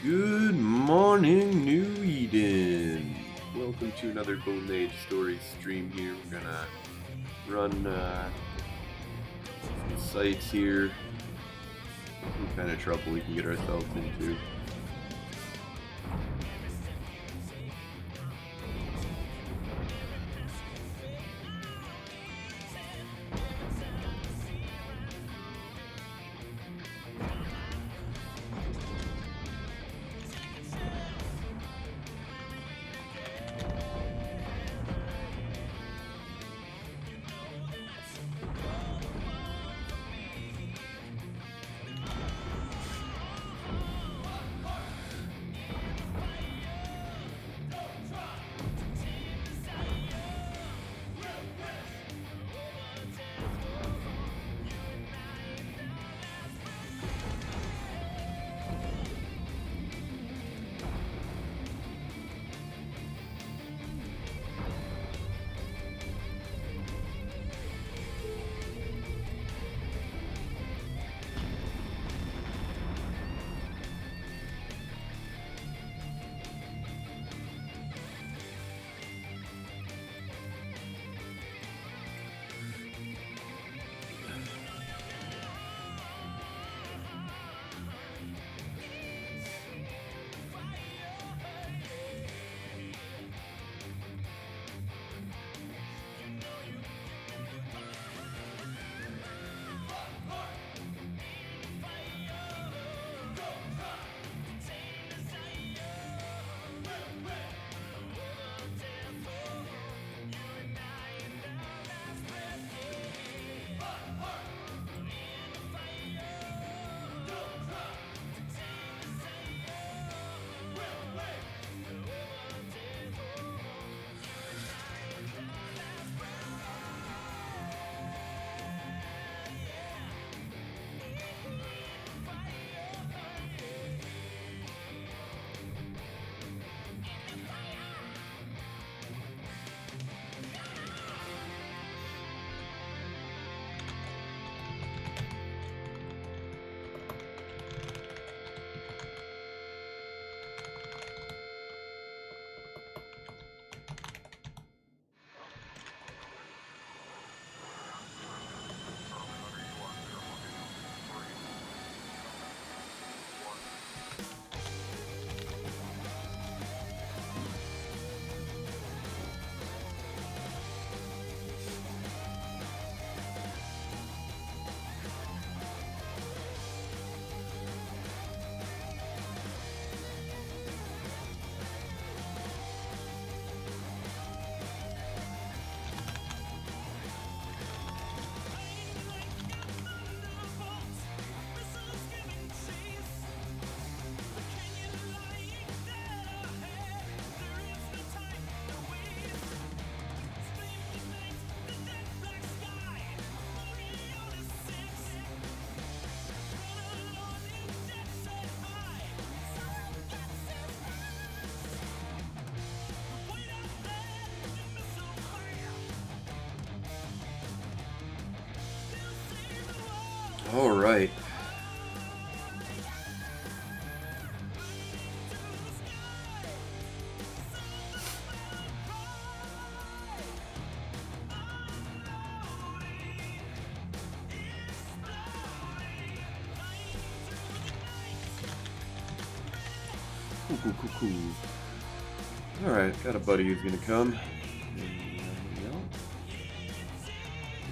Good morning, New Eden. Welcome to another Golden Age story stream here. We're gonna run some sites here. What kind of trouble we can get ourselves into. All right. Cool. All right, got a buddy who's gonna come.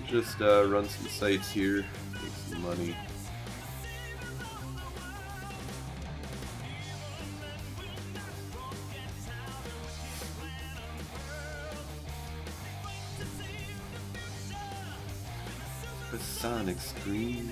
Just run some sites here, make some money. The Sonic Stream.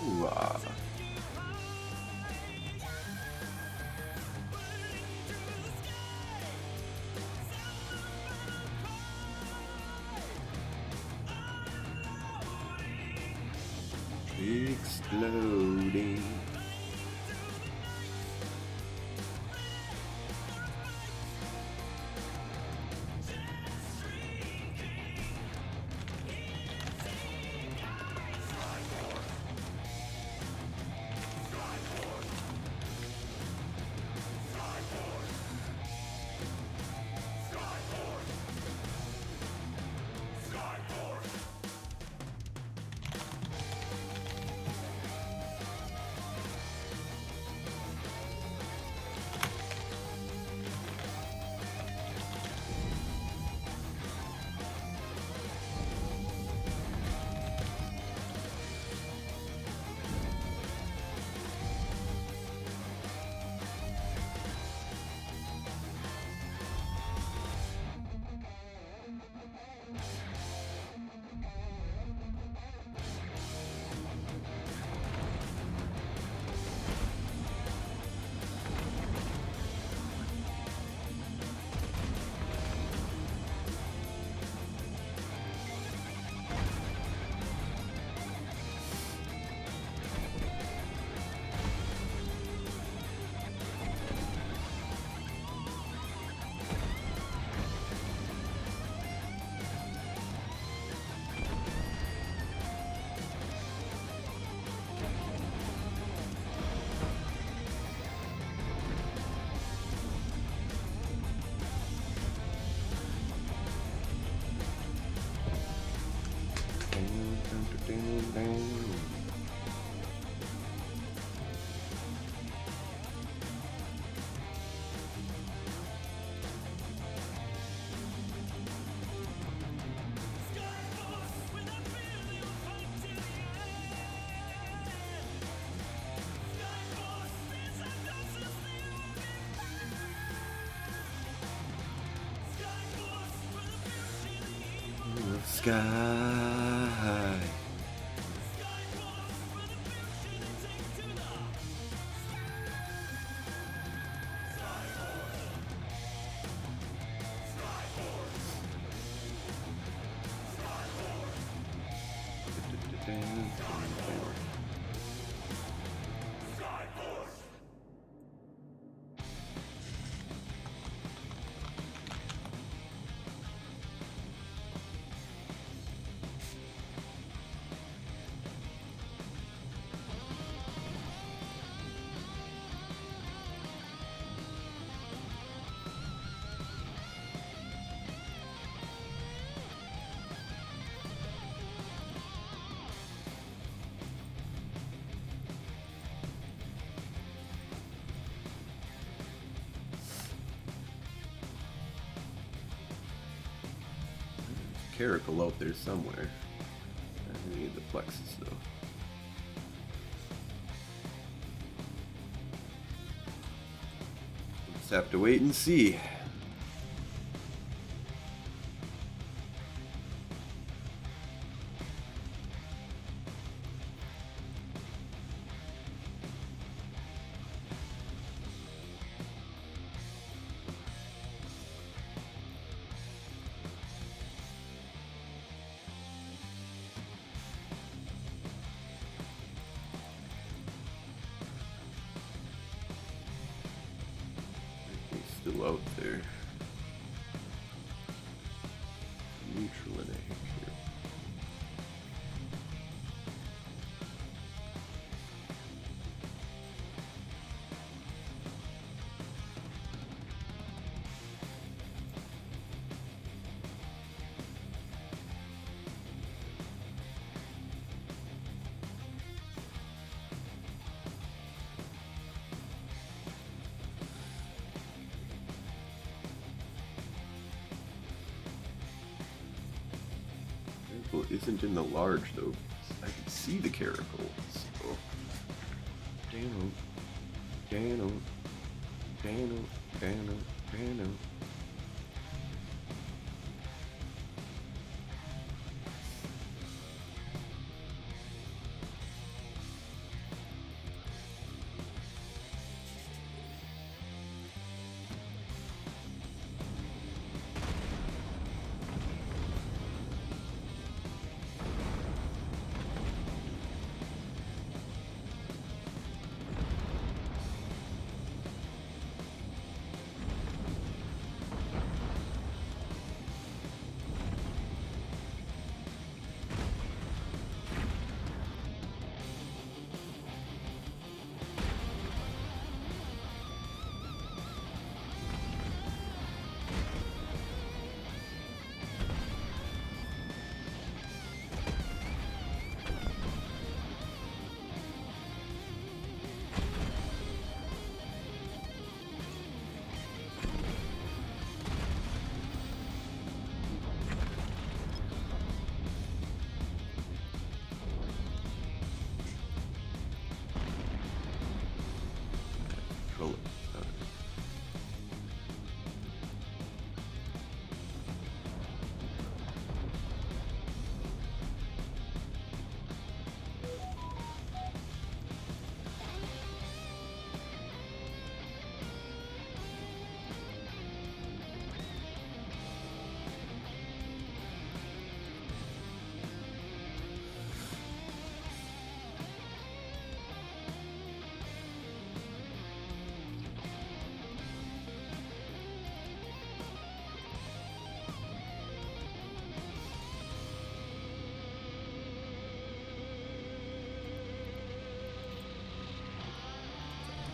Ooh, exploding. Sky. Caracal out there somewhere. I need the plexus though. Just have to wait and see. Still out there. Neutral in a here. Isn't in the large though. I can see the caracal. So Dano.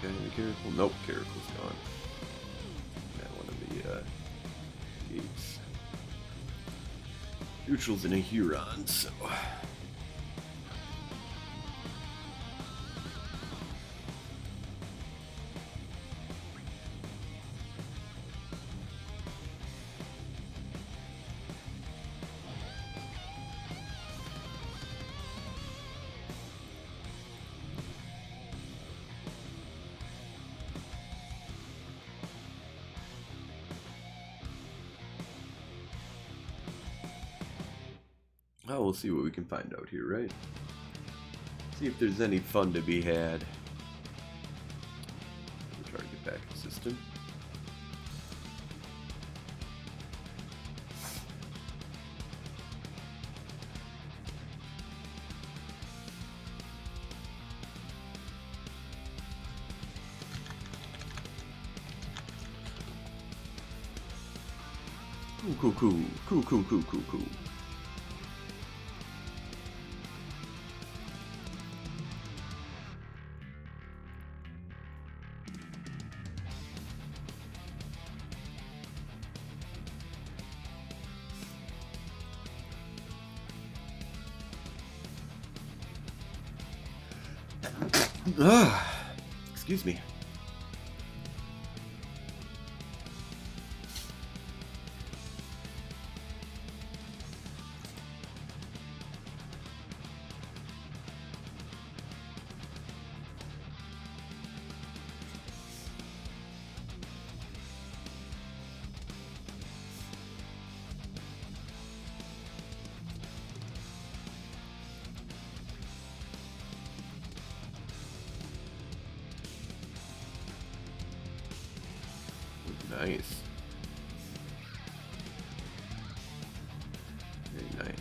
Got any caracal? Nope, caracal's gone. Got one of the gates. Neutral's in a Huron, so Well, we'll see what we can find out here, right? See if there's any fun to be had. We'll try to get back to the system. Cool. Excuse me. Nice. Very nice.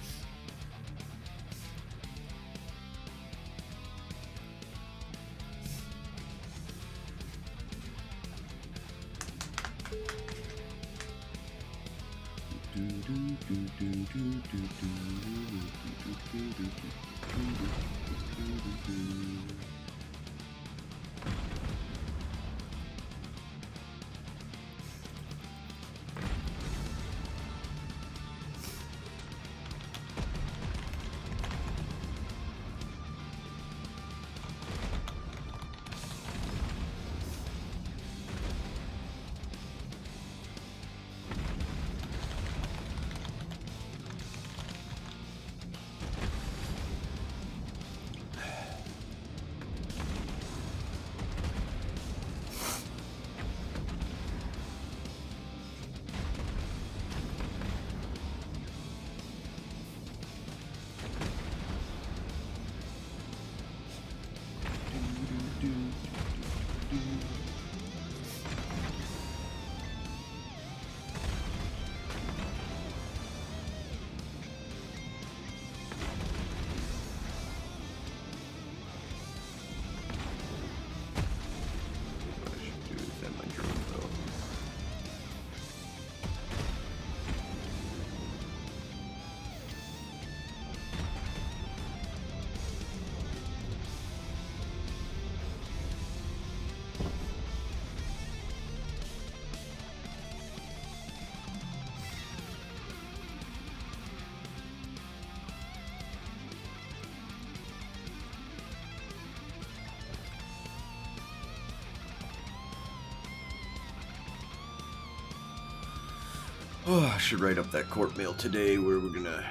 Oh, I should write up that court mail today where we're gonna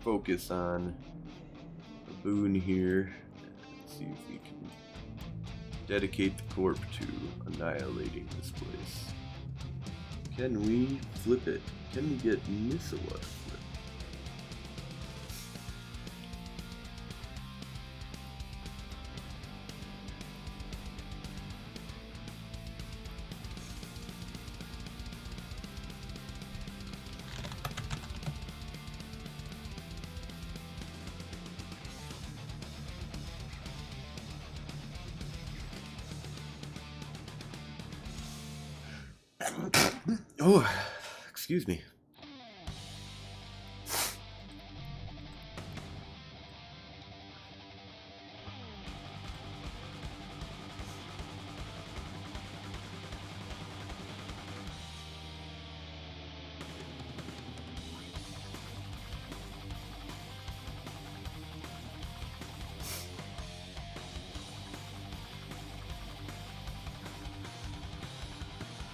focus on a boon here. See if we can dedicate the corp to annihilating this place. Can we flip it? Can we get Misawa to flip? Oh, excuse me.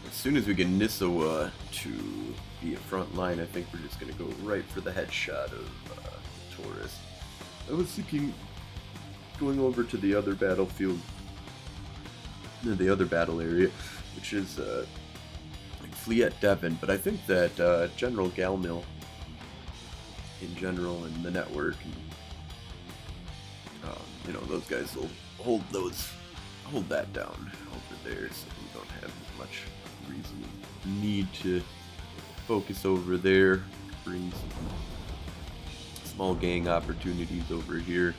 As soon as we get Nisawa to be a front line, I think we're just going to go right for the headshot of Taurus. I was thinking going over to the other battlefield, the other battle area, which is Fleet Devon, but I think that General Galmil in general in the network. And, you know, those guys will hold that down over there, so we don't have as much reason, need to focus over there. Bring some small gang opportunities over here.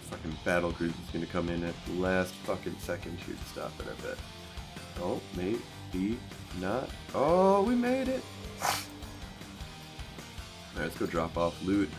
Fucking battle cruise is gonna come in at the last fucking second here to stop it, I bet. Oh, maybe not. Oh, we made it! Alright, let's go drop off loot.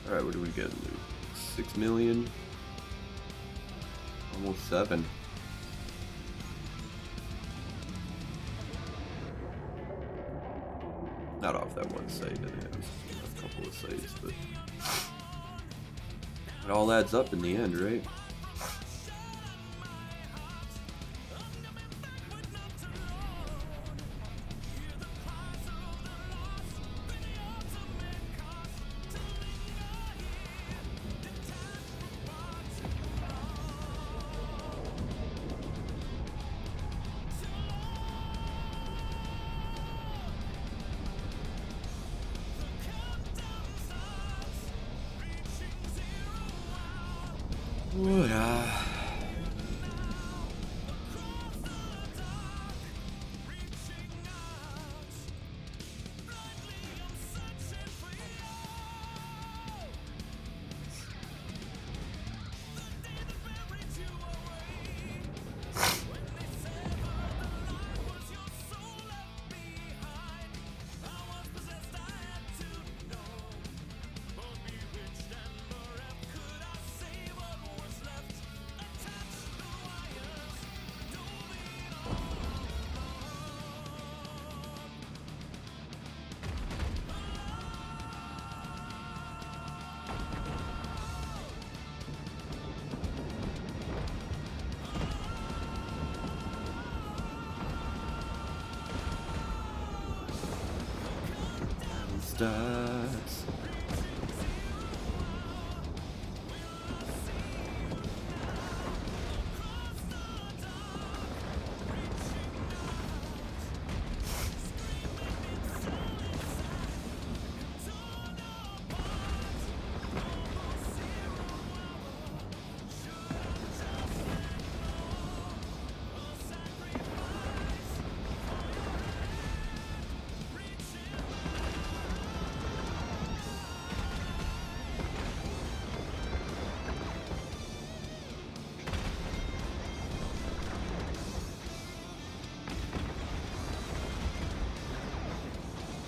Alright, what do we get? 6 million? Almost 7. Not off that one site, it has a couple of sites, but it all adds up in the end, right? starts.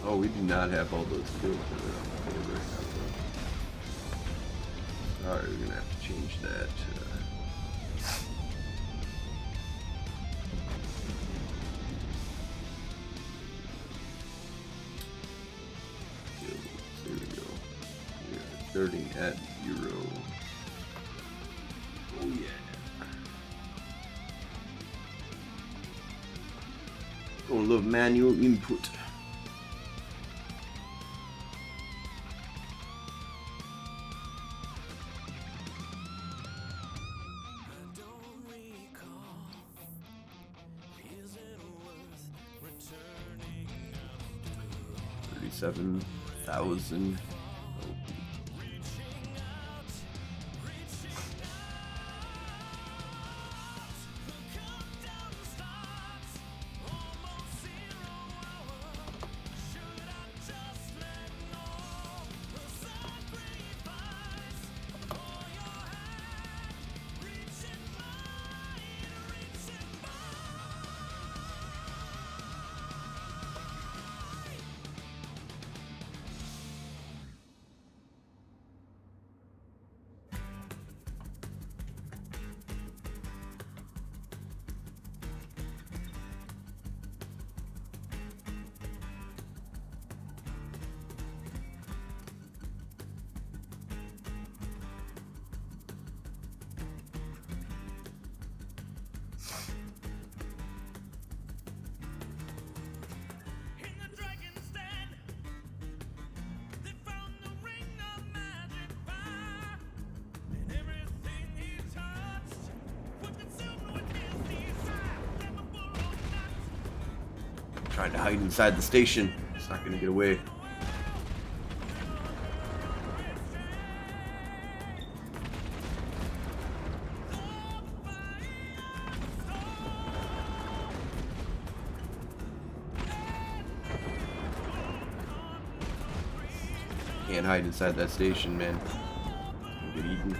Oh, we do not have all those skills that are on the board right now, though. Alright, we're gonna have to change that. Skills, there we go. We are starting at 0. Oh yeah. Gonna love manual input. $37,000. Trying to hide inside the station. It's not gonna get away. Can't hide inside that station, man. You'll get eaten.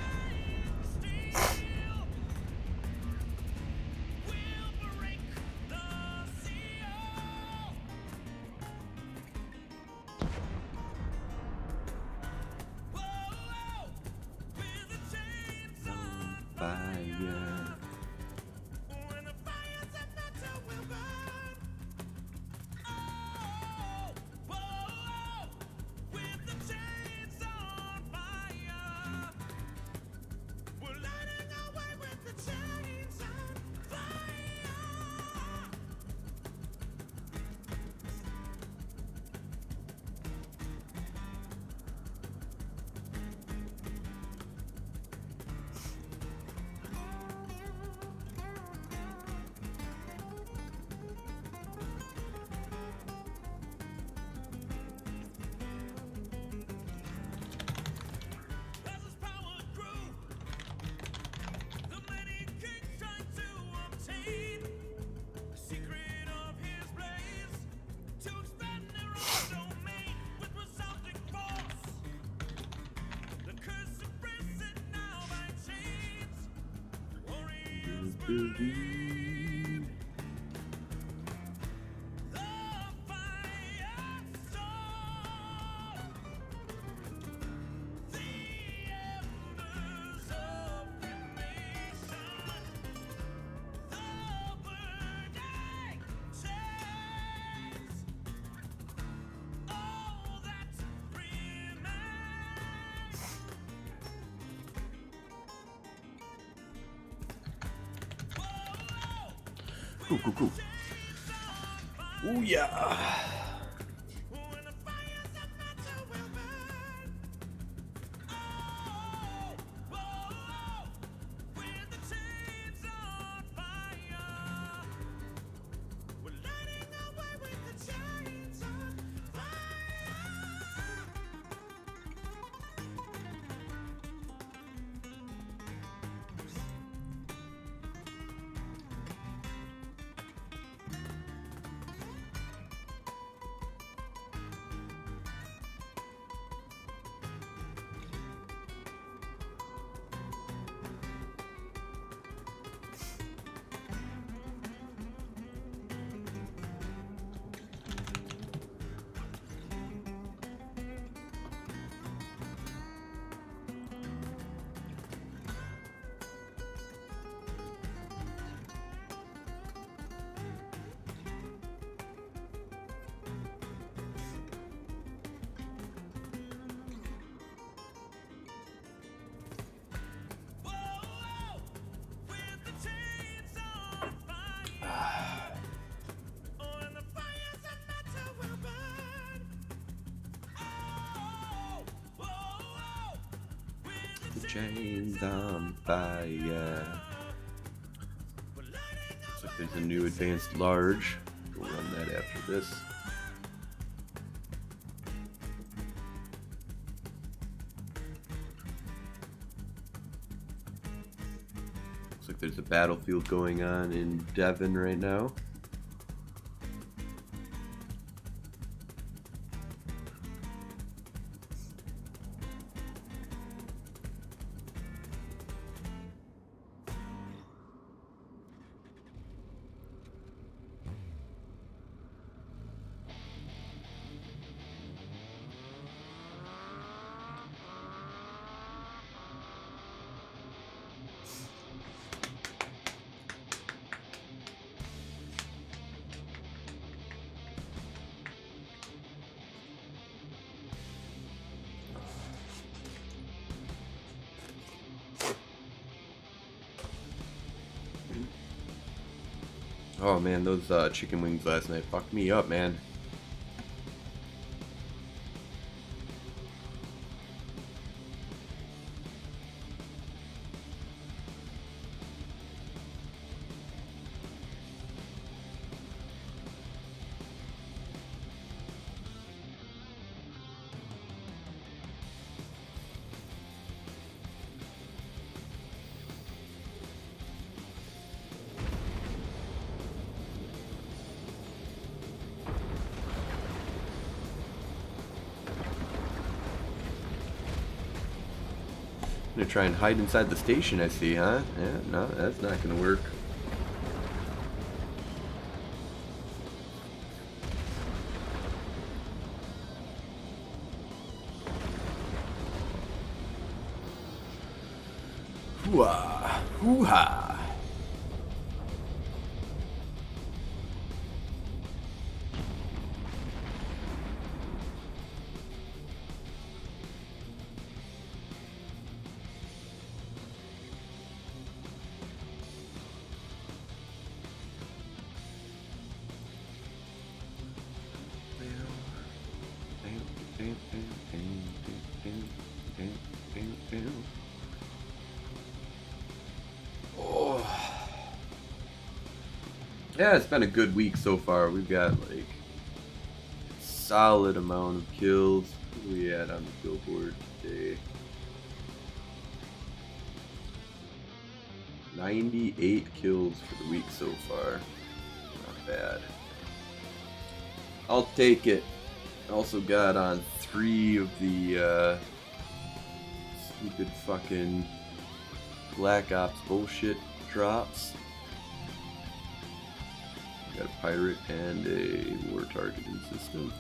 Cool. Ooh, yeah. chains on fire. Looks like there's a new advanced large. We'll run that after this. Looks like there's a battlefield going on in Devon right now. Oh man, those chicken wings last night fucked me up, man. Gonna try and hide inside the station, I see, huh? Yeah, no, that's not gonna work. Hoo-ah! Hoo-ha! Oh. Yeah, it's been a good week so far. We've got like a solid amount of kills. What are we at on the kill board today? 98 kills for the week so far. Not bad. I'll take it. Also got on 3 of the stupid fucking Black Ops bullshit drops. Got a pirate and a war targeting system.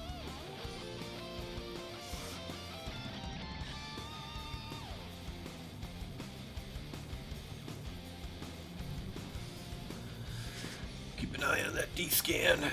Keep an eye on that D-scan.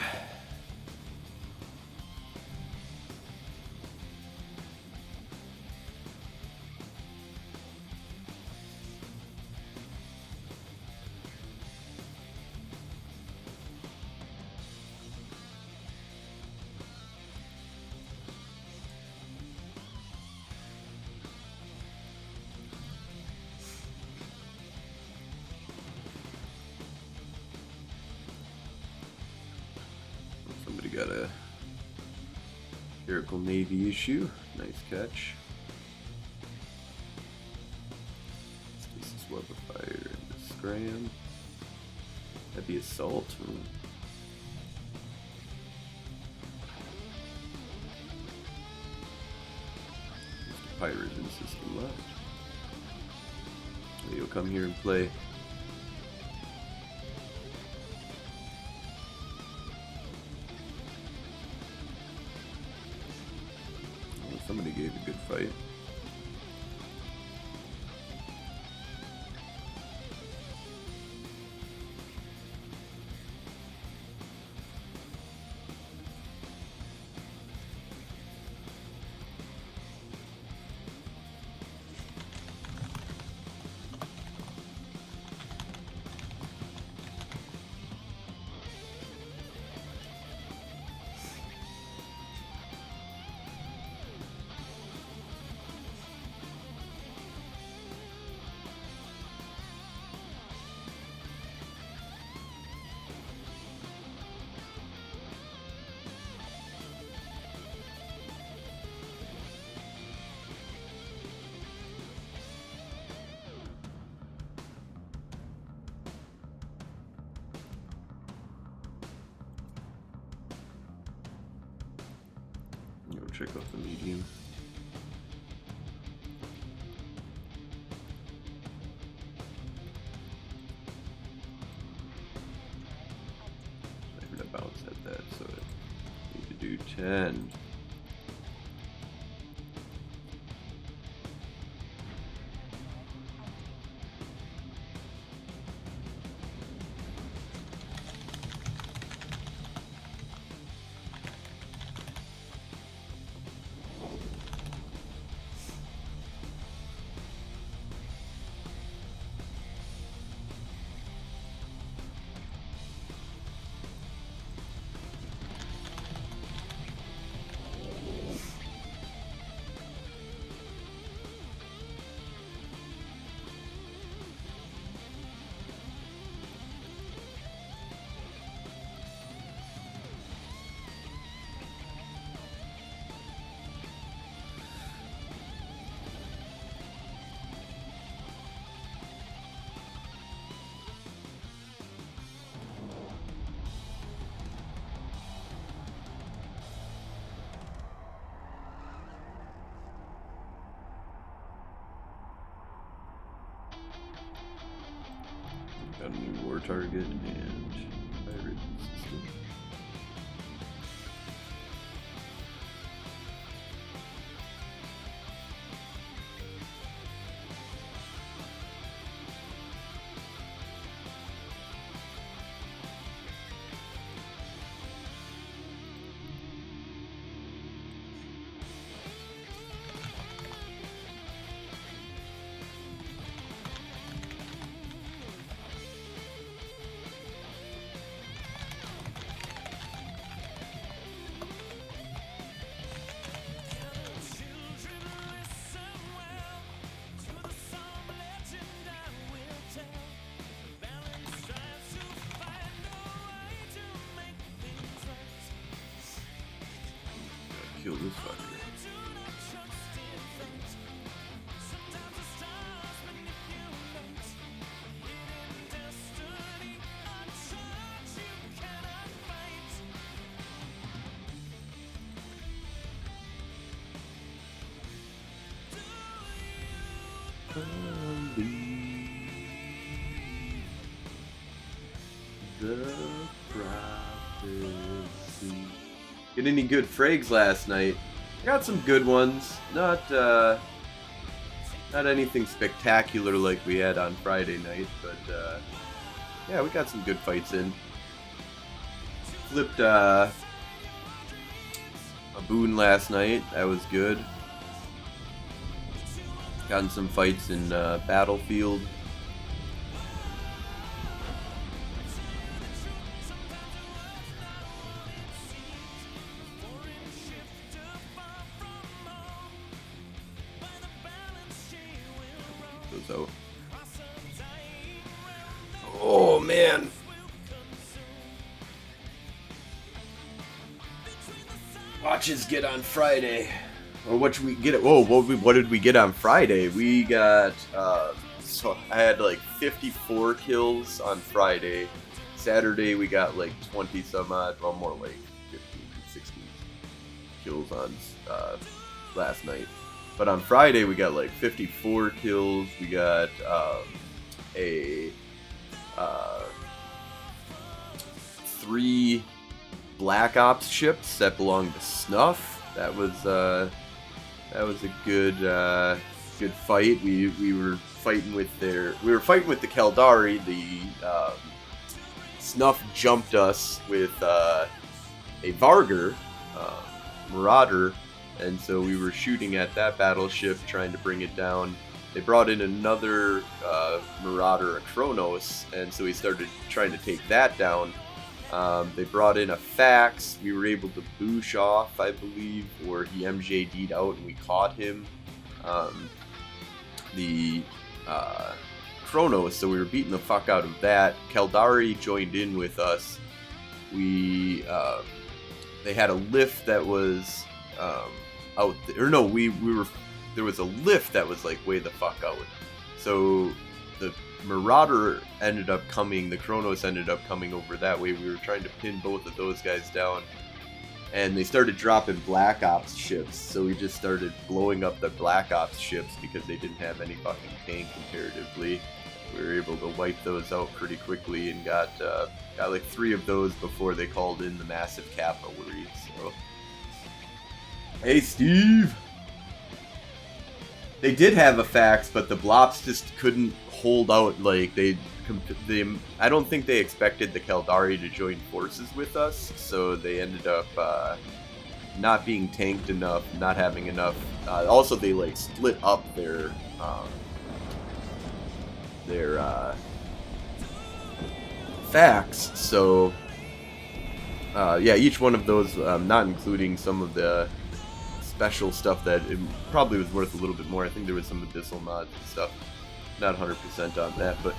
Somebody got a Miracle Navy issue. Nice catch. This is Web of Fire and Scram. That'd be Assault. Just a pirate in the system left. So you'll come here and play. Somebody gave a good fight. check out the medium. I'm gonna bounce at that, so I need to do 10. Got a new war target and pirate system. Kill this fucker. The prophecy. Get any good frags last night? I got some good ones. Not anything spectacular like we had on Friday night, but yeah, we got some good fights in. Flipped a boon last night. That was good. Gotten some fights in Battlefield. Those out. Oh man. Watches get on Friday. Or what should we get? Whoa, what did we get on Friday? We got, so I had like 54 kills on Friday. Saturday we got like 20 some odd, well more like 15, 16 kills on last night. But on Friday we got like 54 kills. We got a 3 Black Ops ships that belonged to Snuff. That was a good good fight. We were fighting with the Kaldari. The Snuff jumped us with a Vargur Marauder, and so we were shooting at that battleship trying to bring it down. They brought in another Marauder, a Kronos, and so we started trying to take that down. They brought in a fax. We were able to boosh off, I believe, or he MJD'd out and we caught him. The Kronos, so we were beating the fuck out of that. Kaldari joined in with us. They had a lift that was out there. Or no, there was a lift that was like way the fuck out. So the Marauder ended up coming, the Kronos ended up coming over that way. We were trying to pin both of those guys down. and they started dropping Black Ops ships, so we just started blowing up the Black Ops ships because they didn't have any fucking tank comparatively. We were able to wipe those out pretty quickly and got like 3 of those before they called in the massive cavalry. So, hey Steve! They did have a fax, but the Blops just couldn't hold out. Like I don't think they expected the Caldari to join forces with us, so they ended up not being tanked enough, not having enough. Also, they like split up their fax. So yeah, each one of those, not including some of the special stuff that it probably was worth a little bit more. I think there was some medicinal mods and stuff. Not 100% on that, but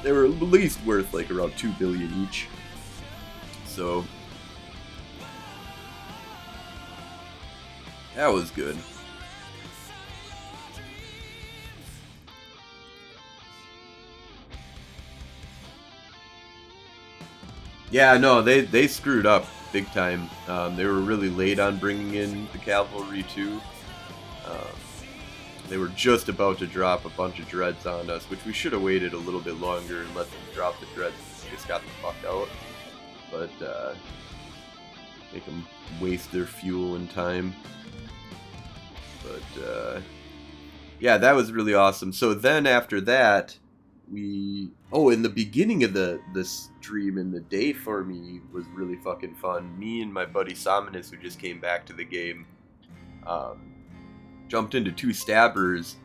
they were at least worth like around 2 billion each. So that was good. Yeah, no, they screwed up big time. They were really late on bringing in the cavalry too. They were just about to drop a bunch of dreads on us, which we should have waited a little bit longer and let them drop the dreads. They just got the fuck out. But make them waste their fuel and time. But yeah, that was really awesome. So then after that, in the beginning of the stream in the day for me was really fucking fun. Me and my buddy Sominus, who just came back to the game, jumped into 2 stabbers,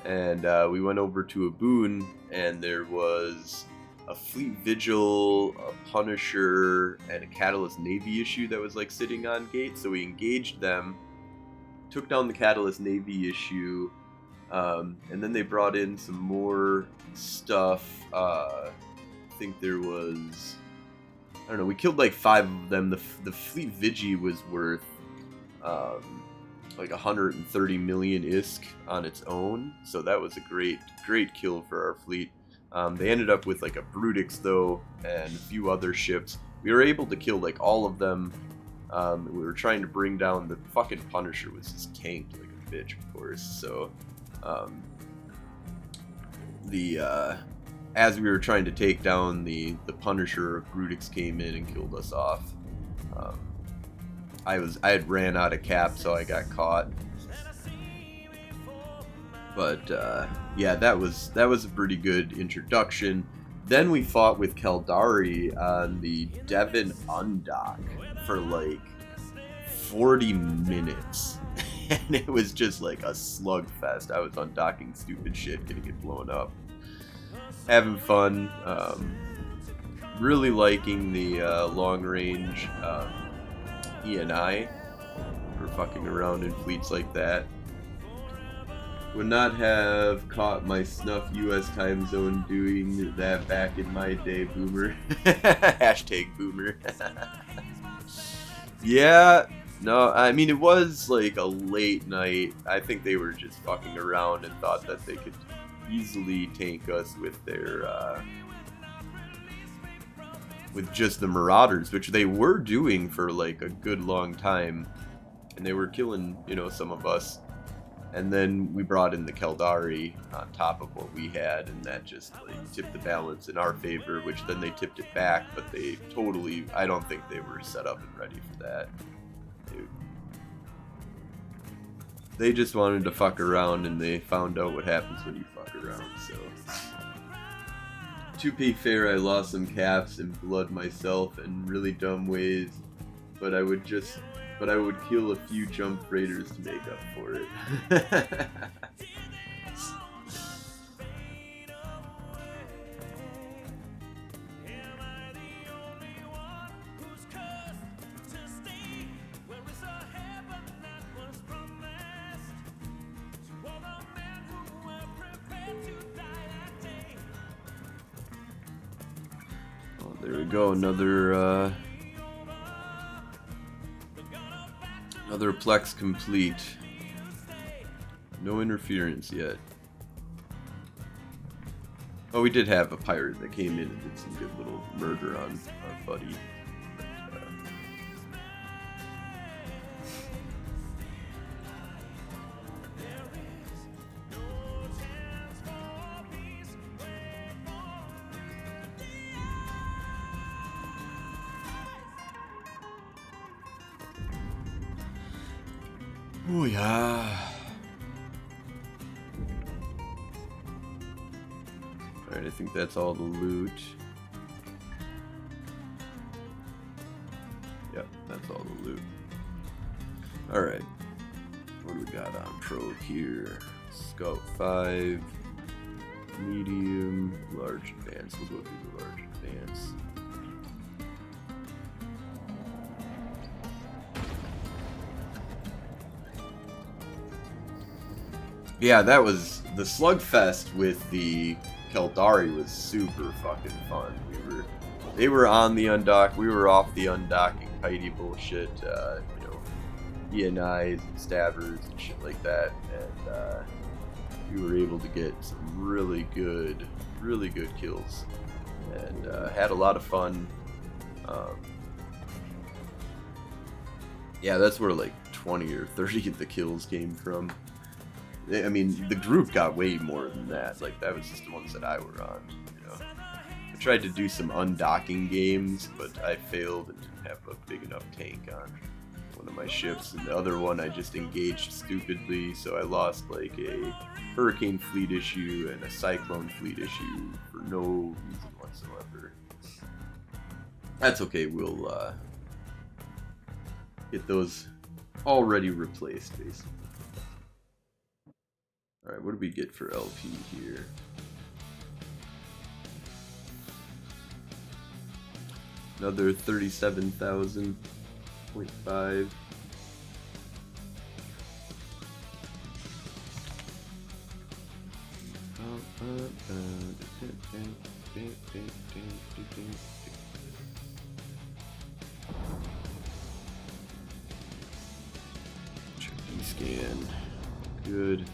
and we went over to a boon, and there was a Fleet Vigil, a Punisher, and a Catalyst Navy issue that was like sitting on gate. So we engaged them, took down the Catalyst Navy issue, and then they brought in some more stuff. I think there was, I don't know, we killed like 5 of them. The Fleet Vigi was worth like 130 million ISK on its own, so that was a great kill for our fleet. They ended up with like a Brutix though, and a few other ships. We were able to kill like all of them. We were trying to bring down the fucking Punisher, was just tanked like a bitch, of course. So as we were trying to take down the Punisher, Brutix came in and killed us off. I had ran out of cap, so I got caught. But yeah, that was a pretty good introduction. Then we fought with Caldari on the Devon Undock for like 40 minutes. And it was just like a slugfest. I was undocking stupid shit, getting it blown up. Having fun. Really liking the long range E&I for fucking around in fleets like that. Would not have caught my snuff US time zone doing that back in my day, boomer. Hashtag boomer. Yeah, no, I mean, it was like a late night. I think they were just fucking around and thought that they could easily tank us with their with just the Marauders, which they were doing for like a good long time, and they were killing, you know, some of us. And then we brought in the Caldari on top of what we had, and that just like tipped the balance in our favor, which then they tipped it back, but they totally, I don't think they were set up and ready for that. They just wanted to fuck around, and they found out what happens when you fuck around, so. To be fair, I lost some caps and blood myself in really dumb ways, but I would kill a few jump raiders to make up for it. Oh, there we go, another Plex complete. No interference yet. Oh, we did have a pirate that came in and did some good little murder on our buddy. But, Oh yeah. Alright, I think that's all the loot. Yep, that's all the loot. Alright. What do we got on probe here? Scout 5, medium, large advance. We'll go through the large advance. Yeah, that was the slugfest with the Keldari was super fucking fun. They were on the undock, we were off the undocking Heidi bullshit, you know, ENIs and stabbers and shit like that, and we were able to get some really good kills, and had a lot of fun. Yeah, that's where like 20 or 30 of the kills came from. I mean, the group got way more than that. Like, that was just the ones that I were on, you know. I tried to do some undocking games, but I failed and didn't have a big enough tank on one of my ships. And the other one I just engaged stupidly, so I lost like a Hurricane fleet issue and a Cyclone fleet issue for no reason whatsoever. That's okay, we'll get those already replaced, basically. Alright, what do we get for LP here? Another 37,000.5. Check D-scan. Good.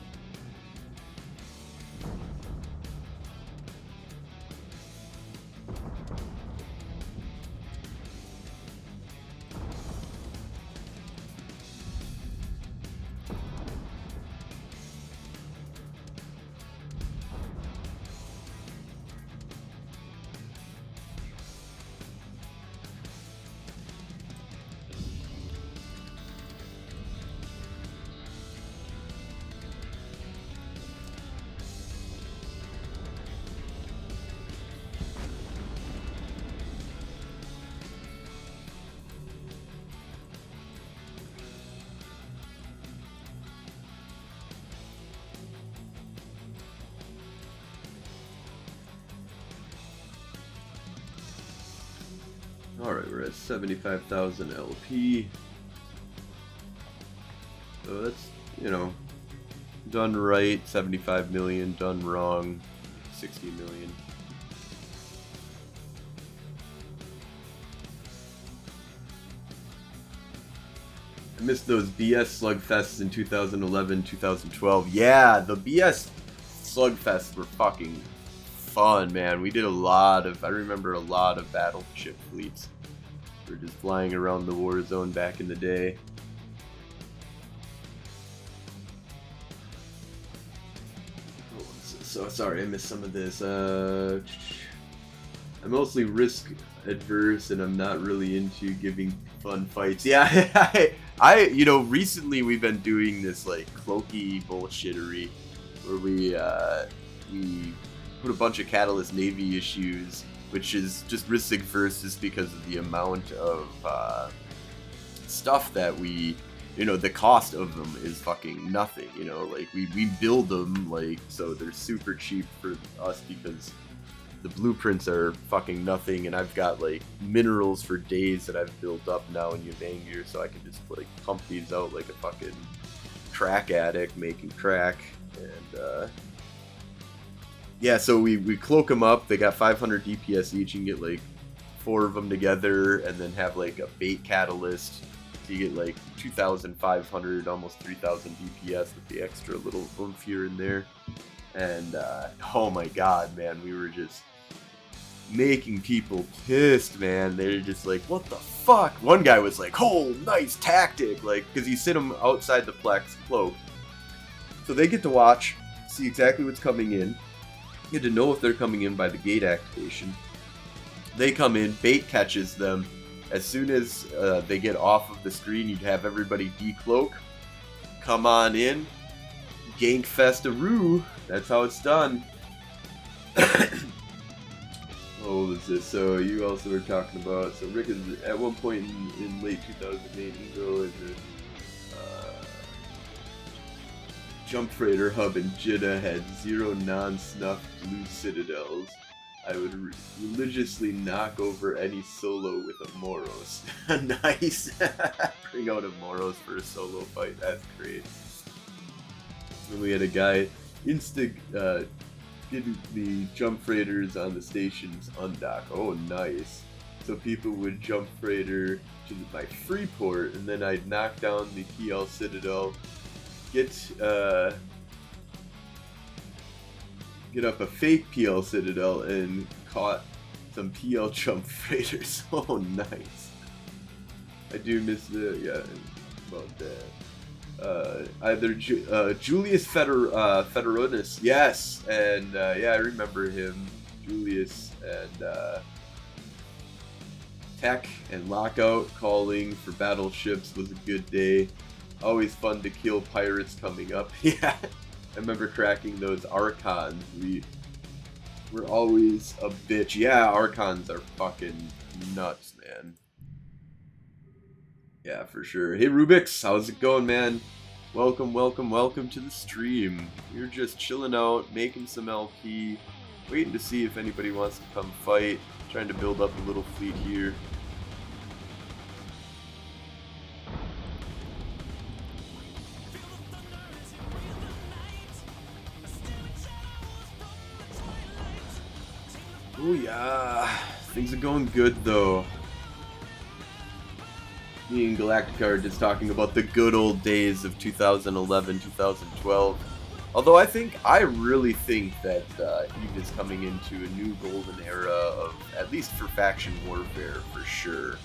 Alright, we're at 75,000 LP. So that's, you know, done right, 75 million, done wrong, 60 million. I missed those BS slugfests in 2011, 2012. Yeah, the BS slugfests were fucking fun, man. We did a lot of, I remember a lot of battleship fleets. We were just flying around the war zone back in the day. Oh, so sorry, I missed some of this. I'm mostly risk adverse and I'm not really into giving fun fights. Yeah, you know, recently we've been doing this like cloaky bullshittery where we put a bunch of Catalyst Navy issues, which is just risk adverse just because of the amount of stuff that we, you know, the cost of them is fucking nothing, you know, like we build them, like, so they're super cheap for us because the blueprints are fucking nothing, and I've got like minerals for days that I've built up now in Yavangir, so I can just like pump these out like a fucking crack addict making crack. And yeah, so we cloak them up. They got 500 DPS each. You can get like 4 of them together, and then have like a bait catalyst. So you get like 2,500, almost 3,000 DPS with the extra little oomph here and there. And oh my god, man, we were just making people pissed, man. They're just like, what the fuck? One guy was like, oh, nice tactic, like, because you sit them outside the Plex cloak, so they get to watch, see exactly what's coming in. You get to know if they're coming in by the gate activation. They come in, bait catches them. As soon as they get off of the screen, you'd have everybody decloak, come on in. Gank Festaroo. That's how it's done. What was this? So you also were talking about, so Rick is at one point in late 2008, Ingo is a Jump Freighter hub in Jeddah had 0 non-snuff blue citadels. I would religiously knock over any solo with a Moros. Nice! Bring out a Moros for a solo fight, that's great. Then we had a guy did the jump freighters on the stations undock. Oh, nice. So people would jump freighter to my Freeport, and then I'd knock down the PL Citadel, get up a fake PL Citadel, and caught some PL jump freighters. Oh, nice. I do miss about that. Either Julius Federonis, yes, and yeah, I remember him. Julius and Tech and Lockout calling for battleships was a good day. Always fun to kill pirates coming up. Yeah, I remember cracking those Archons. We're always a bitch. Yeah, Archons are fucking nuts, man. Yeah, for sure. Hey Rubix, how's it going, man? Welcome to the stream. We're just chilling out, making some LP, waiting to see if anybody wants to come fight, trying to build up a little fleet here. Oh yeah, things are going good though. Me and Galactica are just talking about the good old days of 2011, 2012. Although I really think that Eve is coming into a new golden era of, at least for faction warfare, for sure.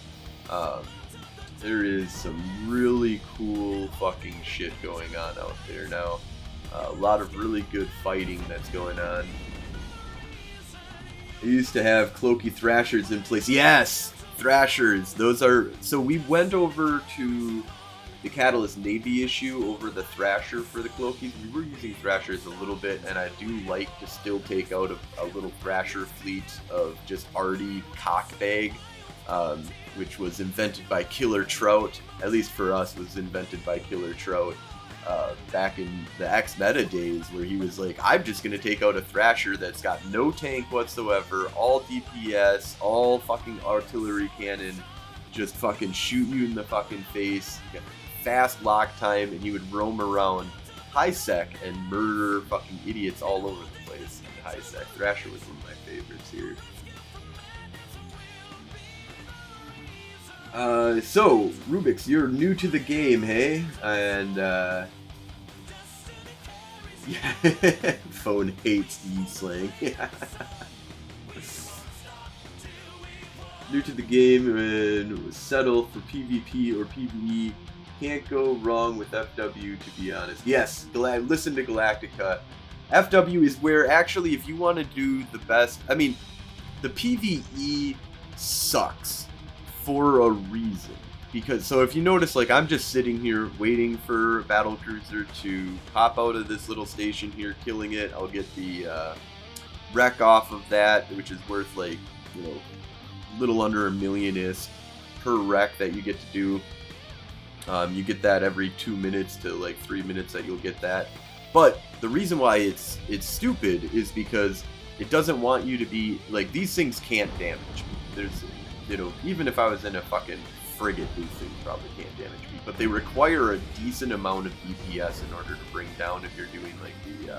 There is some really cool fucking shit going on out there now. A lot of really good fighting that's going on. I used to have Cloaky Thrashers in place. Yes! Thrashers, those are, so we went over to the Catalyst Navy issue over the Thrasher for the Cloakies. We were using Thrashers a little bit, and I do like to still take out a little Thrasher fleet of just Artie Cockbag, which was invented by Killer Trout, at least for us was invented by Killer Trout, back in the X-Meta days, where he was like, I'm just going to take out a Thrasher that's got no tank whatsoever, all DPS, all fucking artillery cannon, just fucking shoot you in the fucking face, fast lock time, and he would roam around high-sec and murder fucking idiots all over the place in high-sec. Thrasher was one of my favorites here. So, Rubix, you're new to the game, hey? And, yeah, phone hates E-slang. New to the game and settle for PvP or PvE. Can't go wrong with FW, to be honest. Yes, listen to Galactica. FW is where, actually, if you want to do the best, I mean, the PvE sucks for a reason. Because, so if you notice, like, I'm just sitting here waiting for Battlecruiser to pop out of this little station here, killing it. I'll get the wreck off of that, which is worth, like, you know, a little under $1 million-ish per wreck that you get to do. You get that every 2 minutes to, like, 3 minutes that you'll get that. But the reason why it's stupid is because it doesn't want you to be, like, these things can't damage me. There's, you know, even if I was in a fucking frigate, these things probably can't damage me, but they require a decent amount of DPS in order to bring down if you're doing like the,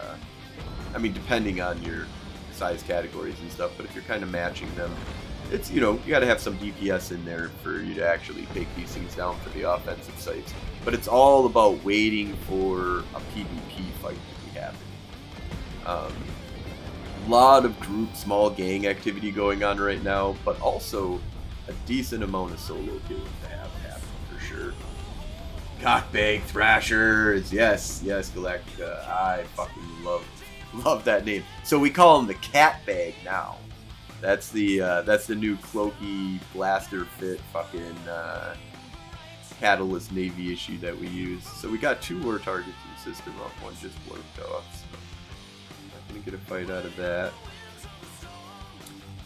I mean, depending on your size categories and stuff, but if you're kind of matching them, it's, you know, you got to have some DPS in there for you to actually take these things down for the offensive sites. But it's all about waiting for a PvP fight to be happening. A lot of group, small gang activity going on right now, but also a decent amount of solo killing to have happen for sure. Cockbag Thrashers, yes, Galactica. I fucking love that name. So we call him the Catbag now. That's the new Cloaky Blaster Fit fucking Catalyst Navy issue that we use. So we got 2 war targets in the system off, one just warped off. So I'm not gonna get a fight out of that.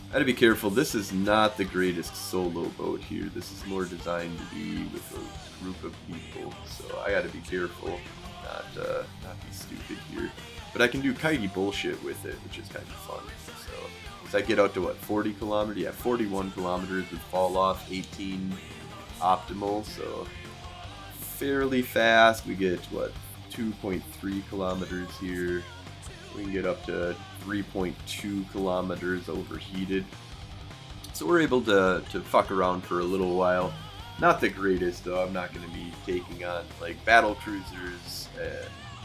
I gotta be careful. This is not the greatest solo boat here. This is more designed to be with a group of people. So I gotta be careful, not be stupid here. But I can do kitey bullshit with it, which is kind of fun. So as I get out to what, 40 kilometers? Yeah, 41 kilometers with fall off, 18 optimal. So fairly fast. We get what, 2.3 kilometers here. We can get up to 3.2 kilometers overheated. So we're able to fuck around for a little while. Not the greatest though. I'm not going to be taking on like battle cruisers.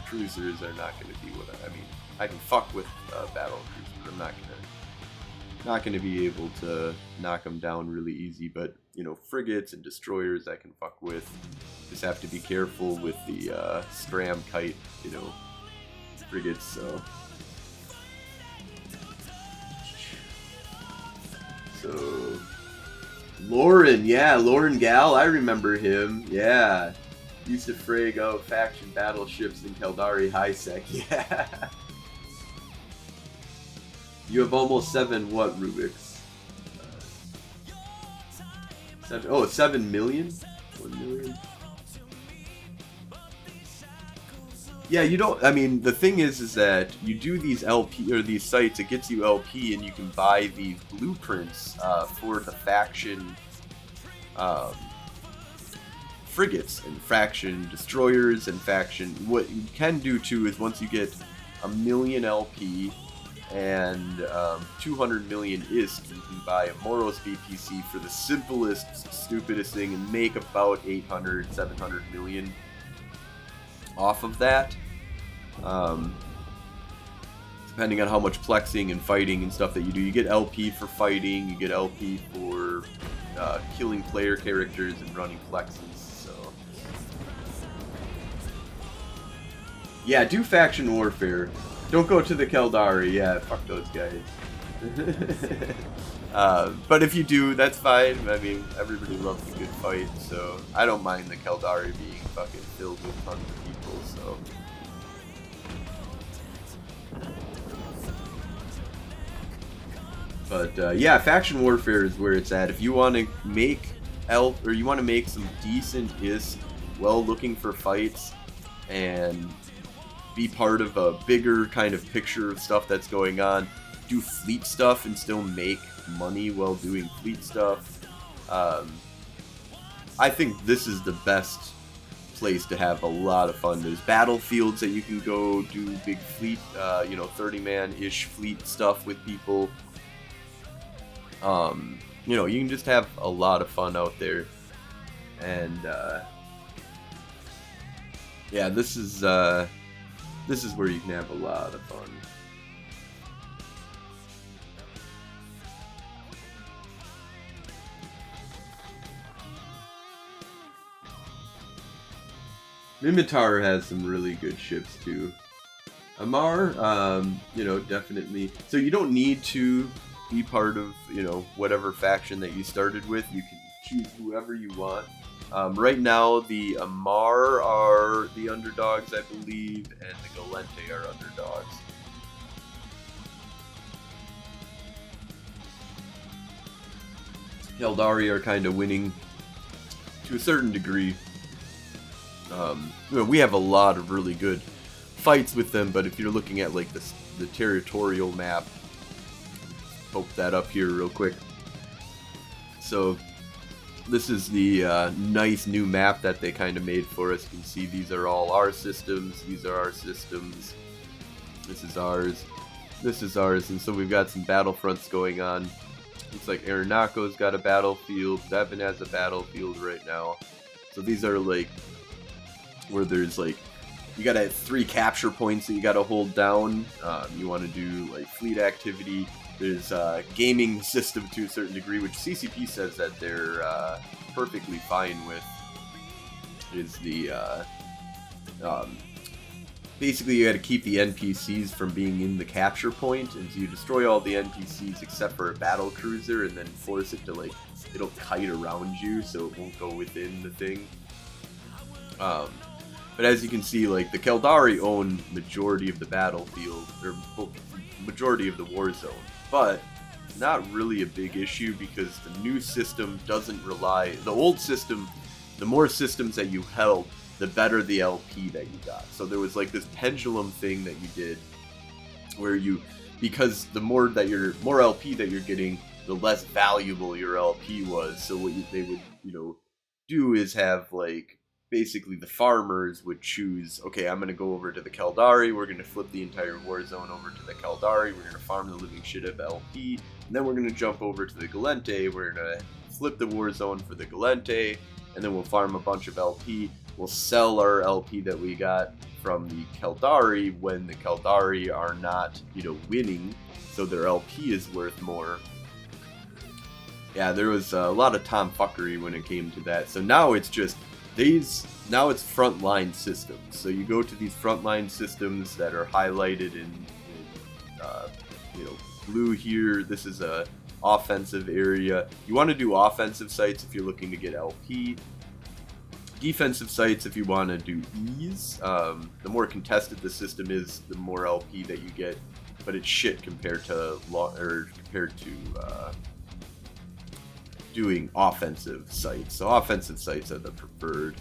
Cruisers are not going to be what I mean. I can fuck with battle cruisers. I'm not going to be able to knock them down really easy. But you know, frigates and destroyers I can fuck with. Just have to be careful with the Stram kite, you know, frigates. So Lauren, yeah, Lauren Gal, I remember him, yeah. Used to frag out faction battleships in Caldari Highsec, yeah. You have almost 7 what, Rubik's? 7 million? 1 million? Yeah, you don't, I mean, the thing is that you do these LP, or these sites, it gets you LP, and you can buy these blueprints for the faction frigates, and faction destroyers, and faction, what you can do too is once you get 1 million LP, and 200 million ISK, you can buy a Moros BPC for the simplest, stupidest thing, and make about 800, 700 million off of that. Depending on how much plexing and fighting and stuff that you do. You get LP for fighting, you get LP for killing player characters and running plexes, so... Yeah, do faction warfare. Don't go to the Caldari, yeah, fuck those guys. But if you do, that's fine. I mean, everybody loves a good fight, so I don't mind the Caldari being fucking filled with tons of people, so... But yeah, faction warfare is where it's at. If you want to make you want to make some decent ISK while looking for fights and be part of a bigger kind of picture of stuff that's going on, do fleet stuff and still make money while doing fleet stuff. I think this is the best place to have a lot of fun. There's battlefields that you can go do big fleet, 30-man-ish fleet stuff with people. You know, you can just have a lot of fun out there, and yeah, this is where you can have a lot of fun. Mimitar has some really good ships too. Amar, definitely. So you don't need to be part of, whatever faction that you started with. You can choose whoever you want. Right now, the Amar are the underdogs, I believe, and the Galente are underdogs. Caldari are kind of winning to a certain degree. We have a lot of really good fights with them, but if you're looking at like the territorial map, poke that up here real quick. So this is the nice new map that they kind of made for us. You can see these are all our systems, these are our systems, this is ours, this is ours, and so we've got some battlefronts going on. Looks like Aranako's got a battlefield, Devon has a battlefield right now. So these are like where there's like, you gotta have 3 capture points that you gotta hold down. You want to do like fleet activity. There's a gaming system to a certain degree, which CCP says that they're perfectly fine with. Is the basically you got to keep the NPCs from being in the capture point, and so you destroy all the NPCs except for a battle cruiser, and then force it to it'll kite around you so it won't go within the thing. But as you can see, like, the Keldari own majority of the battlefield, or majority of the war zone, but not really a big issue because the new system doesn't rely. The old system, the more systems that you held, the better the LP that you got. So there was like this pendulum thing that you did, where you, because the more LP that you're getting, the less valuable your LP was. So what they would, do is have, like, basically the farmers would choose, okay, I'm going to go over to the Keldari, we're going to flip the entire war zone over to the Keldari, we're going to farm the living shit of LP, and then we're going to jump over to the Galente, we're going to flip the war zone for the Galente, and then we'll farm a bunch of LP, we'll sell our LP that we got from the Keldari when the Keldari are not, winning, so their LP is worth more. Yeah, there was a lot of tomfuckery when it came to that. So now it's just now it's frontline systems. So you go to these frontline systems that are highlighted in blue here. This is a offensive area. You want to do offensive sites if you're looking to get LP. Defensive sites if you want to do ease. The more contested the system is, the more LP that you get, but it's shit compared to doing offensive sites. So offensive sites are the preferred.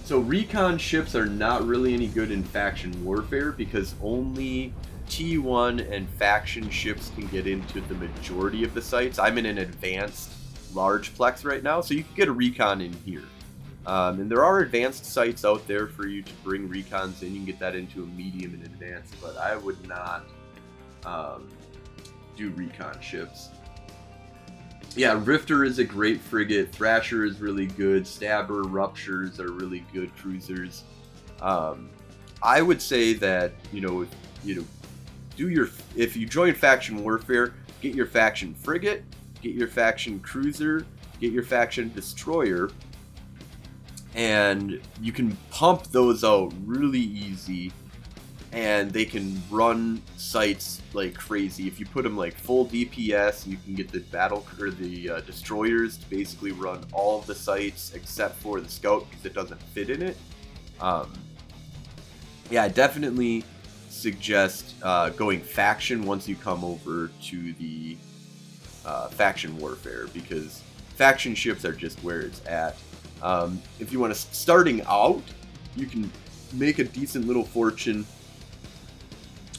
So recon ships are not really any good in faction warfare because only T1 and faction ships can get into the majority of the sites. I'm in an advanced large plex right now, so you can get a recon in here. And there are advanced sites out there for you to bring recons in. You can get that into a medium and advanced, but I would not do recon ships. Yeah, Rifter is a great frigate. Thrasher is really good. Stabber, Ruptures are really good cruisers. I would say that if you join faction warfare, get your faction frigate, get your faction cruiser, get your faction destroyer. And you can pump those out really easy, and they can run sites like crazy. If you put them like full DPS, you can get the destroyers to basically run all of the sites except for the scout because it doesn't fit in it. Yeah, I definitely suggest going faction once you come over to the faction warfare because faction ships are just where it's at. If you want to starting out, you can make a decent little fortune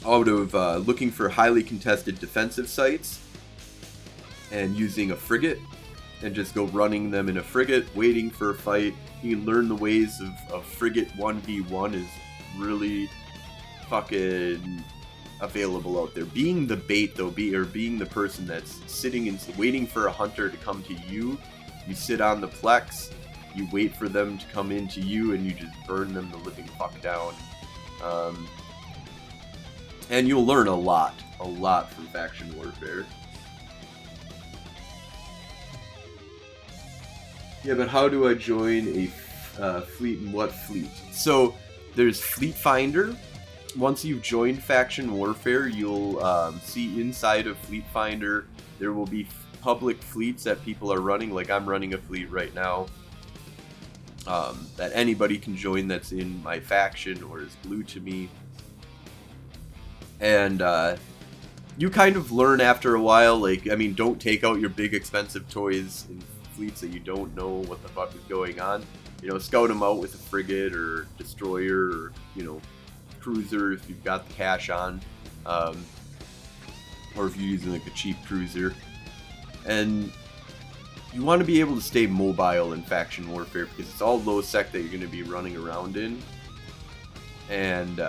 out of looking for highly contested defensive sites and using a frigate and just go running them in a frigate, waiting for a fight. You can learn the ways of frigate 1v1 is really fucking available out there. Being the bait though, being the person that's sitting and waiting for a hunter to come to you, you sit on the plex. You wait for them to come into you, and you just burn them the living fuck down. And you'll learn a lot from faction warfare. Yeah, but how do I join a fleet and what fleet? So there's Fleet Finder. Once you've joined faction warfare, you'll see inside of Fleet Finder there will be public fleets that people are running. Like I'm running a fleet right now. That anybody can join that's in my faction or is blue to me. And you kind of learn after a while, like, I mean, don't take out your big expensive toys in fleets that you don't know what the fuck is going on. Scout them out with a frigate or destroyer or, cruiser if you've got the cash on. Or if you're using like a cheap cruiser. And you want to be able to stay mobile in faction warfare because it's all low sec that you're going to be running around in. And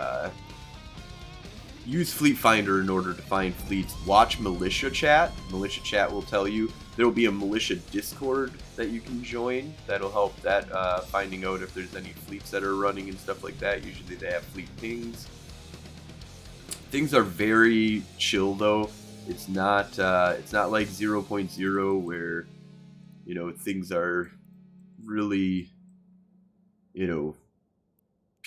use Fleet Finder in order to find fleets. Watch Militia Chat. Militia Chat will tell you. There will be a Militia Discord that you can join. That'll help that finding out if there's any fleets that are running and stuff like that. Usually they have fleet pings. Things are very chill though. It's not like 0.0 where things are really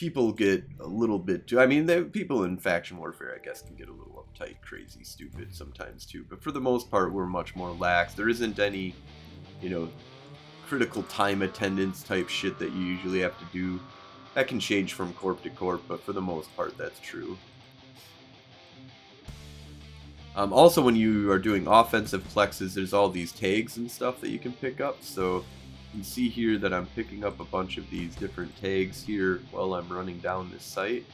people get a little bit too. I mean, people in faction warfare, I guess, can get a little uptight, crazy, stupid sometimes too. But for the most part, we're much more lax. There isn't any, you know, critical time attendance type shit that you usually have to do. That can change from corp to corp, but for the most part, that's true. Also, when you are doing offensive plexes, there's all these tags and stuff that you can pick up. So you can see here that I'm picking up a bunch of these different tags here while I'm running down this site.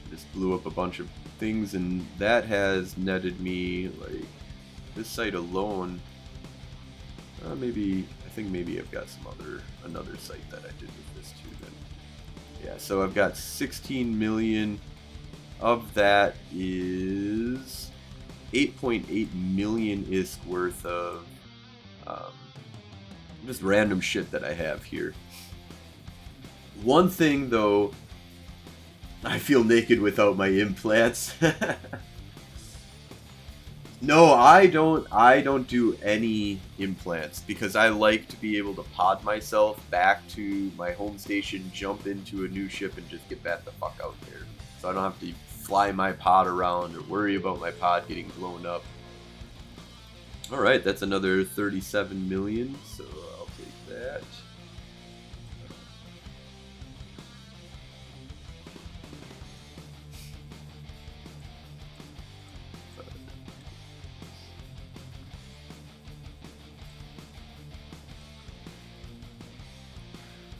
Just blew up a bunch of things, and that has netted me, like, this site alone. I think maybe I've got another site that I did with this too. Then, yeah. So I've got 16 million. Of that is 8.8 million ISK worth of just random shit that I have here. One thing though, I feel naked without my implants. No, I don't do any implants because I like to be able to pod myself back to my home station, jump into a new ship, and just get back the fuck out there. So I don't have to fly my pod around or worry about my pod getting blown up. Alright, that's another 37 million, so I'll take that.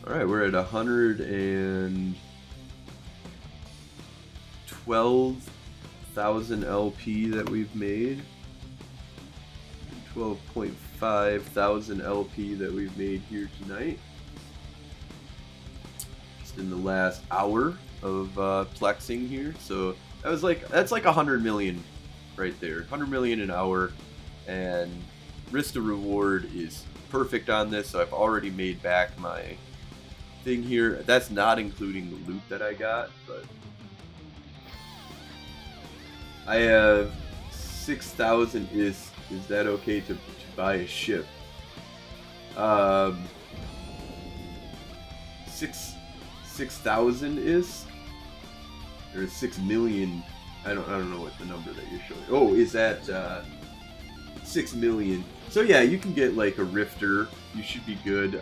Alright, we're at 112,000 LP that we've made. 12.5 thousand LP that we've made here tonight. Just in the last hour of plexing here. So that's like 100 million right there. 100 million an hour, and risk to reward is perfect on this. So I've already made back my thing here. That's not including the loot that I got, but I have 6,000 is that okay to buy a ship? 6,000 is, or 6 million? I don't know what the number that you're showing. Oh, is that 6 million? So yeah, you can get like a rifter. You should be good.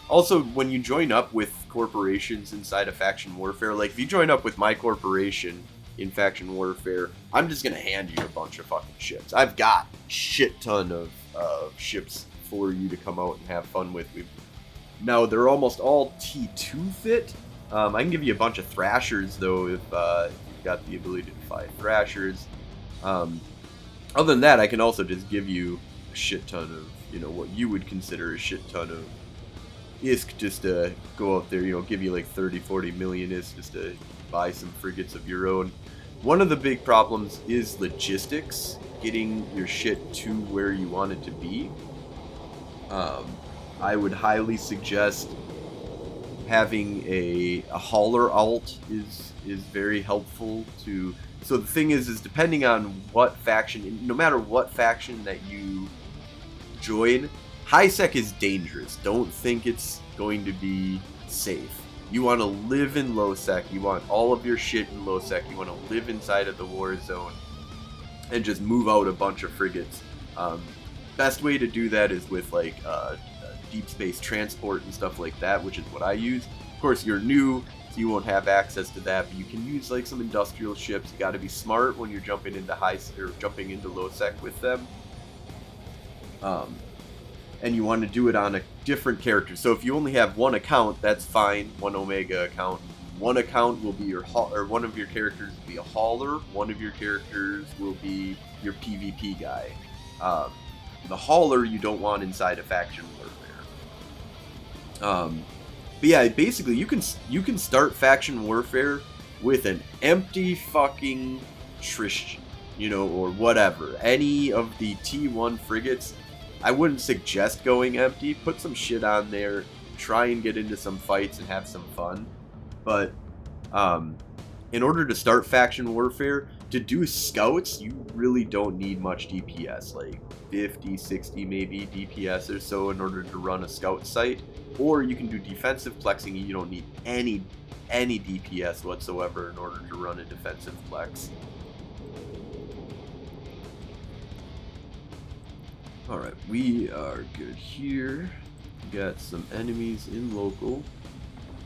Also, when you join up with corporations inside of Faction Warfare, like if you join up with my corporation in Faction Warfare, I'm just gonna hand you a bunch of fucking ships. I've got shit ton of ships for you to come out and have fun with. Now they're almost all T2 fit. I can give you a bunch of Thrashers though if you've got the ability to fly Thrashers. Other than that, I can also just give you a shit ton of, you know, what you would consider a shit ton of ISK just to go out there, you know, give you like 30-40 million ISK just to buy some frigates of your own. One of the big problems is logistics, getting your shit to where you want it to be. I would highly suggest having a hauler alt is very helpful to. So the thing is depending on what faction, no matter what faction that you join, high sec is dangerous. Don't think it's going to be safe. You want to live in low sec. You want all of your shit in low sec. You want to live inside of the war zone and just move out a bunch of frigates. Best way to do that is with like deep space transport and stuff like that, which is what I use. Of course, you're new, so you won't have access to that, but you can use like some industrial ships. You got to be smart when you're jumping into jumping into low sec with them. And you want to do it on a different character. So if you only have one account, that's fine. One Omega account. One account will be your one of your characters will be a hauler. One of your characters will be your PvP guy. The hauler you don't want inside a faction warfare. But yeah, basically you can start faction warfare with an empty fucking Trish, you know, or whatever. Any of the T1 frigates. I wouldn't suggest going empty. Put some shit on there. Try and get into some fights and have some fun. But in order to start faction warfare, to do scouts, you really don't need much DPS, like 50, 60 maybe DPS or so in order to run a scout site. Or you can do defensive plexing, you don't need any DPS whatsoever in order to run a defensive plex. Alright, we are good here. We got some enemies in local.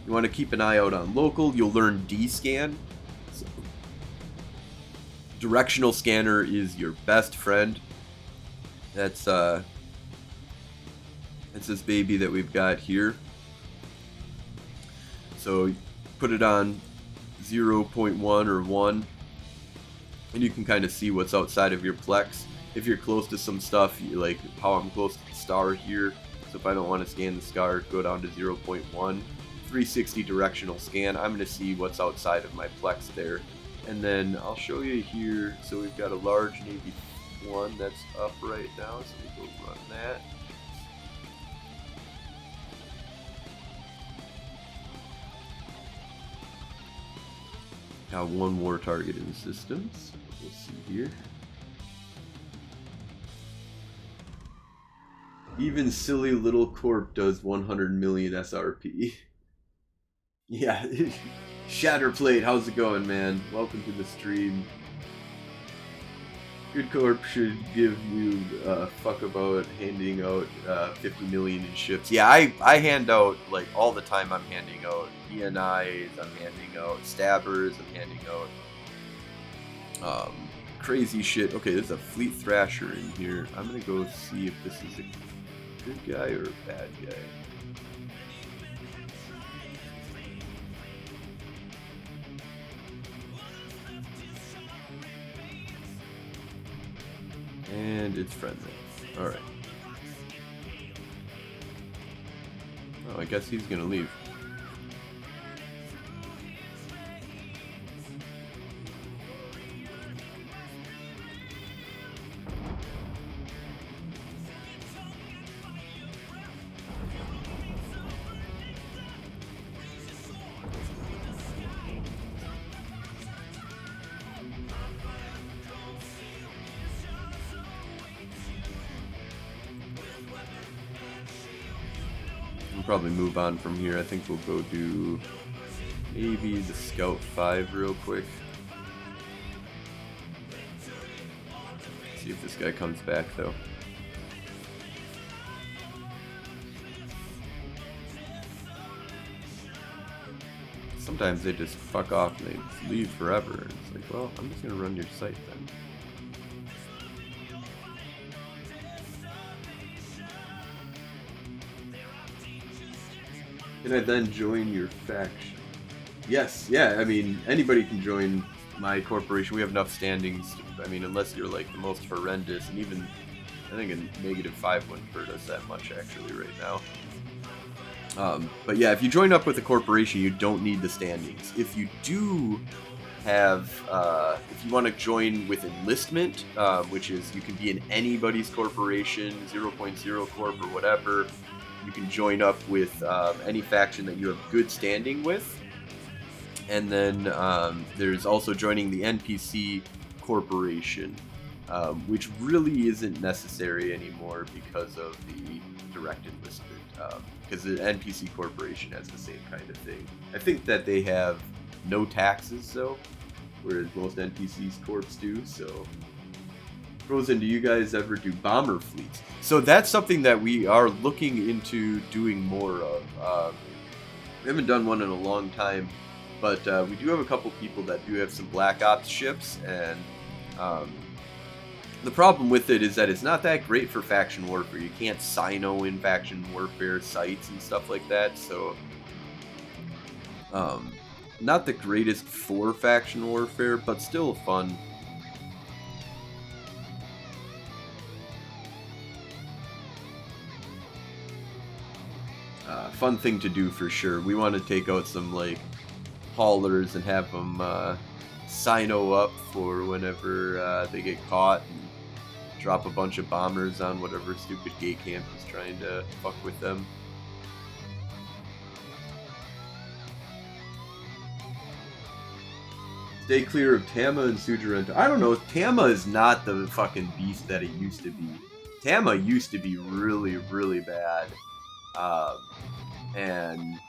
You want to keep an eye out on local. You'll learn D-scan. So, directional scanner is your best friend. That's this baby that we've got here. So put it on 0.1 or 1, and you can kind of see what's outside of your plex. If you're close to some stuff, like how I'm close to the star here, so if I don't want to scan the star, go down to 0.1. 360 directional scan, I'm going to see what's outside of my plex there. And then I'll show you here, so we've got a large Navy 1 that's up right now, so we'll go run that. Got one war target in systems. We'll see here. Even silly little corp does 100 million SRP. Yeah, Shatterplate, how's it going, man? Welcome to the stream. Good corp should give you a fuck about handing out 50 million in ships. Yeah, I hand out, like, all the time. I'm handing out ENIs, I'm handing out stabbers, I'm handing out crazy shit. Okay, there's a Fleet Thrasher in here. I'm gonna go see if this is a good guy or a bad guy. And it's friendly. Alright. Oh, I guess he's gonna leave. Probably move on from here. I think we'll go do maybe the Scout 5 real quick. See if this guy comes back though. Sometimes they just fuck off and they just leave forever. It's like, well, I'm just gonna run your site then. Can I then join your faction? Yes, yeah, I mean, anybody can join my corporation. We have enough standings. I mean, unless you're like the most horrendous, and even, I think a -5 wouldn't hurt us that much actually right now. But yeah, if you join up with a corporation, you don't need the standings. If you do have, if you want to join with enlistment, which is you can be in anybody's corporation, 0.0 corp or whatever, you can join up with any faction that you have good standing with. And then there's also joining the NPC corporation, which really isn't necessary anymore because of the direct enlistment. Because the NPC corporation has the same kind of thing. I think that they have no taxes though, whereas most NPCs corps do, so... Frozen, do you guys ever do bomber fleets? So that's something that we are looking into doing more of. We haven't done one in a long time, but we do have a couple people that do have some Black Ops ships, and the problem with it is that it's not that great for faction warfare. You can't sino in faction warfare sites and stuff like that, so not the greatest for faction warfare, but still fun. Fun thing to do for sure. We want to take out some like haulers and have them sino up for whenever they get caught and drop a bunch of bombers on whatever stupid gate camp is trying to fuck with them. Stay clear of Tama and Sujirento. I don't know. Tama is not the fucking beast that it used to be. Tama used to be really, really bad. And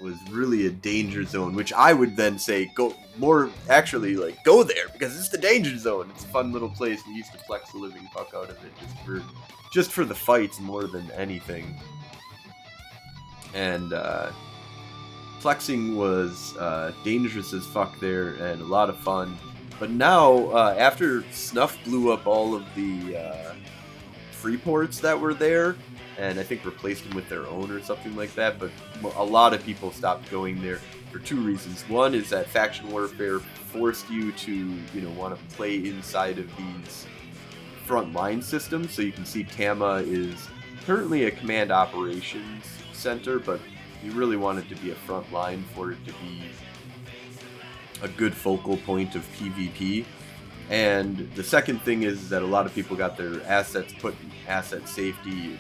was really a danger zone, which I would then say go more, actually, like, go there, because it's the danger zone. It's a fun little place. We used to flex the living fuck out of it just for the fights more than anything. And flexing was dangerous as fuck there and a lot of fun. But now, after Snuff blew up all of the free ports that were there, and I think replaced them with their own or something like that, but a lot of people stopped going there for two reasons. One is that faction warfare forced you to, want to play inside of these frontline systems. So you can see Tama is currently a command operations center, but you really want it to be a front line for it to be a good focal point of PvP. And the second thing is that a lot of people got their assets put in asset safety,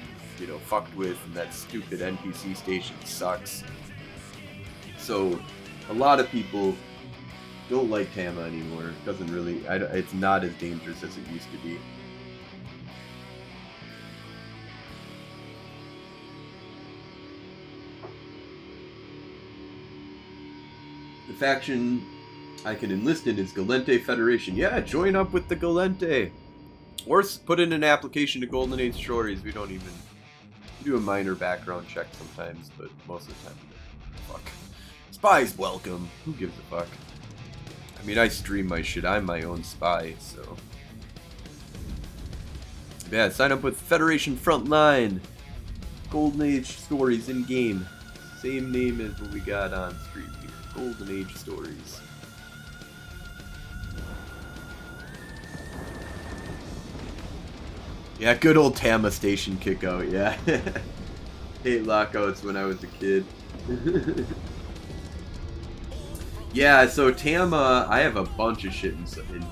fucked with, and that stupid NPC station sucks. So a lot of people don't like Tama anymore. It doesn't really, it's not as dangerous as it used to be. The faction I can enlist in is Galente Federation. Yeah, join up with the Galente. Or put in an application to Golden Age Stories. We do a minor background check sometimes, but most of the time, fuck. Spies welcome. Who gives a fuck? I mean, I stream my shit. I'm my own spy, so. Yeah, sign up with Federation Frontline. Golden Age Stories in game. Same name as what we got on stream here. Golden Age Stories. Yeah, good old Tama station kickout, yeah. Hate lockouts when I was a kid. Yeah, so Tama, I have a bunch of shit in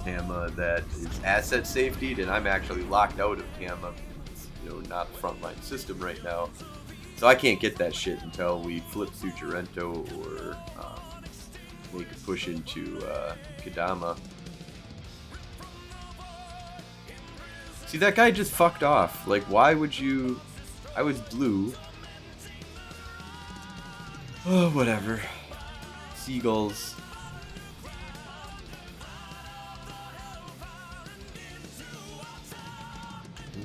Tama that is asset safetied, and I'm actually locked out of Tama. It's, not the frontline system right now. So I can't get that shit until we flip Sujirento or make a push into Kadama. See, that guy just fucked off. Like, why would you... I was blue. Oh, whatever. Seagulls.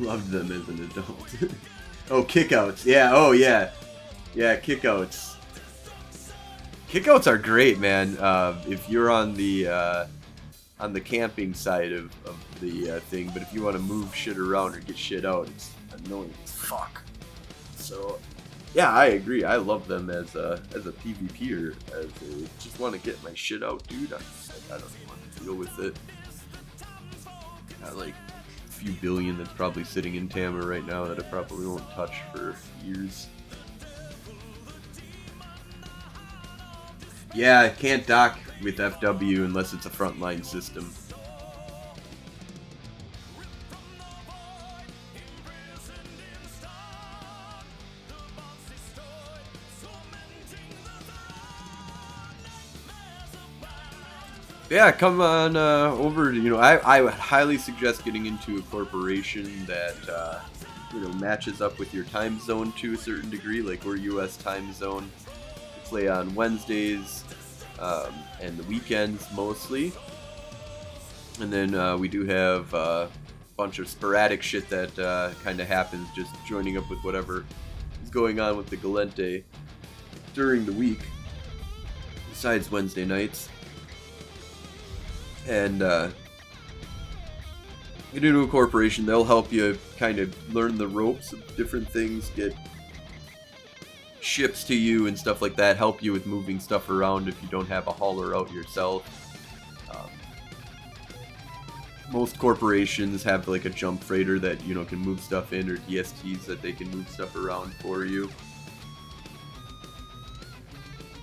Loved them as an adult. Oh, kickouts. Yeah, oh, yeah. Yeah, kickouts. Kickouts are great, man. If you're on the camping side of the thing, but if you want to move shit around or get shit out, it's annoying as fuck. So, yeah, I agree. I love them as a PvPer. Just want to get my shit out, dude. I don't want to deal with it. Got like a few billion that's probably sitting in Tama right now that I probably won't touch for years. Yeah, I can't dock with FW unless it's a frontline system. Yeah, come on over. I would highly suggest getting into a corporation that matches up with your time zone to a certain degree. Like, we're U.S. time zone. We play on Wednesdays and the weekends mostly, and then we do have a bunch of sporadic shit that kind of happens, just joining up with whatever is going on with the Galente during the week, besides Wednesday nights. And get into a corporation. They'll help you kind of learn the ropes of different things, get ships to you and stuff like that, help you with moving stuff around if you don't have a hauler out yourself. Most corporations have like a jump freighter that can move stuff in, or DSTs that they can move stuff around for you.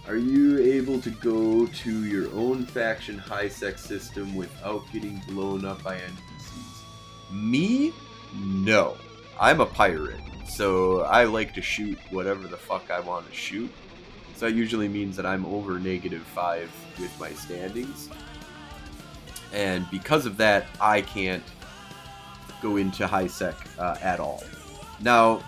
Are you able to go to your own faction high-sec system without getting blown up by NPCs? Me? No. I'm a pirate, so I like to shoot whatever the fuck I want to shoot. So that usually means that I'm over -5 with my standings. and because of that, I can't go into high sec at all. Now,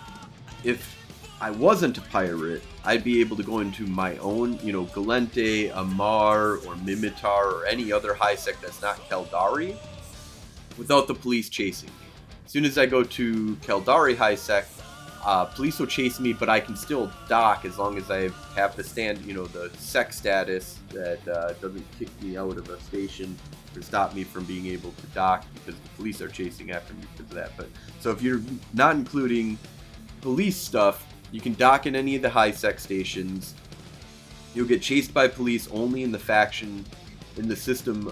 if I wasn't a pirate, I'd be able to go into my own, you know, Galente, Amar, or Mimitar, or any other high sec that's not Caldari, without the police chasing me. As soon as I go to Caldari high sec, police will chase me, but I can still dock as long as I have the the sec status that doesn't kick me out of a station or stop me from being able to dock because the police are chasing after me because of that. But so if you're not including police stuff, you can dock in any of the high sec stations. You'll get chased by police only in the faction, in the system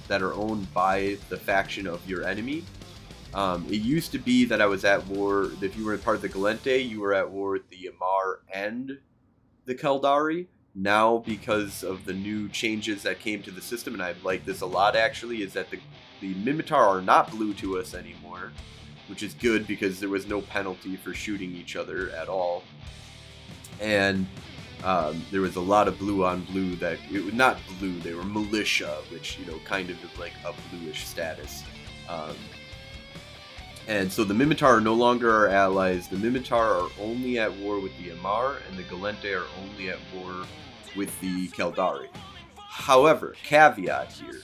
that are owned by the faction of your enemy. It used to be that I was at war, if you were part of the Galente, you were at war with the Amar and the Caldari. Now, because of the new changes that came to the system, and I like this a lot actually, is that the Mimitar are not blue to us anymore, which is good because there was no penalty for shooting each other at all. And there was a lot of blue on blue that, it was not blue, they were militia, which, you know, kind of like a bluish status. And so the Mimitar are no longer our allies. The Mimitar are only at war with the Amar, and the Galente are only at war with the Caldari. However, caveat here.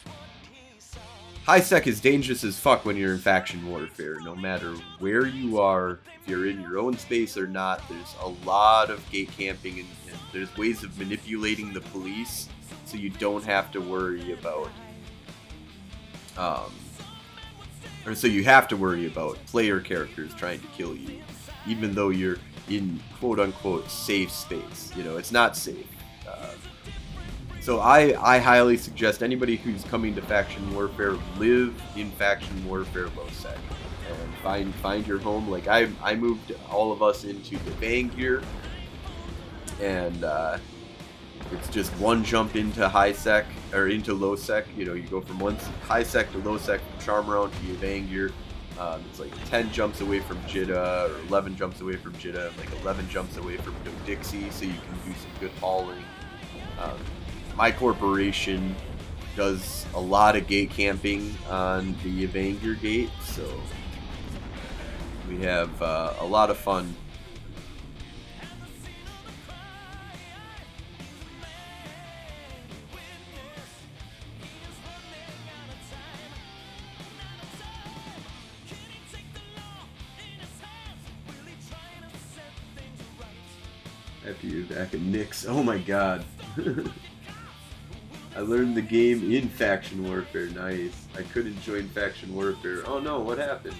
High sec is dangerous as fuck when you're in faction warfare. No matter where you are, if you're in your own space or not, there's a lot of gate camping and there's ways of manipulating the police so you don't have to worry about so you have to worry about player characters trying to kill you, even though you're in quote-unquote safe space. You know, it's not safe. So I highly suggest anybody who's coming to faction warfare, live in faction warfare low sec. And find your home. Like, I moved all of us into the Vangear, and it's just one jump into high sec, or into low sec. You know, you go from one high sec to low sec, from Charmeron to Yevangir. It's like 10 jumps away from Jitta, or 11 jumps away from Jitta, and like 11 jumps away from Dixie, so you can do some good hauling. My corporation does a lot of gate camping on the Yevangir gate, so we have a lot of fun. After you're back at Nyx. Oh my god. I learned the game in faction warfare. Nice. I couldn't join faction warfare. Oh no, what happened?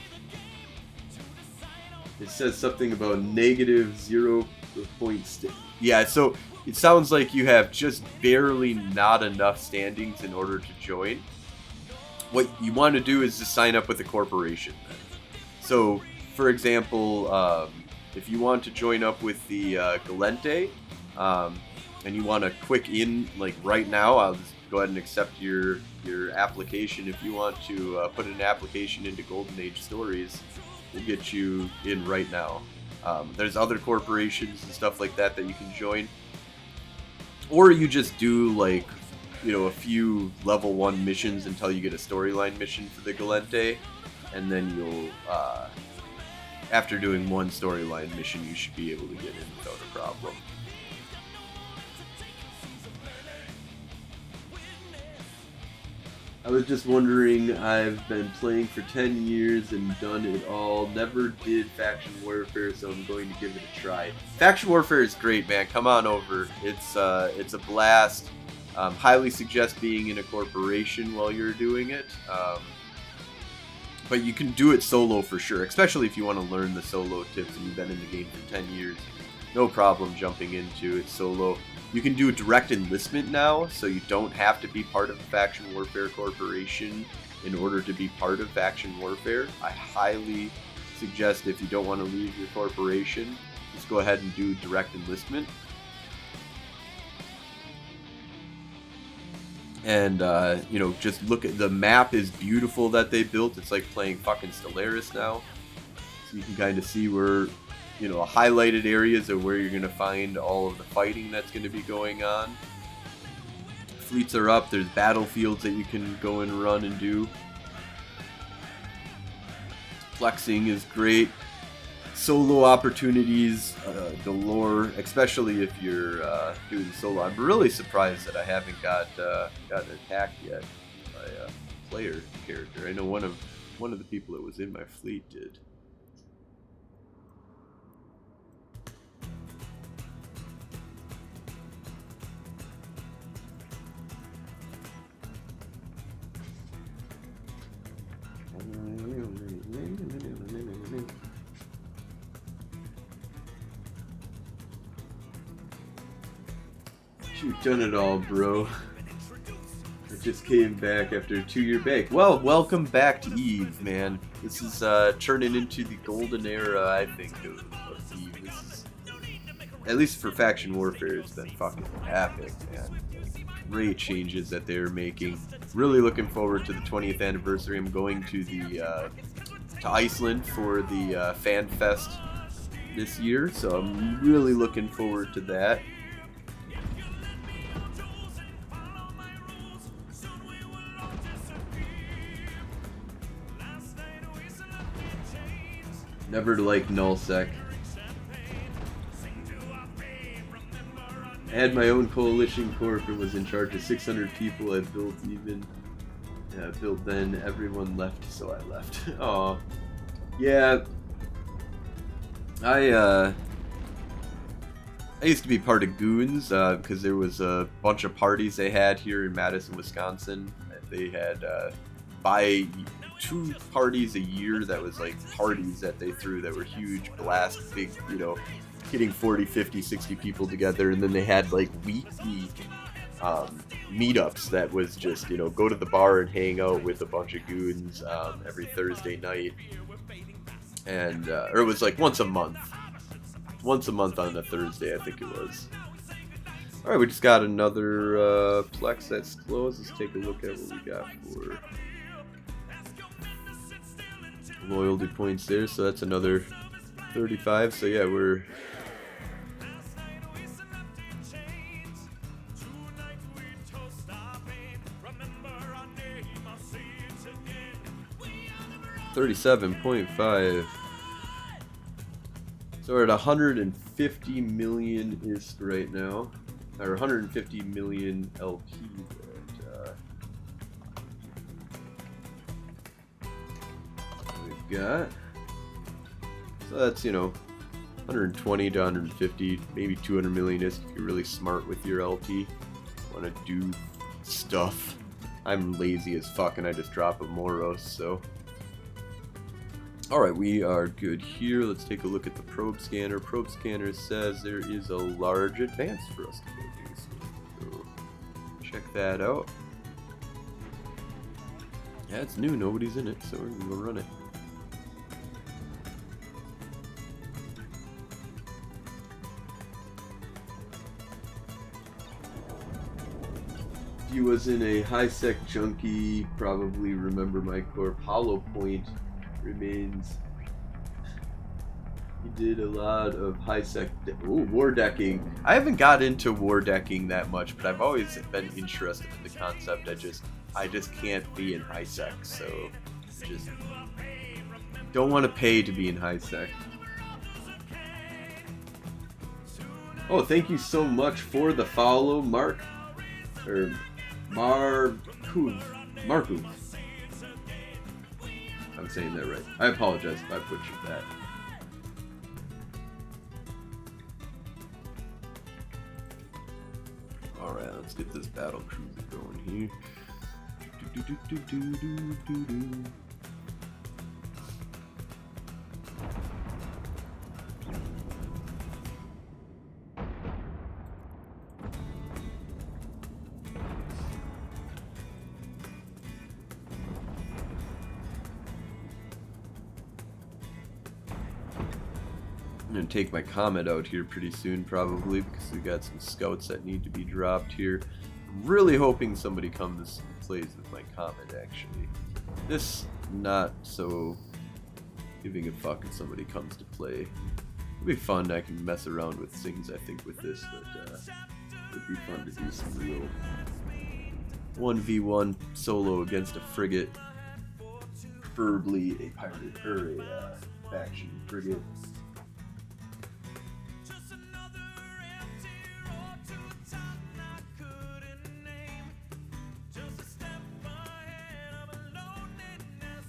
It says something about negative 0 points. Yeah, so it sounds like you have just barely not enough standings in order to join. What you want to do is just sign up with a corporation. So, for example, if you want to join up with the Galente, and you want to quick in, like right now, I'll just go ahead and accept your application. If you want to put an application into Golden Age Stories, we'll get you in right now. There's other corporations and stuff like that that you can join. Or you just do, like, you know, a few level 1 missions until you get a storyline mission for the Galente, and then you'll, after doing one storyline mission, you should be able to get in without a problem. I was just wondering, I've been playing for 10 years and done it all. Never did Faction Warfare, so I'm going to give it a try. Faction Warfare is great, man. Come on over. It's a blast. Highly suggest being in a corporation while you're doing it. But you can do it solo for sure, especially if you want to learn the solo tips and you've been in the game for 10 years. No problem jumping into it solo. You can do direct enlistment now, so you don't have to be part of a Faction Warfare corporation in order to be part of Faction Warfare. I highly suggest, if you don't want to leave your corporation, just go ahead and do direct enlistment. And, you know, just look at the map is beautiful that they built. It's like playing fucking Stellaris now. So you can kind of see where, you know, highlighted areas of where you're going to find all of the fighting that's going to be going on. fleets are up. There's battlefields that you can go and run and do. Flexing is great. Solo opportunities galore, especially if you're doing solo. I'm really surprised that I haven't gotten attacked yet by a player character. I know one of the people that was in my fleet did. You've done it all, bro. I just came back after a 2-year break. Well, welcome back to EVE, man. This is turning into the golden era, I think, of EVE. This is, at least for faction warfare, it's been fucking epic, man. Great changes that they're making. Really looking forward to the 20th anniversary. I'm going to the to Iceland for the Fan Fest this year, so I'm really looking forward to that. Never liked nullsec. I had my own coalition corp and was in charge of 600 people. I built then. Everyone left, so I left. Aw. Yeah. I used to be part of Goons because there was a bunch of parties they had here in Madison, Wisconsin. They had by 2 parties a year that was like parties that they threw that were huge, blast, big, you know, getting 40, 50, 60 people together. And then they had like weekly meetups that was just, you know, go to the bar and hang out with a bunch of goons every Thursday night. And or it was like once a month on a Thursday, I think it was. All right, we just got another Plex that's closed. Let's take a look at what we got for loyalty points there. So that's another 35. So yeah, we're $37.5. So we're at 150 million ISK right now, or 150 million LP. We've got. So that's, you know, 120 to 150, maybe 200 million ISK if you're really smart with your LP. Want to do stuff. I'm lazy as fuck and I just drop a Moros, so. Alright, we are good here. Let's take a look at the probe scanner. Probe scanner says there is a large advance for us to go do. So check that out. Yeah, it's new. Nobody's in it, so we're going to go run it. He was in a high-sec junkie, probably remember my corp. Hollow Point remains. He did a lot of high-sec war decking. I haven't got into war decking that much, but I've always been interested in the concept. I just can't be in high-sec, so just don't want to pay to be in high-sec. Oh, thank you so much for the follow, Mark. Or Marku. I'm saying that right. I apologize if I butchered that. Alright, let's get this battle cruiser going here. I'm gonna take my comet out here pretty soon, probably, because we got some scouts that need to be dropped here. I'm really hoping somebody comes and plays with my comet, actually. This, not so giving a fuck if somebody comes to play. It'll be fun. I can mess around with things, I think, with this, but it'd be fun to do some real 1v1 solo against a frigate, preferably a pirate or a faction frigate.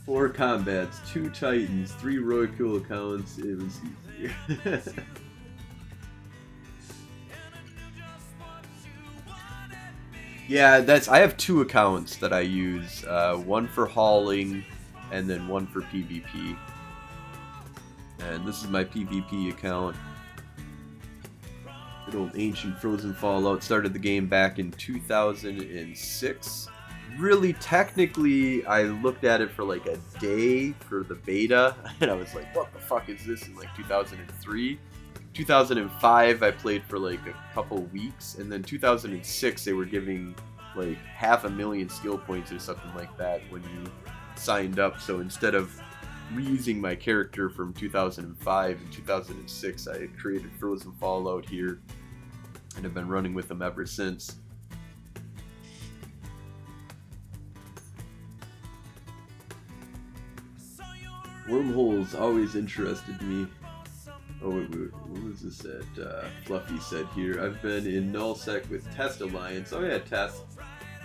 Four combats, 2 titans, 3 Royal accounts. It was easier. Yeah, I have 2 accounts that I use. One for hauling, and then one for PvP. And this is my PvP account. Good old ancient frozen Fallout. Started the game back in 2006. Really, technically, I looked at it for like a day for the beta, and I was like, what the fuck is this, in like 2003? 2005, I played for like a couple weeks, and then 2006, they were giving like 500,000 skill points or something like that when you signed up. So instead of reusing my character from 2005 and 2006, I created Frozen Fallout here, and have been running with them ever since. Wormholes always interested me. Oh wait, what was this that Fluffy said here? I've been in Nullsec with Test Alliance. Oh yeah, Test.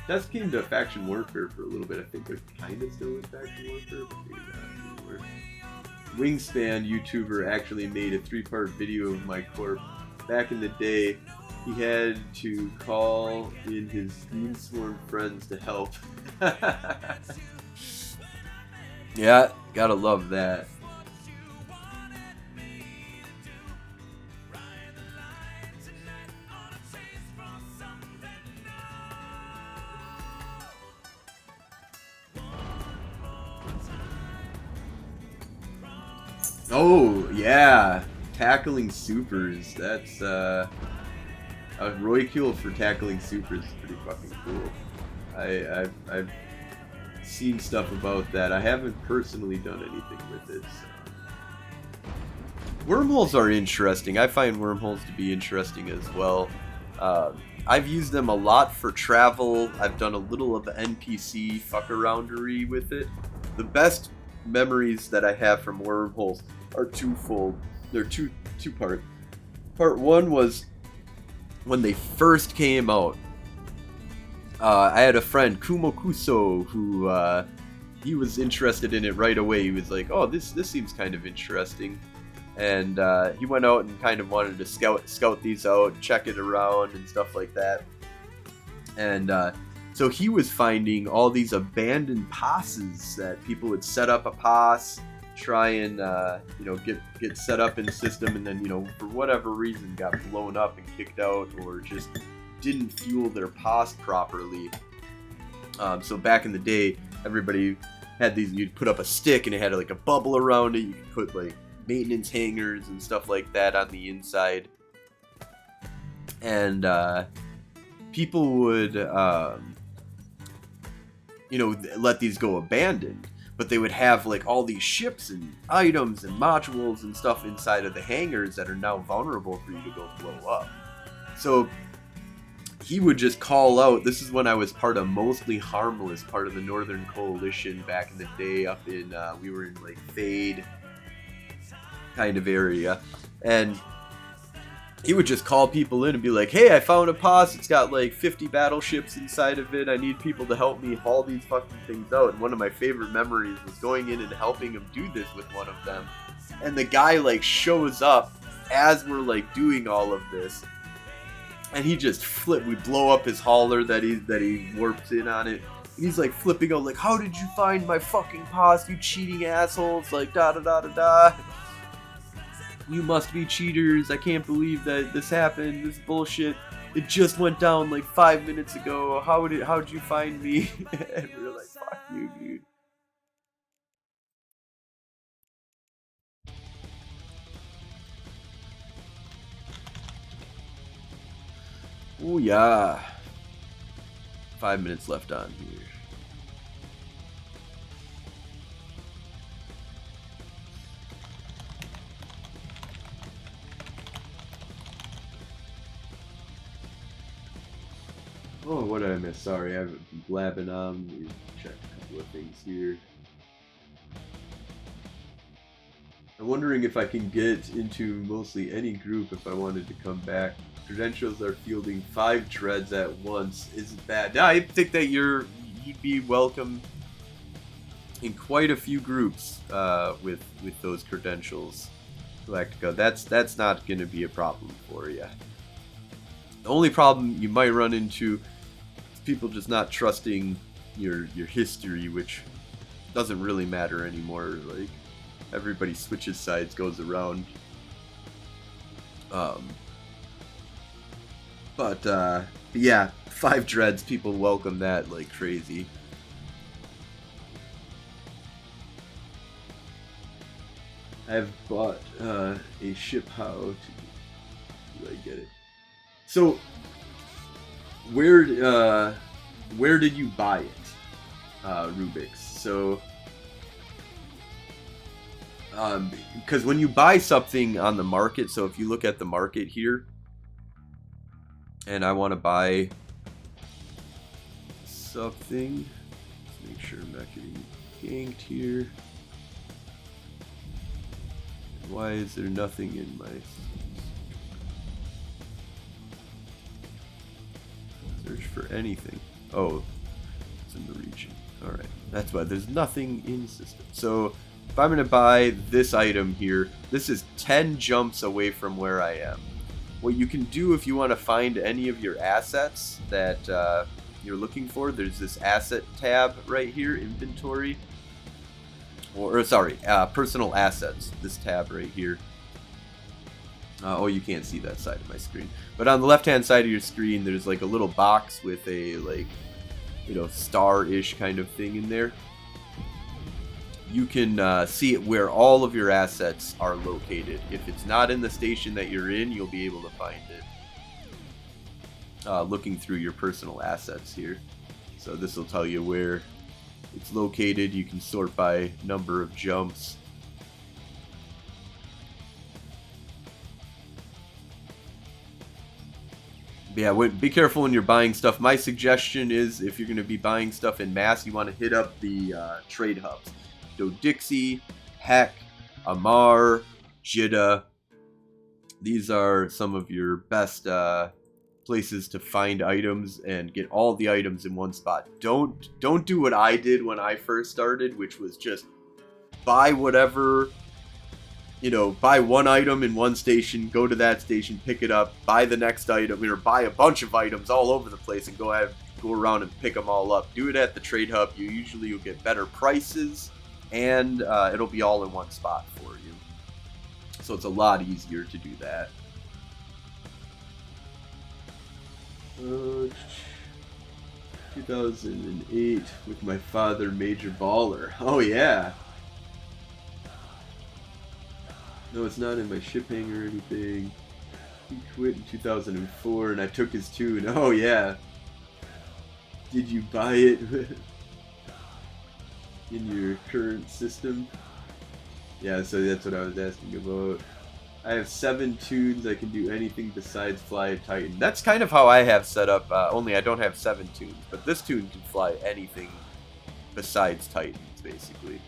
Test came to Faction Warfare for a little bit. I think they're kind of still in Faction Warfare, but maybe not anymore. Wingspan YouTuber actually made a 3-part video of my corp. Back in the day, he had to call in his Greensworn friends to help. Yeah, gotta love that. Oh, yeah. Tackling supers. That's, a Roykill for tackling supers is pretty fucking cool. I've seen stuff about that. I haven't personally done anything with it. So. Wormholes are interesting. I find wormholes to be interesting as well. I've used them a lot for travel. I've done a little of the NPC fuck-aroundery with it. The best memories that I have from wormholes are twofold. They're two-part. Part one was when they first came out. I had a friend, Kumo Kuso, who he was interested in it right away. He was like, "Oh, this seems kind of interesting," and he went out and kind of wanted to scout these out, check it around, and stuff like that. And so he was finding all these abandoned passes that people would set up a pass, try and get set up in the system, and then for whatever reason got blown up and kicked out, or just didn't fuel their pass properly. So back in the day, everybody had these. You'd put up a stick and it had like a bubble around it. You could put like maintenance hangers and stuff like that on the inside, and people would let these go abandoned, but they would have like all these ships and items and modules and stuff inside of the hangars that are now vulnerable for you to go blow up. So he would just call out. This is when I was part of Mostly Harmless, part of the Northern Coalition back in the day, up in we were in like Fade kind of area, and he would just call people in and be like, "Hey, I found a pass. It's got like 50 battleships inside of it. I need people to help me haul these fucking things out." And one of my favorite memories was going in and helping him do this with one of them. And the guy like shows up as we're like doing all of this, and he just we blow up his hauler that he warps in on it. And he's like flipping out like, "How did you find my fucking pass, you cheating assholes? Like da da da da da. You must be cheaters. I can't believe that this happened. This bullshit. It just went down like 5 minutes ago. How'd you find me?" And we were like, "Fuck you, dude." Oh yeah. 5 minutes left on here. Oh, what did I miss? Sorry, I've been blabbing on. Let me check a couple of things here. I'm wondering if I can get into mostly any group if I wanted to come back. Credentials are fielding 5 dreads at once. Isn't bad. Now, I think that you'd be welcome in quite a few groups with those credentials, Galactica. That's not going to be a problem for you. The only problem you might run into is people just not trusting your history, which doesn't really matter anymore. Like, everybody switches sides, goes around. But yeah, 5 dreads, people welcome that like crazy. I've bought a ship. How do I get it? So, where did you buy it, Rubik's? So, because when you buy something on the market, so if you look at the market here, and I want to buy something, let's make sure I'm not getting ganked here. Why is there nothing in my search for anything? Oh, it's in the region. Alright, that's why there's nothing in system. So if I'm going to buy this item here, this is 10 jumps away from where I am. What you can do if you want to find any of your assets that you're looking for, there's this asset tab right here, inventory. Or sorry, personal assets, this tab right here. Oh, you can't see that side of my screen. But on the left-hand side of your screen, there's like a little box with a, like, you know, star-ish kind of thing in there. You can see where all of your assets are located. If it's not in the station that you're in, you'll be able to find it. Looking through your personal assets here. So this will tell you where it's located. You can sort by number of jumps. But yeah, be careful when you're buying stuff. My suggestion is if you're going to be buying stuff in mass, you want to hit up the trade hubs. Dixie, Heck, Amar, Jidda. These are some of your best places to find items and get all the items in one spot. Don't do what I did when I first started, which was just buy whatever, you know, buy one item in one station, go to that station, pick it up, buy the next item, or buy a bunch of items all over the place and go around and pick them all up. Do it at the trade hub. You'll get better prices, and it'll be all in one spot for you. So it's a lot easier to do that. 2008 with my father, Major Baller. Oh yeah. No, it's not in my ship hangar or anything. He quit in 2004 and I took his tune. Oh yeah. Did you buy it in your current system? Yeah, so that's what I was asking about. I have 7 tunes. I can do anything besides fly a Titan. That's kind of how I have set up, only I don't have 7 tunes. But this tune can fly anything besides Titans, basically.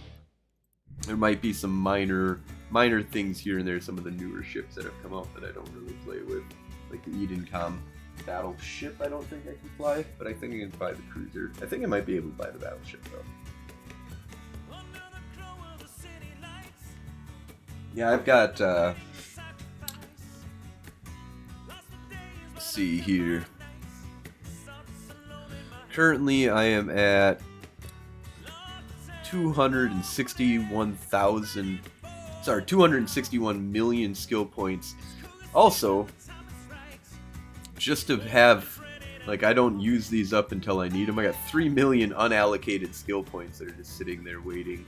There might be some minor things here and there, some of the newer ships that have come out that I don't really play with. Like the Edencom battleship, I don't think I can fly, but I think I can fly the cruiser. I think I might be able to fly the battleship, though. Yeah, I've got, let's see here. Currently, I am at 261 million skill points. Also, just to have, like, I don't use these up until I need them. I got 3 million unallocated skill points that are just sitting there waiting.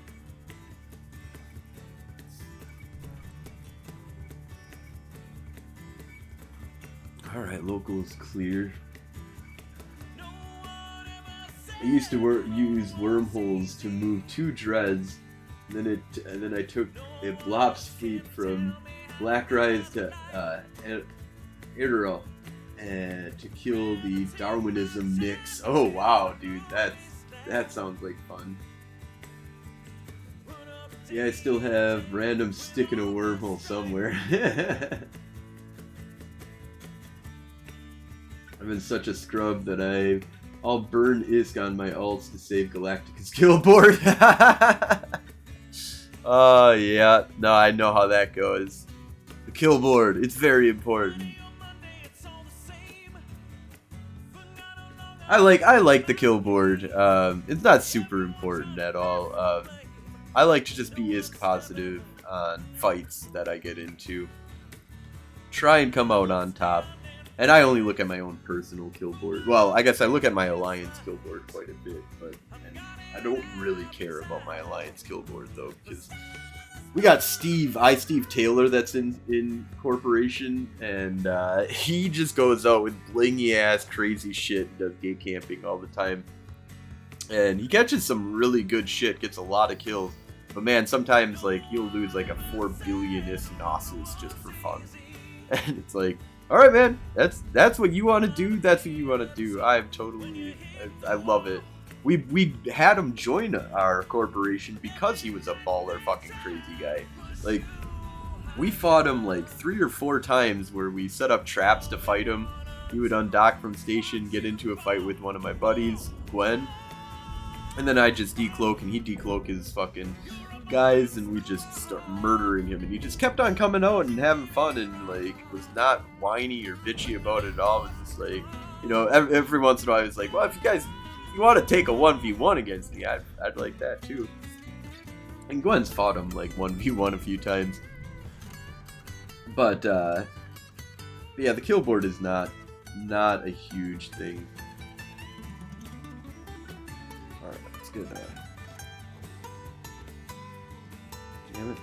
Alright, local is clear. I used to use wormholes to move 2 dreads, and then I took a Blops fleet from Blackrise to Edirol. and to kill the Darwinism mix. Oh wow, dude, that sounds like fun. Yeah, I still have random stick in a wormhole somewhere. I've been such a scrub that I'll burn ISK on my alts to save Galactica's kill board. Oh yeah, no, I know how that goes. The kill board, it's very important. I like the kill board. It's not super important at all. I like to just be ISK positive on fights that I get into. Try and come out on top. And I only look at my own personal kill board. Well, I guess I look at my alliance kill board quite a bit, but I don't really care about my alliance kill board though, because we got Steve Taylor that's in corporation, and he just goes out with blingy ass crazy shit and does gate camping all the time. And he catches some really good shit, gets a lot of kills. But man, sometimes like he'll lose like a 4 billionist Gnosis just for fun. And it's like, alright man, that's what you want to do, that's what you want to do. I love it. We had him join our corporation because he was a baller fucking crazy guy. Like, we fought him like 3 or 4 times where we set up traps to fight him. He would undock from station, get into a fight with one of my buddies, Gwen. And then I just decloak and he'd decloak his fucking guys and we just start murdering him. And he just kept on coming out and having fun and like was not whiny or bitchy about it at all. It was just like, you know, every once in a while I was like, well, if you want to take a 1v1 against me, I'd like that too. And Gwen's fought him like 1v1 a few times. But yeah, the kill board is not a huge thing. Alright, let's get damn it.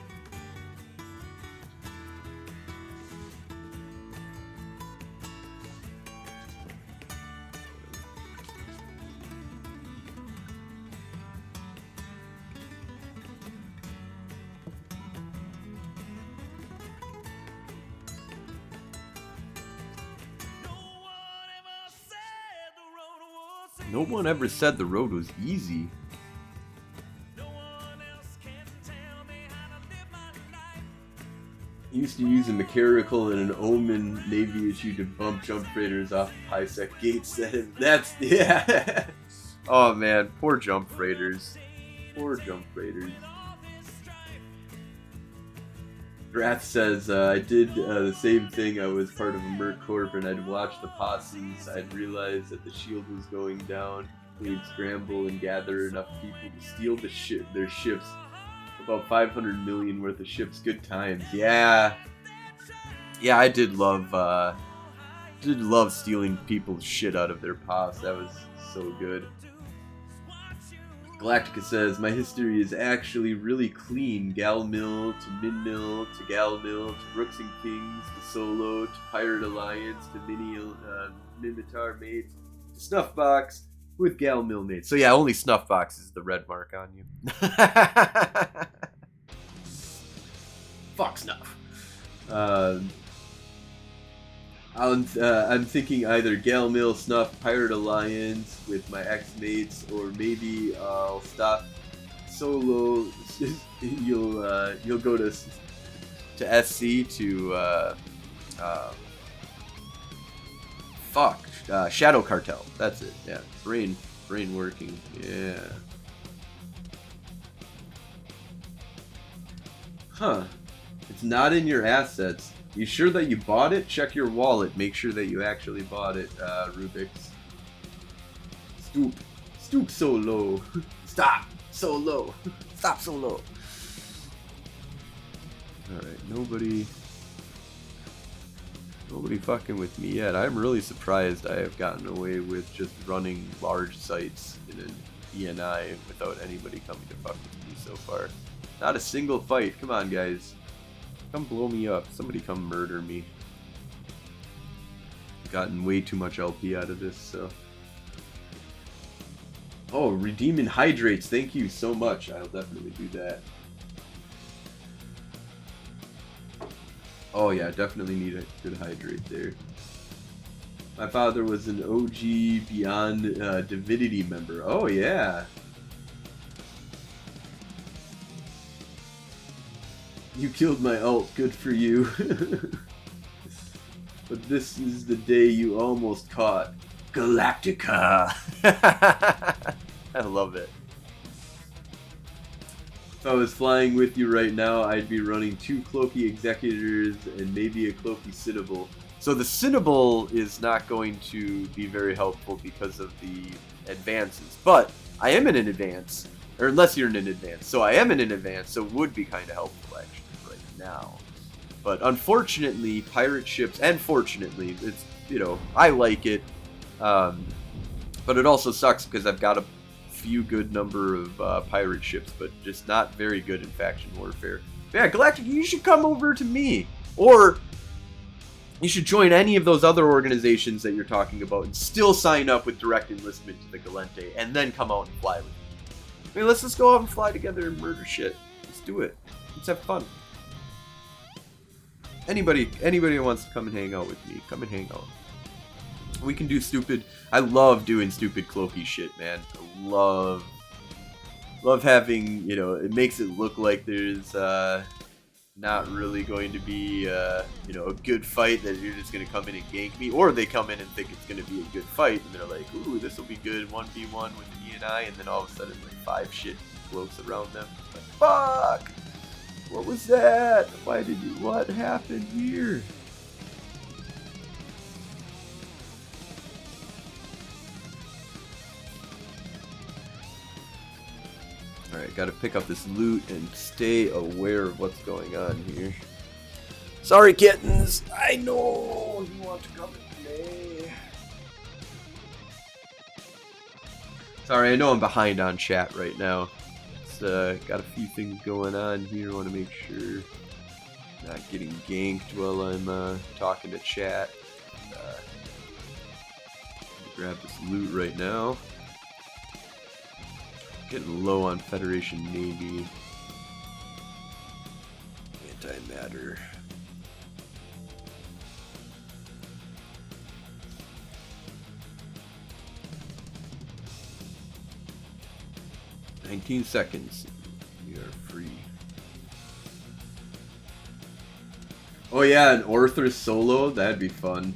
No one ever said the road was easy. Used to use a mechanical and an Omen Navy issue to bump jump freighters off high sec gates. That's yeah. Oh man, poor jump freighters. Poor jump freighters. Grath says, I did the same thing. I was part of a Merc Corp and I'd watch the posses. I'd realize that the shield was going down. We'd scramble and gather enough people to steal their ships. About 500 million worth of ships. Good times. Yeah. Yeah, I did love stealing people's shit out of their pos. That was so good. Galactica says, my history is actually really clean. Gal Mill to Min Mill to Gal Mill to Brooks and Kings to Solo to Pirate Alliance to Mimitar mates to Snuffbox with Gal Mill mates. So yeah, only Snuffbox is the red mark on you. Fuck Snuff. I'm thinking either Gal Mill, Snuff, Pirate Alliance with my ex-mates, or maybe I'll stop Solo. You'll go to SC to Shadow Cartel. That's it. Yeah, brain working. Yeah. Huh. It's not in your assets. You sure that you bought it? Check your wallet. Make sure that you actually bought it, Rubik's. Stoop so low. Stop so low. Stop so low. Alright, nobody fucking with me yet. I'm really surprised I have gotten away with just running large sites in an ENI without anybody coming to fuck with me so far. Not a single fight. Come on, guys. Come blow me up. Somebody come murder me. Gotten way too much LP out of this, so. Oh, redeeming hydrates. Thank you so much. I'll definitely do that. Oh yeah, definitely need a good hydrate there. My father was an OG Beyond Divinity member. Oh, yeah. You killed my ult. Good for you. But this is the day you almost caught Galactica. I love it. If I was flying with you right now, I'd be running 2 Cloaky Executors and maybe a Cloaky Cinnable. So the Cinnable is not going to be very helpful because of the advances. But I am in an advance, or unless you're in an advance. So I am in an advance, so it would be kind of helpful actually right now. But unfortunately, pirate ships, and fortunately, it's, you know, I like it. But it also sucks because I've got a few good number of pirate ships, but just not very good in faction warfare. But yeah, Galactic, you should come over to me. Or you should join any of those other organizations that you're talking about and still sign up with direct enlistment to the Galente and then come out and fly with me. I mean, let's just go out and fly together and murder shit. Let's do it. Let's have fun. Anybody who wants to come and hang out with me, come and hang out. We can do stupid. I love doing stupid cloaky shit, man. I love having, you know, it makes it look like there's not really going to be you know, a good fight, that you're just going to come in and gank me, or they come in and think it's going to be a good fight and they're like, ooh, this will be good, 1v1 with me and I, and then all of a sudden like 5 shit floats around them. Like, fuck! What was that? Why did you, what happened here? Alright, gotta pick up this loot and stay aware of what's going on here. Sorry, kittens! I know you want to come and play. Sorry, I know I'm behind on chat right now. It's got a few things going on here. I want to make sure I'm not getting ganked while I'm talking to chat. Grab this loot right now. Getting low on Federation Navy. Antimatter. "19 seconds. We are free." Oh yeah, an Orthrus solo? That'd be fun.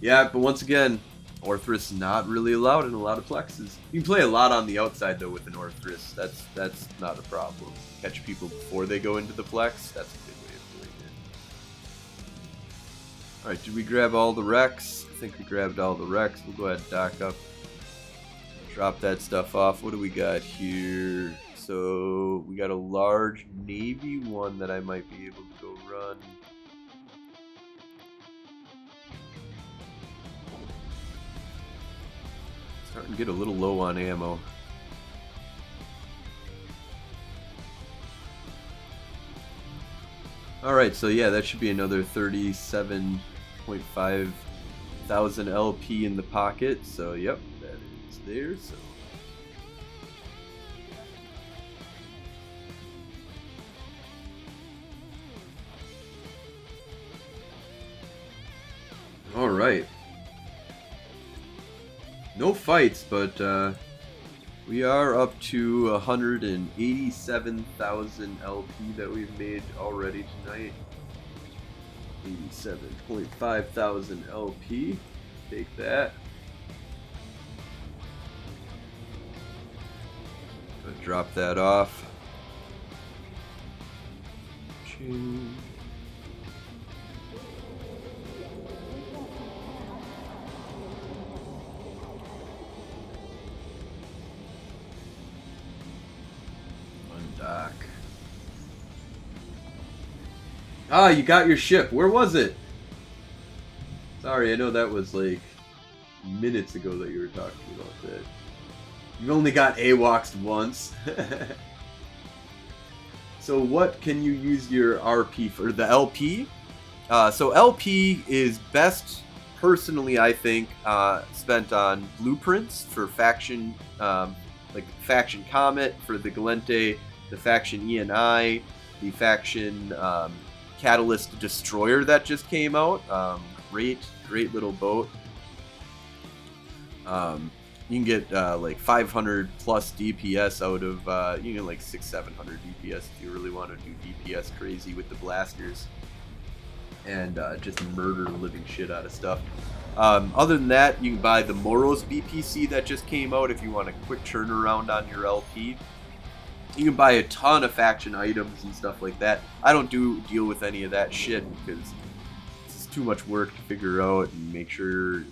Yeah, but once again, Orthrus not really allowed in a lot of plexes. You can play a lot on the outside though with an Orthrus. That's not a problem. Catch people before they go into the plex. That's a good way of doing it. Alright, did we grab all the wrecks? I think we grabbed all the wrecks. We'll go ahead and dock up. Drop that stuff off. What do we got here? So we got a large Navy one that I might be able to go run. Starting to get a little low on ammo. Alright, so yeah, that should be another 37.5 thousand LP in the pocket. So yep, that is there. So alright. No fights, but we are up to 187,000 LP that we've made already tonight. 87.5 thousand LP. Take that. Gonna drop that off. Ching. Undock. Ah, you got your ship. Where was it? Sorry, I know that was like minutes ago that you were talking about that. You've only got AWACS'd once. So what can you use your RP for? The LP? So LP is best, personally, I think, spent on blueprints for faction, like faction Comet, for the Galente, the faction ENI, the faction Catalyst Destroyer that just came out. great little boat. You can get like 500 plus DPS out of, you can like 600-700 DPS if you really want to do DPS crazy with the blasters. And just murder the living shit out of stuff. Other than that, you can buy the Moros BPC that just came out if you want a quick turnaround on your LP. You can buy a ton of faction items and stuff like that. I don't deal with any of that shit because it's too much work to figure out and make sure,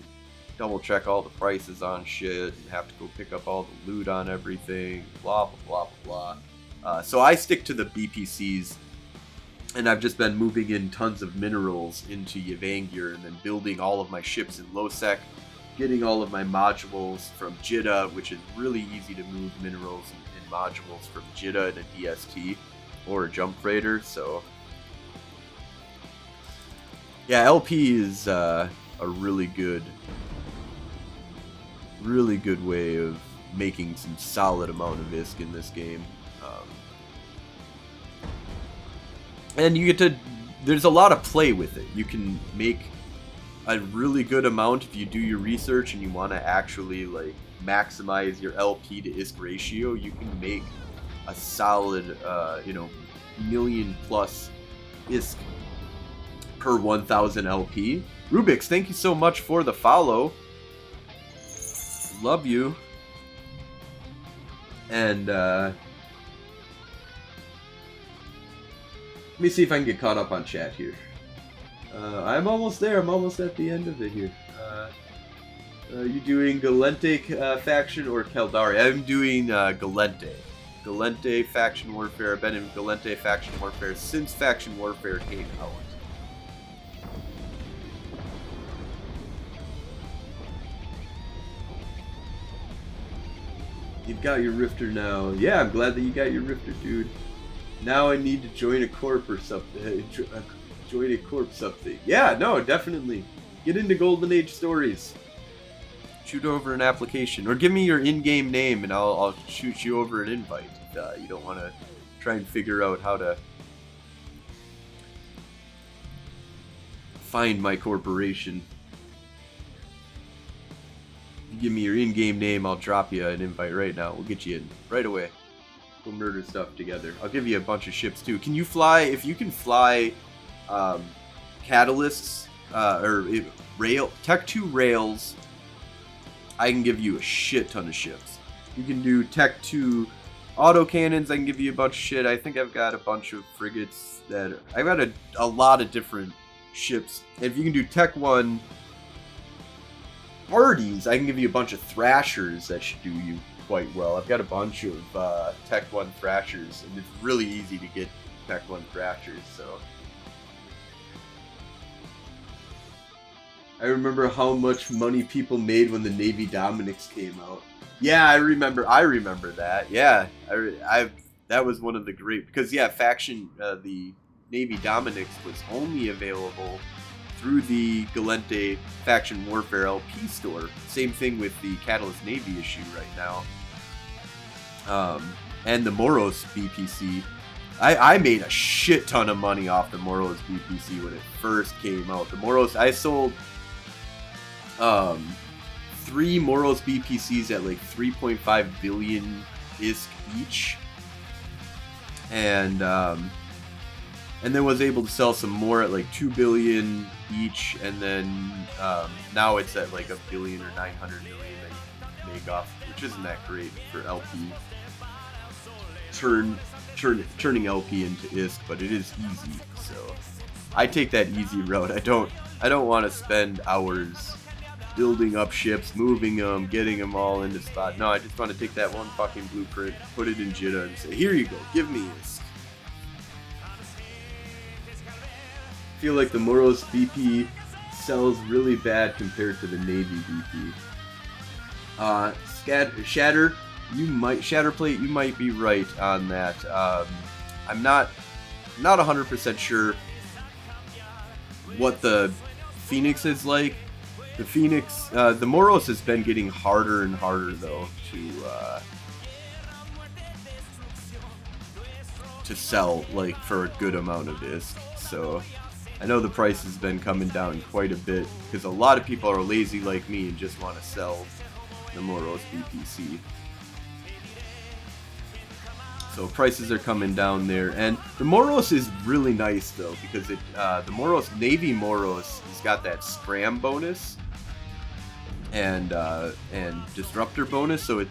double check all the prices on shit and have to go pick up all the loot on everything, blah blah blah blah. So I stick to the BPCs, and I've just been moving in tons of minerals into Yvangir and then building all of my ships in Losec, getting all of my modules from Jitta, which is really easy to move minerals and modules from Jitta and a DST or a jump freighter. So yeah, LP is a really good way of making some solid amount of ISK in this game. And you get to, there's a lot of play with it. You can make a really good amount if you do your research and you want to actually like maximize your LP to ISK ratio. You can make a solid, you know, million plus ISK per 1000 LP. Rubix, thank you so much for the follow. Love you. And let me see if I can get caught up on chat here. I'm almost there. I'm almost at the end of it here. Are you doing Galente faction or Caldari? I'm doing Galente. Galente faction warfare. I've been in Galente faction warfare since faction warfare came out. You've got your Rifter now. Yeah, I'm glad that you got your Rifter, dude. Now I need to join a corp or something. Join a corp something. Yeah, no, definitely. Get into Golden Age stories. Shoot over an application. Or give me your in-game name and I'll shoot you over an invite. If you don't want to try and figure out how to find my corporation. You give me your in-game name, I'll drop you an invite right now. We'll get you in right away. We'll murder stuff together. I'll give you a bunch of ships too. Can you fly? If you can fly catalysts or Tech 2 rails, I can give you a shit ton of ships. You can do Tech 2 autocannons, I can give you a bunch of shit. I think I've got a bunch of frigates that I've got a lot of different ships. If you can do Tech 1 parties, I can give you a bunch of Thrashers that should do you quite well. I've got a bunch of Tech 1 Thrashers, and it's really easy to get Tech 1 Thrashers, so. I remember how much money people made when the Navy Dominics came out. Yeah, I remember that. Yeah, that was one of the great, because yeah, faction, the Navy Dominics was only available through the Galente Faction Warfare LP store. Same thing with the Catalyst Navy issue right now. And the Moros BPC. I made a shit ton of money off the Moros BPC when it first came out. The Moros, I sold 3 Moros BPCs at like 3.5 billion ISK each. And then was able to sell some more at like 2 billion each, and then now it's at like 1 billion or 900 million that you make off, which isn't that great for LP. Turning LP into ISK, but it is easy, so I take that easy route. I don't want to spend hours building up ships, moving them, getting them all into spot. No, I just want to take that one fucking blueprint, put it in Jitta, and say, here you go, give me ISK. I feel like the Moros BP sells really bad compared to the Navy BP. Shatterplate, you might be right on that. I'm not 100% sure what the Phoenix is like. The Phoenix, the Moros has been getting harder and harder though to sell like for a good amount of ISK. So I know the price has been coming down quite a bit because a lot of people are lazy like me and just want to sell the Moros BPC. So prices are coming down there, and the Moros is really nice though because it the Moros Navy Moros has got that scram bonus and disruptor bonus, so it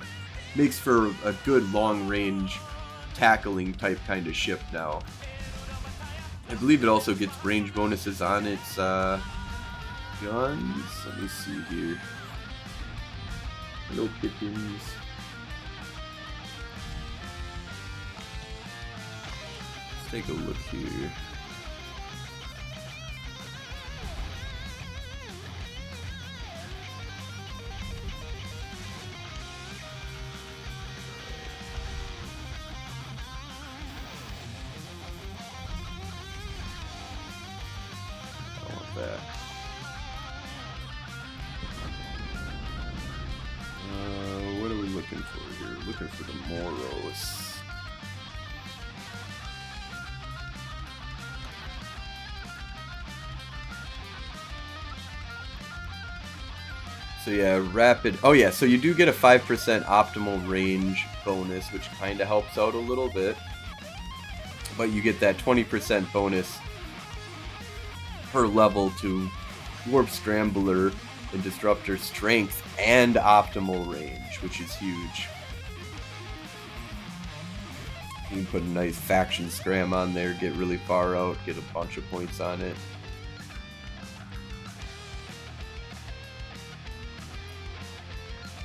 makes for a good long range tackling type kind of ship now. I believe it also gets range bonuses on its guns. Let me see here. No kittens. Let's take a look here. That. What are we looking for here? Looking for the Moros. So yeah, rapid. Oh yeah, so you do get a 5% optimal range bonus, which kind of helps out a little bit. But you get that 20% bonus per level to Warp Scrambler and Disruptor strength and optimal range, which is huge. You can put a nice faction scram on there, get really far out, get a bunch of points on it.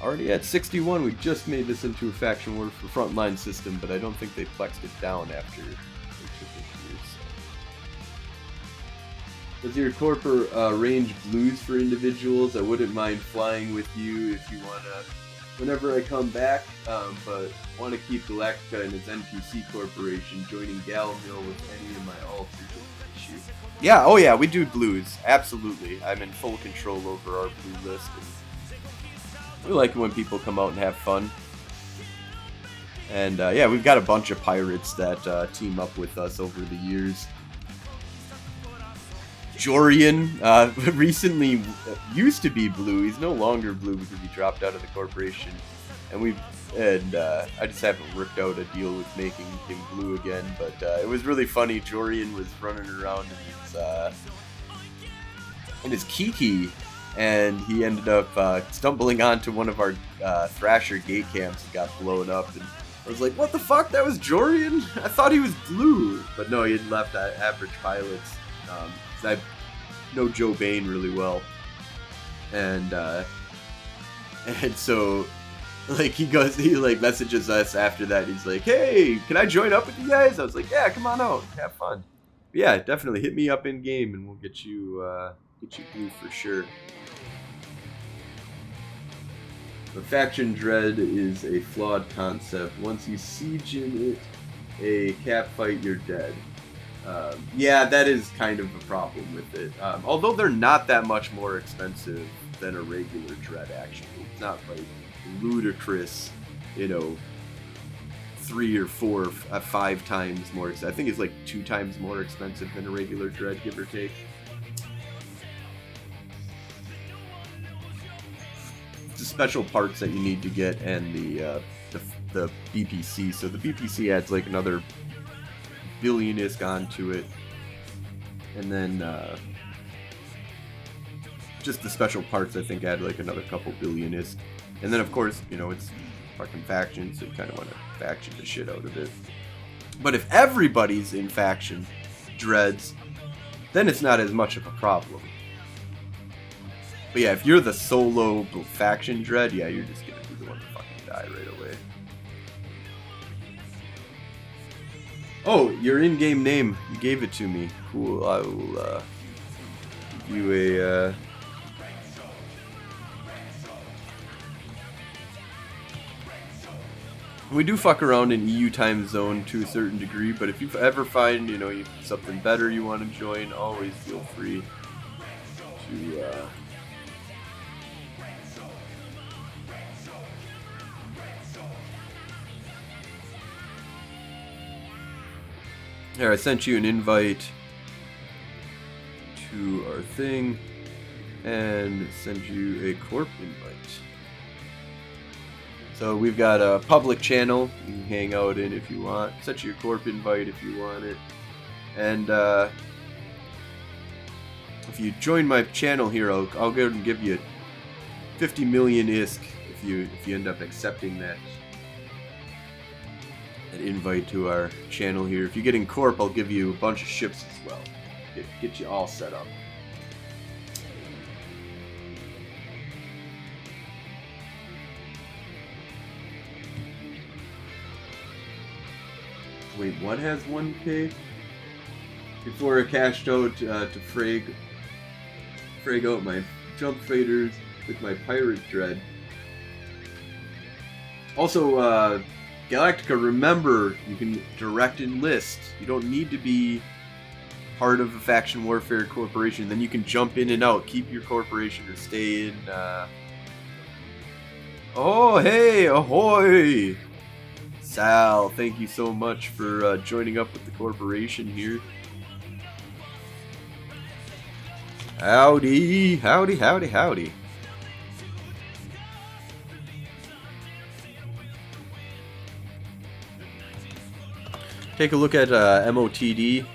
Already at 61, we just made this into a faction war for frontline system, but I don't think they flexed it down after they took it here. Does your corp range blues for individuals? I wouldn't mind flying with you if you wanna, whenever I come back, but want to keep Galactica and its NPC corporation. Joining Galmill with any of my alters issue. Yeah, oh yeah, we do blues, absolutely. I'm in full control over our blue list. And we like it when people come out and have fun. And yeah, we've got a bunch of pirates that team up with us over the years. Jorian recently used to be blue. He's no longer blue because he dropped out of the corporation, and I just haven't worked out a deal with making him blue again. But it was really funny. Jorian was running around in his Kiki, and he ended up stumbling onto one of our Thrasher gate camps and got blown up. And I was like, "What the fuck? That was Jorian? I thought he was blue." But no, he had left Average Pilots. I know Joe Bain really well, and so like he messages us after that. He's like, "Hey, can I join up with you guys?" I was like, "Yeah, come on out, have fun." But yeah, definitely hit me up in game, and we'll get you blue for sure. The faction dread is a flawed concept. Once you siege in it, a cap fight, you're dead. Yeah, that is kind of a problem with it. Although they're not that much more expensive than a regular dread, actually. It's not like ludicrous, 3 or 4 or 5 times more expensive. I think it's like 2 times more expensive than a regular dread, give or take. It's the special parts that you need to get and the BPC. So the BPC adds like another billion-isk onto it, and then just the special parts I think add like another couple billion-isk, and then of course it's fucking faction, so you kind of want to faction the shit out of it. But if everybody's in faction dreads, then it's not as much of a problem. But yeah, if you're the solo faction dread, yeah, you're just gonna be the one to fucking die right away. Oh, your in-game name. You gave it to me. Cool. I will give you a... We do fuck around in EU time zone to a certain degree, but if you ever find, something better you want to join, always feel free to... Here, I sent you an invite. thing and send you a corp invite. So we've got a public channel you can hang out in if you want. Set your corp invite if you want it. And if you join my channel here, I'll go ahead and give you 50 million ISK if you end up accepting that invite to our channel here. If you get in corp, I'll give you a bunch of ships as well. Get you all set up. Wait, what has 1k? Before I cashed out to frag out my jump freighters with my pirate dread. Also, Galactica, remember, you can direct enlist. You don't need to be part of a faction warfare corporation. Then you can jump in and out. Keep your corporation or stay in. Oh, hey, ahoy! Sal, thank you so much for joining up with the corporation here. Howdy, howdy, howdy, howdy. Take a look at MOTD.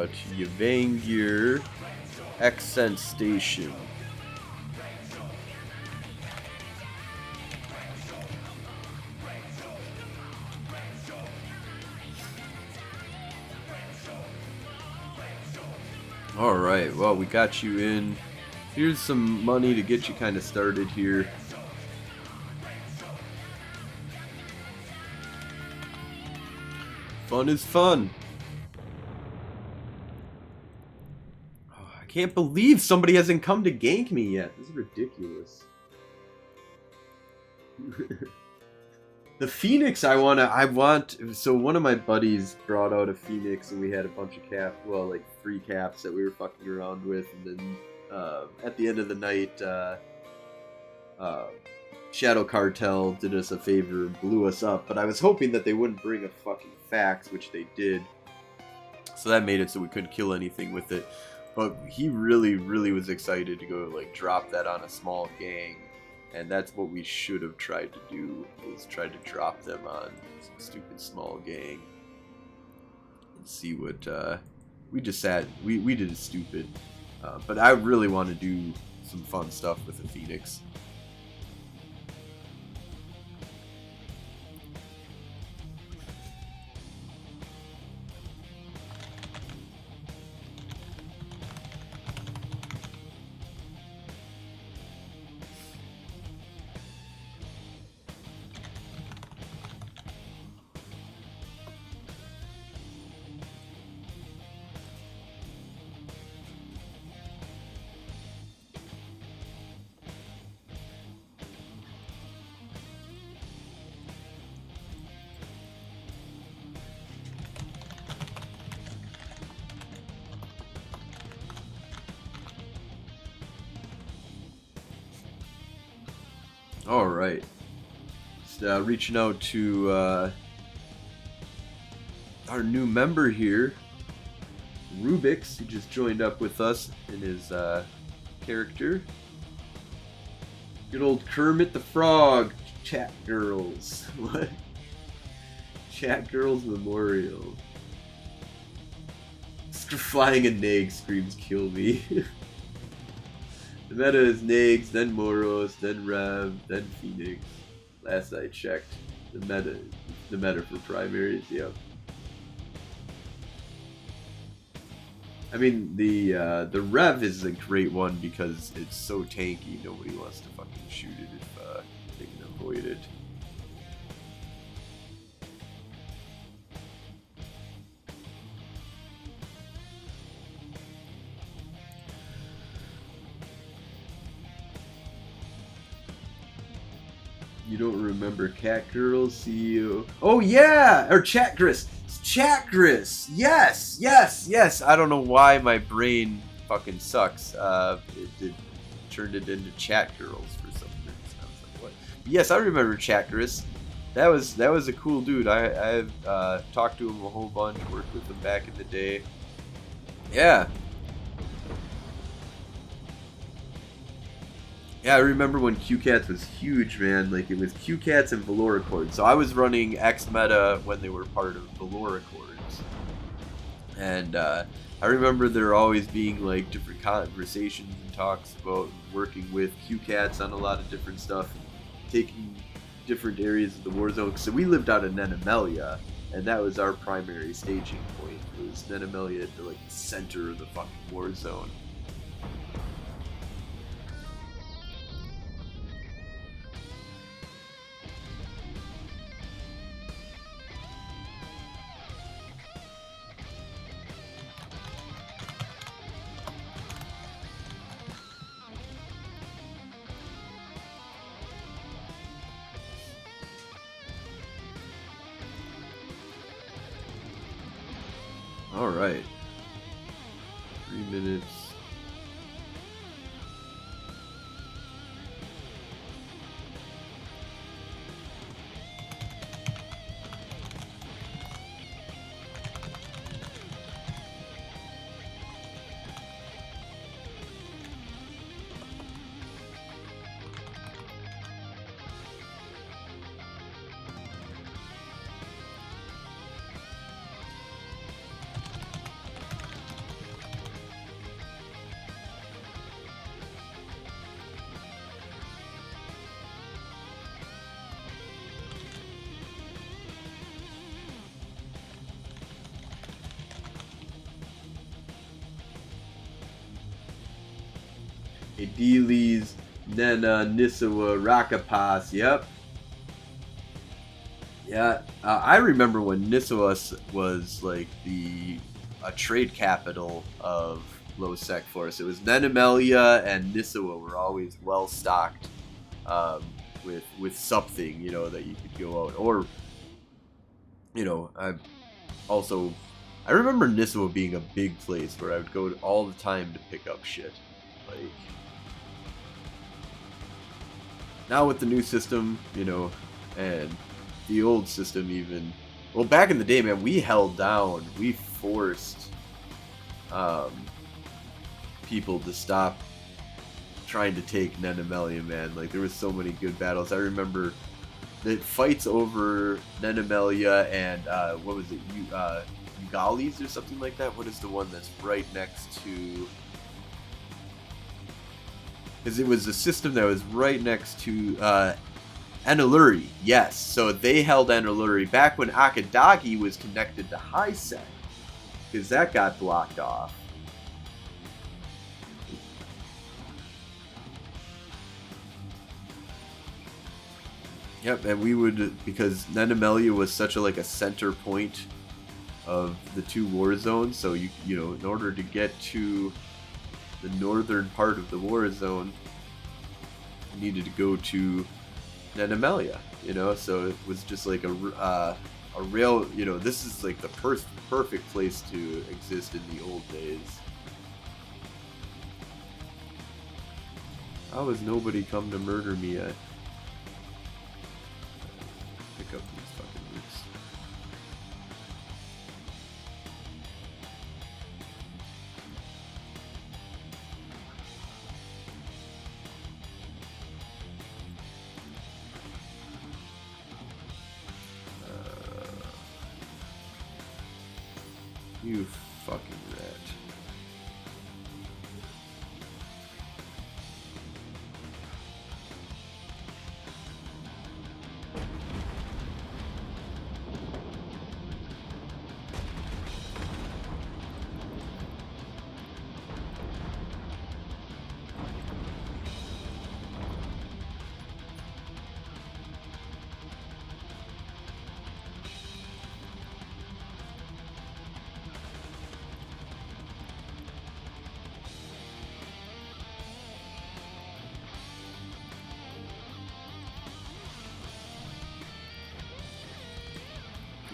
To Yvangir Accent Station. Alright, well, we got you in. Here's some money to get you kind of started here. Fun is fun. Oh, I can't believe somebody hasn't come to gank me yet. This is ridiculous. The Phoenix so one of my buddies brought out a Phoenix and we had a bunch of like 3 caps that we were fucking around with, and then at the end of the night, Shadow Cartel did us a favor and blew us up, but I was hoping that they wouldn't bring a fucking fax, which they did, so that made it so we couldn't kill anything with it, but he really was excited to go like drop that on a small gang. And that's what we should have tried to do, was try to drop them on some stupid small gang. And see what, we did it stupid. But I really want to do some fun stuff with the Phoenix. Alright. Just reaching out to our new member here, Rubix, who just joined up with us in his character. Good old Kermit the Frog, Chat Girls. What? Chat Girls Memorial. Flying a Nag screams kill me. The meta is Nags, then Moros, then Rev, then Phoenix. Last I checked, the meta for primaries, yep. I mean, the Rev is a great one because it's so tanky, nobody wants to fucking shoot it if they can avoid it. You don't remember Cat Girl CEO? Oh yeah, or Chat Girls. Chakras! Yes! Yes! Yes! I don't know why my brain fucking sucks. It turned it into chat girls for some reason. I was like, what? But yes, I remember Chakras. That was a cool dude. I've talked to him a whole bunch, worked with him back in the day. Yeah. Yeah, I remember when QCats was huge, man. Like, it was QCats and Valoraccord. So I was running X Meta when they were part of Valoraccords. And I remember there always being, like, different conversations and talks about working with QCats on a lot of different stuff. Taking different areas of the war zone. So we lived out in Nenemelia, and that was our primary staging point. It was Nenemelia at the, like, center of the fucking war zone. All right. 3 minutes. Adiles, Nena, Nisawa, Rakapas, yep. Yeah, I remember when Nisawa was like a trade capital of Low Sec Force. It was Nenemelia and Nisawa were always well stocked with something, you know, that you could go out. Or, you know, I remember Nisawa being a big place where I would go all the time to pick up shit. Like, now with the new system, you know, and the old system even, well, back in the day, man, we held down, we forced people to stop trying to take Nenemelia, man. Like, there was so many good battles. I remember the fights over Nenemelia and what was it, Ugalis or something like that. What is the one that's right next to? Because it was a system that was right next to Aniluri, yes. So they held Aniluri back when Akadagi was connected to High Sec, because that got blocked off. Yep, and we would, because Nenemelia was such a center point of the two war zones, so you know, in order to get to the northern part of the war zone, you needed to go to Nenemelia, you know, so it was just like a real, you know, this is like the perfect place to exist in the old days. How has nobody come to murder me yet? Pick up these fucking roots. You fucking rat.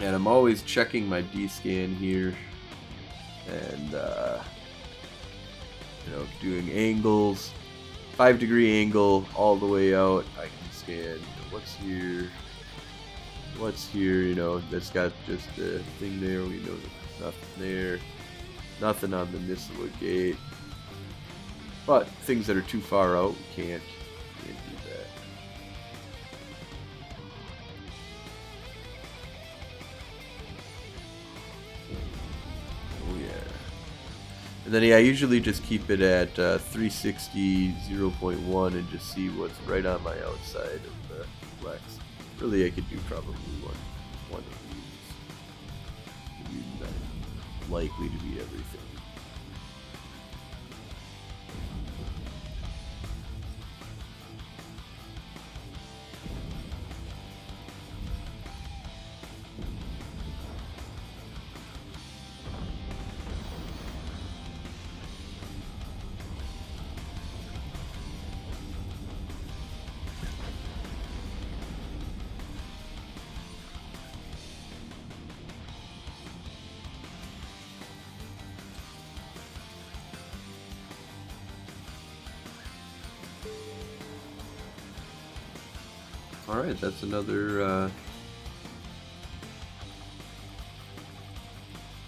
And I'm always checking my D-scan here. And, doing angles. 5-degree angle all the way out. I can scan, what's here. What's here, that's got just the thing there. We know there's nothing there. Nothing on the Nisela gate. But things that are too far out, we can't do that. Oh yeah. And then I usually just keep it at 360 0.1 and just see what's right on my outside of the flex. Really, I could do probably one of these. Likely to be everything. Alright, that's another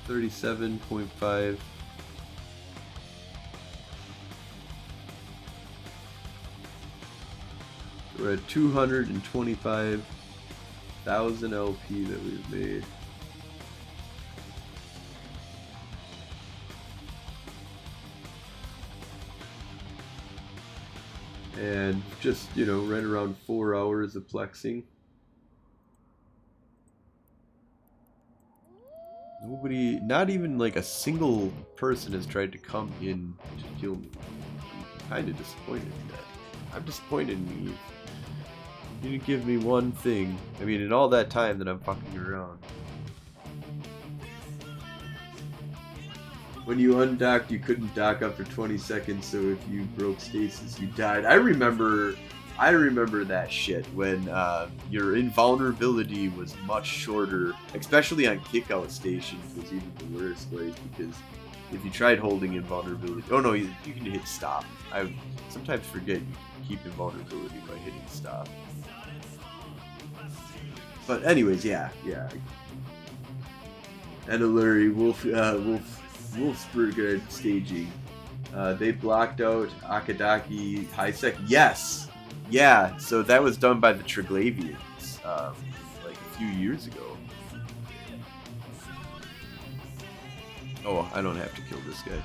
37.5. We're at 225,000 LP that we've made. And just, right around 4 hours of plexing. Nobody, not even like a single person has tried to come in to kill me. I'm kind of disappointed in that. I'm disappointed in me. You didn't give me one thing. I mean, in all that time that I'm fucking around. When you undocked, you couldn't dock after 20 seconds, so if you broke stasis, you died. I remember that shit when your invulnerability was much shorter, especially on kickout stations was even the worst, like, because if you tried holding invulnerability, oh no, you can hit stop. I sometimes forget you can keep invulnerability by hitting stop. But anyways, yeah. Edaluri, Wolfsburg staging. They blocked out Akadaki Highsec. Yes! Yeah, so that was done by the Triglavians, like a few years ago. Oh, I don't have to kill this guy.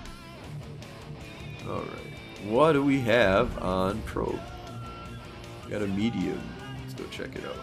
Alright. What do we have on probe? We got a medium. Let's go check it out.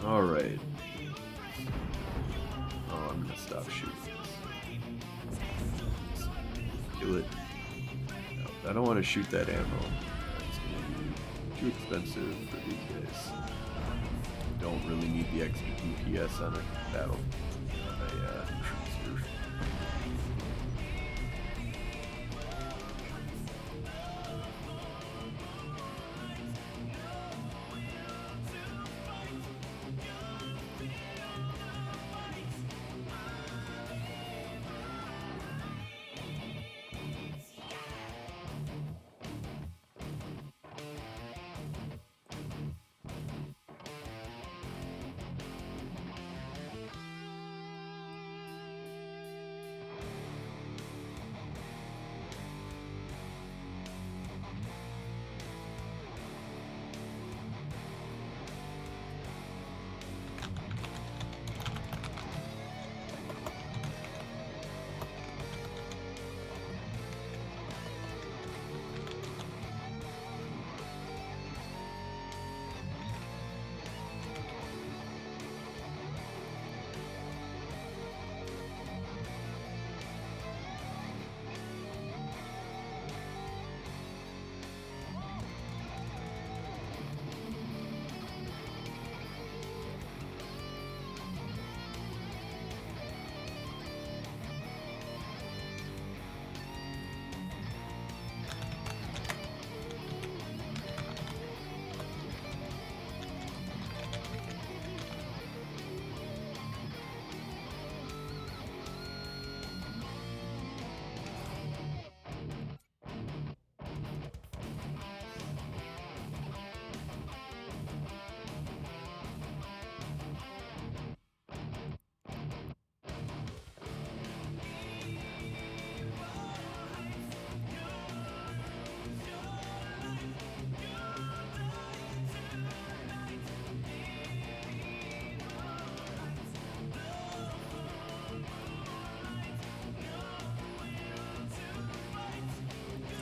Alright. Oh, I'm gonna stop shooting this. Kill it. No, I don't want to shoot that ammo. It's gonna be too expensive for these guys. Don't really need the extra DPS on a battle.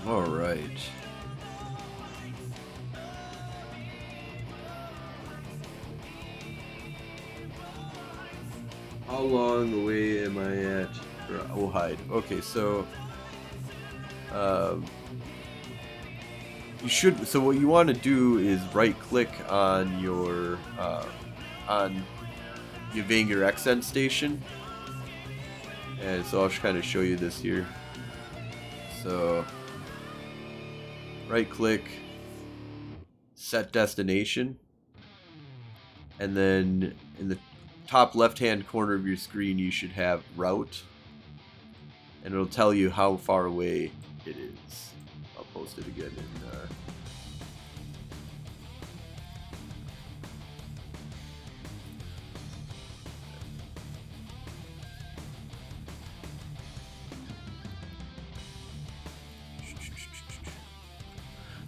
All right. How long away am I at? Oh, hide. Okay, so you should. So what you want to do is right-click on your on the Vanger accent station, and so I'll just kind of show you this here. So right-click, set destination, and then in the top left-hand corner of your screen you should have route, and it'll tell you how far away it is. I'll post it again in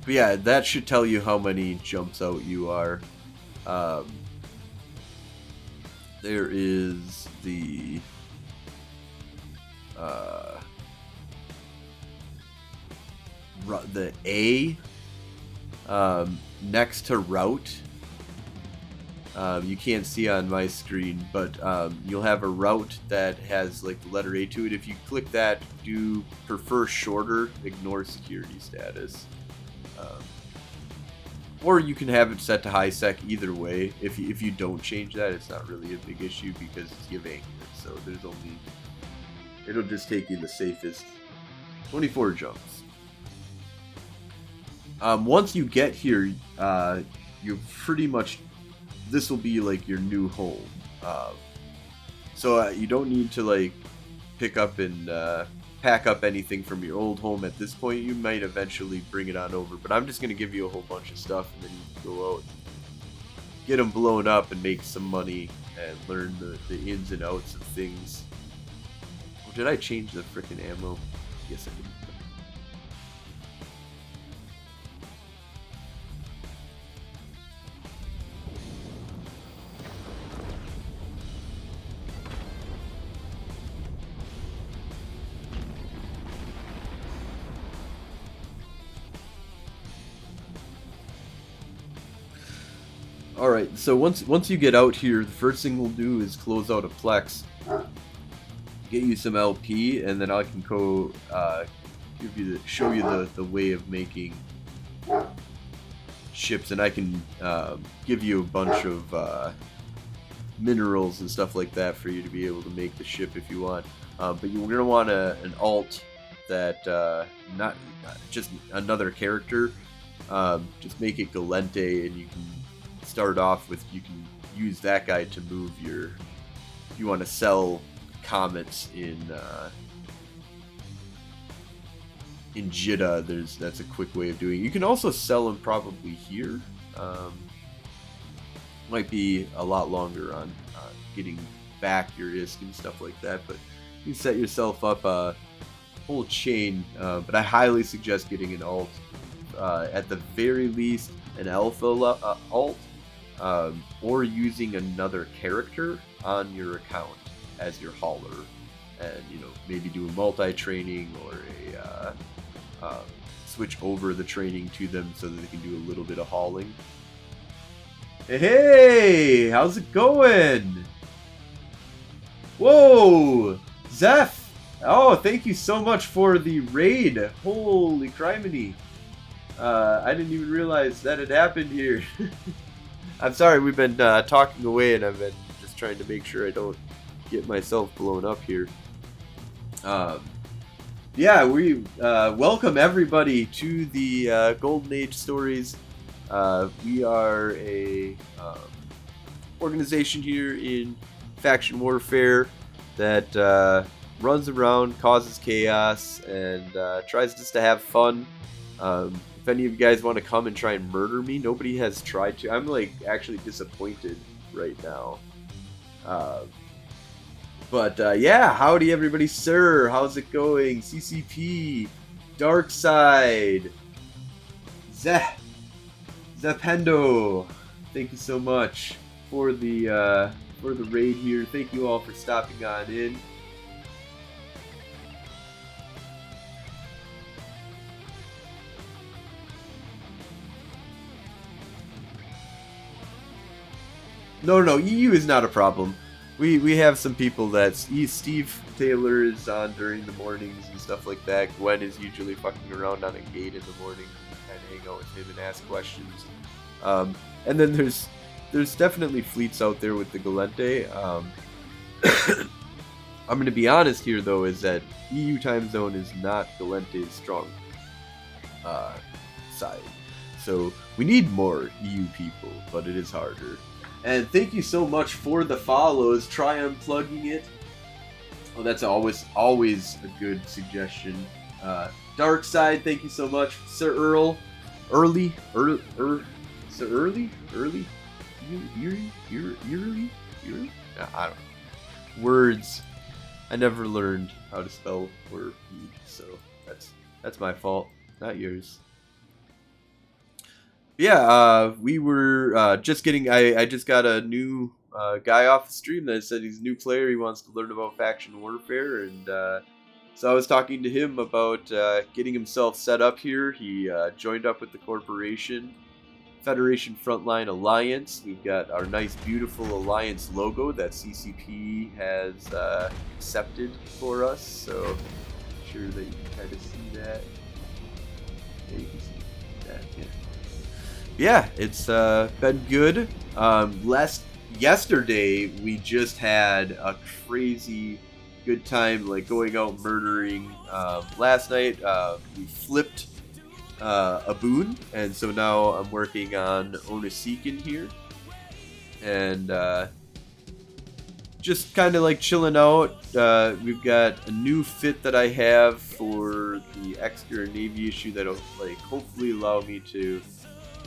but yeah, that should tell you how many jumps out you are. There is the A next to route. You can't see on my screen, but you'll have a route that has like the letter A to it. If you click that, do prefer shorter, ignore security status. Or you can have it set to high sec. Either way, if you don't change that, it's not really a big issue because you have anchor. So there's only, it'll just take you the safest 24 jumps. Once you get here, you pretty much, this will be like your new home. So you don't need to like pick up and pack up anything from your old home at this point. You might eventually bring it on over, but I'm just going to give you a whole bunch of stuff, and then you can go out, get them blown up, and make some money, and learn the ins and outs of things. Oh, did I change the frickin' ammo? Yes, I did. Alright, so once you get out here, the first thing we'll do is close out a Plex, get you some LP, and then I can go show you the way of making ships, and I can give you a bunch of minerals and stuff like that for you to be able to make the ship if you want. But you're going to want an alt that, not just another character, just make it Galente, and you can start off with, you can use that guy to move your, if you want to sell comets in Jitta, that's a quick way of doing it. You can also sell them probably here. Might be a lot longer on getting back your ISK and stuff like that, but you can set yourself up a whole chain, but I highly suggest getting an alt, at the very least an alpha alt, or using another character on your account as your hauler, and maybe do a multi-training or a switch over the training to them so that they can do a little bit of hauling. Hey, how's it going? Whoa, Zeph! Oh, thank you so much for the raid. Holy criminy. I didn't even realize that had happened here. I'm sorry, we've been talking away, and I've been just trying to make sure I don't get myself blown up here. Yeah, we welcome everybody to the Golden Age Stories. We are a organization here in faction warfare that runs around, causes chaos, and tries just to have fun. If any of you guys want to come and try and murder me, nobody has tried to. I'm like actually disappointed right now. But yeah, howdy everybody, sir. How's it going? CCP, Darkside, Zependo. Thank you so much for the raid here. Thank you all for stopping on in. No, EU is not a problem. We have some people Steve Taylor is on during the mornings and stuff like that. Gwen is usually fucking around on a gate in the morning, kind of hang out with him and ask questions. And then there's definitely fleets out there with the Galente. I'm going to be honest here, though, is that EU time zone is not Galente's strong side. So we need more EU people, but it is harder. And thank you so much for the follows. Try unplugging it. Oh, that's always a good suggestion. Dark Side, thank you so much. Sir Earl. Sir Early? Early? I don't know. Words. I never learned how to spell word, so that's my fault, not yours. Yeah, we were just getting. I just got a new guy off the stream that said he's a new player. He wants to learn about faction warfare, and so I was talking to him about getting himself set up here. He joined up with the corporation, Federation Frontline Alliance. We've got our nice, beautiful Alliance logo that CCP has accepted for us. So I'm sure that you can kind of see that. Yeah, you can see that. Yeah. Yeah, it's been good. Yesterday we just had a crazy good time, like going out murdering. Last night we flipped a boon, and so now I'm working on Onasikin here, and just kind of like chilling out. We've got a new fit that I have for the extra Navy issue that'll like hopefully allow me to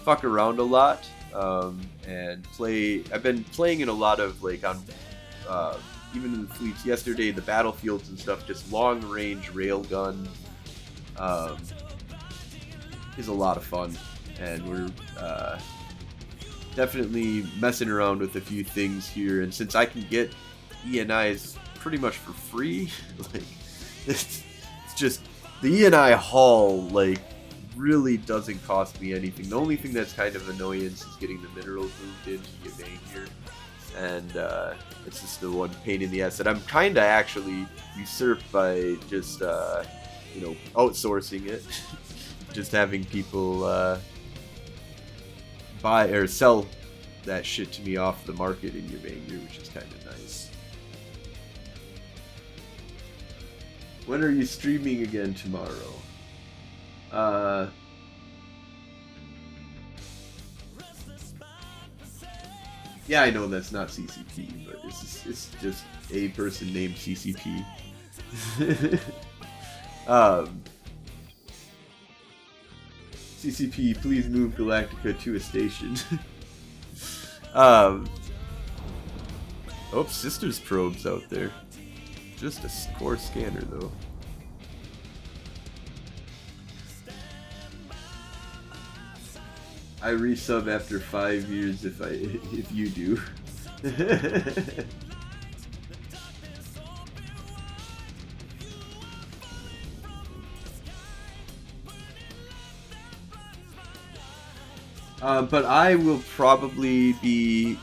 fuck around a lot and play. I've been playing in a lot of like on even in the fleets yesterday, the battlefields and stuff, just long range railgun is a lot of fun, and we're definitely messing around with a few things here. And since I can get ENIs pretty much for free, like it's just the ENI haul like really doesn't cost me anything. The only thing that's kind of annoyance is getting the minerals moved into your bank here, and it's just the one pain in the ass that I'm kind of actually usurped by just outsourcing it. Just having people buy or sell that shit to me off the market in your Banger, which is kind of nice. When are you streaming again tomorrow? Yeah, I know that's not CCP, but it's just a person named CCP. CCP, please move Galactica to a station. Oh, Sisters probes out there. Just a core scanner, though. I resub after 5 years if you do. But I will probably be,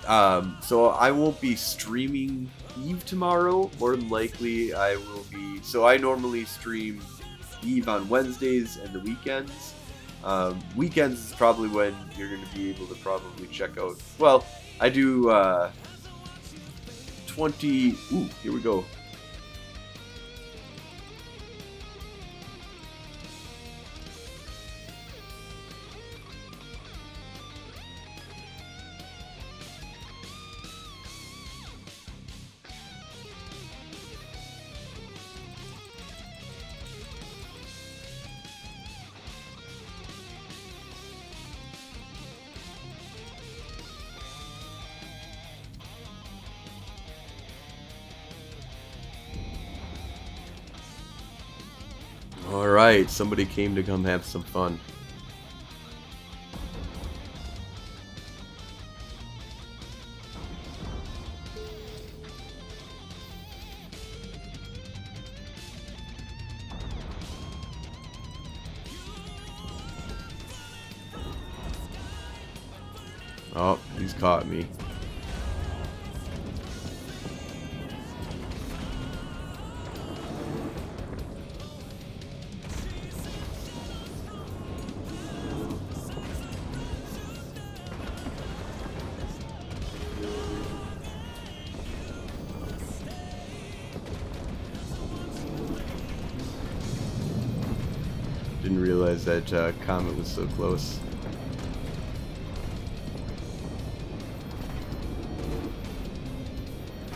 so I won't be streaming Eve tomorrow. More than likely I will be, so I normally stream Eve on Wednesdays and the weekends. Weekends is probably when you're going to be able to probably check out, well, I do, 20, ooh, here we go. Alright, somebody came to come have some fun. Oh, he's caught me. Didn't realize that comet was so close.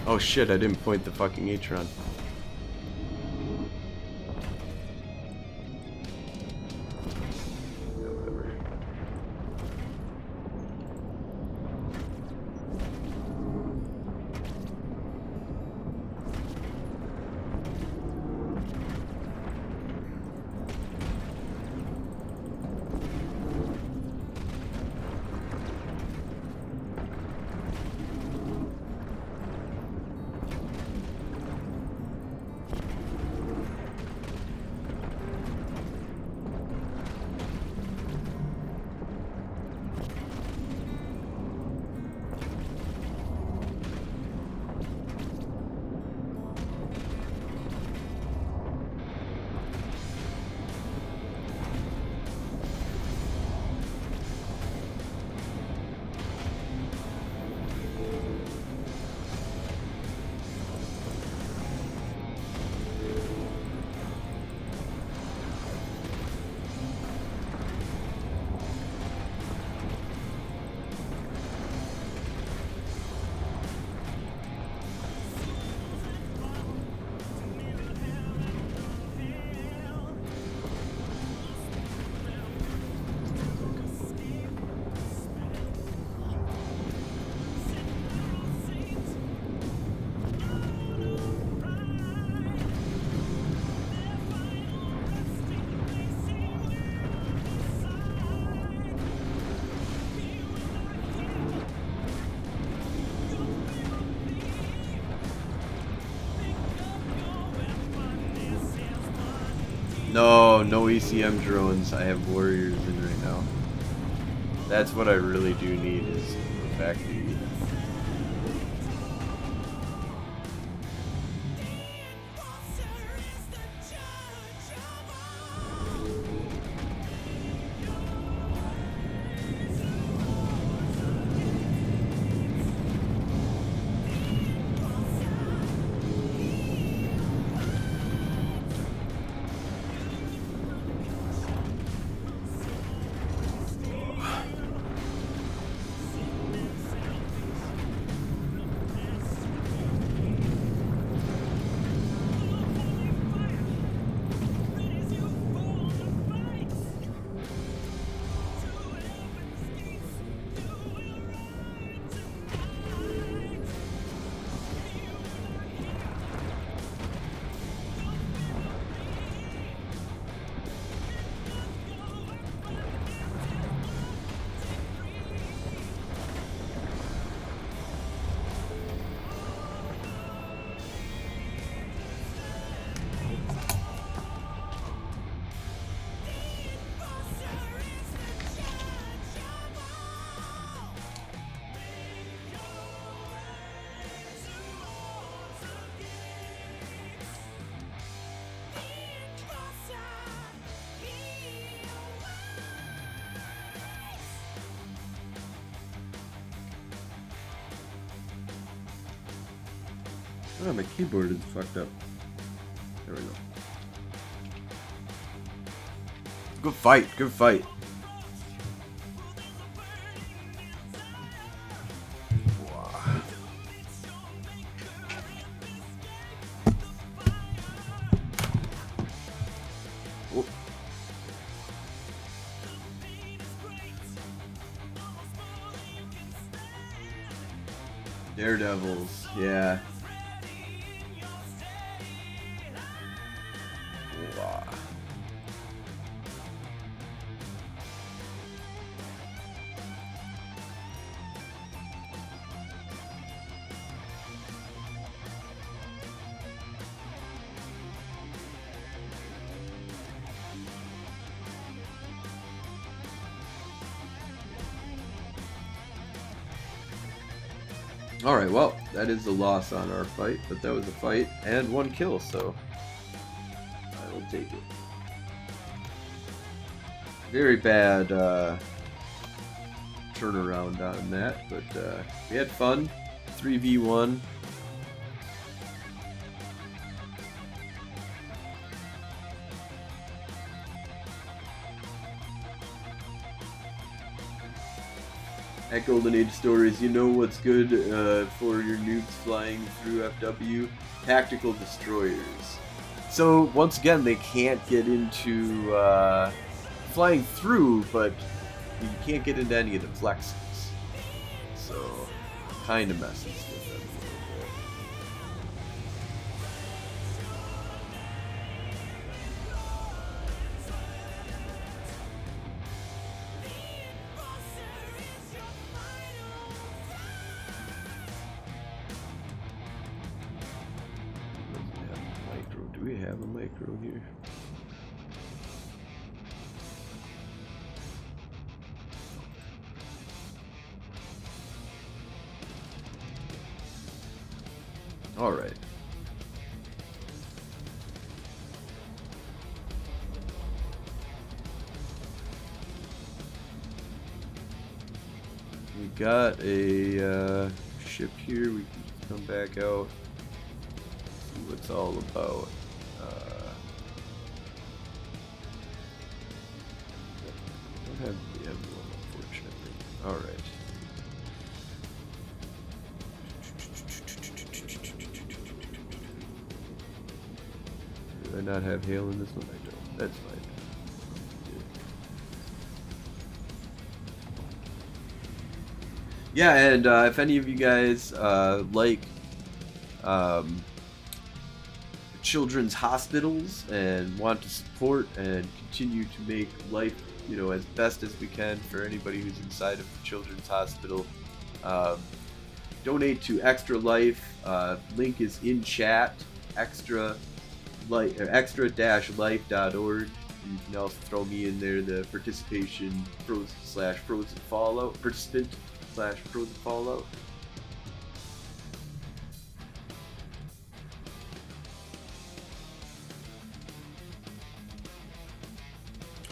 Oh shit, I didn't point the fucking Atron. No, no ECM drones. I have warriors in right now. That's what I really do need is back to you. Oh, my keyboard is fucked up. There we go. Good fight, good fight. Oh. Daredevils, yeah. Alright, well, that is a loss on our fight, but that was a fight and 1 kill, so I will take it. Very bad turnaround on that, but we had fun. 3v1. At Golden Age Stories, you know what's good for your noobs flying through FW? Tactical destroyers. So once again, they can't get into flying through, but you can't get into any of the flexes. So kind of messes with them a little bit. Do we have a micro here? All right. We got a ship here. We can just come back out, see what it's all about. Don't have the emblem, unfortunately. All right. Do I not have hail in this one? I don't. That's fine. Yeah, and if any of you guys like children's hospitals and want to support and continue to make life, you know, as best as we can for anybody who's inside of the children's hospital, donate to Extra Life. Link is in chat. extra-life.org. You can also throw me in there, the participation /frozen fallout participant/frozen fallout.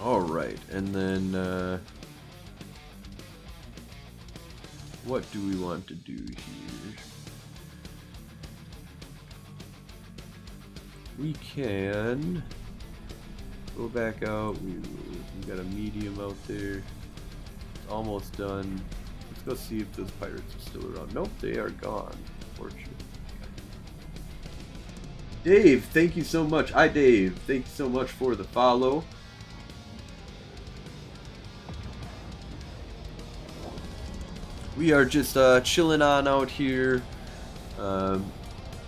All right, and then what do we want to do here? We can go back out. We got a medium out there. It's almost done. Let's go see if those pirates are still around. Nope, they are gone, unfortunately. Dave, thank you so much. Hi, Dave. Thank you so much for the follow. We are just chilling on out here.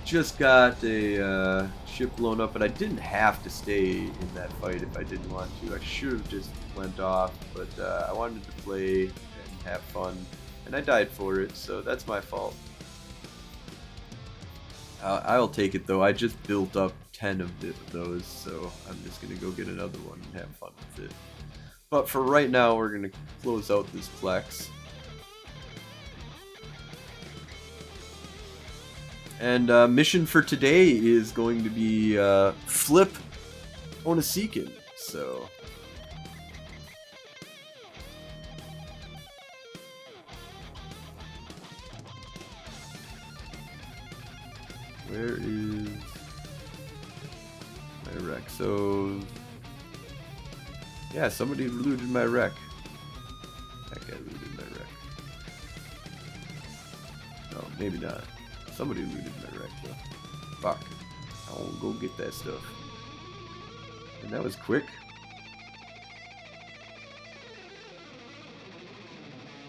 Just got a ship blown up, but I didn't have to stay in that fight if I didn't want to. I should have just went off, but I wanted to play and have fun, and I died for it, so that's my fault. I'll take it though. I just built up 10 of those, so I'm just gonna go get another one and have fun with it. But for right now, we're gonna close out this flex. And mission for today is going to be flip Onasikin. So where is my wreck? So yeah, somebody looted my wreck. That guy looted my wreck. No, maybe not. Somebody looted my wreck though. Fuck. I'll go get that stuff. And that was quick.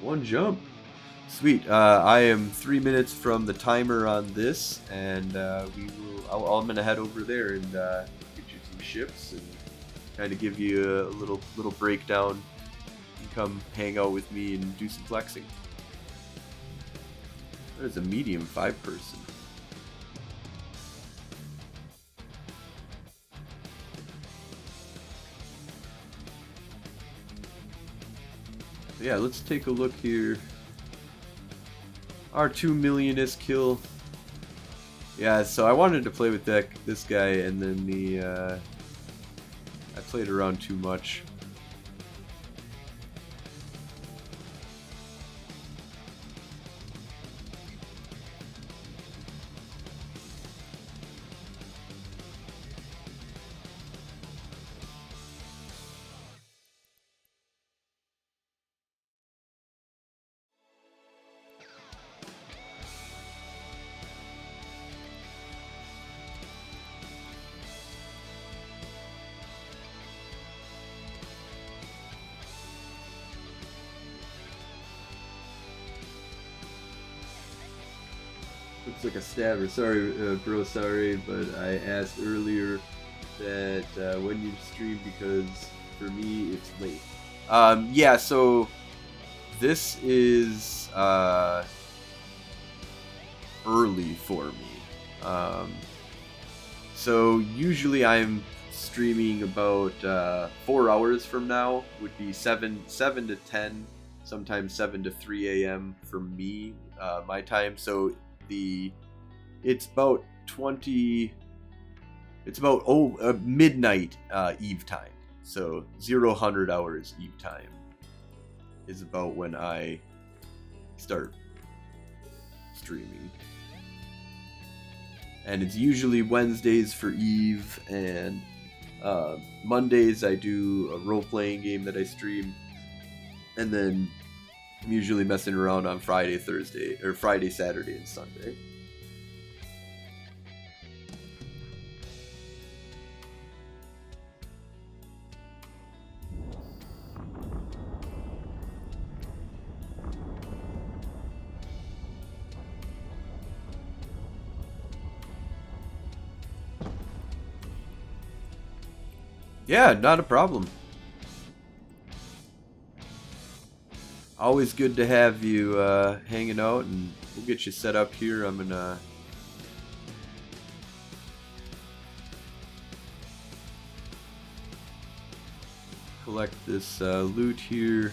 One jump. Sweet. I am 3 minutes from the timer on this, and we will. I'm gonna head over there and get you some ships and kind of give you a little breakdown. You can come hang out with me and do some flexing. There's a medium 5-person. Yeah, let's take a look here. Our 2 millionist kill. Yeah, so I wanted to play with this guy, and then I played around too much. Looks like a stabber. Sorry, bro, sorry, but I asked earlier that when you stream because for me it's late. Yeah, so this is early for me. So usually I'm streaming about 4 hours from now. Would be 7 to 10, sometimes 7 to 3 a.m. for me, my time. So it's about midnight Eve time. So 0-100 hours Eve time is about when I start streaming. And it's usually Wednesdays for Eve, and Mondays I do a role-playing game that I stream, and then I'm usually messing around on Friday, Saturday, and Sunday. Yeah, not a problem. Always good to have you hanging out, and we'll get you set up here. I'm gonna collect this loot here.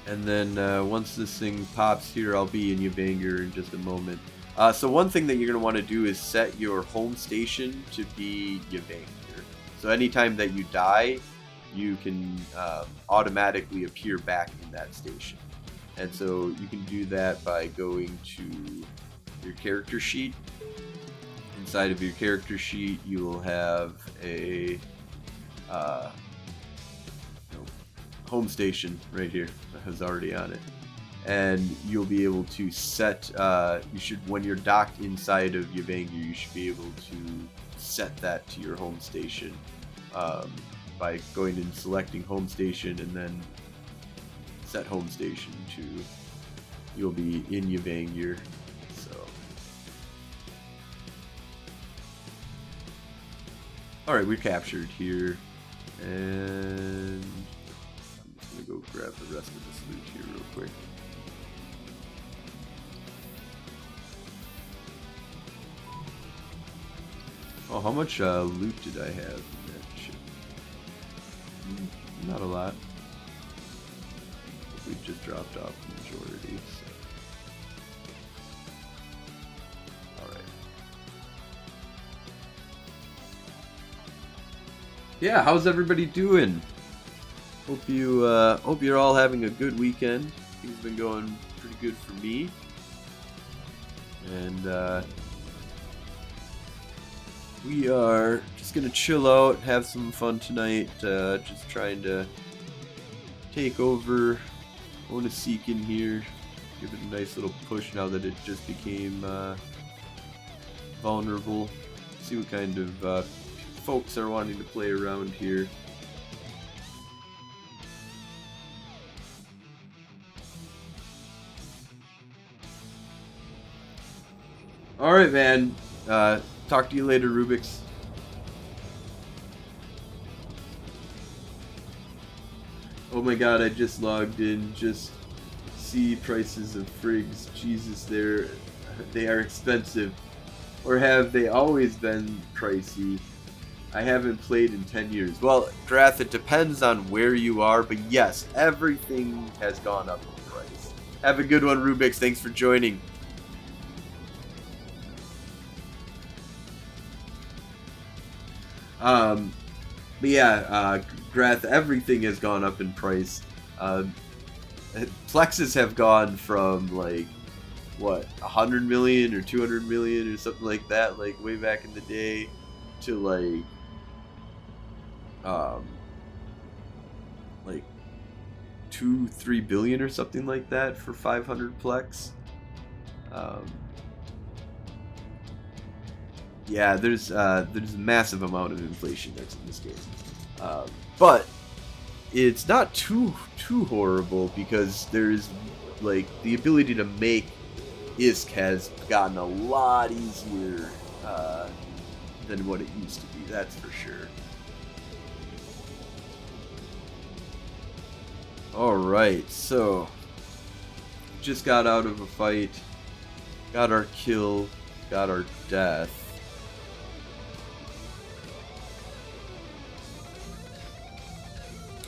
And then once this thing pops here, I'll be in Yavanger in just a moment. So one thing that you're going to want to do is set your home station to be Yavanger. So anytime that you die, you can automatically appear back in that station. And so you can do that by going to your character sheet. Inside of your character sheet, you will have a home station right here that is already on it, and you'll be able to set when you're docked inside of Yavanger, you should be able to set that to your home station by going and selecting home station and then set home station to, you'll be in Yavanger. So alright, we're captured here, and I'm gonna go grab the rest of this loot here real quick. Oh, how much loot did I have in that ship? Not a lot. We just dropped off the majority. So. Alright. Yeah, how's everybody doing? Hope you're all having a good weekend. Things have been going pretty good for me, and we are just gonna chill out, have some fun tonight. Just trying to take over Onaseekin here, give it a nice little push now that it just became vulnerable. See what kind of folks are wanting to play around here. Alright, man. Talk to you later, Rubik's. Oh my god, I just logged in. Just see prices of frigs. Jesus, they are expensive. Or have they always been pricey? I haven't played in 10 years. Well, Drath, it depends on where you are, but yes, everything has gone up in price. Have a good one, Rubik's. Thanks for joining. But yeah, Grath, everything has gone up in price. Plexes have gone from like, what, 100 million or 200 million or something like that, like way back in the day, to like 2-3 billion or something like that for 500 Plex. Yeah, there's a massive amount of inflation that's in this game, but it's not too horrible because there's like the ability to make ISK has gotten a lot easier than what it used to be. That's for sure. All right, so just got out of a fight, got our kill, got our death.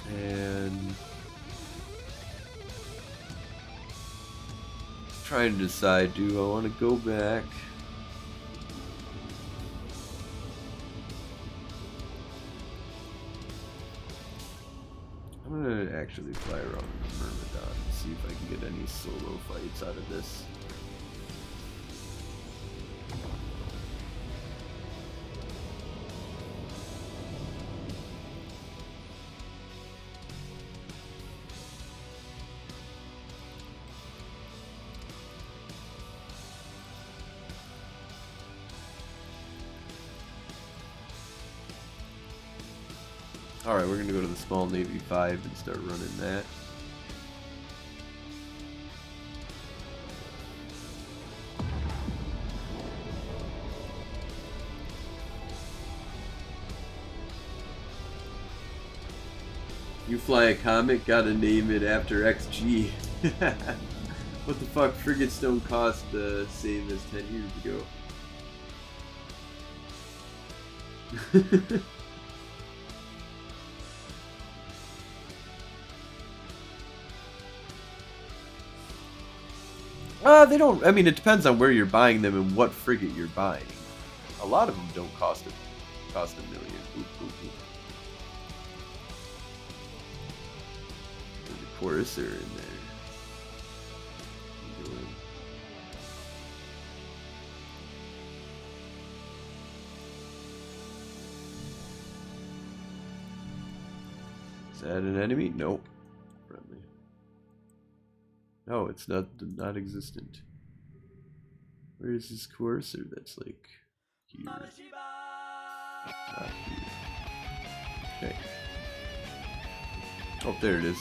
And trying to decide, do I want to go back? I'm gonna actually fly around the Myrmidon and see if I can get any solo fights out of this. Alright, we're gonna go to the small Navy 5 and start running that. You fly a comet, gotta name it after XG. What the fuck, frigates don't cost the same as 10 years ago. They don't. I mean, it depends on where you're buying them and what frigate you're buying. A lot of them don't cost a million. Oop, oop, oop. There's a Courser in there. Is that an enemy? Nope. Friendly. No, it's not existent. Where is this Courser that's like here? Not here. Okay. Oh, there it is.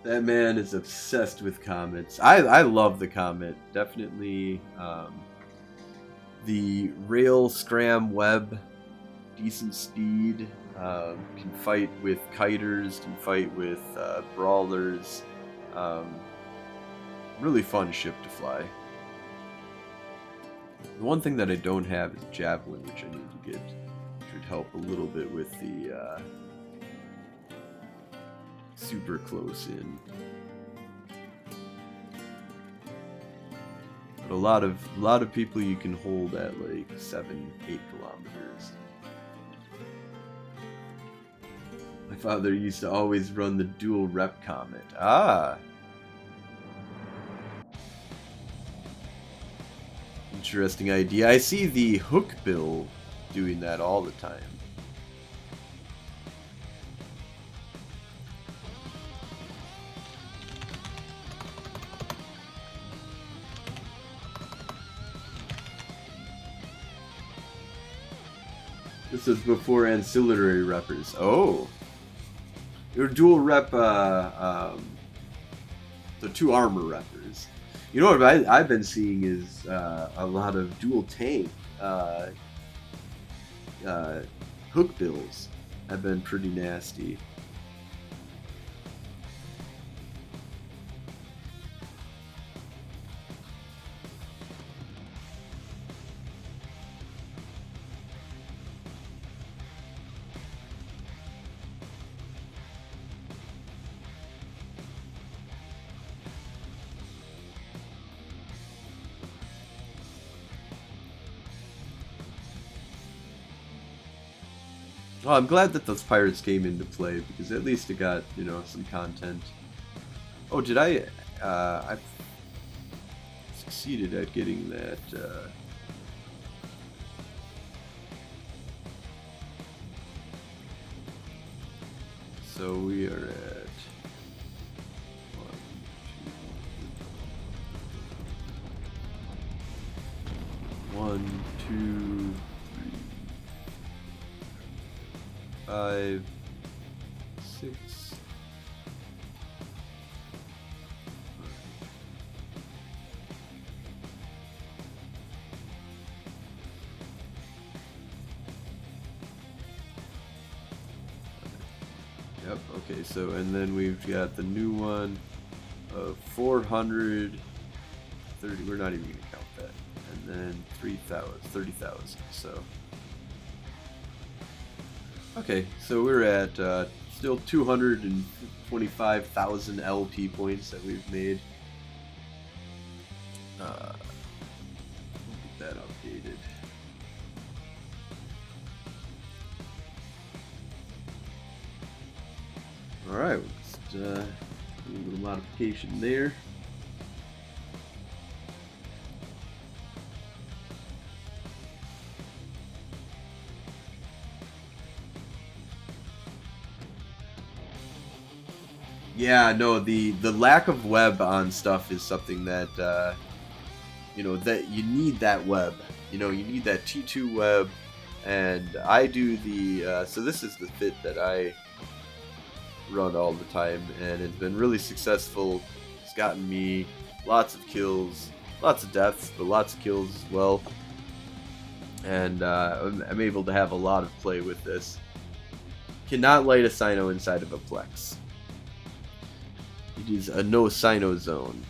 That man is obsessed with comets. I love the comet. Definitely the rail scram web, decent speed, can fight with kiters, can fight with brawlers. Really fun ship to fly. The one thing that I don't have is Javelin, which I need to get, which would help a little bit with the super close in. But a lot of people you can hold at like 7-8 kilometers. My father used to always run the dual rep comet. Ah. Interesting idea. I see the hook bill doing that all the time. This was before ancillary reppers. Oh. They were dual rep, the 2 armor reppers. You know what I've been seeing is a lot of dual tank hook bills have been pretty nasty. Well, I'm glad that those pirates came into play because at least it got, you know, some content. Oh, did I succeeded at getting that, so we are at 1, 2, 3, 5, 6. Yep, okay, so, and then we've got the new one of 430, we're not even going to count that, and then 30,000, so. Okay, so we're at still 225,000 LP points that we've made. We'll get that updated. Alright, just do a little modification there. Yeah, no, the lack of web on stuff is something that, you know, that you need that web. You know, you need that T2 web, and I do the, so this is the fit that I run all the time, and it's been really successful. It's gotten me lots of kills, lots of deaths, but lots of kills as well. And I'm able to have a lot of play with this. Cannot light a Sino inside of a Plex. It is a no Sino zone.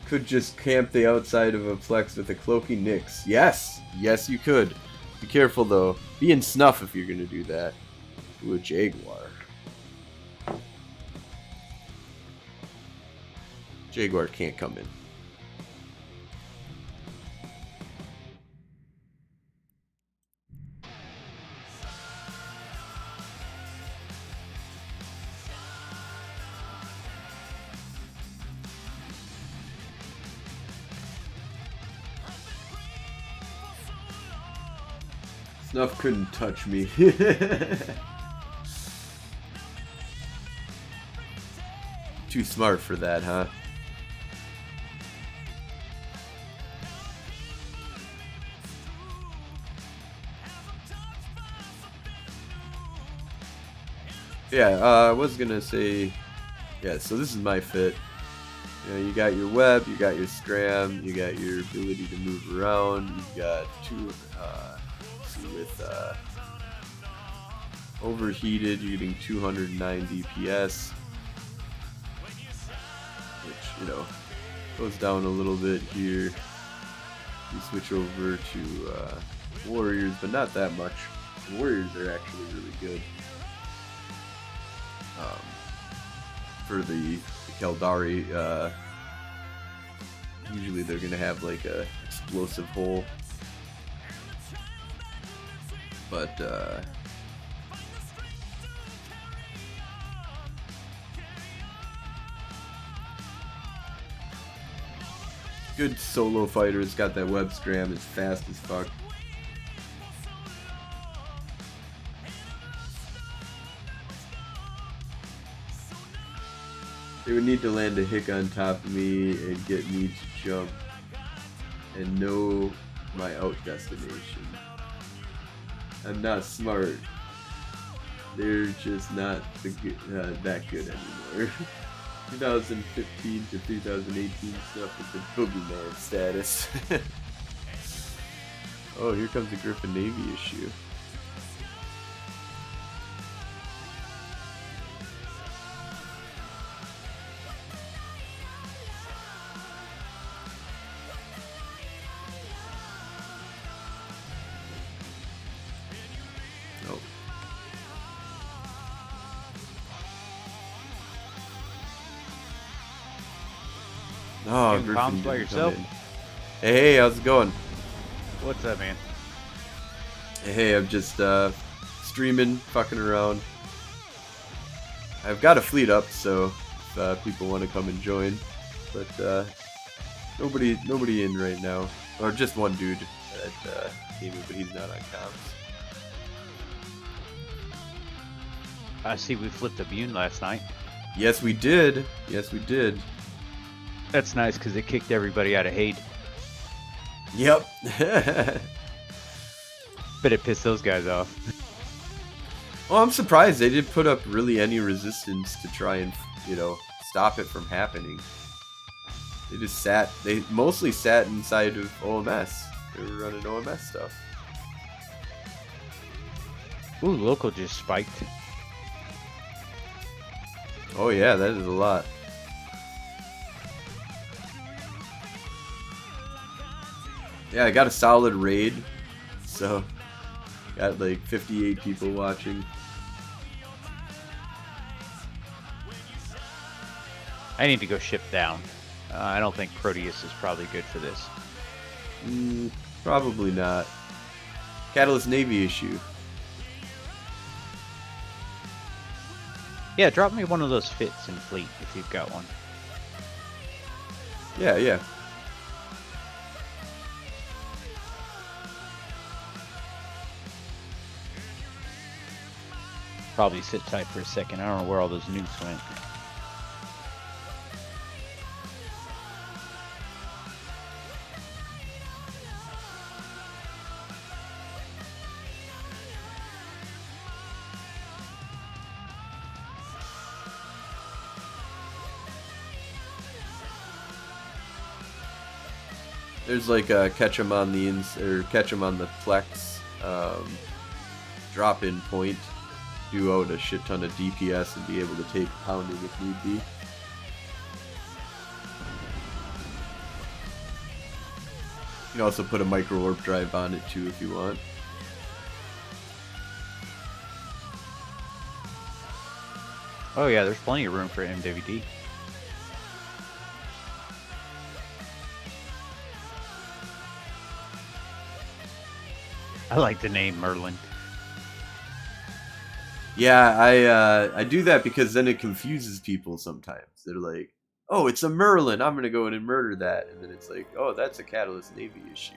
Could just camp the outside of a Plex with a cloaking Nyx. Yes! Yes, you could. Be careful, though. Be in snuff if you're going to do that. Ooh, a Jaguar. Jaguar can't come in. Snuff couldn't touch me. Too smart for that, huh? Yeah, I was gonna say, yeah, so this is my fit. You know, you got your web, you got your scram, you got your ability to move around, you've got two, with overheated, you're getting 209 DPS, which, you know, goes down a little bit here. You switch over to warriors, but not that much. The warriors are actually really good. For the Kaldari, usually they're gonna have like a explosive hole. But good solo fighter. It's got that web scram. It's fast as fuck. They would need to land a hick on top of me and get me to jump and know my out destination. I'm not smart. They're just not that good anymore. 2015 to 2018 stuff with the boogeyman status. Oh, here comes the Griffin Navy issue. Oh. Oh, Doing Griffin comms by didn't come yourself? in. Hey, how's it going? What's up, man? Hey, I'm just streaming, fucking around. I've got a fleet up, so if people want to come and join, but nobody in right now, or just one dude that came in, but he's not on comms. I see we flipped a Bune last night. Yes, we did. Yes, we did. That's nice because it kicked everybody out of hate. Yep. But it pissed those guys off. Well, I'm surprised they didn't put up really any resistance to try and, you know, stop it from happening. They just sat. They mostly sat inside of OMS. They were running OMS stuff. Ooh, local just spiked. Oh yeah, that is a lot. Yeah, I got a solid raid, so got like 58 people watching. I need to go ship down. I don't think Proteus is probably good for this. Probably not. Catalyst Navy issue. Yeah, drop me one of those fits in fleet if you've got one. Yeah, yeah. Probably sit tight for a second. I don't know where all those nukes went. There's like a catch 'em on the or catch 'em on the Plex drop-in point. Do out a shit ton of DPS and be able to take pounding if need be. You can also put a micro warp drive on it too if you want. Oh yeah, there's plenty of room for MWD. I like the name Merlin. Yeah, I do that because then it confuses people sometimes. They're like, oh, it's a Merlin, I'm gonna go in and murder that. And then it's like, oh, that's a Catalyst Navy issue.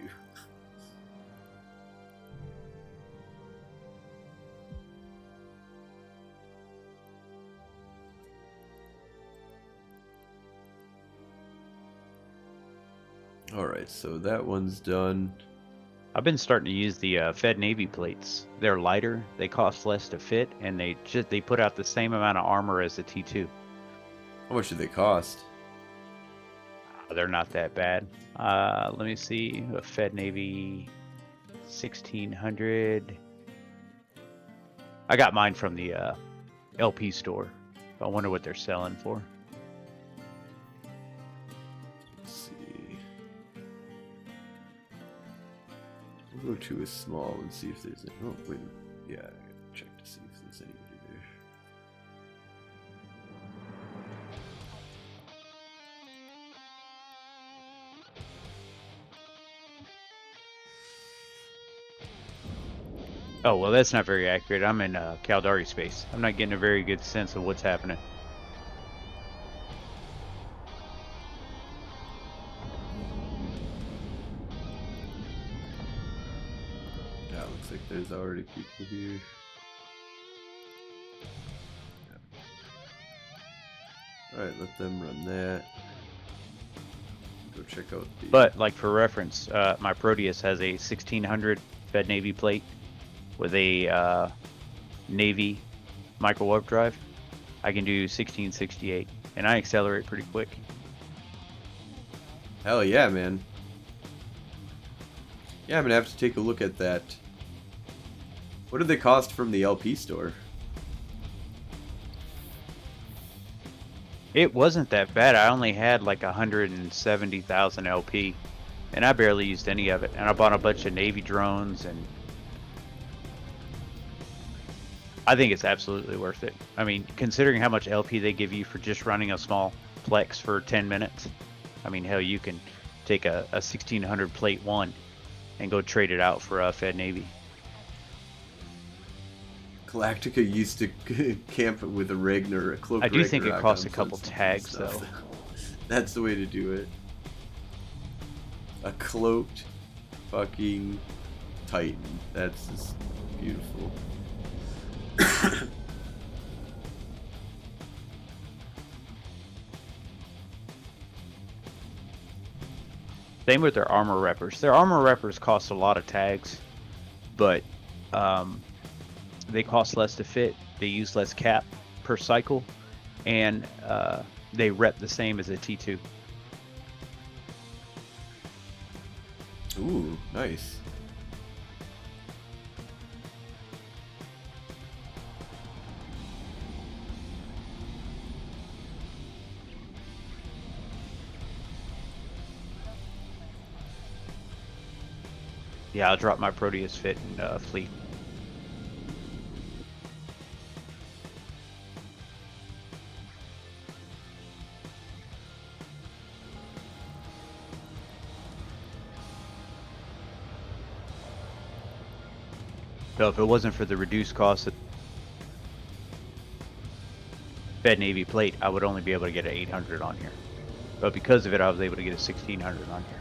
Alright, so that one's done. I've been starting to use the Fed Navy plates. They're lighter, they cost less to fit, and they put out the same amount of armor as the T2. How much do they cost? They're not that bad. Let me see. A Fed Navy 1600. I got mine from the LP store. I wonder what they're selling for. Let's see. We'll go to a small and see if there's oh wait, yeah, I gotta check to see if there's anybody there. Oh, well, that's not very accurate. I'm in Caldari space. I'm not getting a very good sense of what's happening. Yeah, looks like there's already people here. Alright, let them run that. Go check out the... But, like, for reference, my Proteus has a 1600 Fed Navy plate with a Navy micro warp drive. I can do 1668, and I accelerate pretty quick. Hell yeah, man. Yeah, I'm gonna have to take a look at that. What did they cost from the LP store? It wasn't that bad. I only had like 170,000 LP, and I barely used any of it. And I bought a bunch of Navy drones, and I think it's absolutely worth it. I mean, considering how much LP they give you for just running a small Plex for 10 minutes, I mean, hell, you can take a 1600 plate one and go trade it out for a Fed Navy. Galactica used to camp with a Ragnar, a cloak. I do think it Ragnarok costs on a couple some tags, stuff. though. That's the way to do it. A cloaked fucking Titan. That's just beautiful. Same with their armor reppers. Their armor reppers cost a lot of tags, but they cost less to fit. They use less cap per cycle, and they rep the same as a T2. Ooh, nice. Yeah, I'll drop my Proteus fit and fleet. So if it wasn't for the reduced cost of Fed Navy plate, I would only be able to get an 800 on here. But because of it, I was able to get a 1600 on here.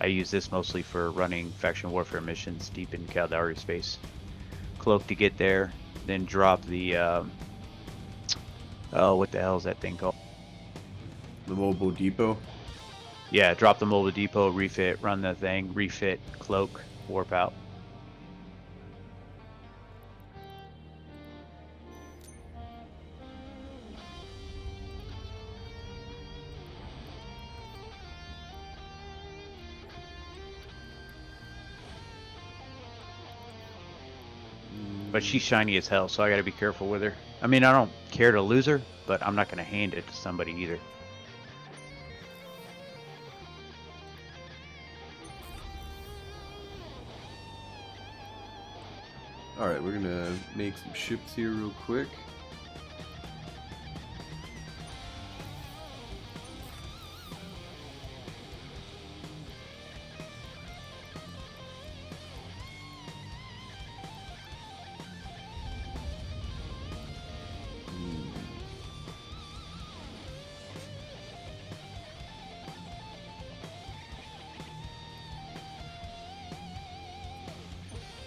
I use this mostly for running faction warfare missions deep in Caldari space. Cloak to get there, then drop the oh, what the hell is that thing called? The mobile depot. Yeah, drop the mobile depot, refit, run the thing, refit, cloak, warp out. But she's shiny as hell, so I gotta be careful with her. I mean, I don't care to lose her, but I'm not gonna hand it to somebody either. Alright, we're gonna make some ships here real quick.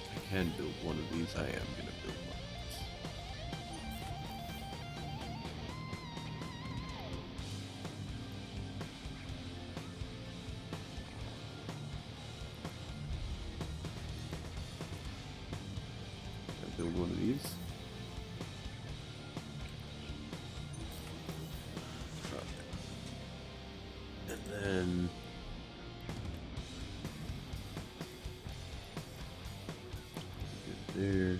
I can build one of these. I am gonna build one of these. I'll build one of these. And then there.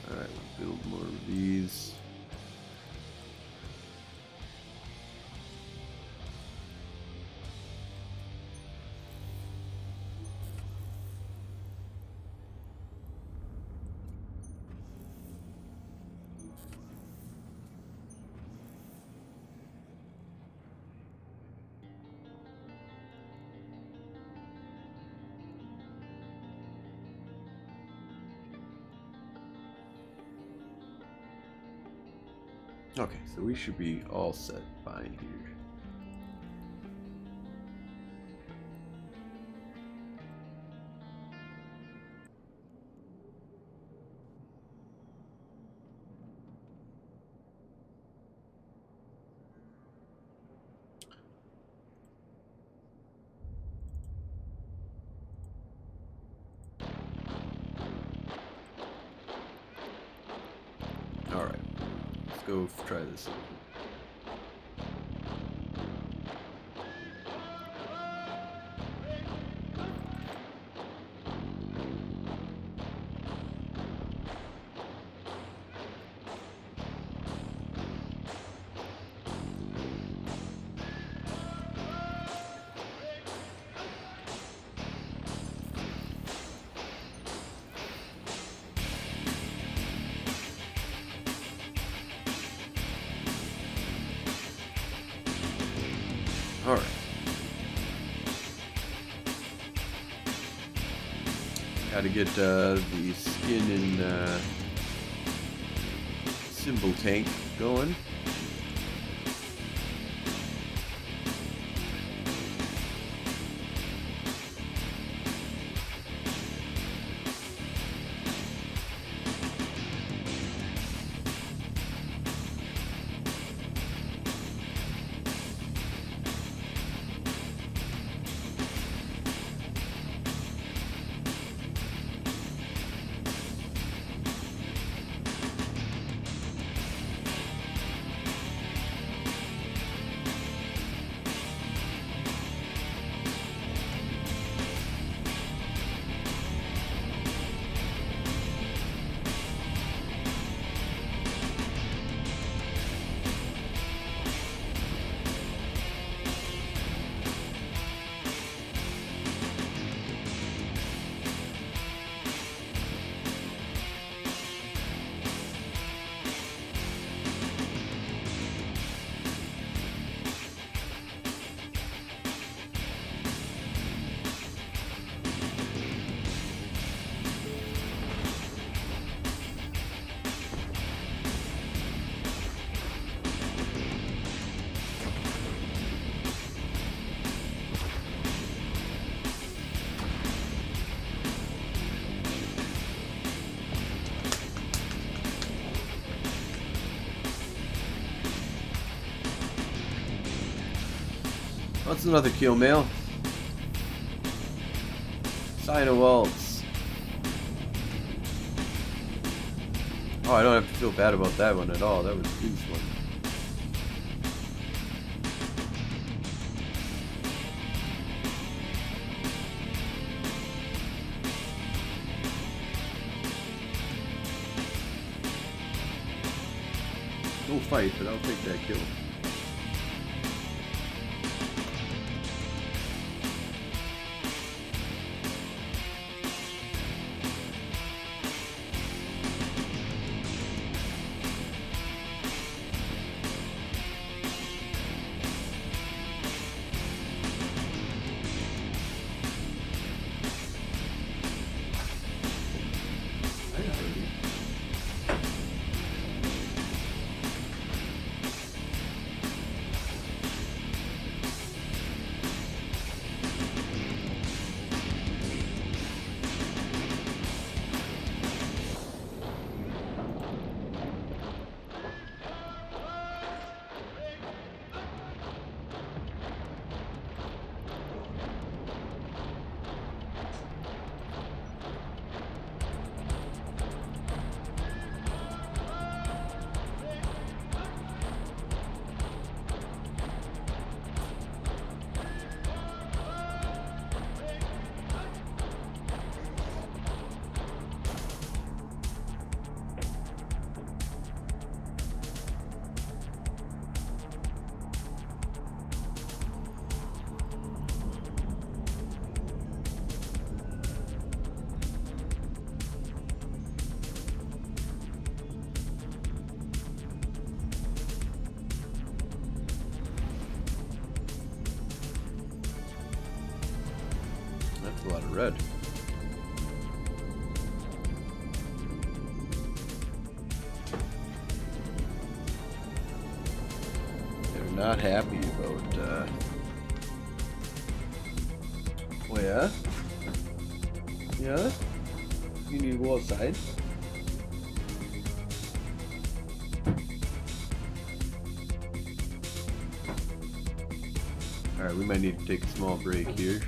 Alright, we'll build more of these. Okay, so we should be all set fine here. Alright, let's go try this. Alright. Gotta get the skin and symbol tank going. What's another kill, Mail? Sign of Waltz. Oh, I don't have to feel bad about that one at all. That was a loose one. No fight, but I'll take that kill. That's a lot of red. not happy about, oh yeah? Yeah? You need to go outside? Alright, we might need to take a small break here.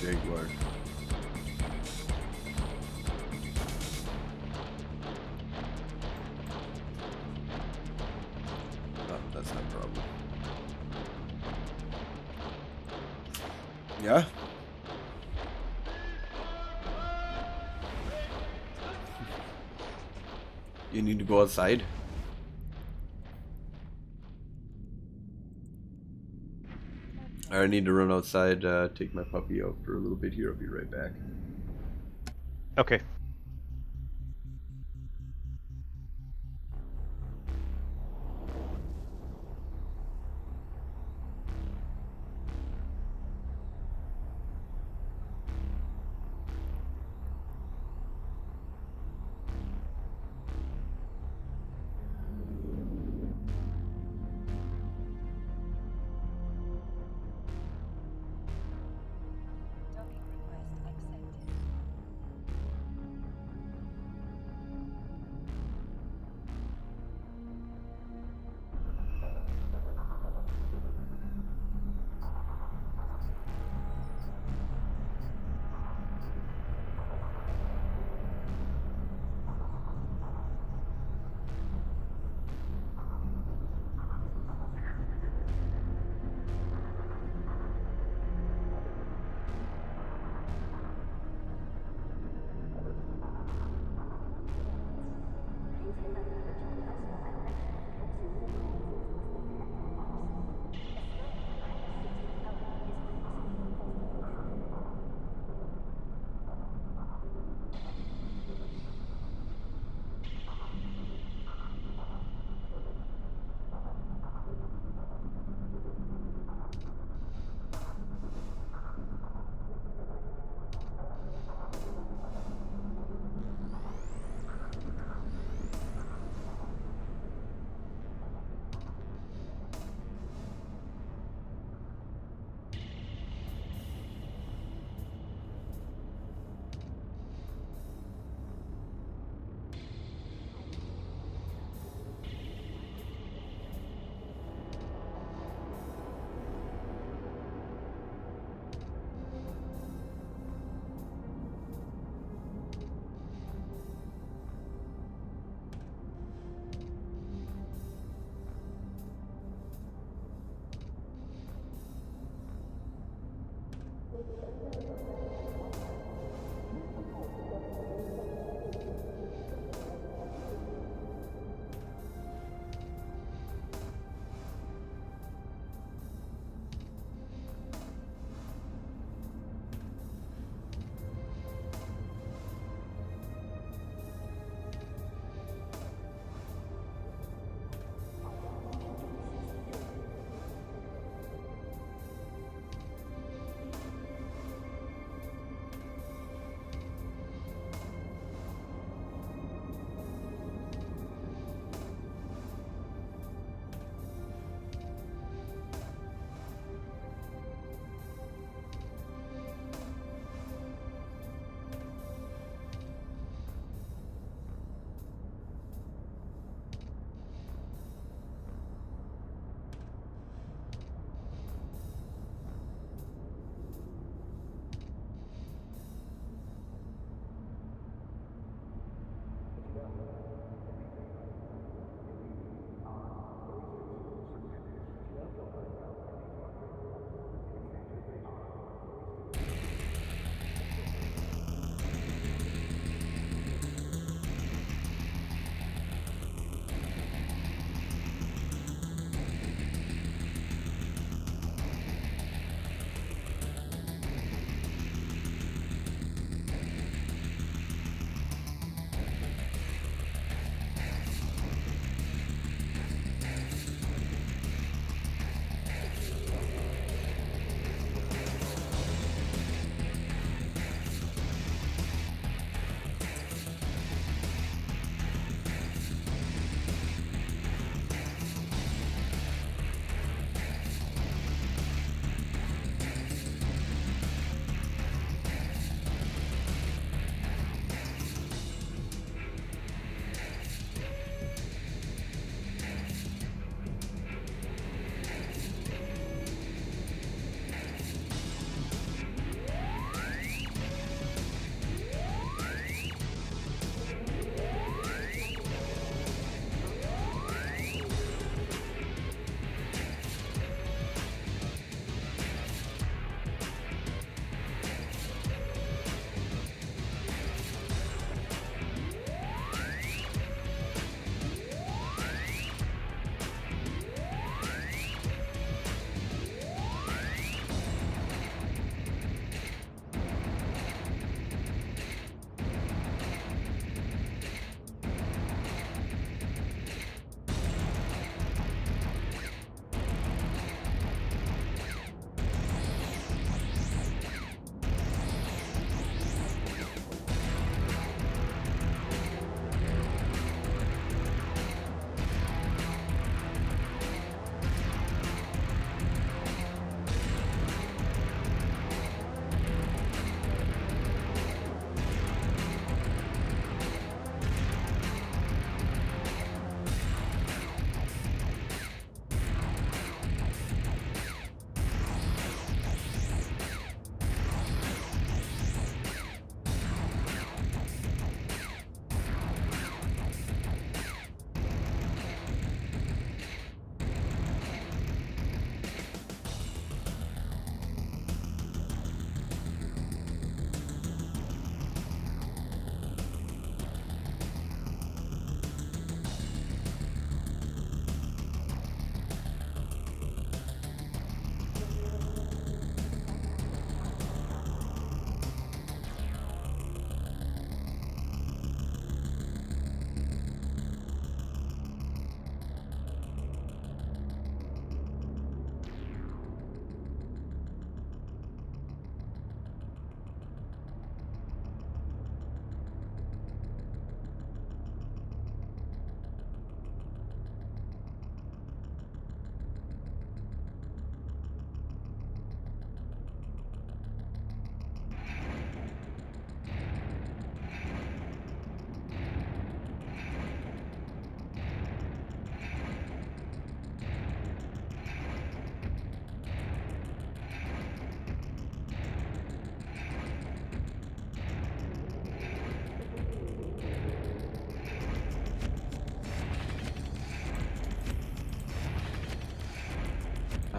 Jaguar. Oh, that's not a problem. Yeah? You need to go outside? I need to run outside, take my puppy out for a little bit here. I'll be right back. Okay.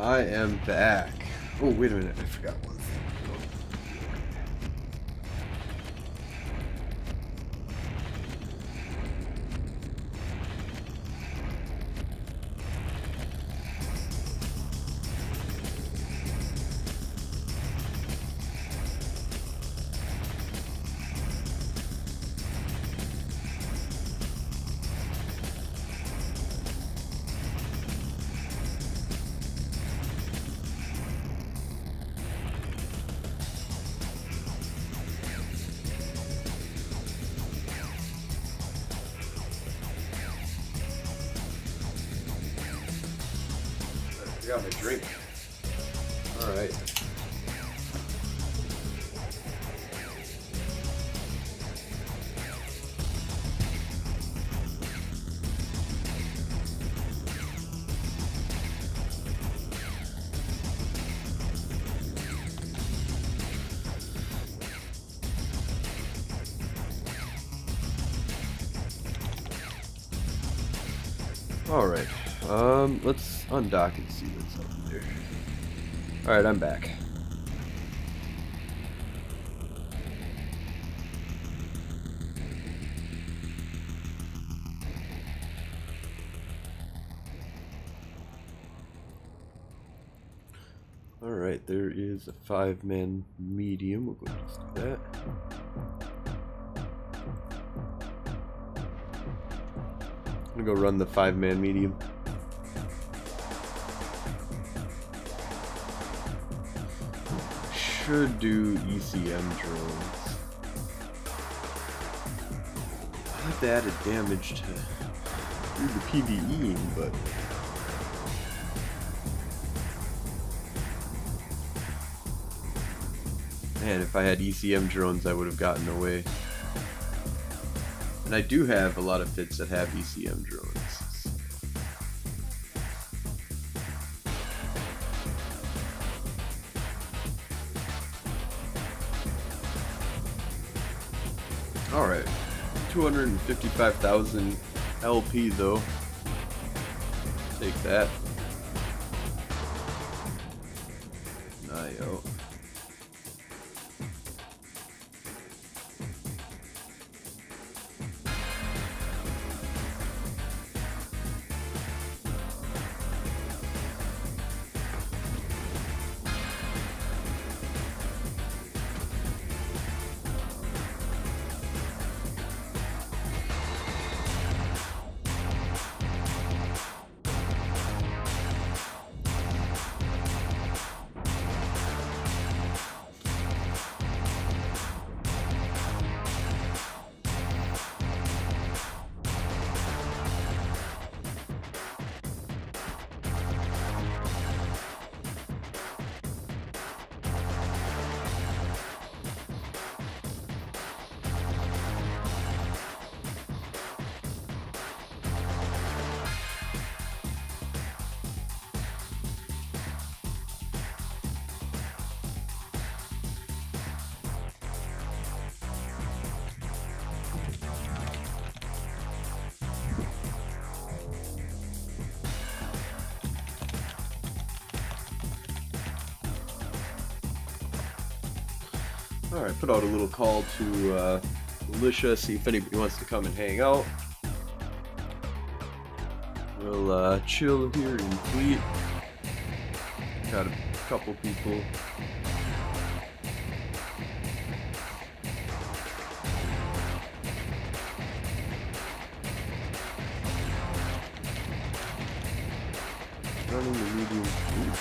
I am back. Oh, wait a minute. I forgot one thing. I got my drink. Alright. Alright. Let's undock and see what's up there. Alright, I'm back. Alright, there is a 5-man medium. We'll go ahead and do that. I'm gonna go run the 5-man medium. Should do ECM drones. Not the added damage to do the PvEing, but man, if I had ECM drones, I would have gotten away. And I do have a lot of fits that have ECM drones. Alright, 255,000 LP though. Take that. Nio. Alright, put out a little call to militia, see if anybody wants to come and hang out. We'll chill here in fleet. Got a couple people. Running the medium fleet.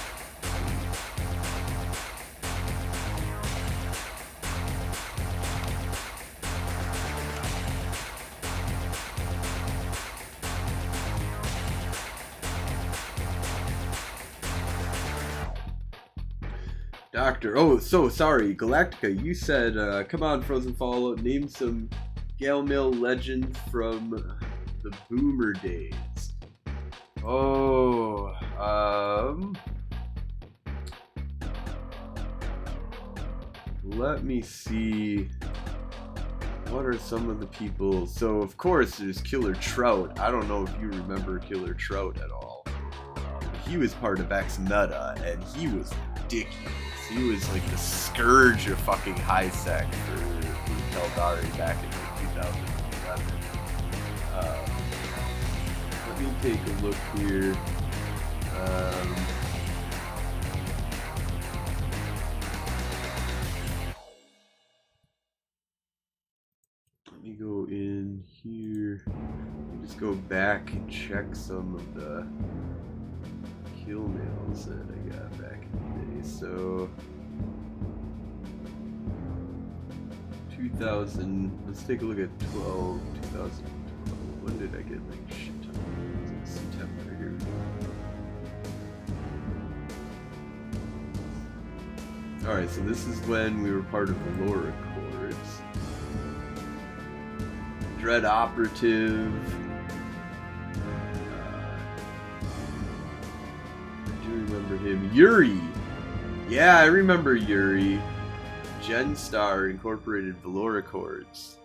Doctor, oh, so sorry, Galactica, you said, come on, Frozen Fallout, name some Galmail legends from the Boomer days. Oh, let me see, what are some of the people, so of course there's Killer Trout. I don't know if you remember Killer Trout at all. he was part of X Meta, and he was ridiculous. He was like the scourge of fucking high sec for Keldari back in like 2011. Let me take a look here. Let me go in here. Just go back and check some of the kill mails that I got back in the day. So 2000. Let's take a look at 2012. When did I get like shit ton? It was like September here. Alright, so this is when we were part of the Laura Chords. Dread Operative. I do remember him. Yuri! Yeah, I remember Yuri. Genstar incorporated Valora Chords.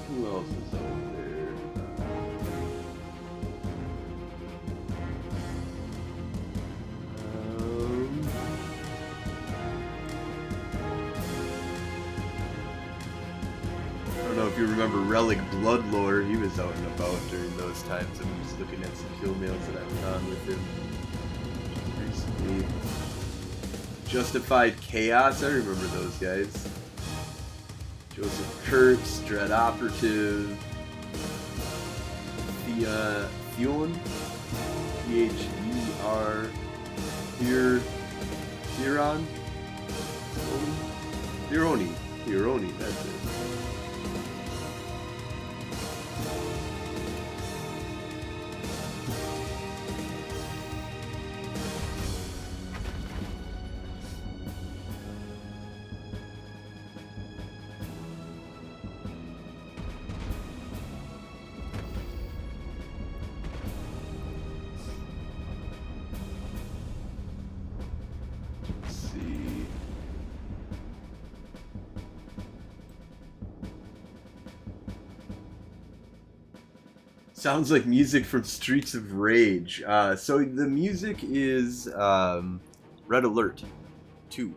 Who else is out there? I don't know if you remember Relic Bloodlore. He was out and about during those times. I'm just looking at some kill mails that I've done with him recently. Justified Chaos. I remember those guys. Joseph Kurtz, Dread Operative, Theon, T-H-E-R, Theoroni, that's it. Sounds like music from Streets of Rage. So the music is Red Alert 2.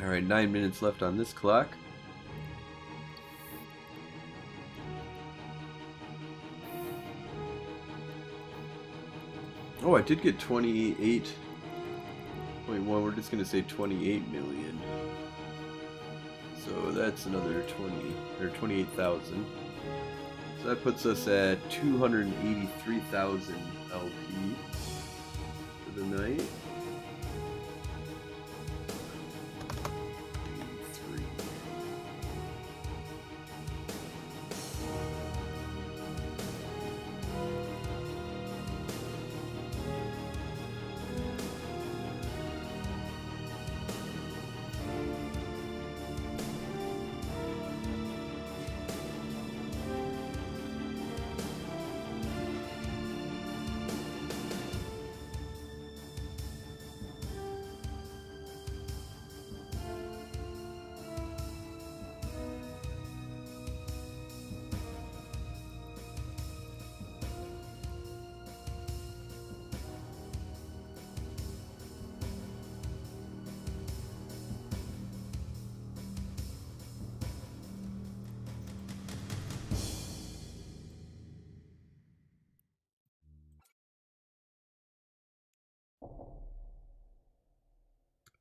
Alright, 9 minutes left on this clock. Oh, I did get 28.1. We're just going to say 28 million. So that's another 28,000. So that puts us at 283,000 LP for the night.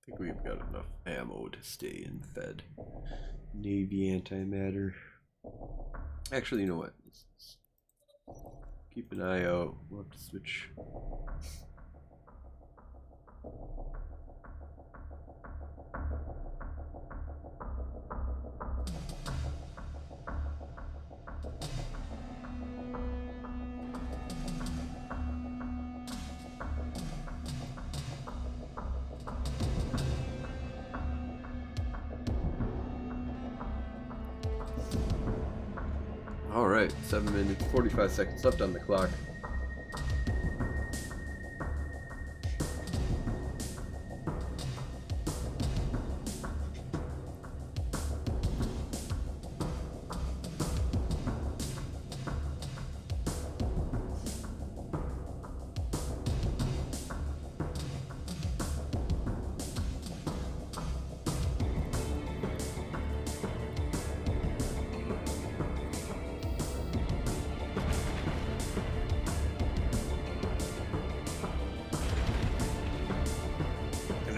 think we've got enough ammo to stay in fed. Navy antimatter. Actually, you know what? Let's keep an eye out. We'll have to switch. Alright, 7 minutes, 45 seconds left on the clock.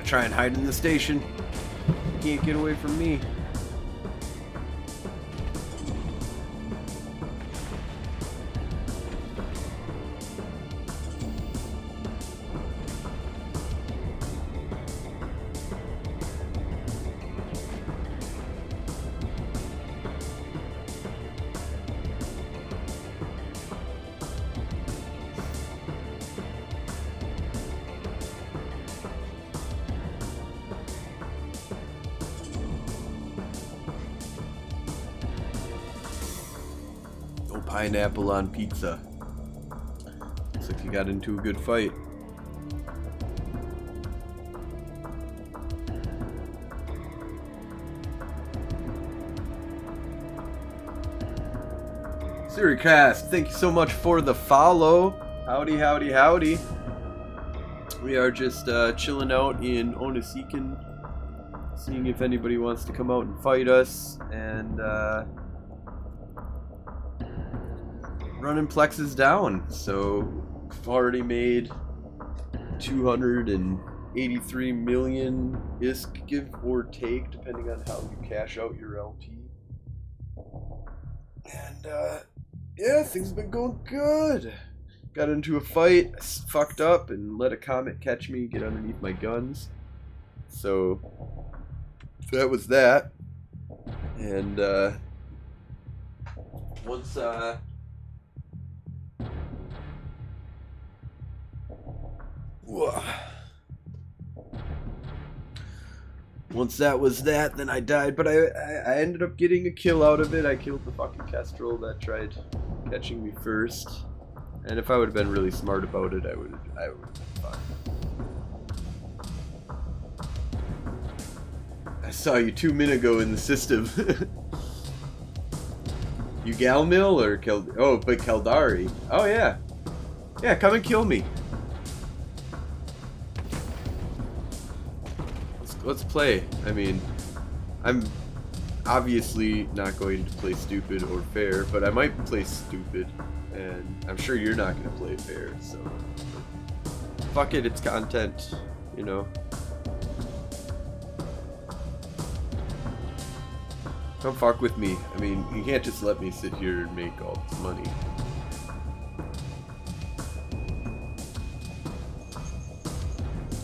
Try and hide in the station. Can't get away from me. Pineapple on pizza. Looks like you got into a good fight. Siricast, thank you so much for the follow. Howdy, howdy, howdy. We are just chilling out in Onesican, seeing if anybody wants to come out and fight us, and running plexes down. So we've already made 283 million ISK, give or take, depending on how you cash out your LP. And yeah, things have been going good. Got into a fight, fucked up, and let a comet catch me, get underneath my guns. So that was that. And once once that was that, then I died, but I ended up getting a kill out of it. I killed the fucking kestrel that tried catching me first, and if I would have been really smart about it, I would have been fine. I saw you 2 minutes ago in the system. You Galmil or but Keldari. Oh yeah, yeah, come and kill me. Let's play. I mean, I'm obviously not going to play stupid or fair, but I might play stupid, and I'm sure you're not going to play fair, so fuck it, it's content, you know. Come fuck with me. I mean, you can't just let me sit here and make all this money.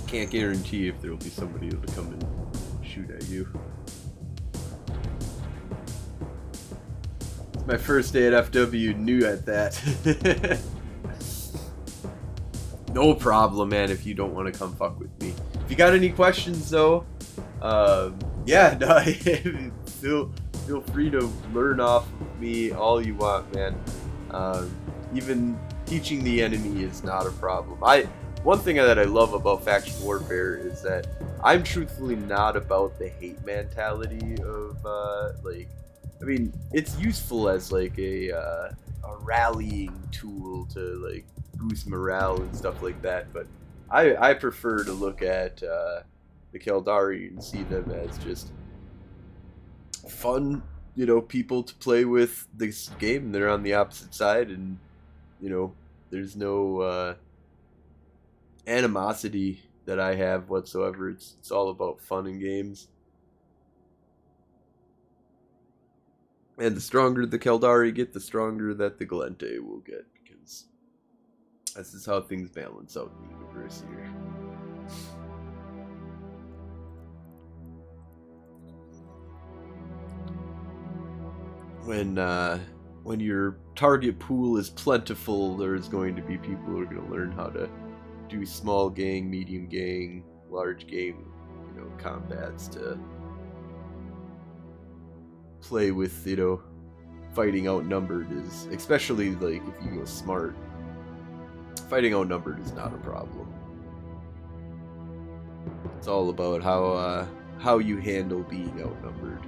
Can't guarantee if there will be somebody able to come and shoot at you. It's my first day at FW, new at that. No problem, man, if you don't want to come fuck with me. If you got any questions, though, yeah, no, feel free to learn off of me all you want, man. Even teaching the enemy is not a problem. One thing that I love about faction warfare is that I'm truthfully not about the hate mentality of I mean, it's useful as like a rallying tool to like boost morale and stuff like that, but I prefer to look at the Keldari and see them as just fun, you know, people to play with this game. They're on the opposite side, and you know, there's no animosity that I have whatsoever. It's all about fun and games. And the stronger the Keldari get, the stronger that the Galente will get, because this is how things balance out in the universe here. When your target pool is plentiful, there's going to be people who are going to learn how to do small gang, medium gang, large gang, combats to play with, fighting outnumbered is, especially like if you go smart, fighting outnumbered is not a problem. It's all about how you handle being outnumbered.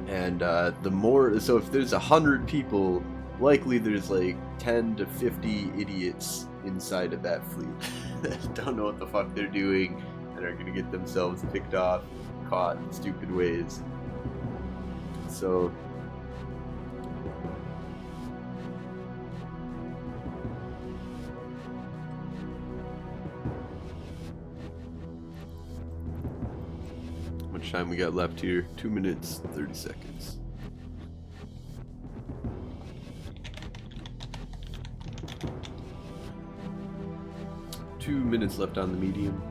And the more, so if there's 100 people, likely there's like 10 to 50 idiots inside of that fleet that don't know what the fuck they're doing and are gonna get themselves picked off, caught in stupid ways. So how much time we got left here? 2 minutes 30 seconds. Two minutes left on the medium.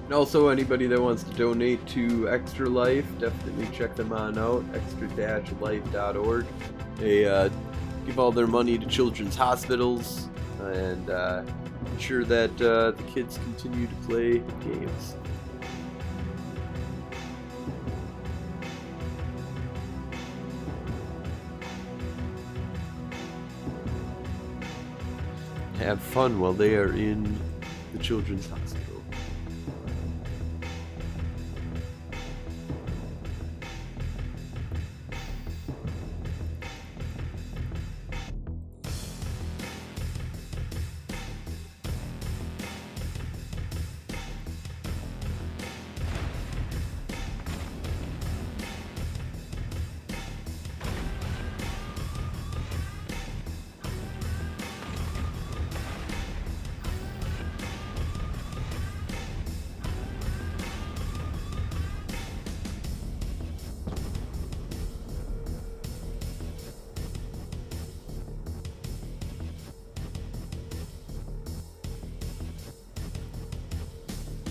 And also, anybody that wants to donate to Extra Life, definitely check them on out, extra-life.org. They give all their money to children's hospitals and ensure that the kids continue to play games. Have fun while they are in the children's hospital.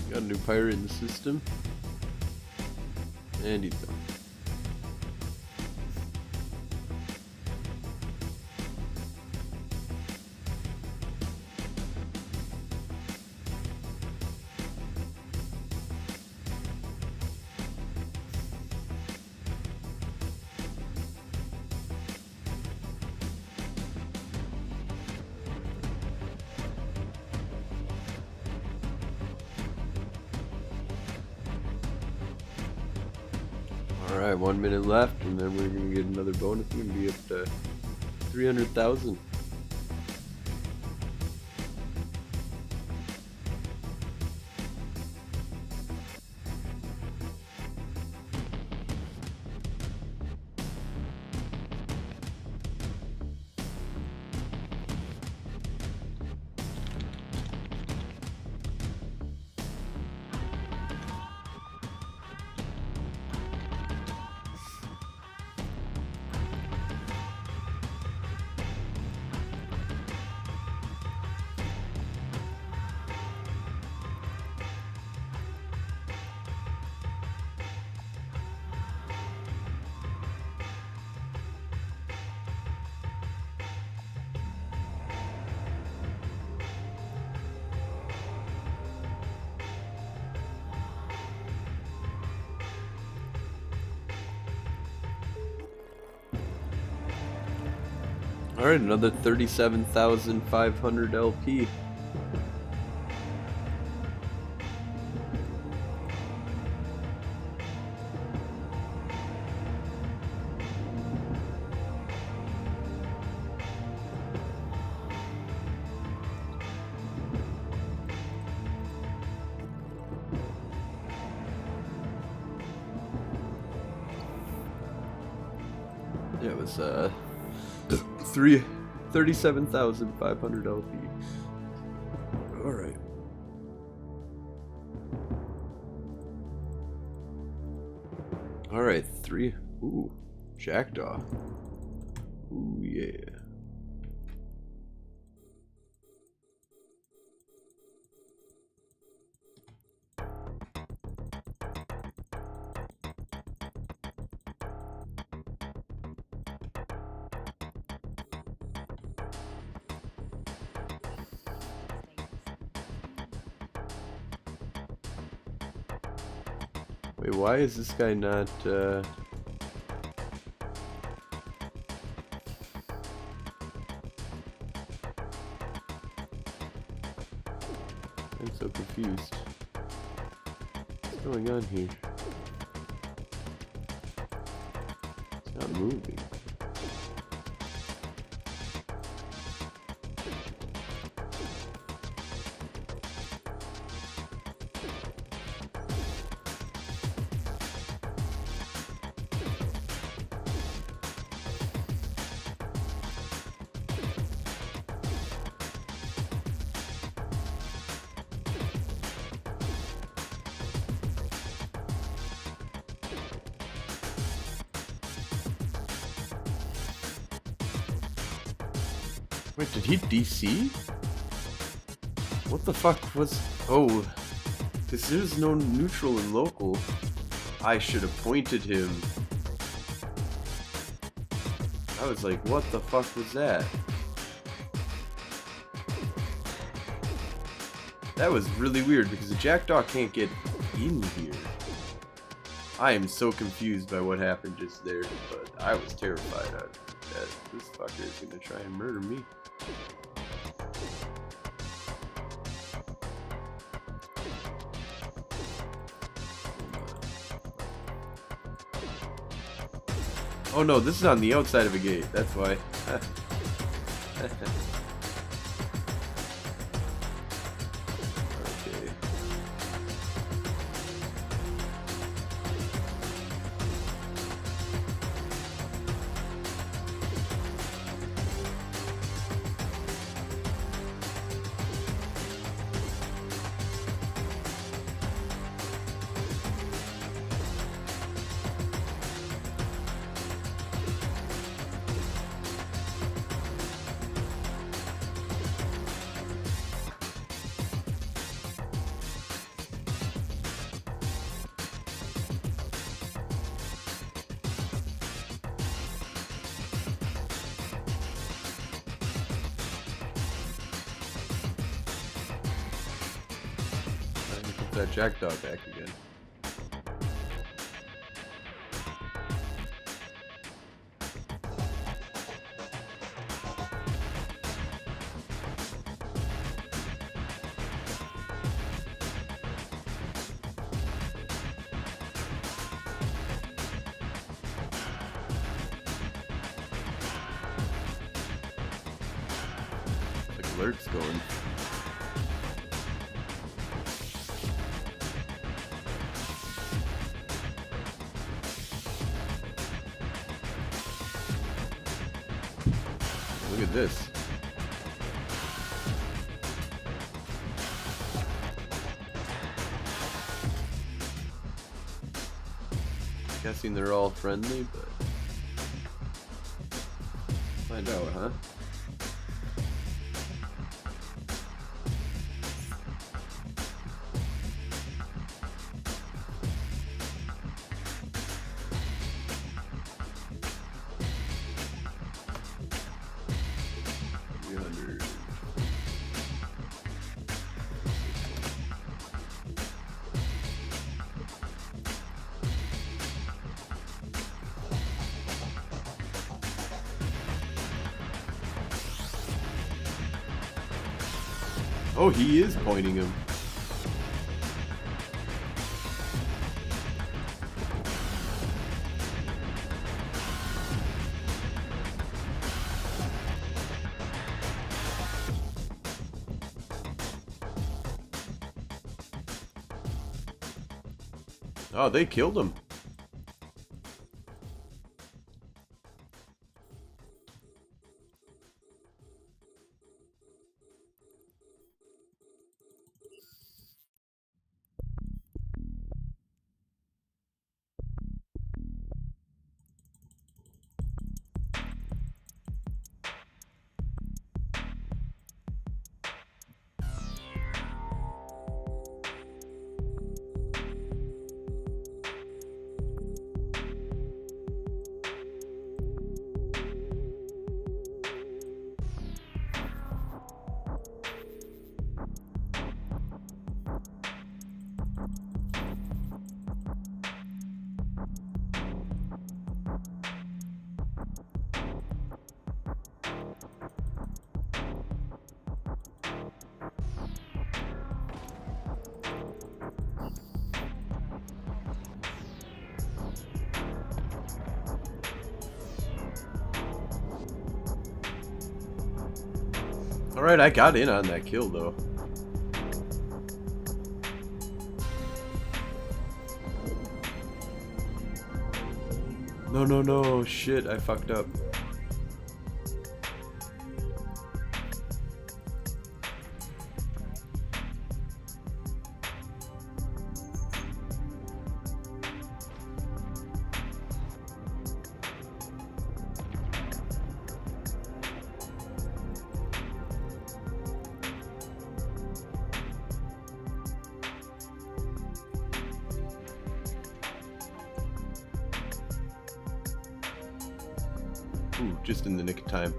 Got a new pirate in the system. And he's done. Alright, 1 minute left, and then we're gonna get another bonus. We're gonna be up to 300,000. Alright, another 37,500 LP. Yeah, it was 37,500 LP. All right. All right, 3. Ooh, jackdaw. Ooh, yeah. Wait, why is this guy not, I'm so confused. What's going on here? It's not moving. Wait, did he DC? What the fuck was... Oh, because there's no neutral and local. I should have pointed him. I was like, what the fuck was that? That was really weird because the jackdaw can't get in here. I am so confused by what happened just there, but I was terrified that this fucker is gonna try and murder me. Oh no, this is on the outside of a gate, that's why. Okay. That jackdaw back again. Like alert's going. Look at this. Guessing they're all friendly, but find out, huh? Oh, he is pointing him. Oh, they killed him. Alright, I got in on that kill though. No, no, no, shit, I fucked up. Ooh, just in the nick of time.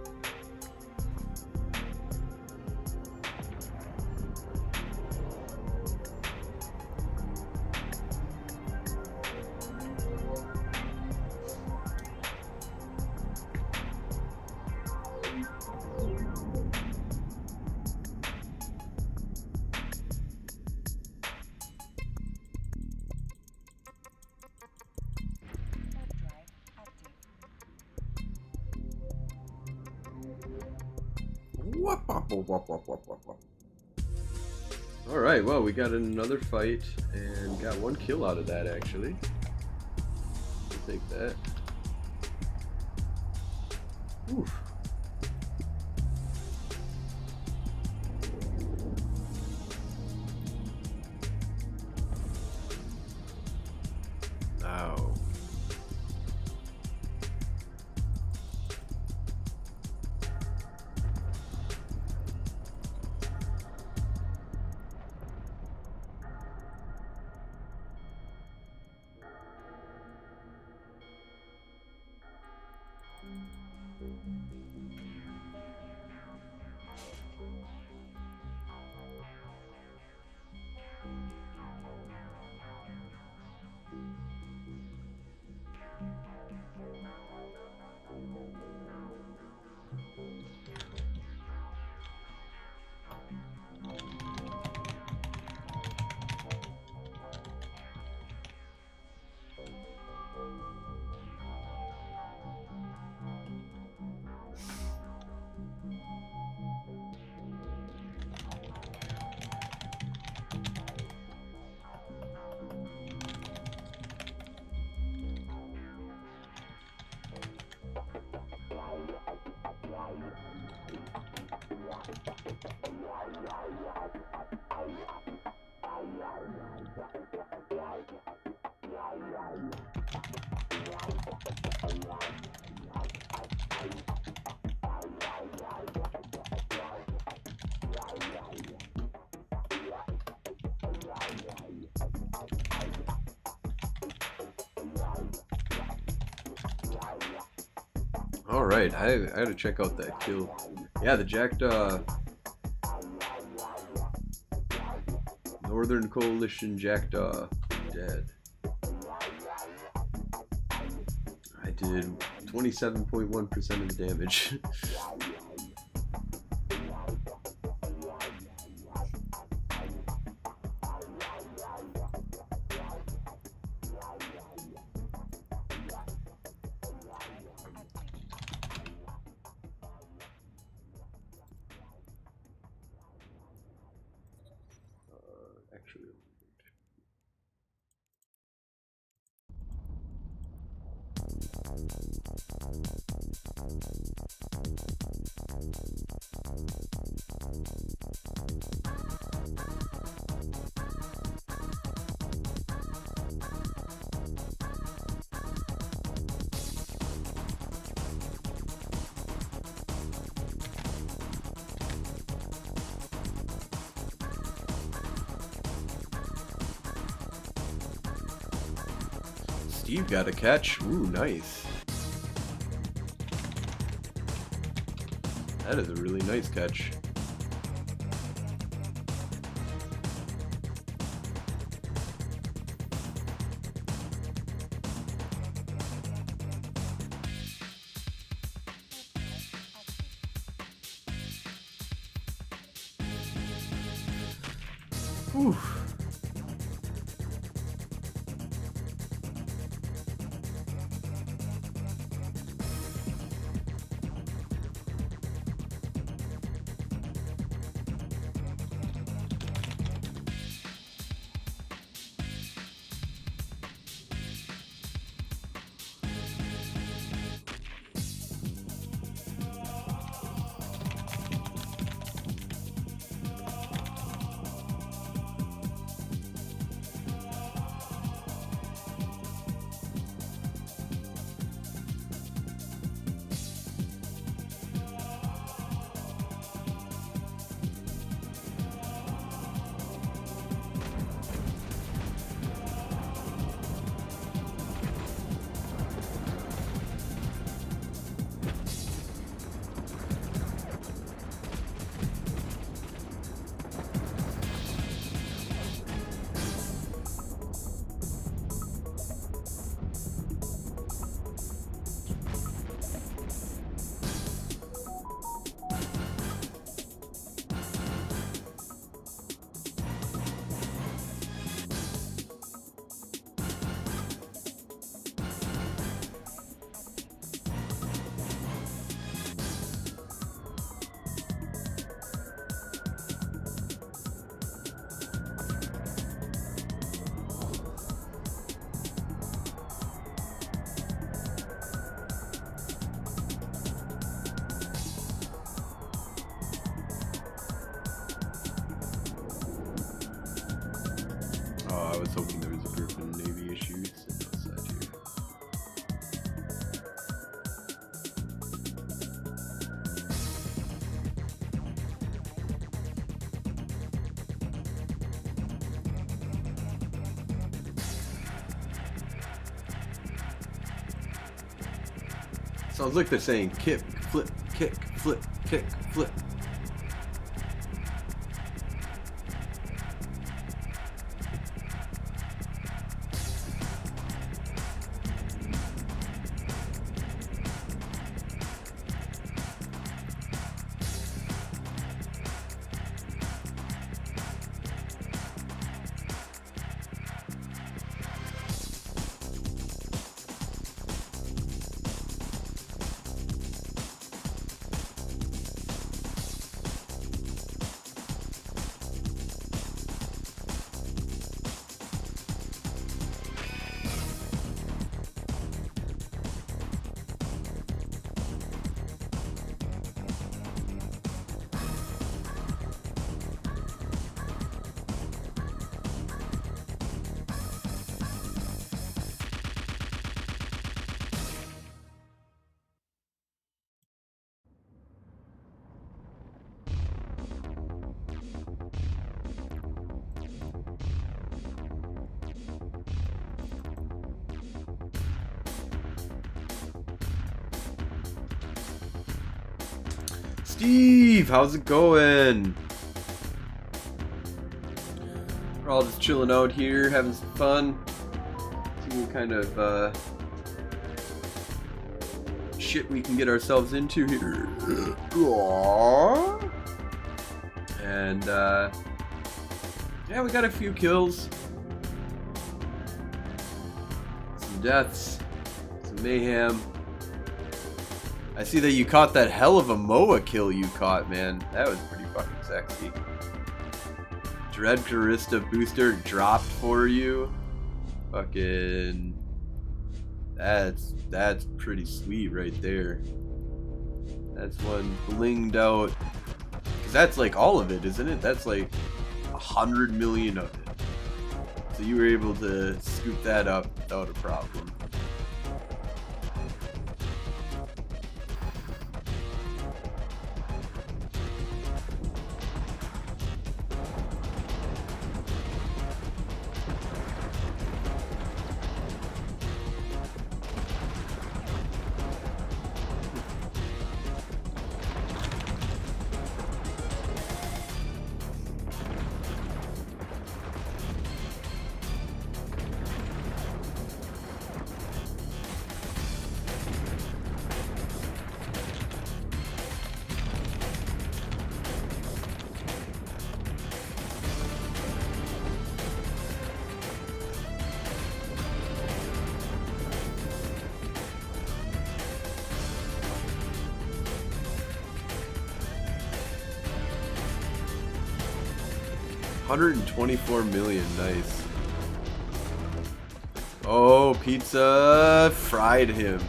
Alright, well, we got another fight and got one kill out of that, actually. I'll take that. Oof. Ow. Alright, I gotta check out that kill. Yeah, the Jackdaw Northern Coalition Jackdaw dead. I did 27.1% of the damage. Actually, Steve got a catch. Ooh, nice. That is a really nice catch. Whew. was hoping there was a Griffin Navy issue. Sitting outside here. Sounds like they're saying kick, flip, kick, flip, kick, flip. Steve, how's it going? We're all just chilling out here, having some fun. Seeing what kind of shit we can get ourselves into here. And yeah, we got a few kills, some deaths, some mayhem. I see that you caught that hell of a MOA kill you caught, man. That was pretty fucking sexy. Dread Karista booster dropped for you. Fucking... That's pretty sweet right there. That's one blinged out. Cause that's like all of it, isn't it? That's like 100 million of it. So you were able to scoop that up without a problem. $124 million, nice. Oh, pizza fried him.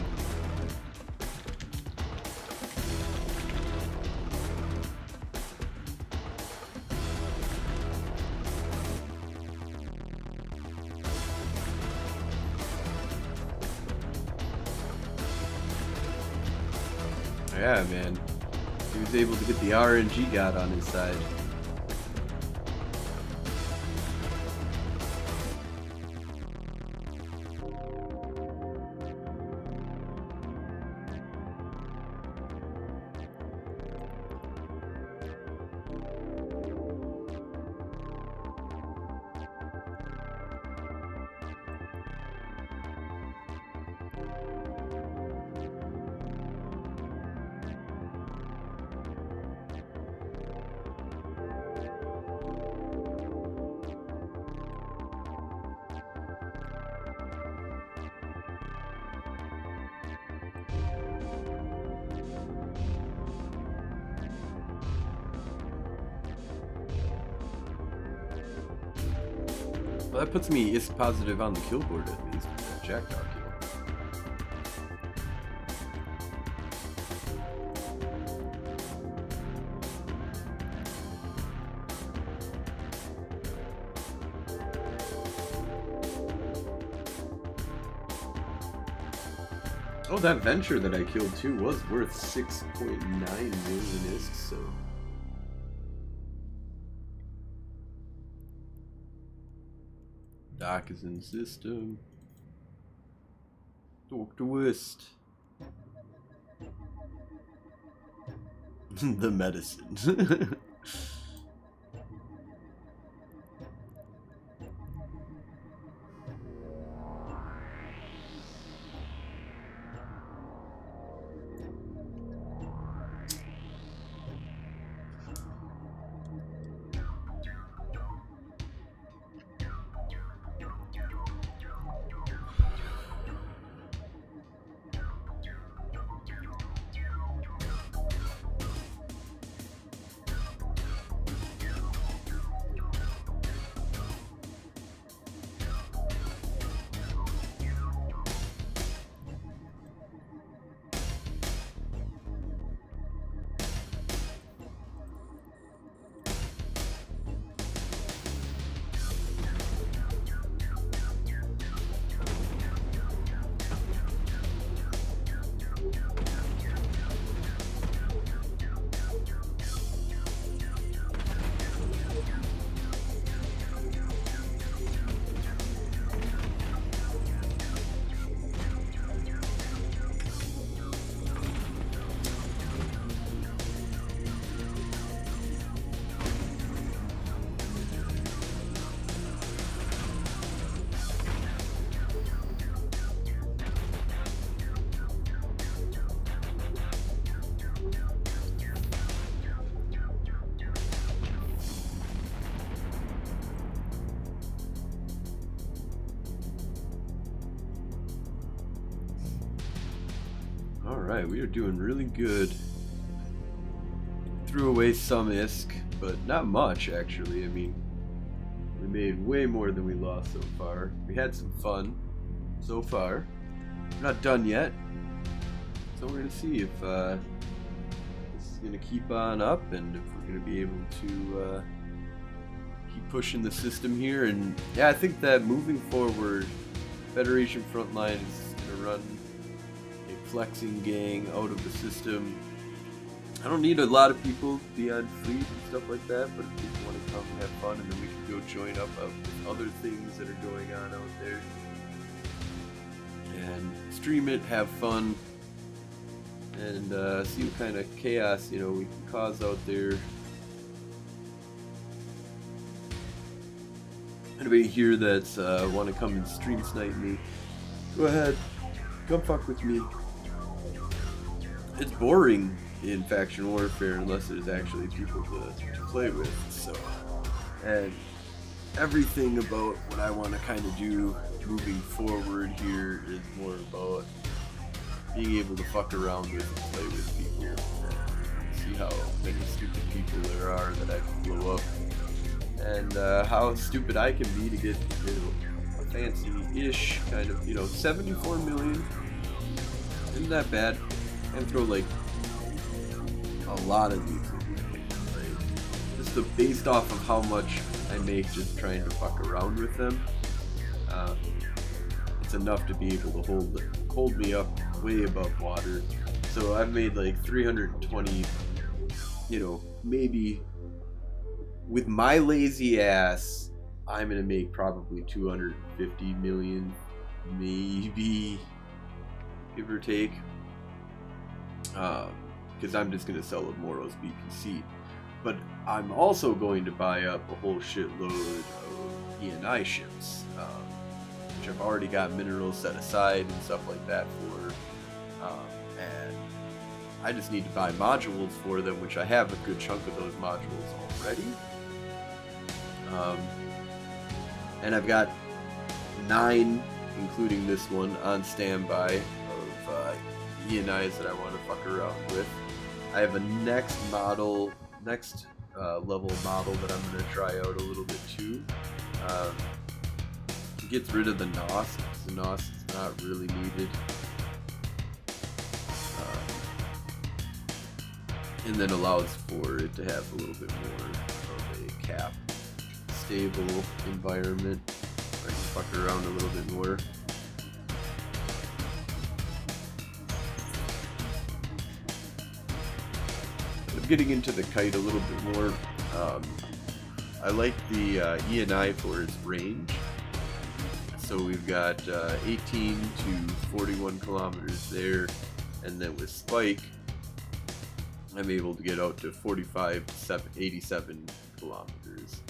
Yeah, man. He was able to get the RNG god on his side. Well, that puts me is positive on the kill board at least with that Jackdaw kill. Oh, that venture that I killed too was worth 6.9 million isks, so. Doc is in the system. Dr. West. The medicine. Alright, we are doing really good. Threw away some ISK, but not much actually. I mean, we made way more than we lost so far. We had some fun so far. We're not done yet. So we're gonna see if this is gonna keep on up and if we're gonna be able to keep pushing the system here. And yeah, I think that moving forward, Federation Frontline is gonna run a flexing gang out of the system. I don't need a lot of people to be on fleet and stuff like that, but if people want to come and have fun, and then we can go join up with other things that are going on out there and stream it, have fun, and see what kind of chaos we can cause out there. Anybody here that's want to come and stream snipe me, go ahead, come fuck with me. It's boring in faction warfare unless there's actually people to play with. So, and everything about what I want to kind of do moving forward here is more about being able to fuck around with and play with people and see how many stupid people there are that I can blow up, and how stupid I can be to get a fancy-ish kind of 74 million. Isn't that bad? And throw like a lot of these, right? Just based off of how much I make just trying to fuck around with them, it's enough to be able to hold me up way above water. So I've made like 320, maybe with my lazy ass, I'm gonna make probably 250 million, maybe, give or take. Because I'm just going to sell Moro's BPC. But I'm also going to buy up a whole shitload of E&I ships, which I've already got minerals set aside and stuff like that for. And I just need to buy modules for them, which I have a good chunk of those modules already. And I've got 9, including this one, on standby of E&Is that I want to fuck around with. I have a next level model that I'm going to try out a little bit too. It gets rid of the NOS, because the NOS is not really needed. And then allows for it to have a little bit more of a cap, stable environment where I can fuck around a little bit more. I'm getting into the kite a little bit more. I like the E&I for its range. So we've got 18 to 41 kilometers there, and then with Spike, I'm able to get out to 45 to 87 kilometers.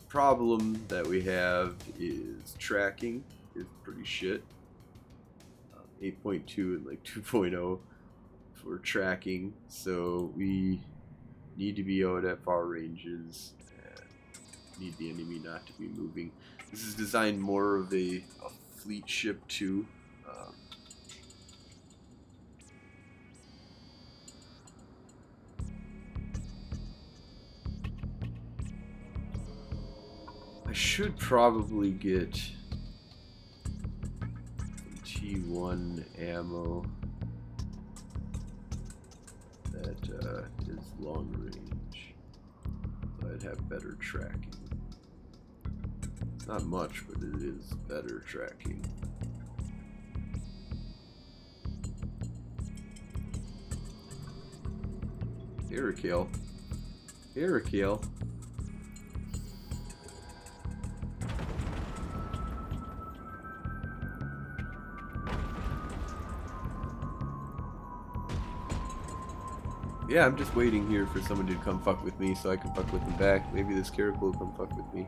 Problem that we have is tracking is pretty shit. 8.2 and like 2.0 for tracking, so we need to be out at far ranges and need the enemy not to be moving. This is designed more of a fleet ship too. I should probably get some T1 ammo that is long range, so I'd have better tracking. It's not much, but it is better tracking. Aerokill. Aerokill. Yeah, I'm just waiting here for someone to come fuck with me so I can fuck with them back. Maybe this character will come fuck with me.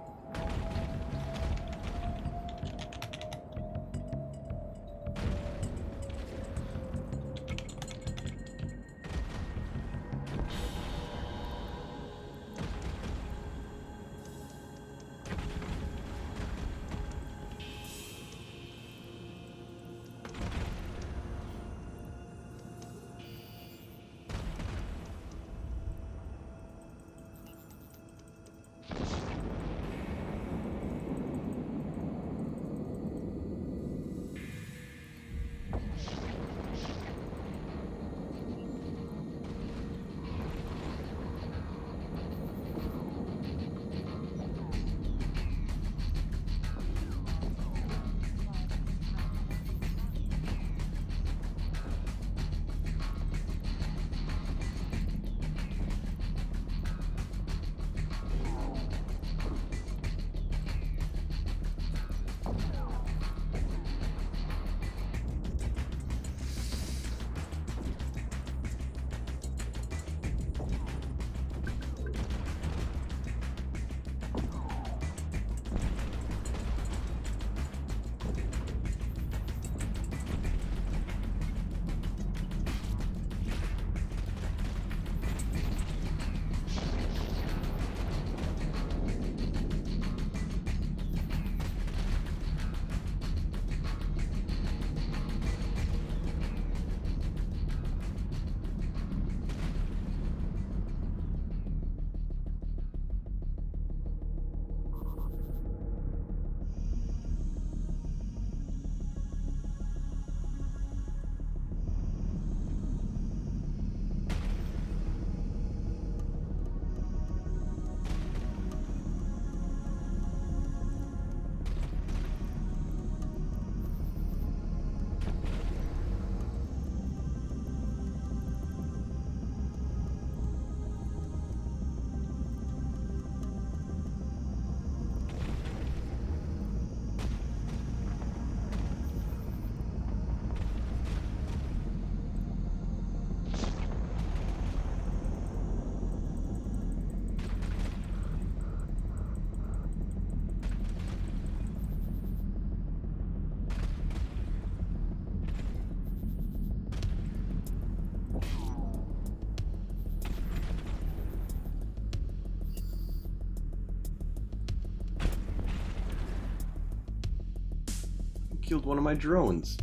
Killed one of my drones.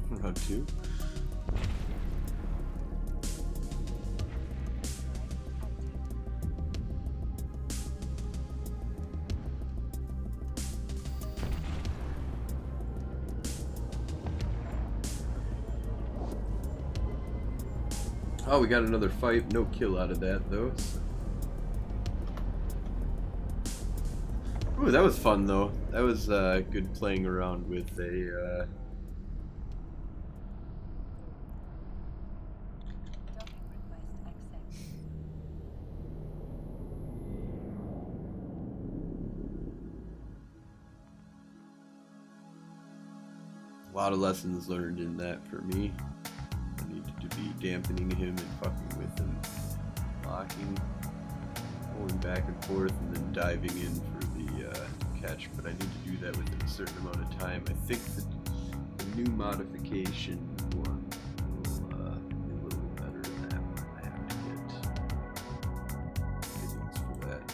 Round two. Oh, we got another fight. No kill out of that, though. Ooh, that was fun, though. That was good playing around with a... A lot of lessons learned in that for me. I needed to be dampening him and fucking with him. Blocking, pulling back and forth, and then diving in for the catch. But I need to do that within a certain amount of time. I think the new modification one will be a little bit better than that one. I have to get fittings for that.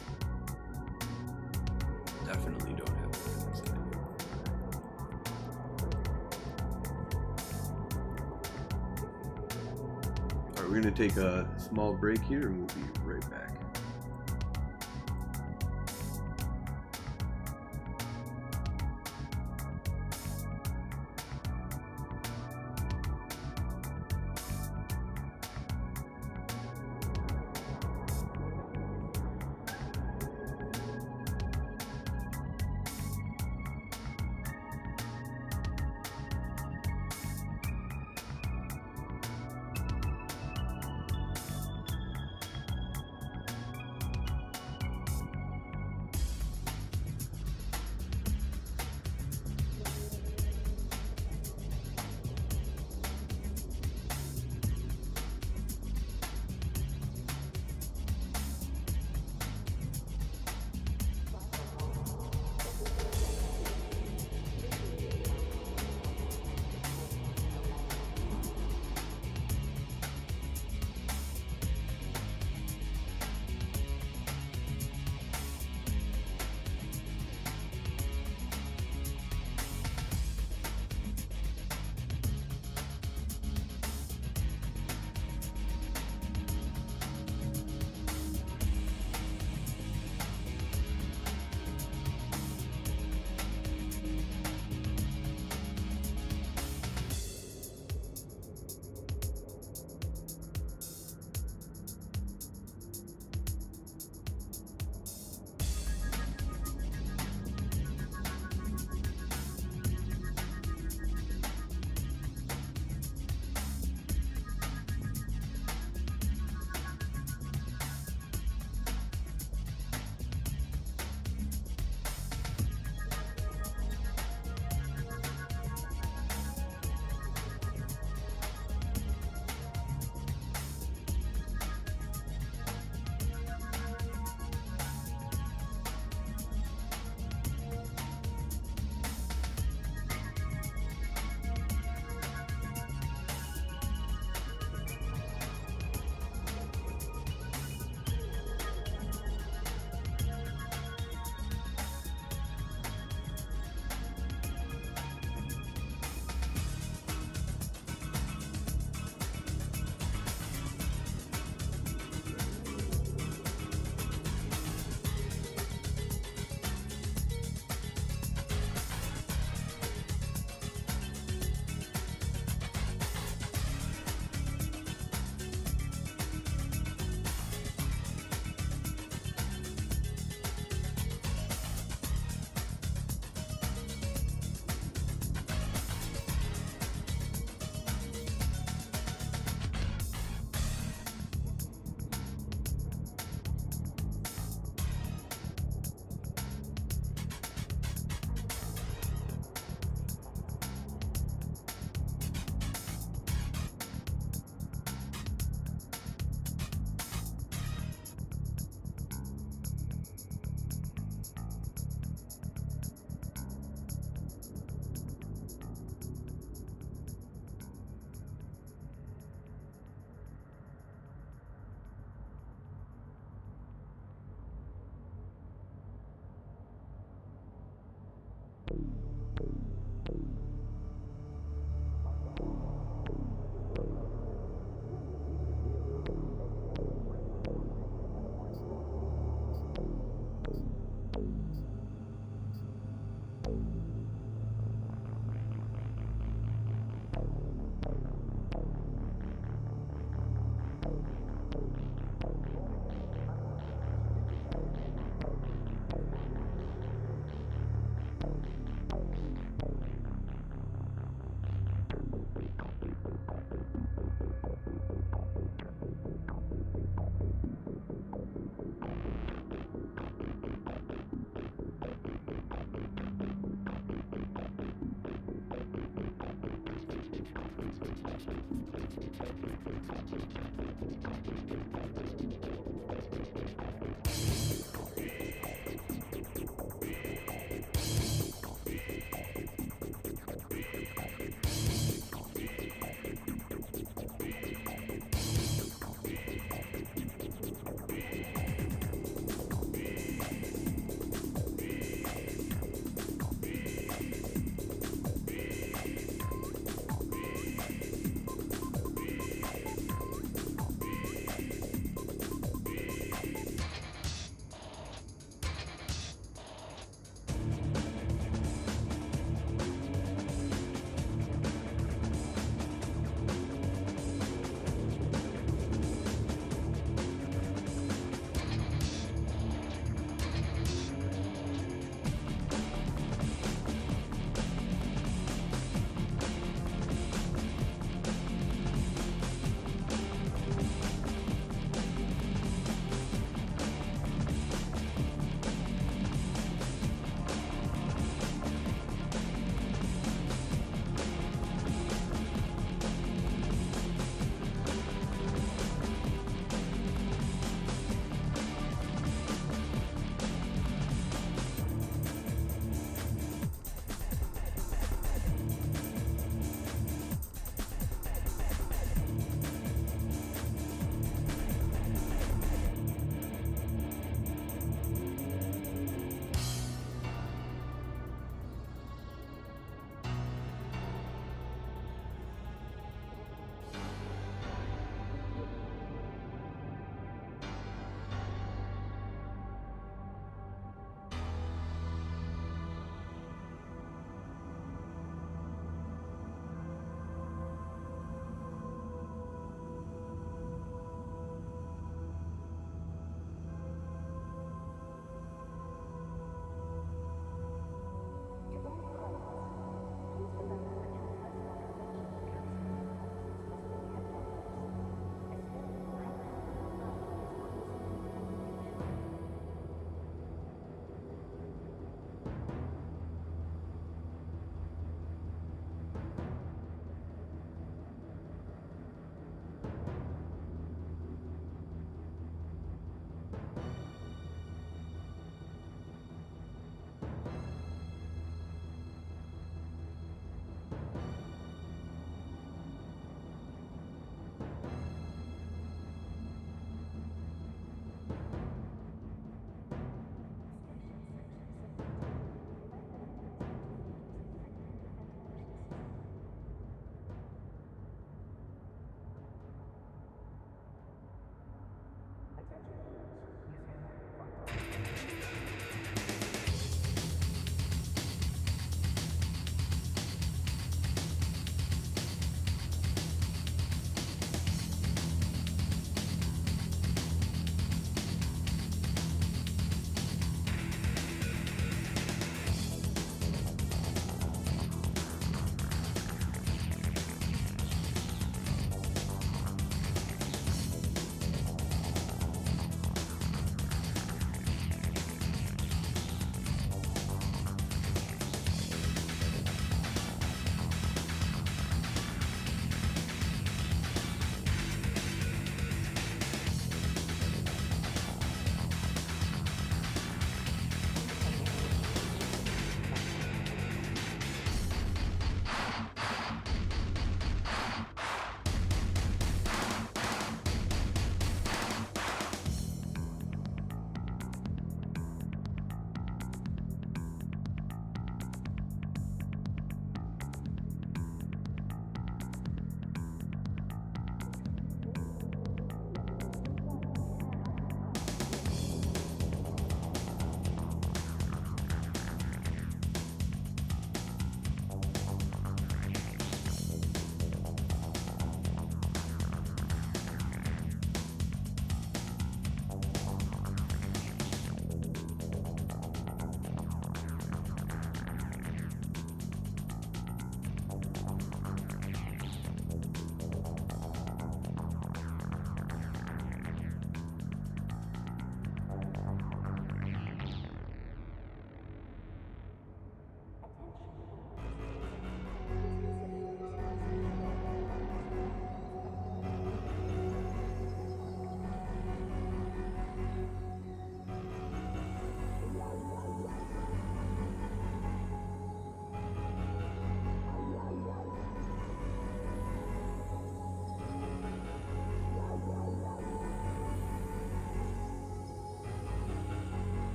Definitely don't have fittings anymore. Alright, we're going to take a small break here and we'll be right back.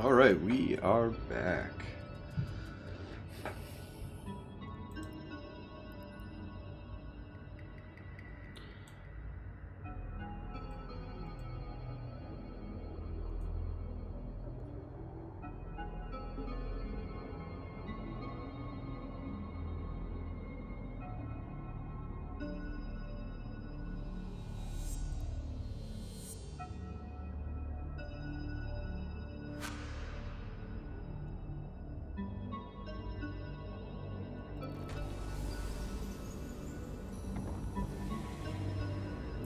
Alright, we are back.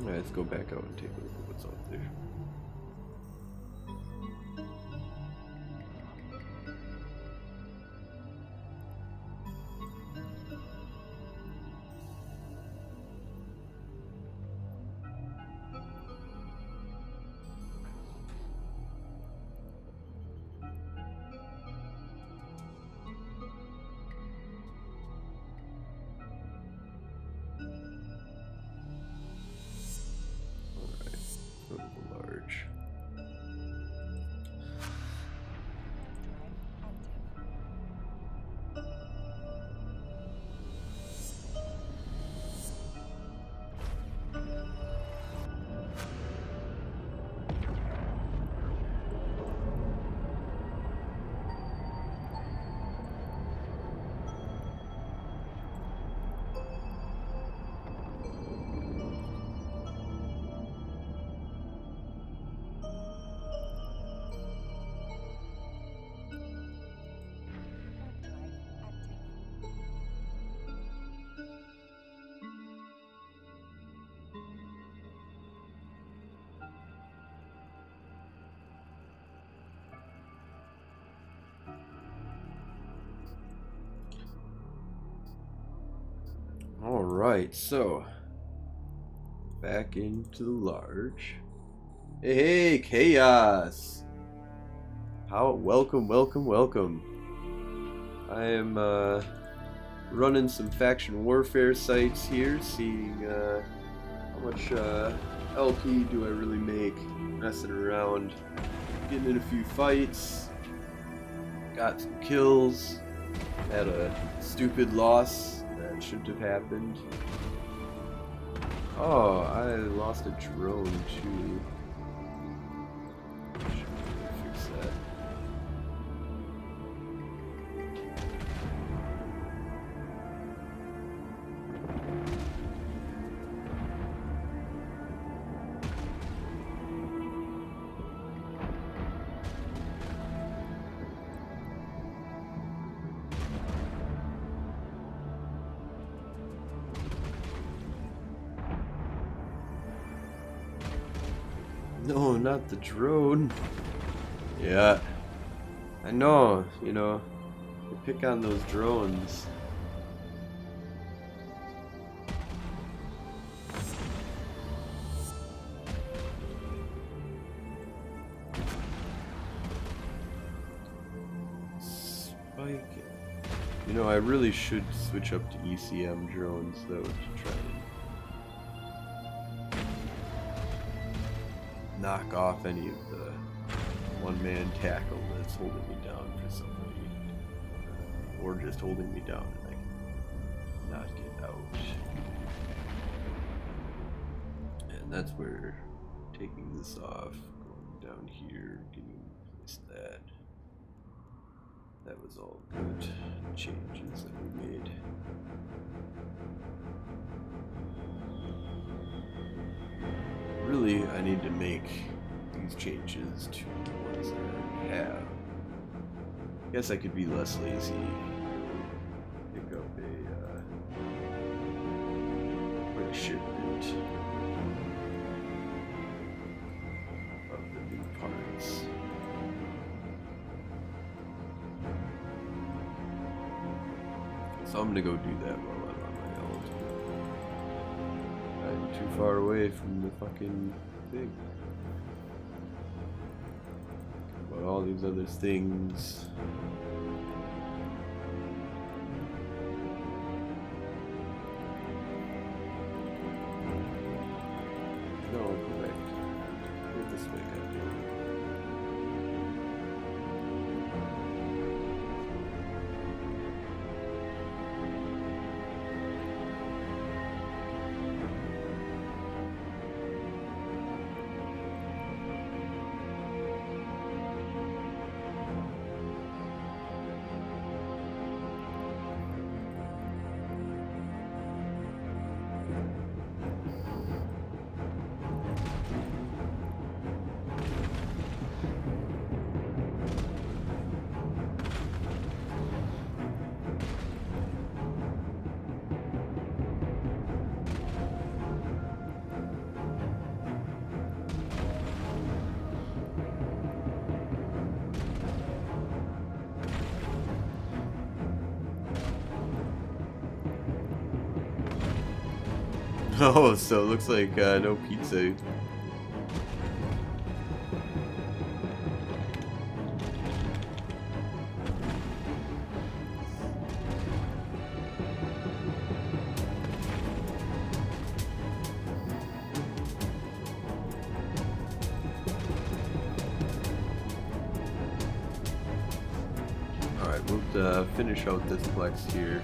Alright, let's go back out and take a look at what's out there. Go to the large. Alright, so back into the large. Hey, Chaos! Welcome. I am running some faction warfare sites here, seeing how much LP do I really make, messing around, getting in a few fights, got some kills, had a stupid loss that shouldn't have happened. Oh, I lost a drone too. Should really fix that. No, not the drone. Yeah. I know, you know. You pick on those drones. Spike it. You know, I really should switch up to ECM drones though to try and knock off any of the one-man tackle that's holding me down for somebody, or just holding me down and I can not get out. And that's where taking this off, going down here, getting that. That was all good changes that we made. Really, I need to make these changes to the ones that I have. I guess I could be less lazy. Pick up a shipment of the new parts. So I'm gonna go do that while I'm on my own. I'm too far away from the fucking thing. About all these other things. No, go back. Go this way, goddamn. Oh, so it looks like no pizza. Alright, we'll finish out this flex here.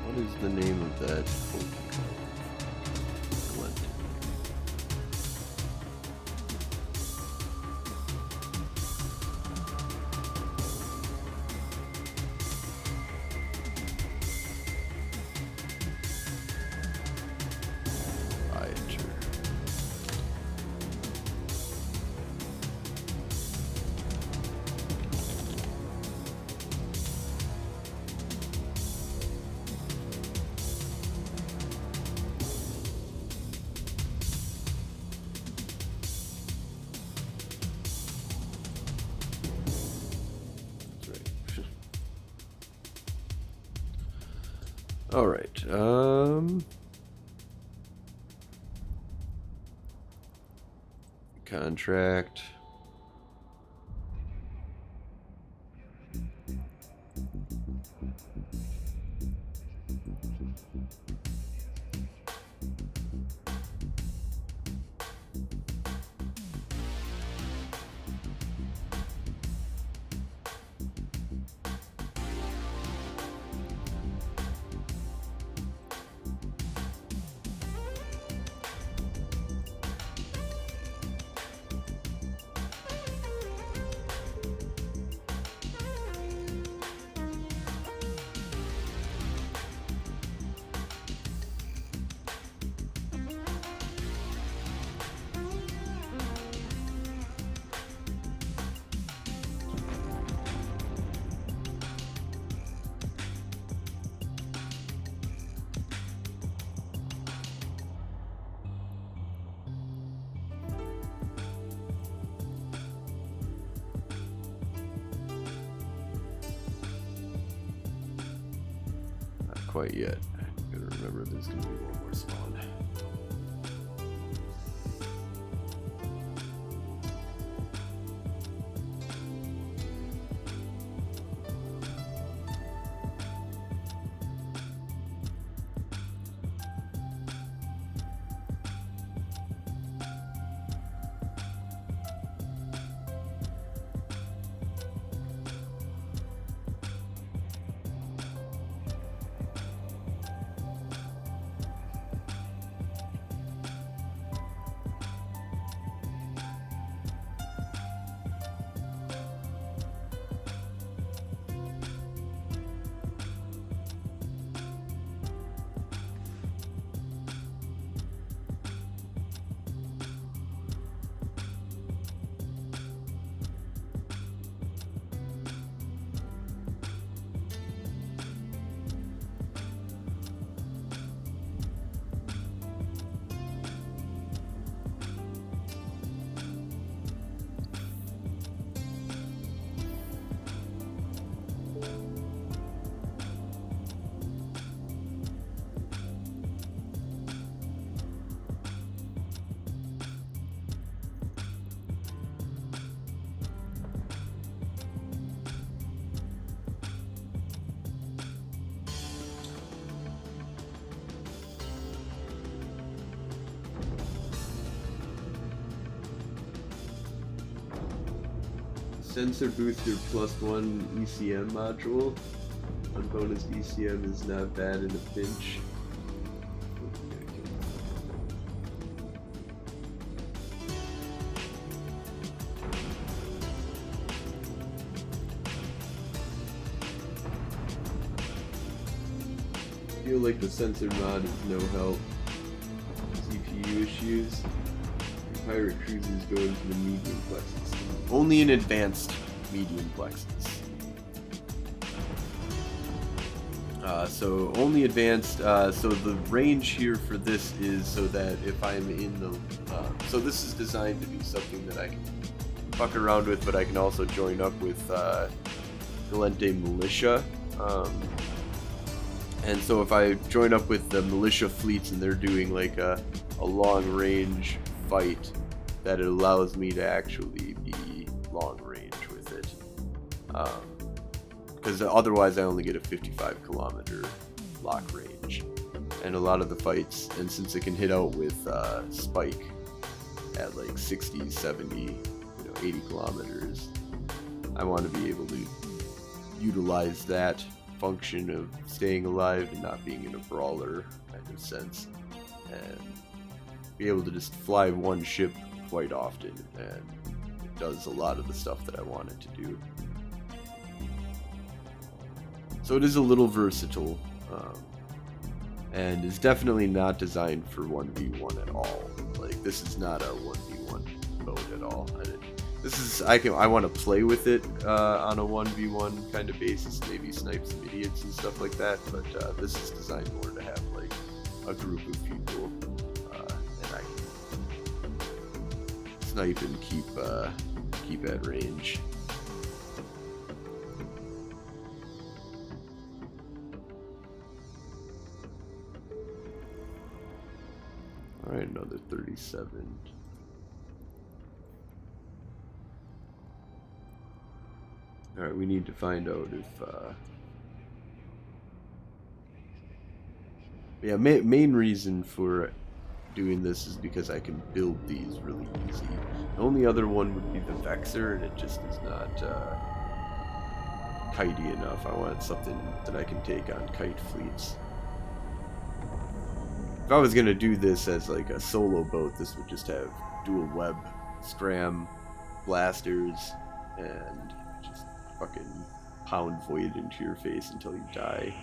What is the name of that Pokemon? Glint. Rioter. All right. Contract. Quite yet. Gotta remember there's gonna be one more spawn. Sensor booster +1 ECM module. One bonus ECM is not bad in a pinch. I feel like the sensor mod is no help. CPU issues. Pirate cruisers go into the medium plexus. Only in advanced medium plexus. So only advanced. So the range here for this is so that if I'm in the, so this is designed to be something that I can fuck around with, but I can also join up with Galente Militia. And so if I join up with the militia fleets and they're doing like a long range fight, that it allows me to actually be long range with it. Because otherwise I only get a 55 kilometer lock range. And a lot of the fights, and since it can hit out with Spike at like 60, 70, 80 kilometers, I want to be able to utilize that function of staying alive and not being in a brawler kind of sense, and be able to just fly one ship quite often, and it does a lot of the stuff that I want it to do. So it is a little versatile, and is definitely not designed for 1v1 at all. Like, this is not a 1v1 mode at all. This is, I want to play with it on a 1v1 kind of basis, maybe snipe some idiots and stuff like that, but this is designed more to have like a group of people, and I can snipe and keep at range. Alright, another 37. Alright, we need to find out if, yeah, main reason for doing this is because I can build these really easy. The only other one would be the Vexer, and it just is not, kitey enough. I wanted something that I can take on kite fleets. If I was gonna do this as like a solo boat, this would just have dual web, scram, blasters, and just fucking pound void into your face until you die.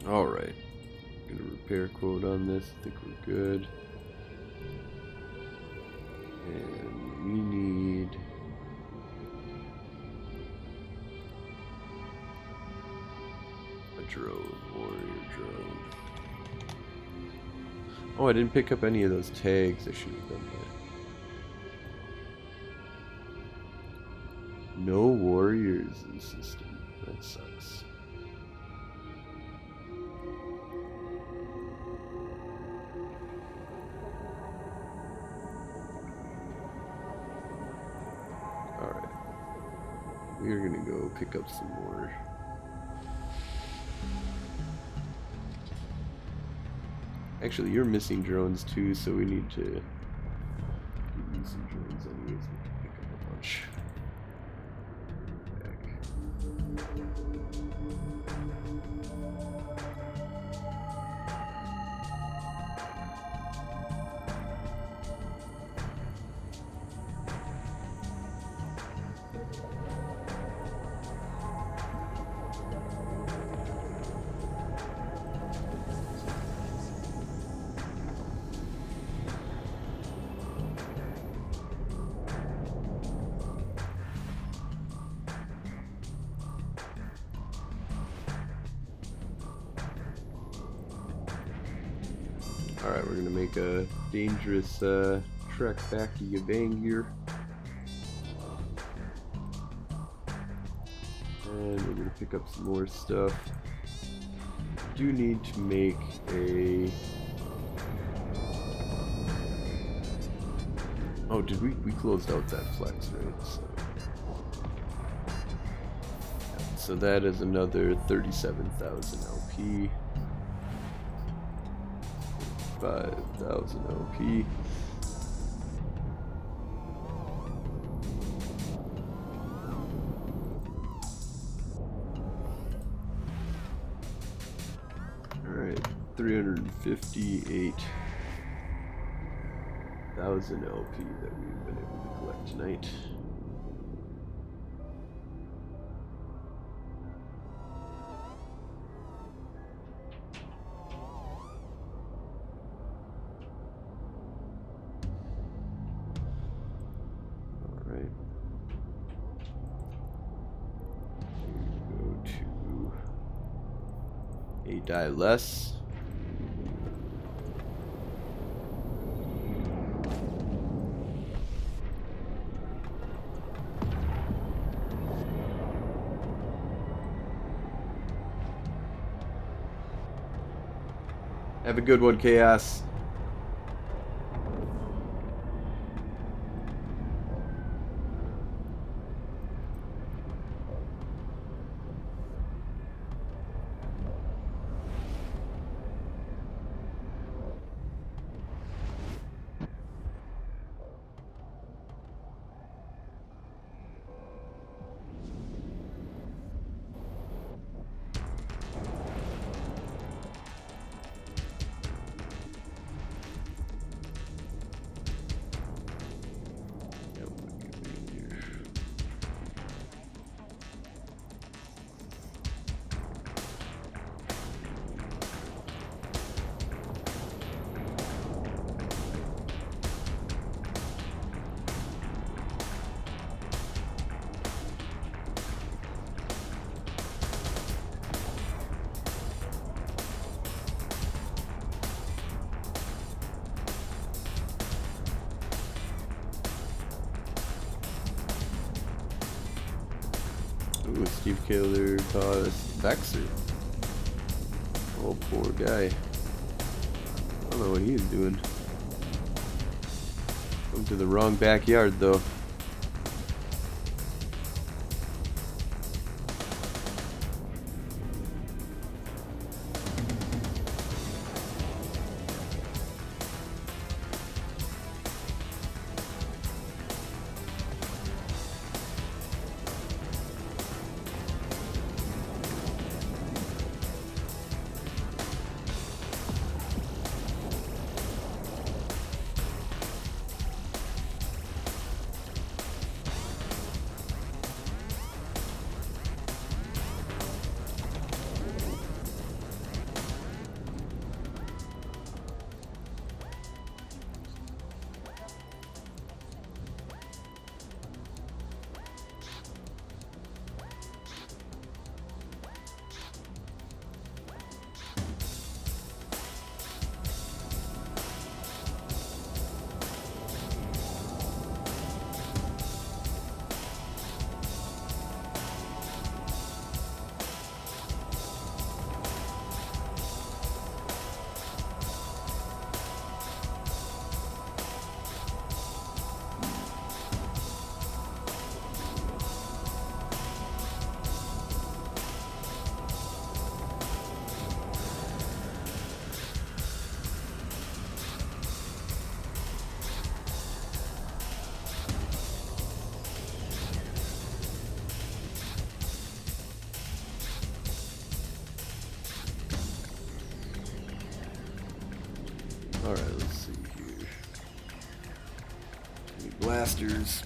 Alright, get a repair quote on this. I think we're good. And we need a drone, warrior drone. Oh, I didn't pick up any of those tags. I should have done that. No warriors in the system. That sucks. We're gonna go pick up some more. Actually, you're missing drones too, so we need to give you some drones anyways. We can pick up a bunch. Back. Alright, we're gonna make a dangerous trek back to Yavang here. And we're gonna pick up some more stuff. Do need to make a... Oh, did we closed out that flex, right? So that is another 37,000 LP. 5,000 LP. Alright, 358,000 LP that we've been able to collect tonight. Alright. Go to a die less. Have a good one, Chaos. Ooh, Steve Kaler caused Vexer. Oh, poor guy. I don't know what he's doing. Come to the wrong backyard, though. Alright, let's see here. Any blasters?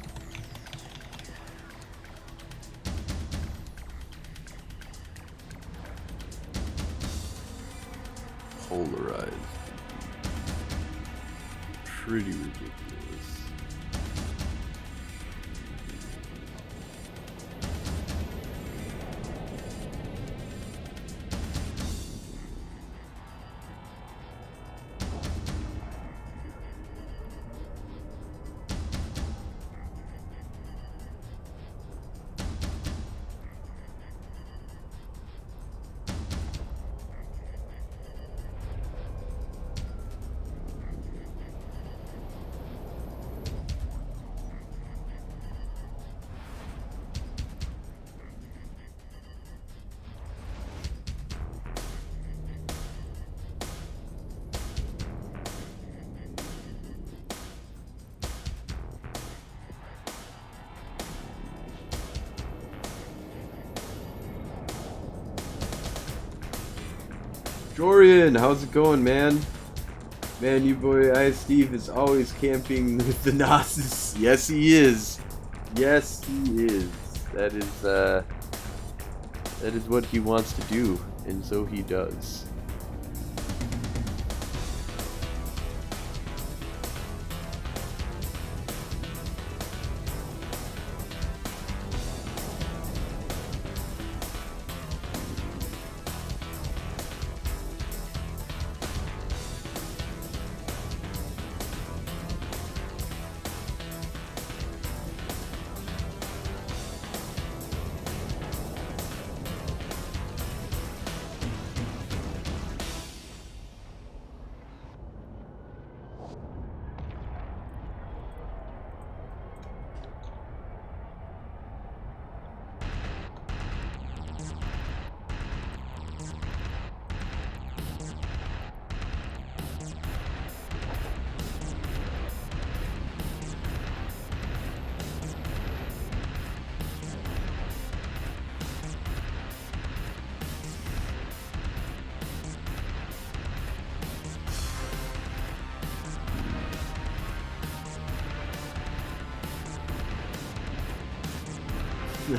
Polarized. Pretty ridiculous. Jorian, how's it going, man? Man, you boy, Steve is always camping with the Gnosis. Yes, he is. Yes, he is. That is what he wants to do, and so he does.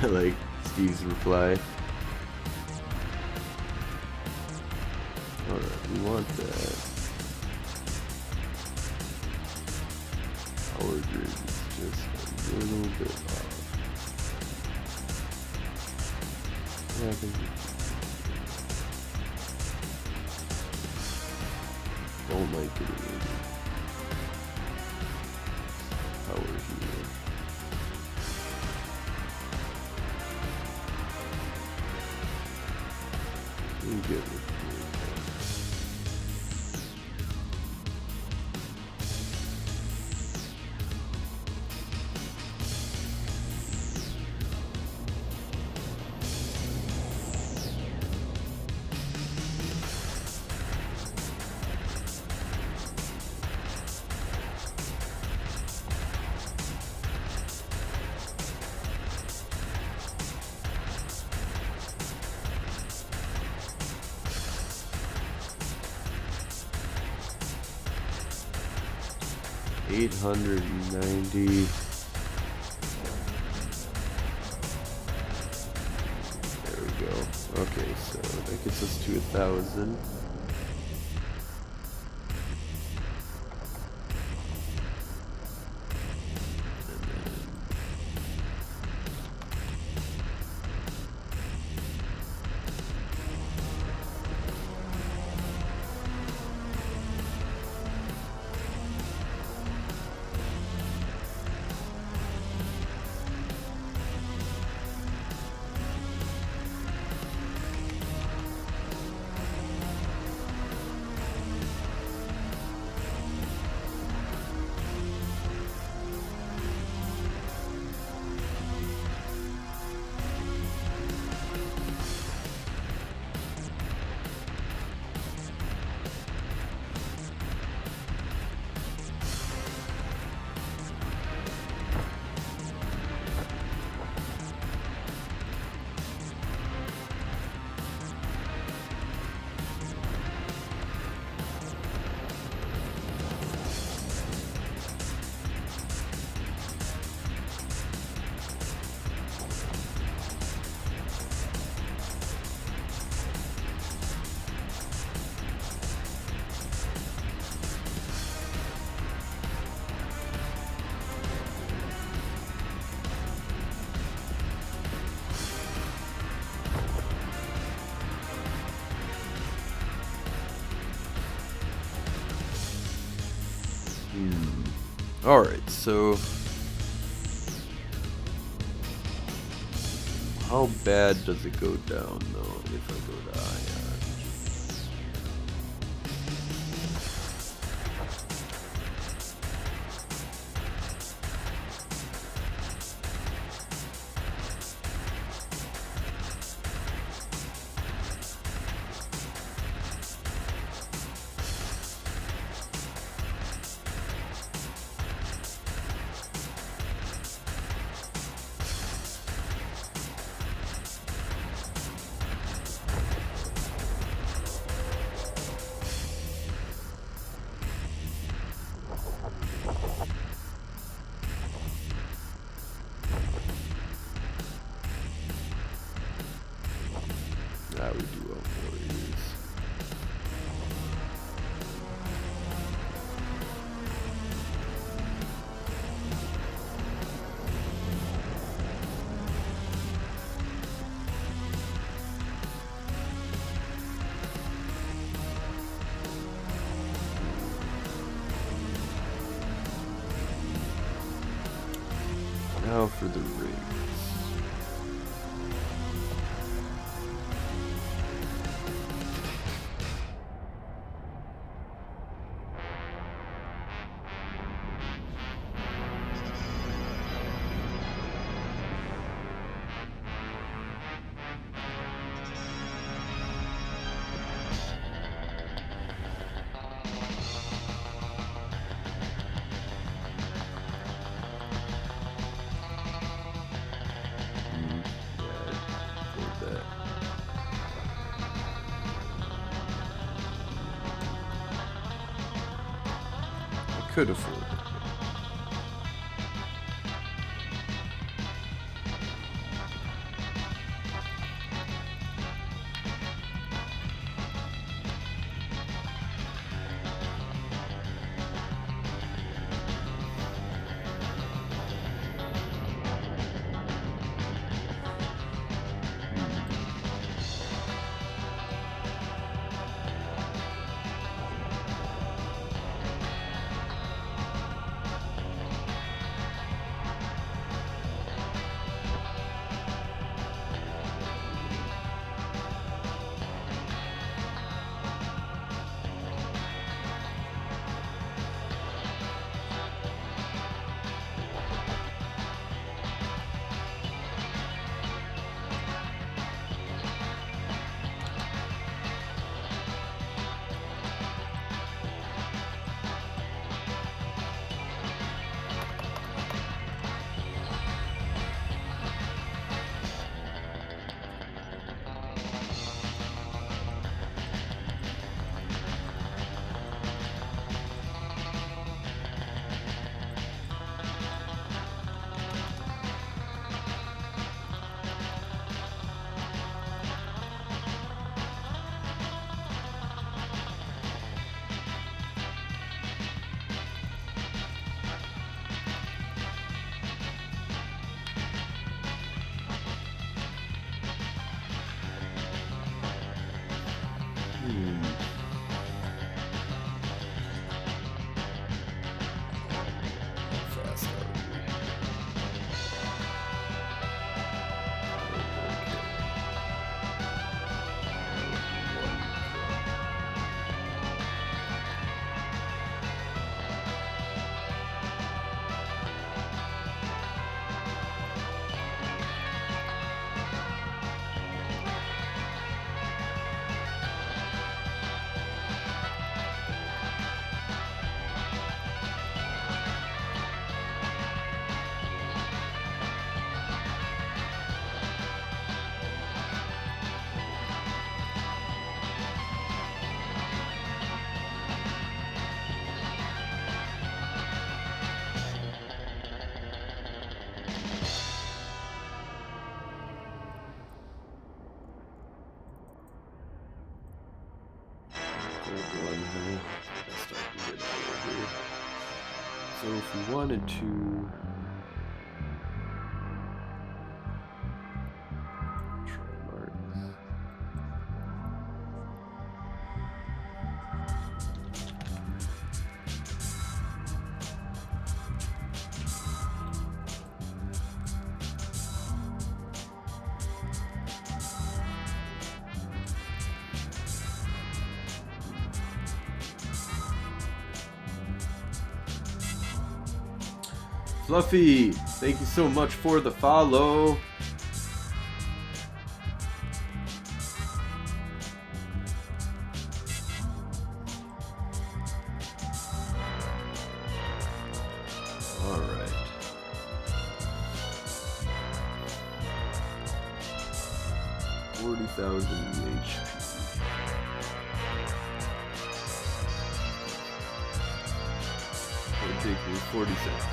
I like Steve's reply. Alright, we want that. Power grid is just a little bit off. Yeah, I think don't like it really. Power here. We get with it. 890. There we go. Okay, so that gets us to 1,000. Alright, so how bad does it go down though if I go to ion? for the raids. Could afford it. Fast So if we wanted to try mark. Fluffy, thank you so much for the follow. All right. $40,000 HP. It'll take me 40 seconds.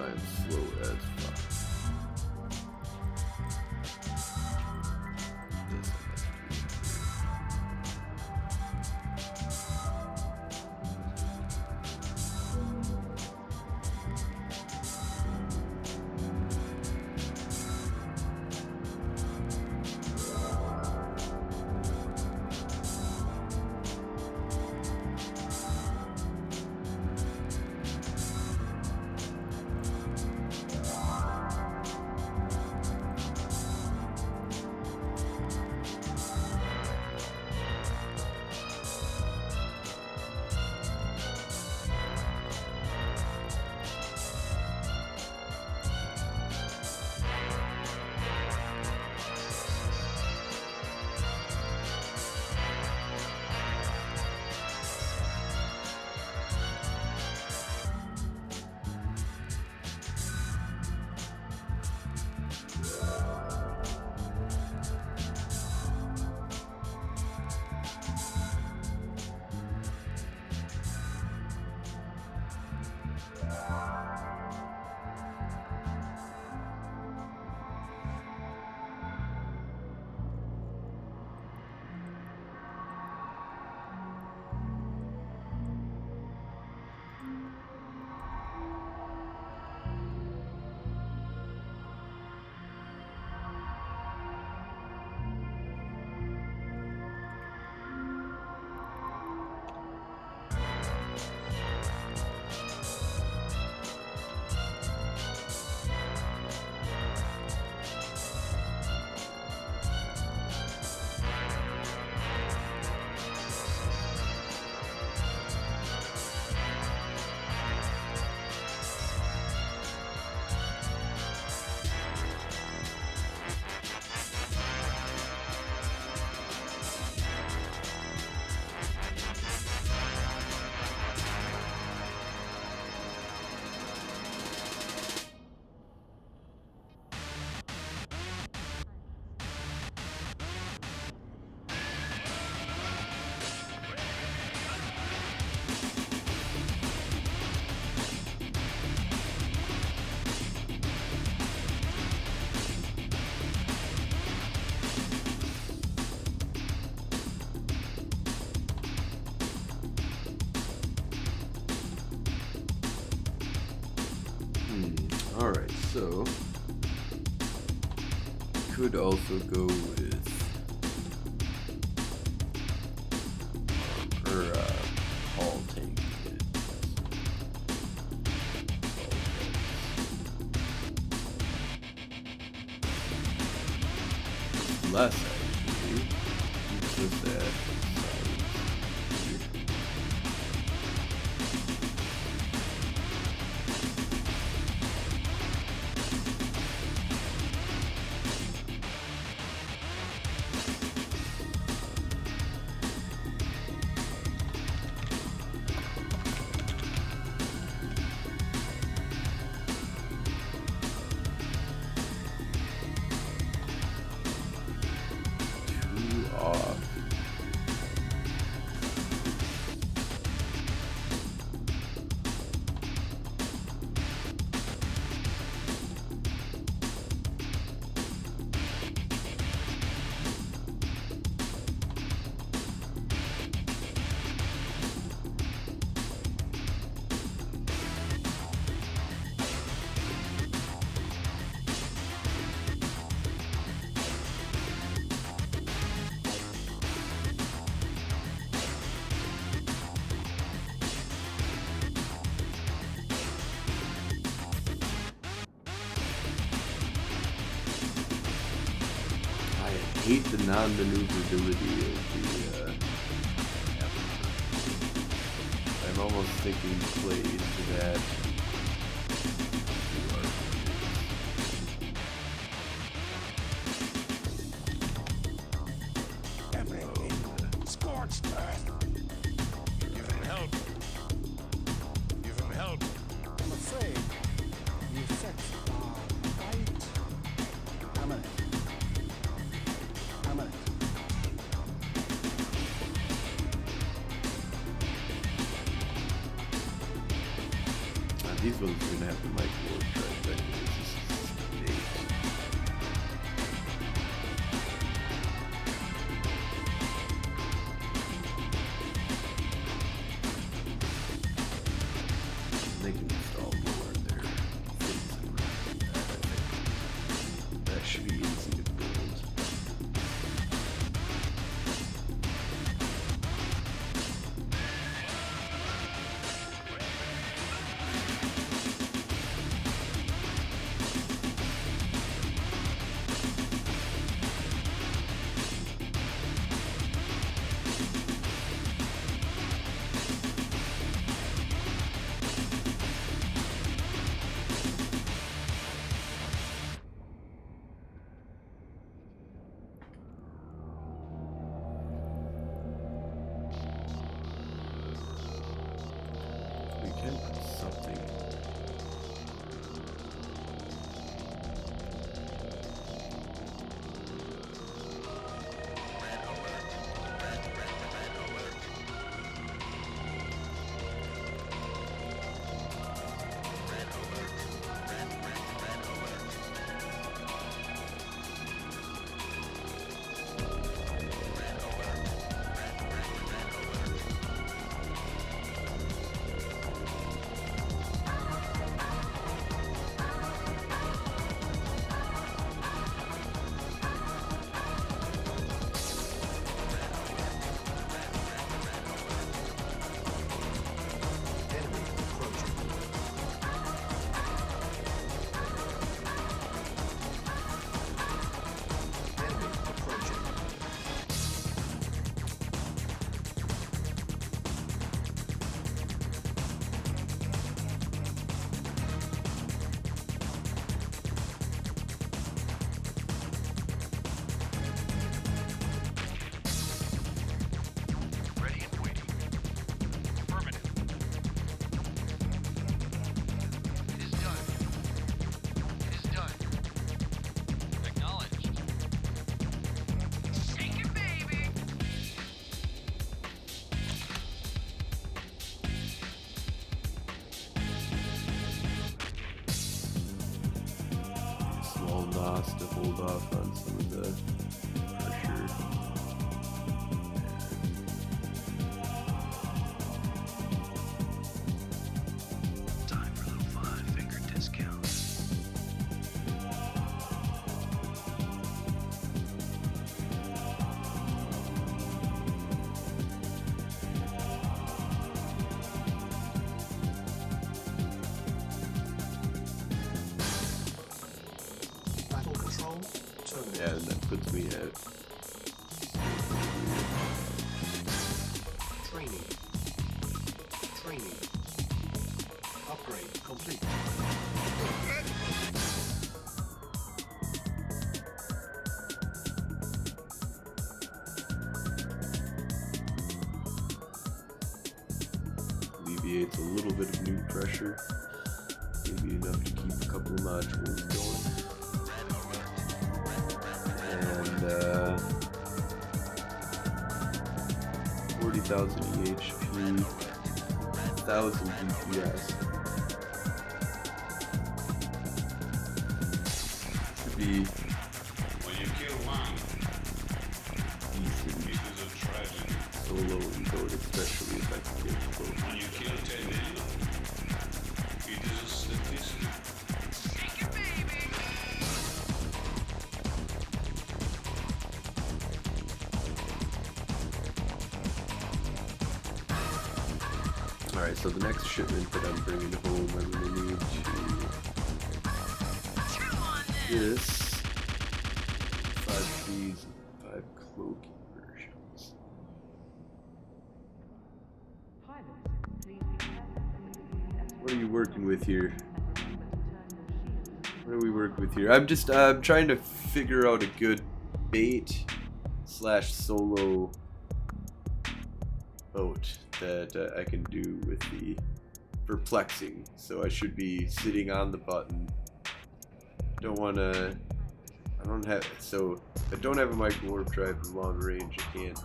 I am slow as fuck. Alright, so could also go with hull tank. Less actually. Just that. Off. I hate the non-maneuverability of the I'm almost thinking play into that. Scorched earth. Give him help. Give him help. I'm afraid the effects are quite permanent. These ones are gonna have the microwave trifecta. This is they can install more in there. That should be easy to build. We can do something. DOS to hold off on some of the pressure. Time for a little 5-finger discount. Yeah, and that puts me at Training. Upgrade complete. alleviates a little bit of new pressure. Maybe enough to keep a couple of modules going. And 40,000 EHP, 1,000 DPS. Should be When you kill one, decent it is a tragedy. solo encode, especially if I can get close. When you kill 10 million, it is a statistic. Alright, so the next shipment that I'm bringing home, I'm going to need this 5 trees and 5 cloaking versions. What are you working with here? What are we working with here? I'm trying to figure out a good bait / solo boat that I can do with the perplexing. So I should be sitting on the button. I don't have a micro warp drive in long range. I can't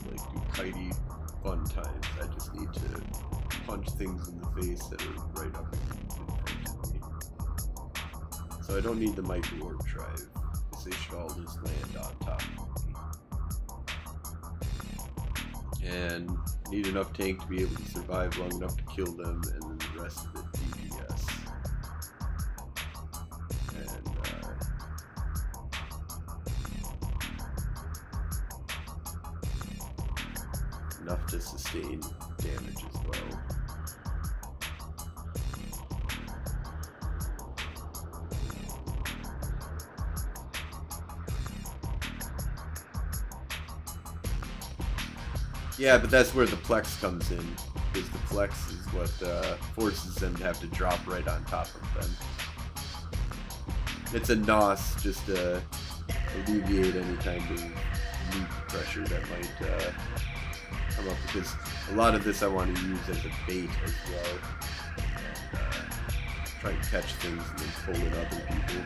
like do kitey fun times. I just need to punch things in the face that are right up in front of me. So I don't need the micro warp drive, because they should all just land on top of me. And need enough tank to be able to survive long enough to kill them, and then the rest of it DPS. And enough to sustain damage as well. Yeah, but that's where the Plex comes in, because the Plex is what forces them to have to drop right on top of them. It's a NOS just to alleviate any kind of loot pressure that might come up, because a lot of this I want to use as a bait as well, and try to catch things and then pull in other people.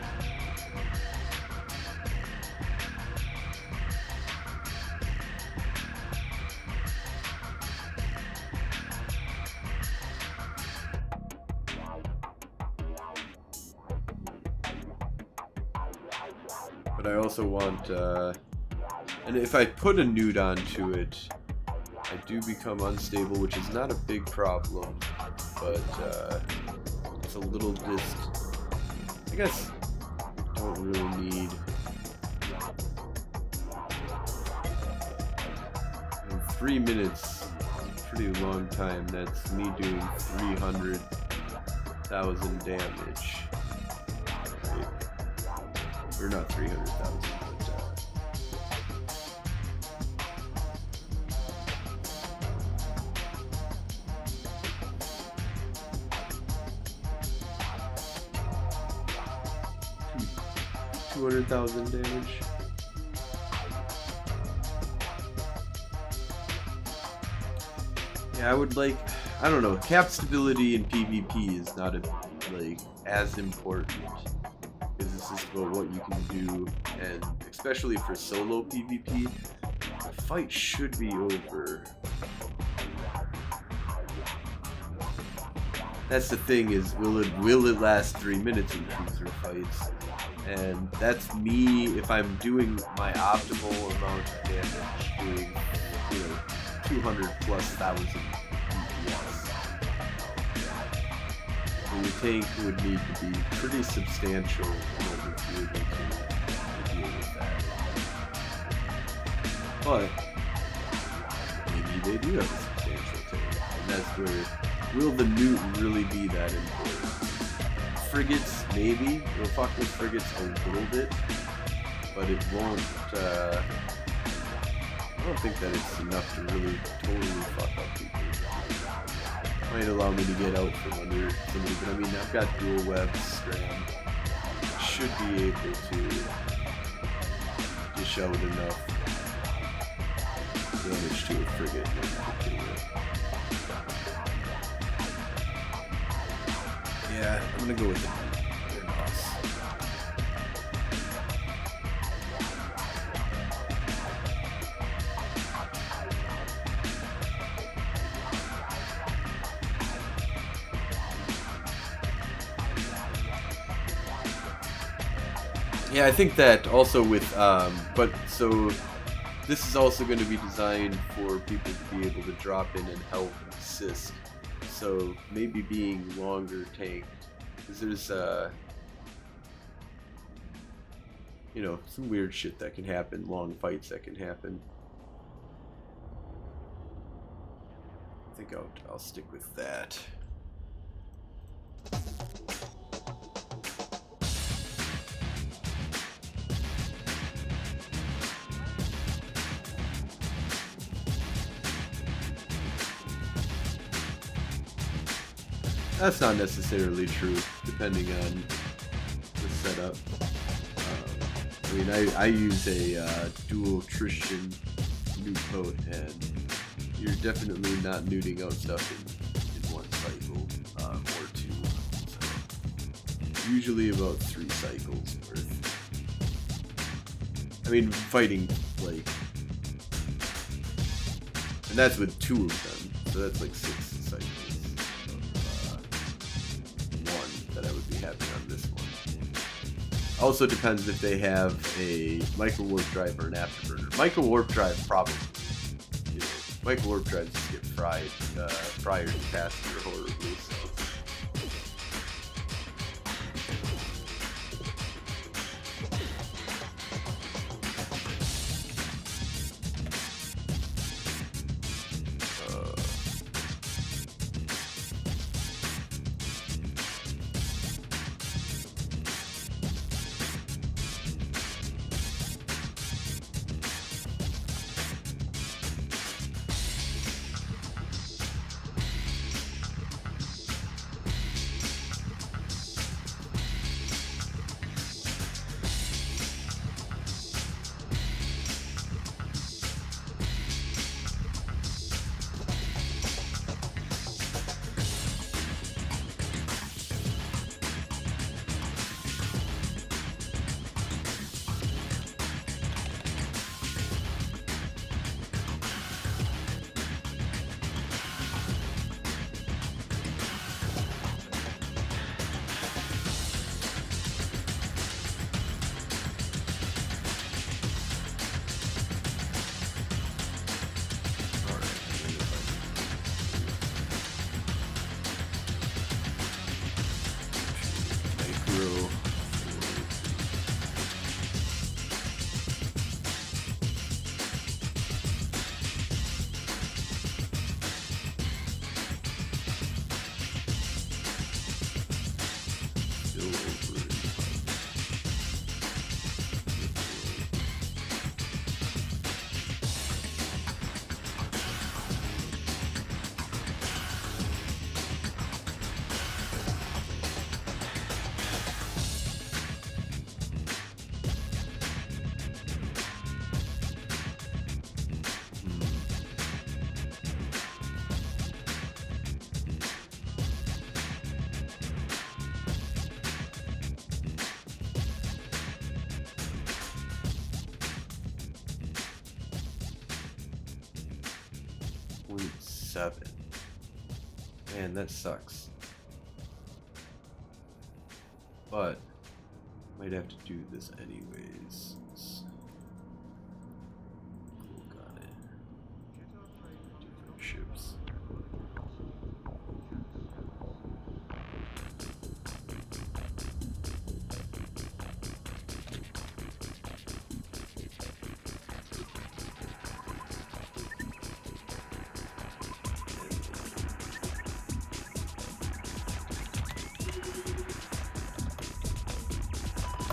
But I also want, and if I put a nude onto it, I do become unstable, which is not a big problem, but it's a little I guess I don't really need. In 3 minutes, is a pretty long time. That's me doing 300,000 damage. Or not 300,000, but 200,000 damage. Yeah, I would like, I don't know, cap stability in PvP is not as important. Because this is about what you can do, and especially for solo PvP, the fight should be over. That's the thing, is will it last 3 minutes in cruiser fights? And that's me if I'm doing my optimal amount of damage, doing 200,000+ DPS. Your tank would need to be pretty substantial in order to be able to deal with that. But maybe they do have a substantial tank, and that's where, will the Newton really be that important? Frigates, maybe. We'll fuck with frigates a little bit, but it won't. I don't think that it's enough to really totally fuck up people. Might allow me to get out from under somebody, but I mean, I've got dual web scram. Should be able to dish out enough damage to a frigate. Yeah, I'm gonna go with their boss. Yeah, I think that also with, but so this is also going to be designed for people to be able to drop in and help and assist. So maybe being longer tanked, because there's, you know, some weird shit that can happen, long fights that can happen. I think I'll stick with that. That's not necessarily true, depending on the setup. I mean, I use a dual Tristan nuke boat, and you're definitely not nuding out stuff in one cycle or two. So usually about 3 cycles worth. I mean, fighting, like, and that's with 2 of them, so that's like 6 cycles. That I would be having on this one. Also depends if they have a micro warp drive or an afterburner. Micro warp drive probably. You know, micro warp drives just get fried prior to passing your horribly. So. .7. Man, that sucks. But might have to do this anyways. Cool, got it. Different ships.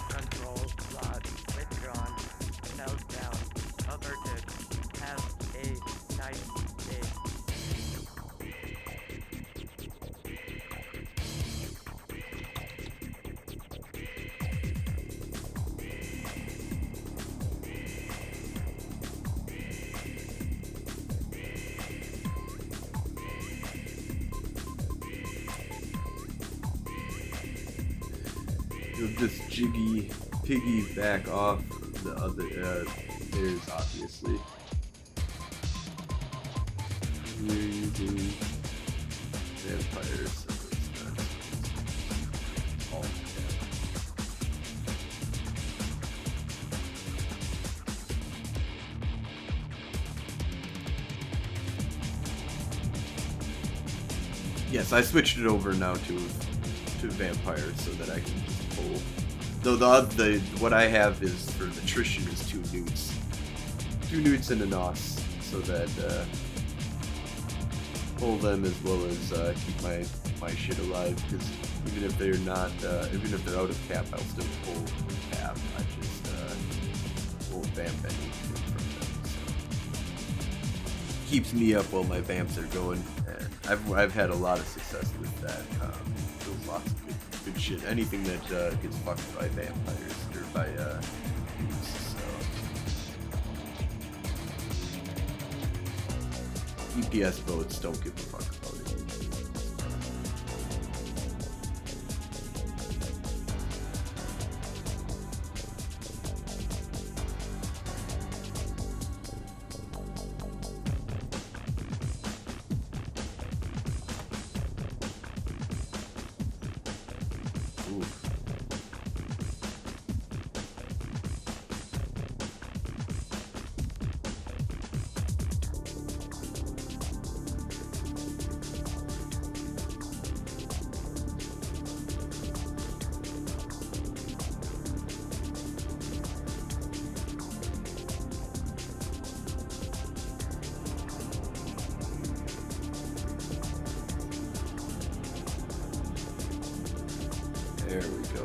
Control, Rod, withdrawn. You'll just piggyback off the other theirs, obviously. Here you do vampires. So it's not all Yes, I switched it over now to vampires so that I can just pull. Though the what I have is for the attrition is 2 newts and a nos, so that pull them as well as keep my shit alive. Because even if they're not, even if they're out of cap, I'll still pull cap. I just won't vamp anything from them. So keeps me up while my vamps are going. I've had a lot of success with that. There's lots of good shit. Anything that gets fucked by vampires or by dudes, so EPS boats don't give a fuck about it. Oof. There we go.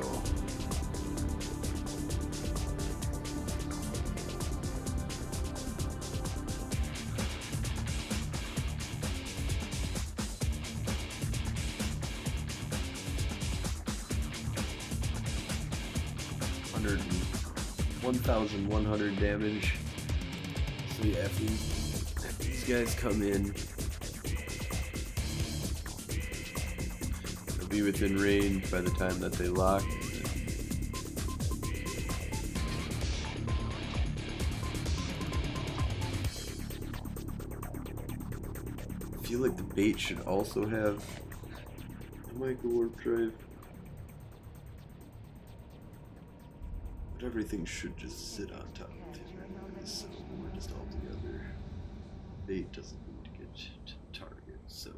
Hundred 1,100 damage. So yeah, if these guys come in, be within range by the time that they lock. I feel like the bait should also have a micro warp drive. But everything should just sit on top of it. So we're just all together. Bait doesn't need to get to target, so.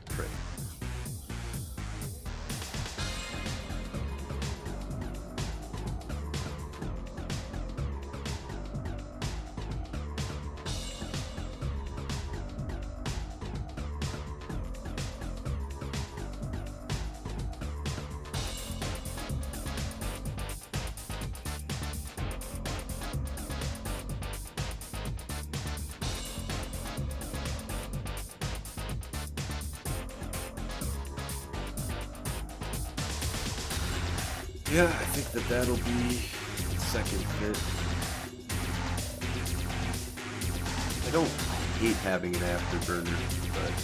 Pray. Yeah, I think that'll be the second fit. I don't hate having an afterburner, but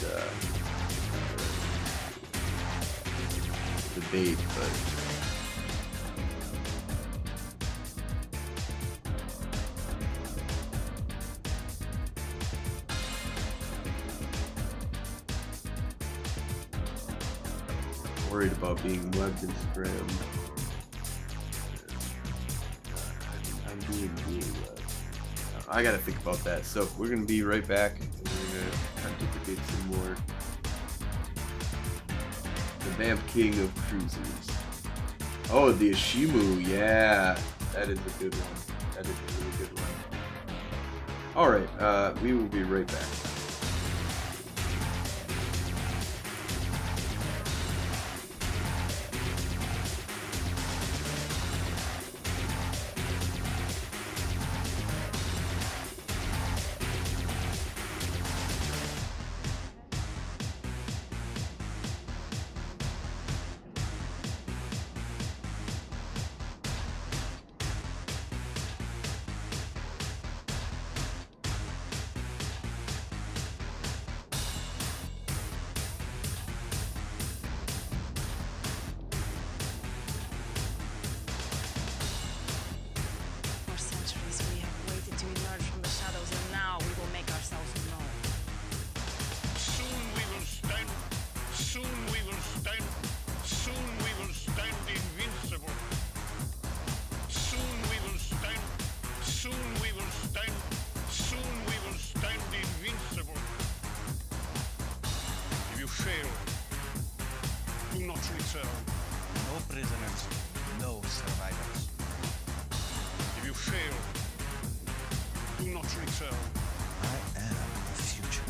the bait, but worried about being webbed and scrammed. I gotta think about that. So we're gonna be right back. We're gonna pontificate some more. The Vamp King of Cruisers. Oh, the Ashimu. Yeah, that is a good one. That is a really good one. All right, we will be right back. prisoners, no survivors. If you fail, do not return. I am the future.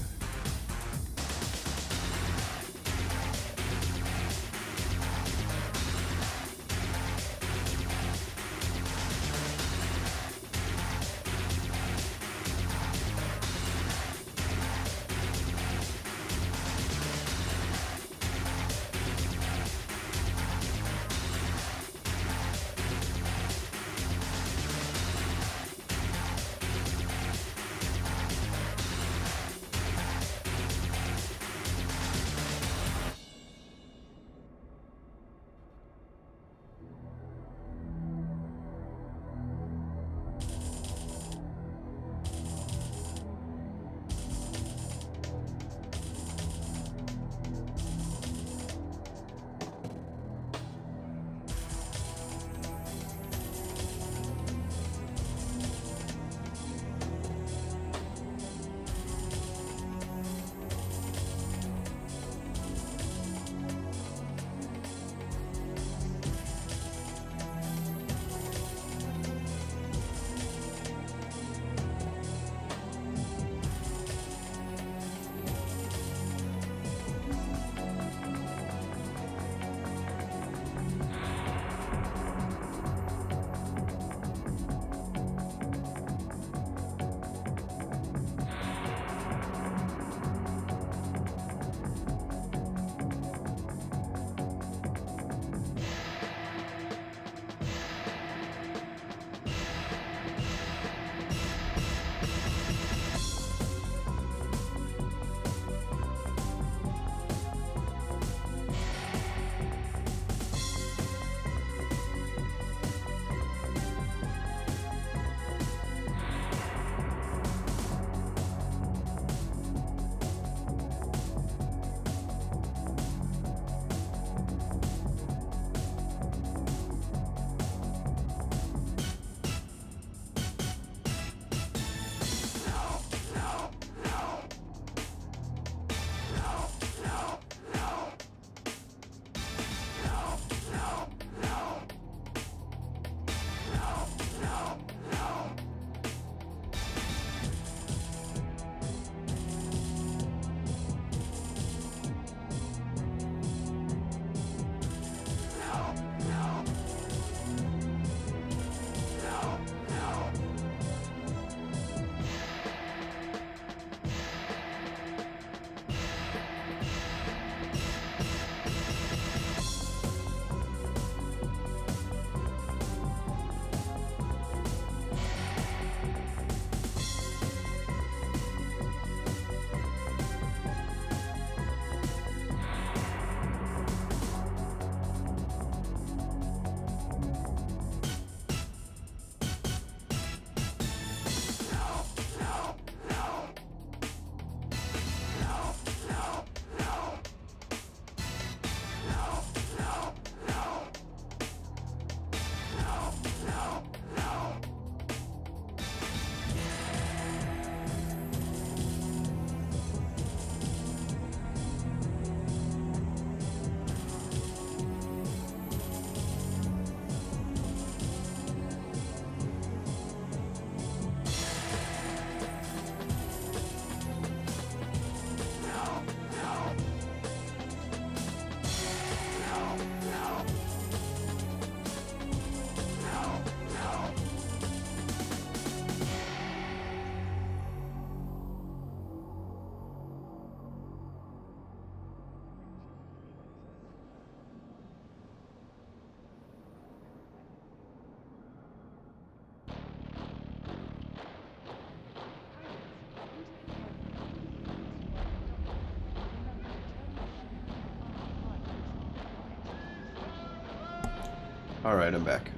Alright, I'm back.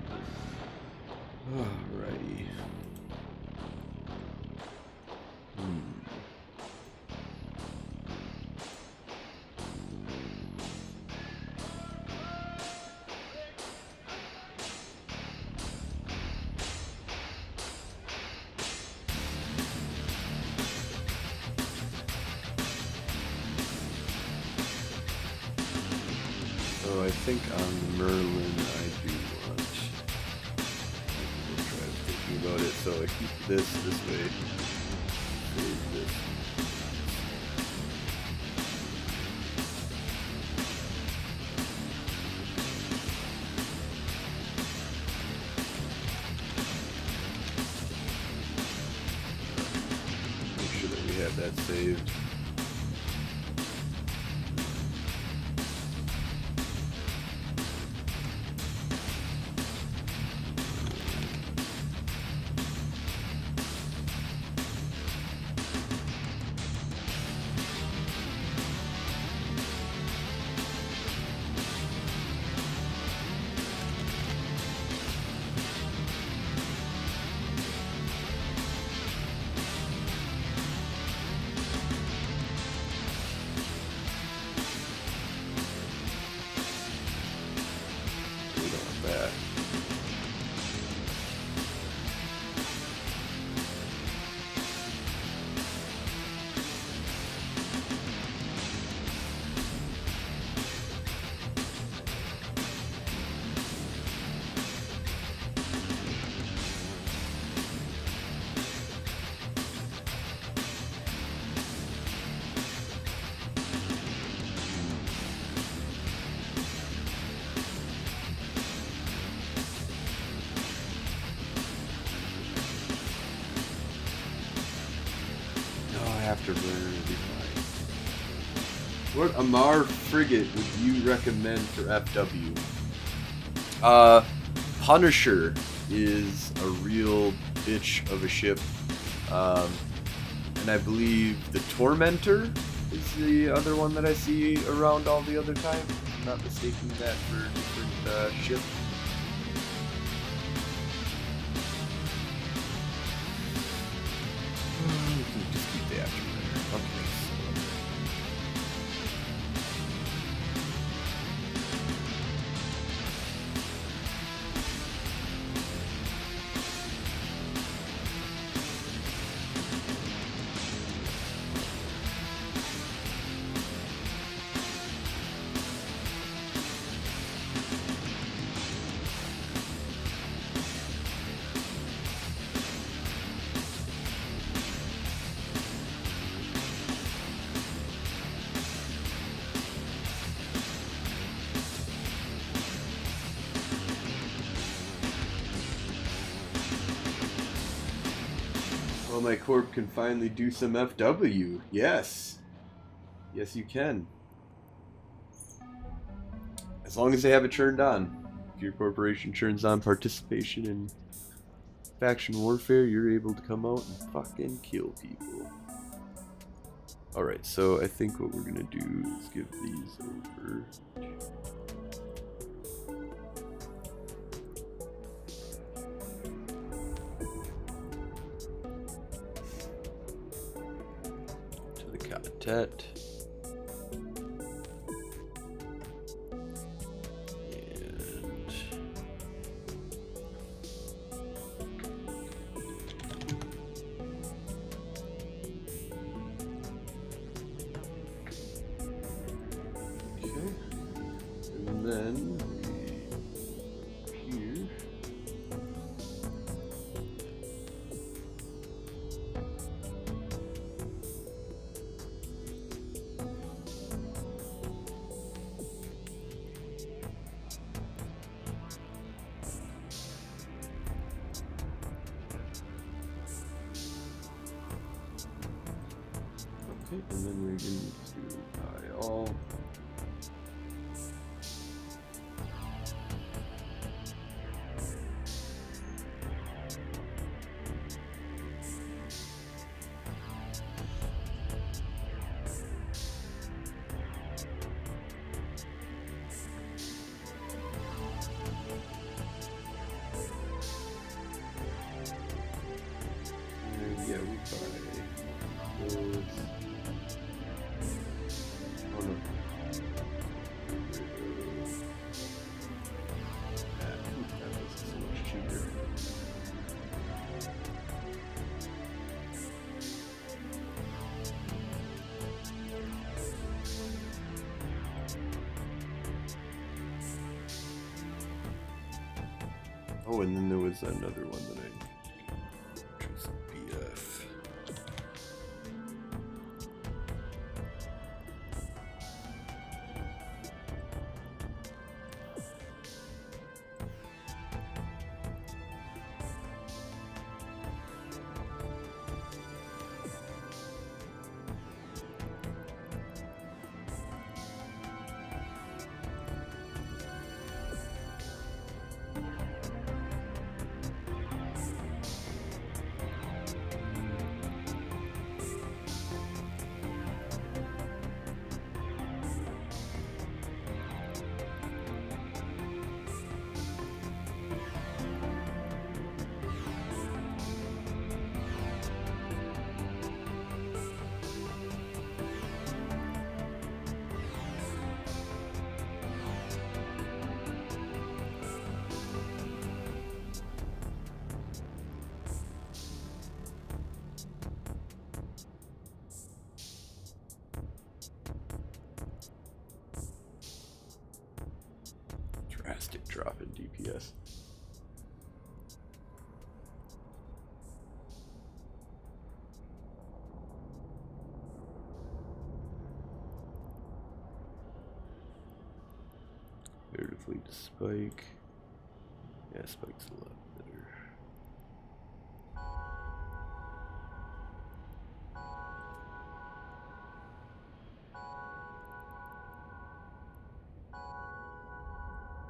Alrighty. So I think on the Merlin I do want. We'll try thinking about it. So I keep this way. Save this. Make sure that we have that saved. That. Afterburner would be fine. What Amar frigate would you recommend for FW? Punisher is a real bitch of a ship. And I believe the Tormentor is the other one that I see around all the other time. I'm not mistaking that for different ships. Just keep the afterburner. Okay. Well, my corp can finally do some FW. Yes. Yes, you can. As long as they have it turned on. If your corporation turns on participation in faction warfare, you're able to come out and fucking kill people. Alright, so I think what we're gonna do is give these over. Tet. And then here. Okay, and then we're going to do buy all. And yeah, we buy those. Oh no. Oh, and then there was another one that which was BF. Drastic drop in DPS. Comparatively to Spike. Yeah, Spike's a lot better.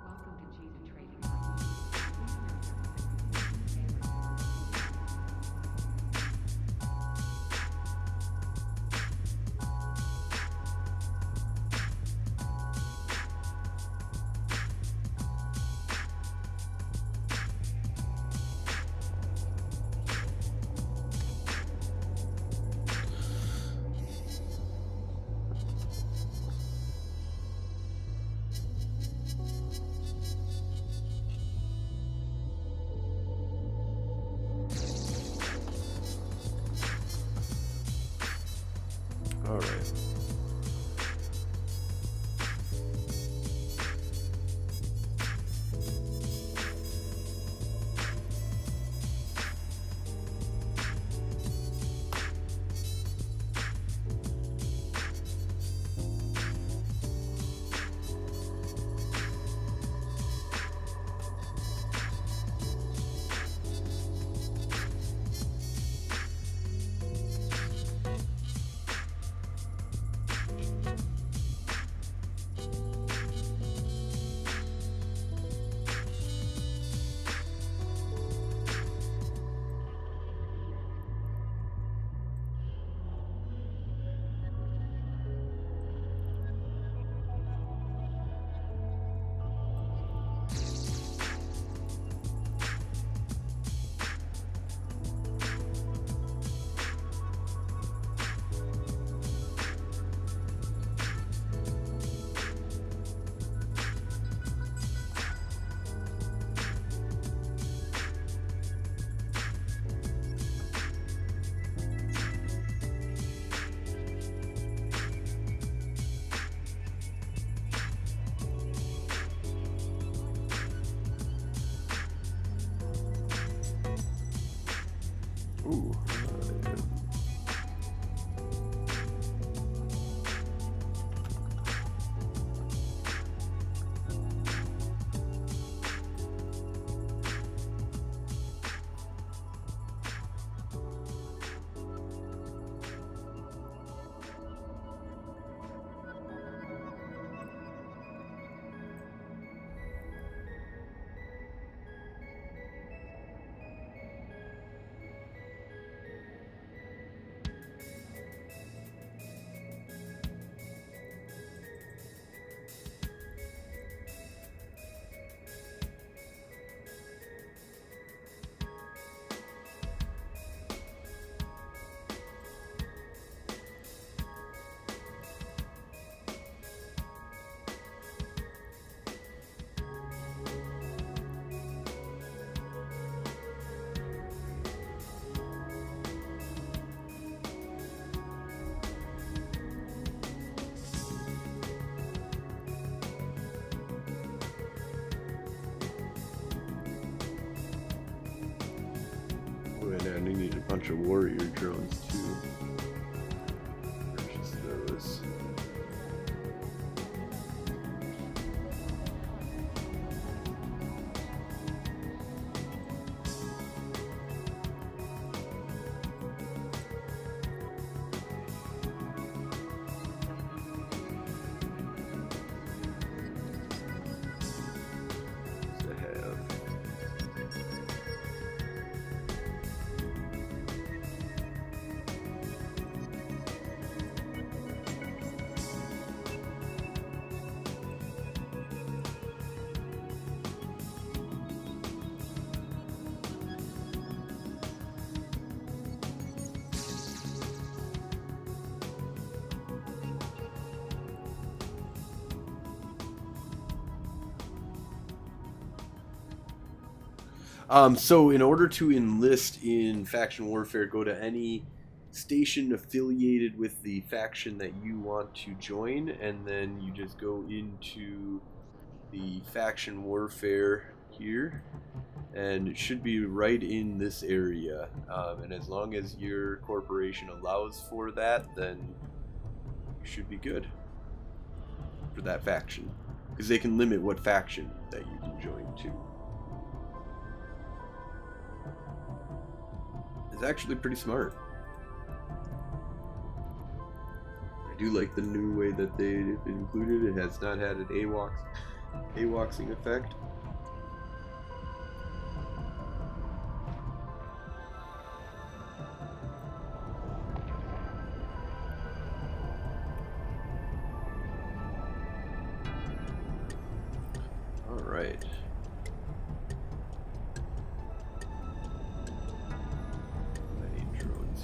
Welcome to Cheetah Trading. All right. Ooh. And I need a bunch of warrior drones too. Purchase those. So in order to enlist in faction warfare, go to any station affiliated with the faction that you want to join, and then you just go into the faction warfare here, and it should be right in this area. And as long as your corporation allows for that, then you should be good for that faction, because they can limit what faction that you can join to. It's actually pretty smart. I do like the new way that they included it. It has not had an AWOXing effect. All right.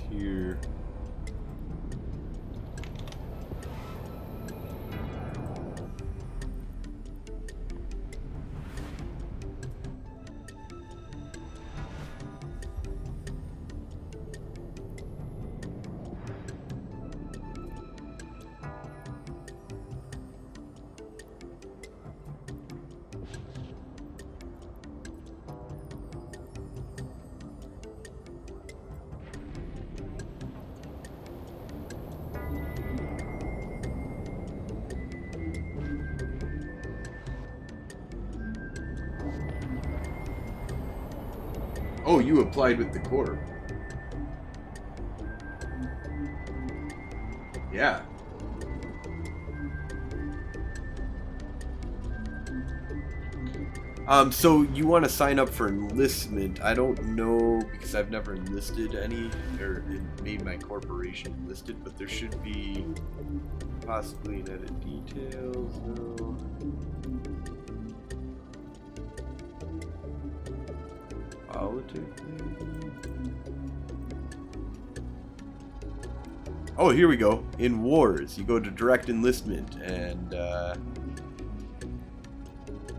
Here. Oh, you applied with the Corp. Yeah. So you want to sign up for enlistment. I don't know, because I've never enlisted any, or made my corporation enlisted, but there should be possibly an edit details, no. Politics. Oh, here we go. In wars, you go to direct enlistment and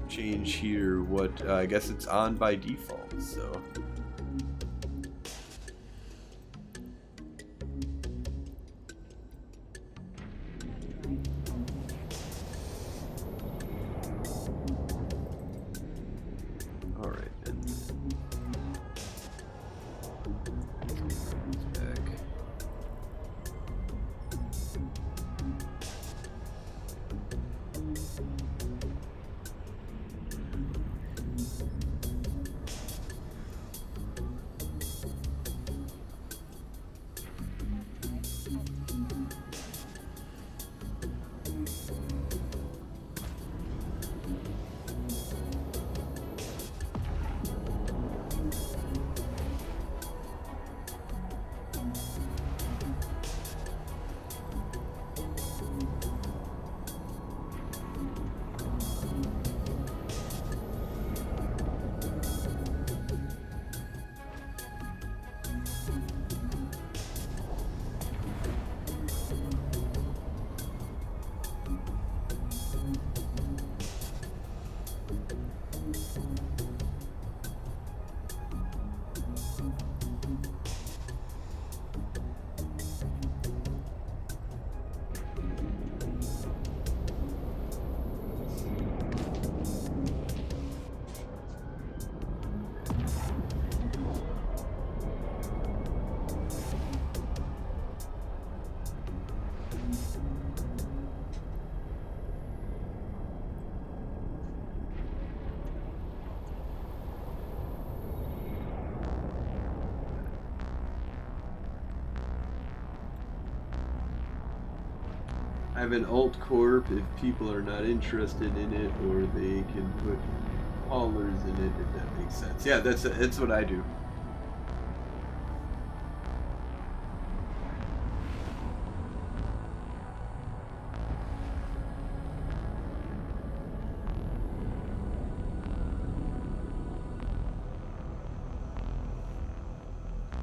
change here what I guess it's on by default. So. I have an alt corp if people are not interested in it, or they can put haulers in it if that makes sense. Yeah, that's what I do.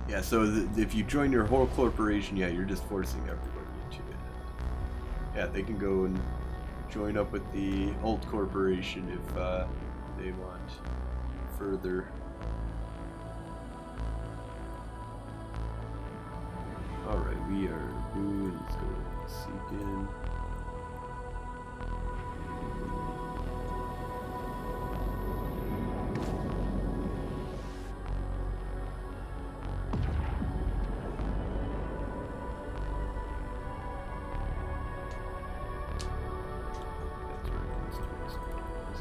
Yeah, so if you join your whole corporation, yeah, you're just forcing everybody into it. Yeah, they can go and join up with the alt corporation if they want further. Alright, we are boon. Let's go seek in.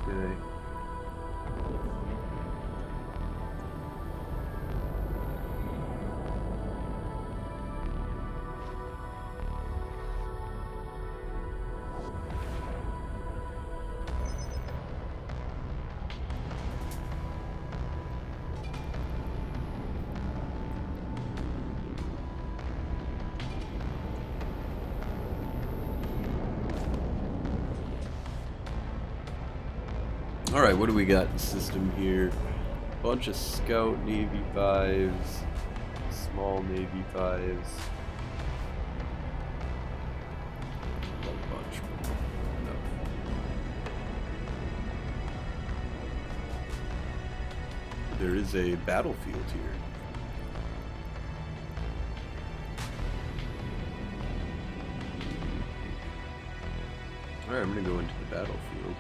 Guy. Alright, what do we got in the system here? Bunch of Scout Navy 5s, small Navy 5s. A bunch more. No. There is a battlefield here. Alright, I'm gonna go into the battlefield.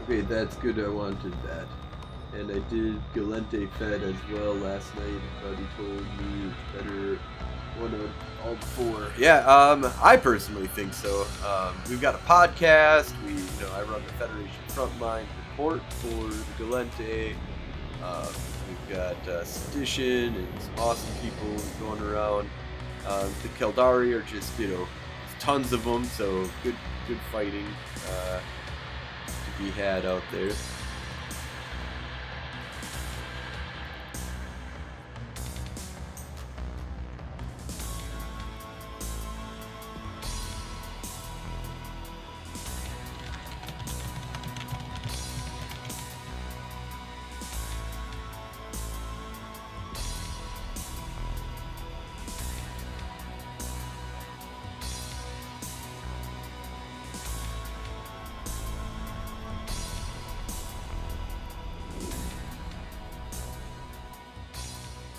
Okay, that's good, I wanted that. And I did Galente Fed as well last night. Buddy told me it's better one of all four. Yeah, I personally think so. We've got a podcast. I run the Federation Frontline report for the Galente. We've got Sedition and some awesome people going around. The Keldari are just, tons of them, so good fighting to be had out there.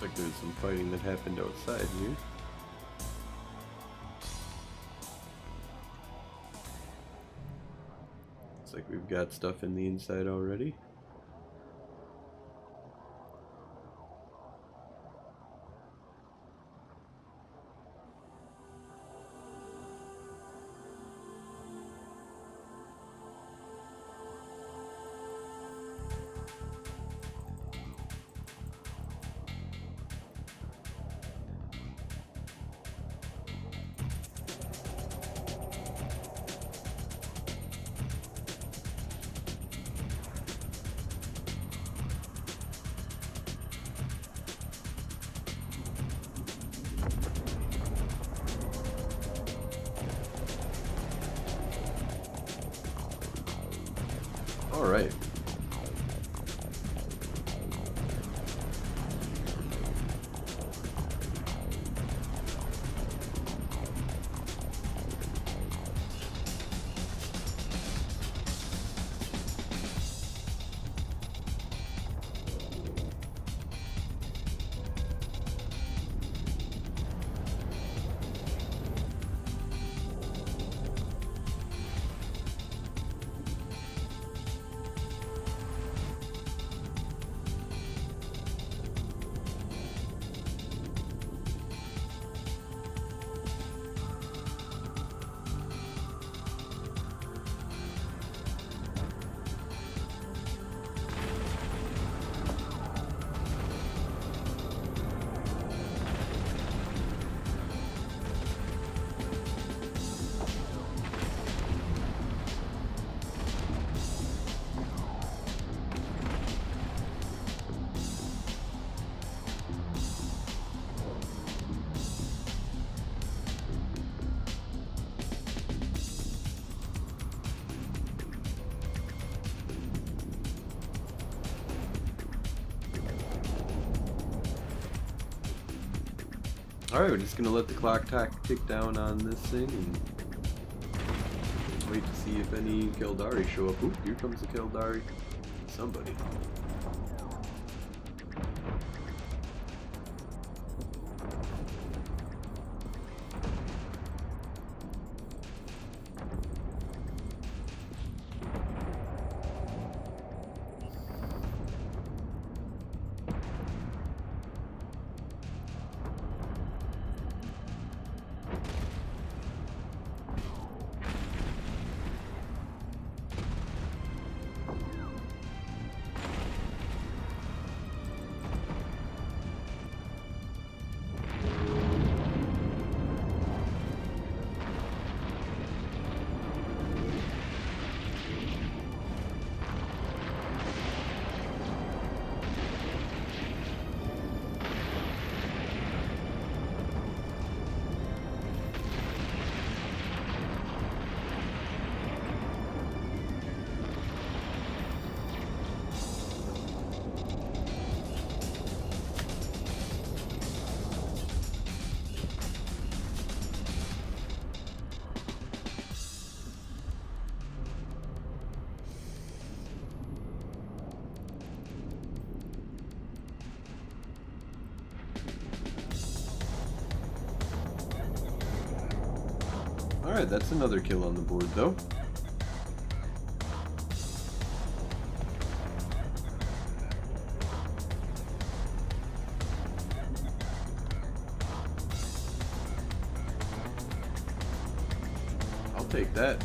Like there's some fighting that happened outside here. Looks like we've got stuff in the inside already. All right. Alright, we're just gonna let the clock tick down on this thing and wait to see if any Keldari show up. Oop, here comes the Keldari. Somebody. Alright, that's another kill on the board, though. I'll take that.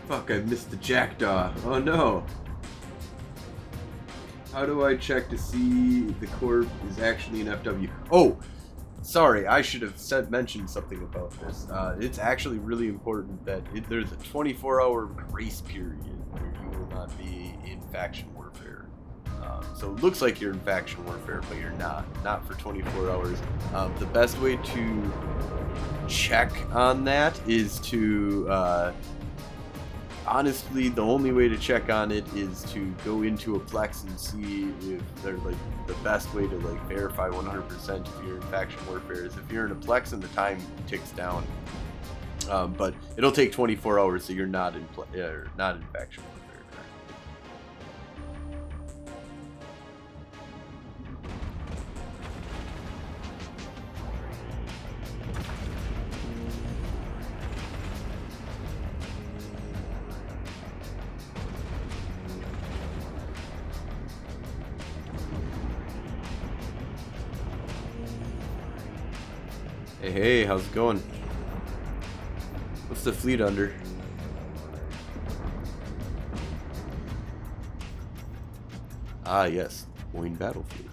Fuck, I missed the jackdaw. Oh no. How do I check to see the corp is actually an FW? Oh, sorry, I should have mentioned something about this. It's actually really important that there's a 24-hour grace period where you will not be in faction warfare. So it looks like you're in faction warfare, but you're not. Not for 24 hours. The best way to check on that is to... honestly, the only way to check on it is to go into a Plex and see if they're like the best way to like verify 100% if you're in faction warfare is if you're in a Plex and the time ticks down. But it'll take 24 hours, so you're not in not in faction warfare. Hey, how's it going? What's the fleet under? Ah, yes, Boyne Battlefield.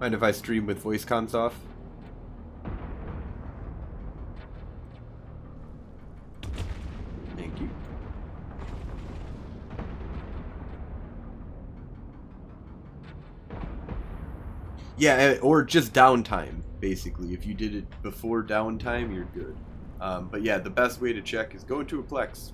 Mind if I stream with voice cons off? Thank you. Yeah, or just downtime, basically. If you did it before downtime, you're good. But yeah, the best way to check is go into a Plex.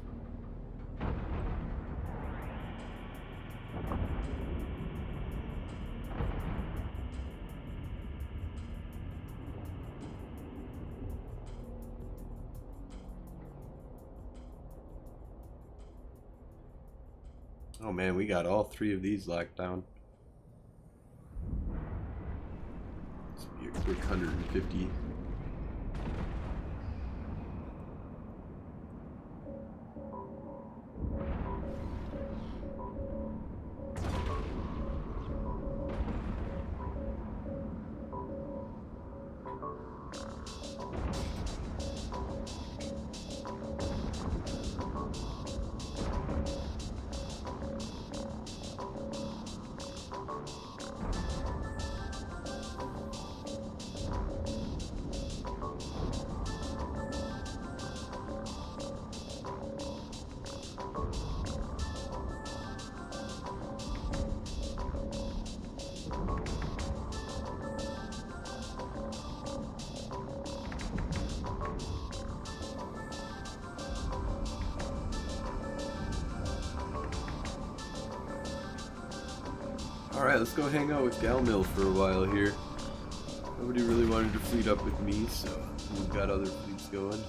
Oh man, we got all 3 of these locked down. This will be a quick 150. Alright, let's go hang out with Galmill for a while here. Nobody really wanted to fleet up with me, so we've got other fleets going.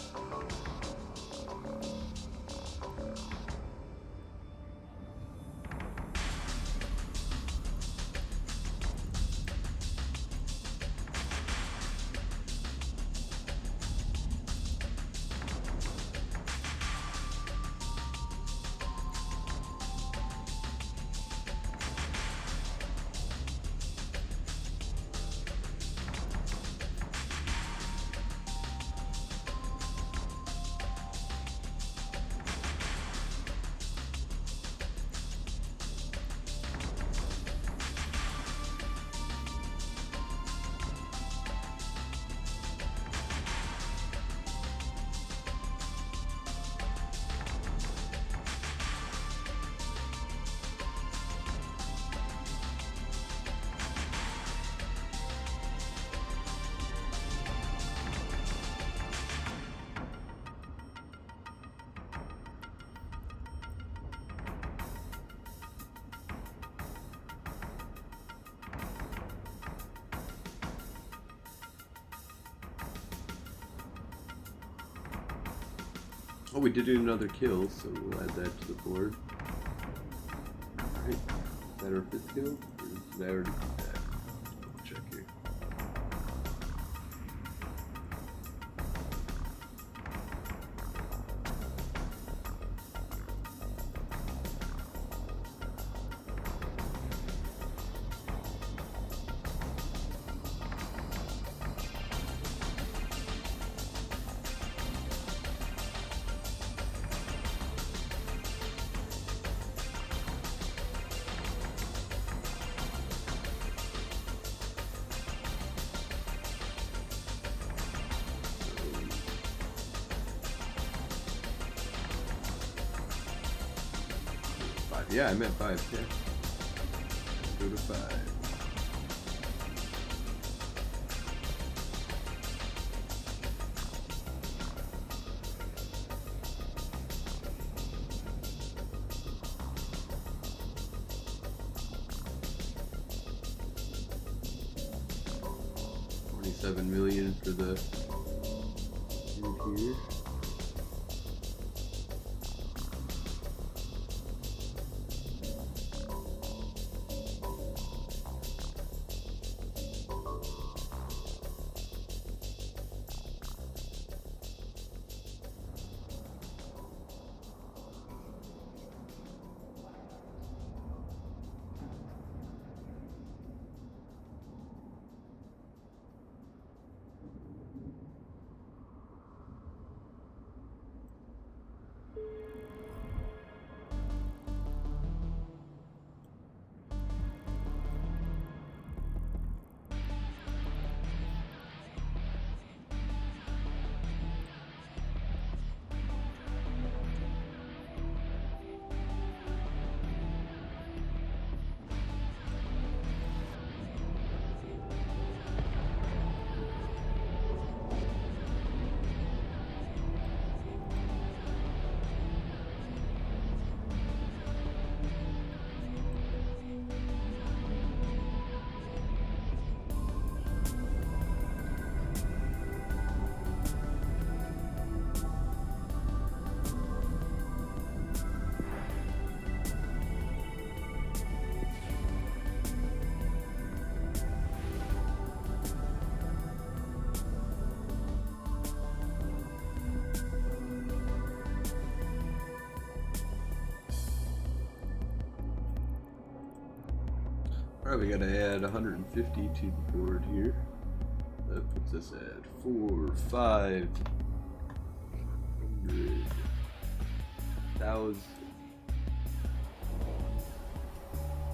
Oh, we did do another kill, so we'll add that to the board. Alright, is that our 5th kill? Or did I already do that? Double check here. Yeah, I meant 5. Yeah. Go to 5. $27 million for the here. Probably gotta add 150 to the board here. That puts us at 500,000.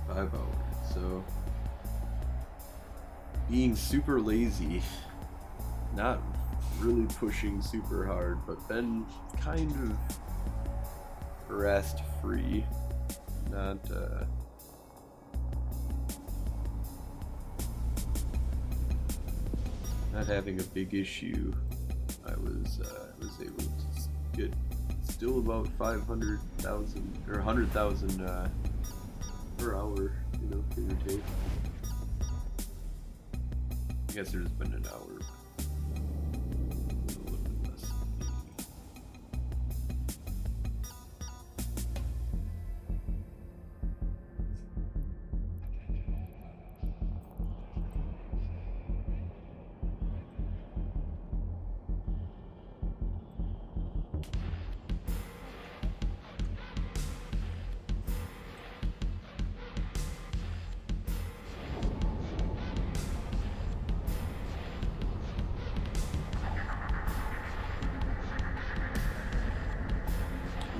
5 hours. So being super lazy, not really pushing super hard, but been kind of rest free. Not having a big issue. I was able to get still about 500,000 or 100,000 per hour, you know, give or take. I guess there's been an hour. A little bit less.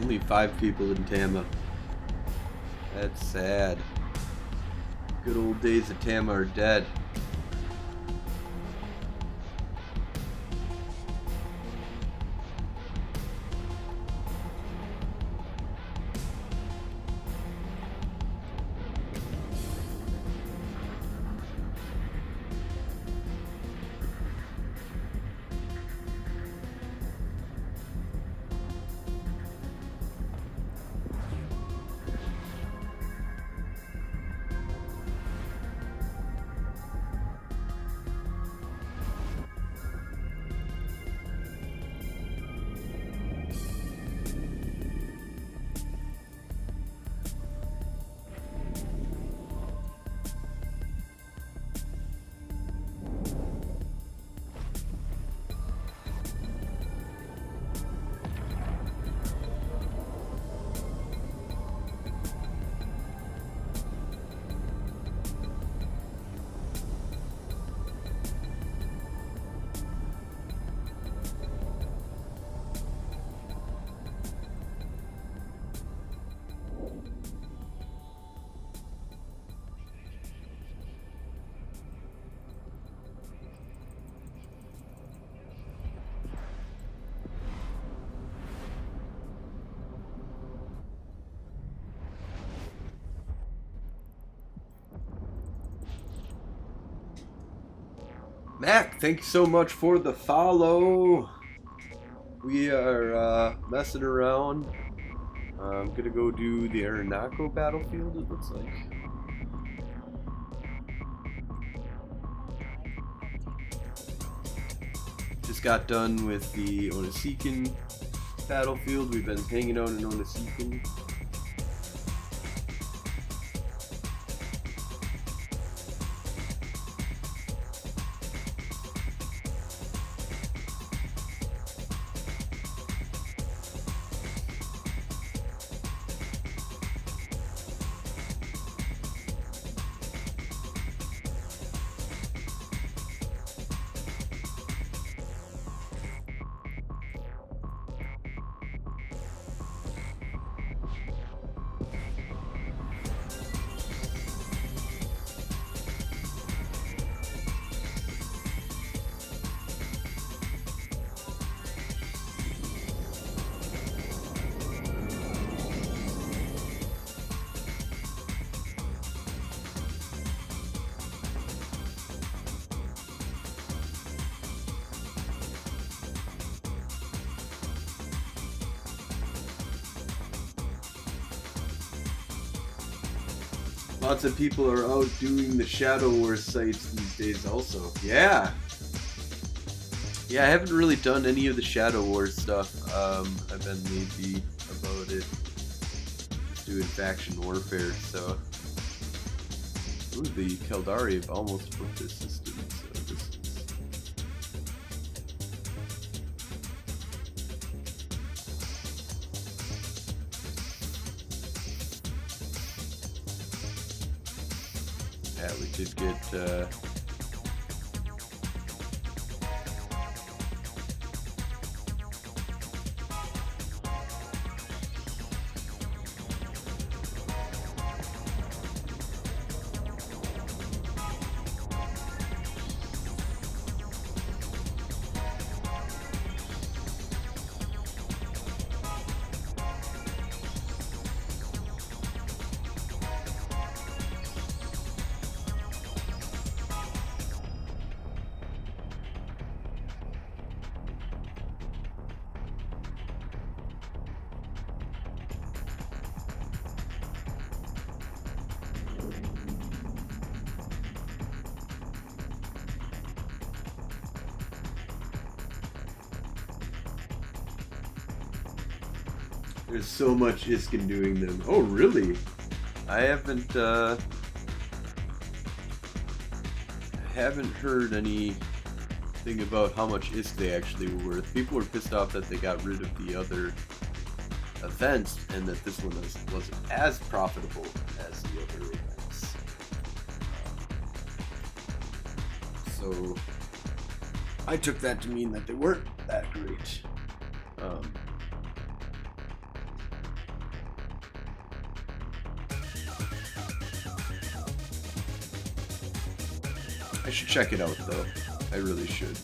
Only 5 people in Tama. That's sad. Good old days of Tama are dead. Mac, thank you so much for the follow. We are messing around. I'm gonna go do the Aranako battlefield, it looks like. Just got done with the Onasiken battlefield. We've been hanging out in Onasiken. Lots of people are out doing the Shadow War sites these days also. Yeah! Yeah, I haven't really done any of the Shadow War stuff. I've been lazy about it. Just doing faction warfare, so... Ooh, the Keldari have almost put this system, so this is... Yeah, we did get, there's so much Iskin doing them. Oh, really? I haven't heard anything about how much ISK they actually were worth. People were pissed off that they got rid of the other events and that this one wasn't as profitable as the other events. So I took that to mean that they weren't that great. I should check it out though. I really should.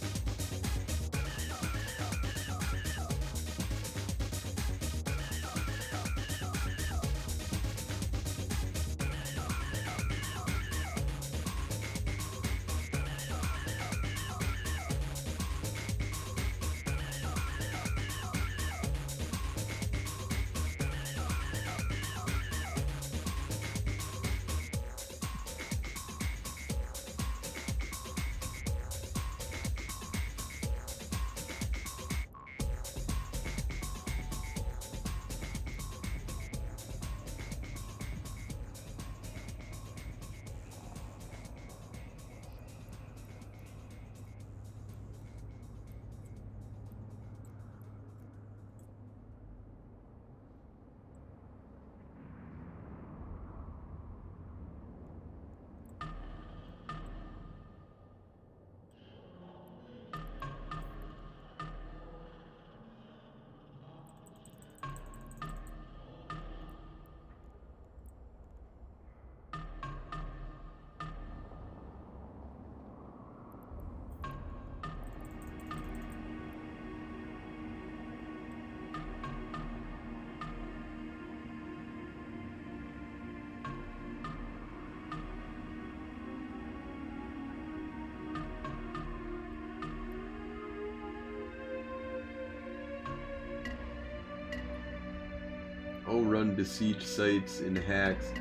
run besieged sites and hacks.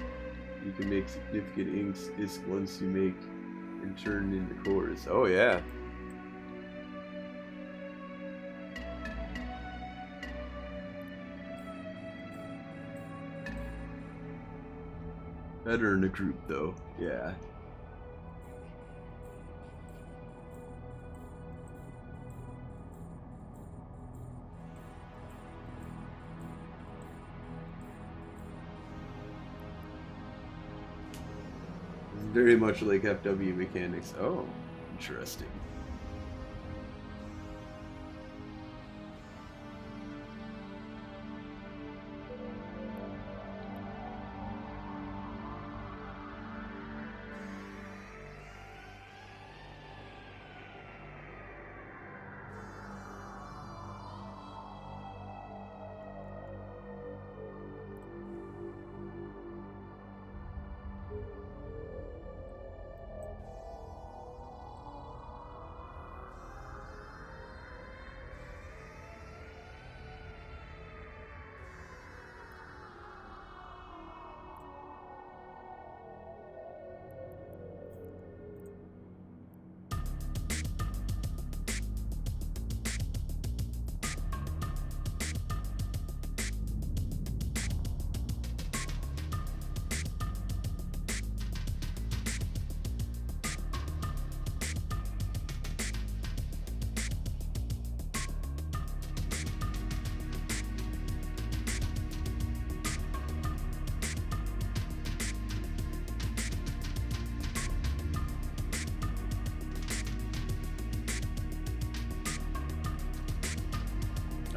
You can make significant ISK once you make and turn into cores. Oh yeah. Better in a group though. Yeah. Very much like FW mechanics. Oh, interesting.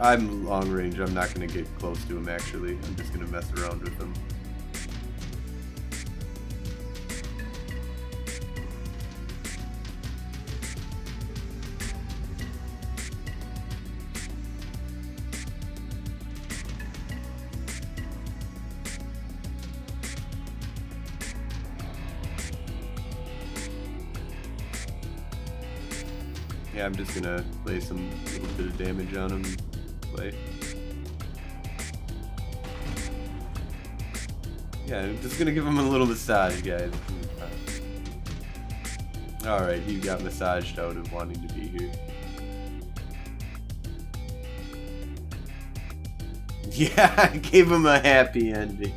I'm long range. I'm not going to get close to him actually. I'm just going to mess around with him. Yeah, I'm just going to play some little bit of damage on him. Play. Yeah, I'm just gonna give him a little massage, guys. Alright, he got massaged out of wanting to be here. Yeah, I gave him a happy ending.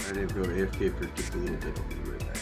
I didn't go to AFK for just a little bit. I'll be right back.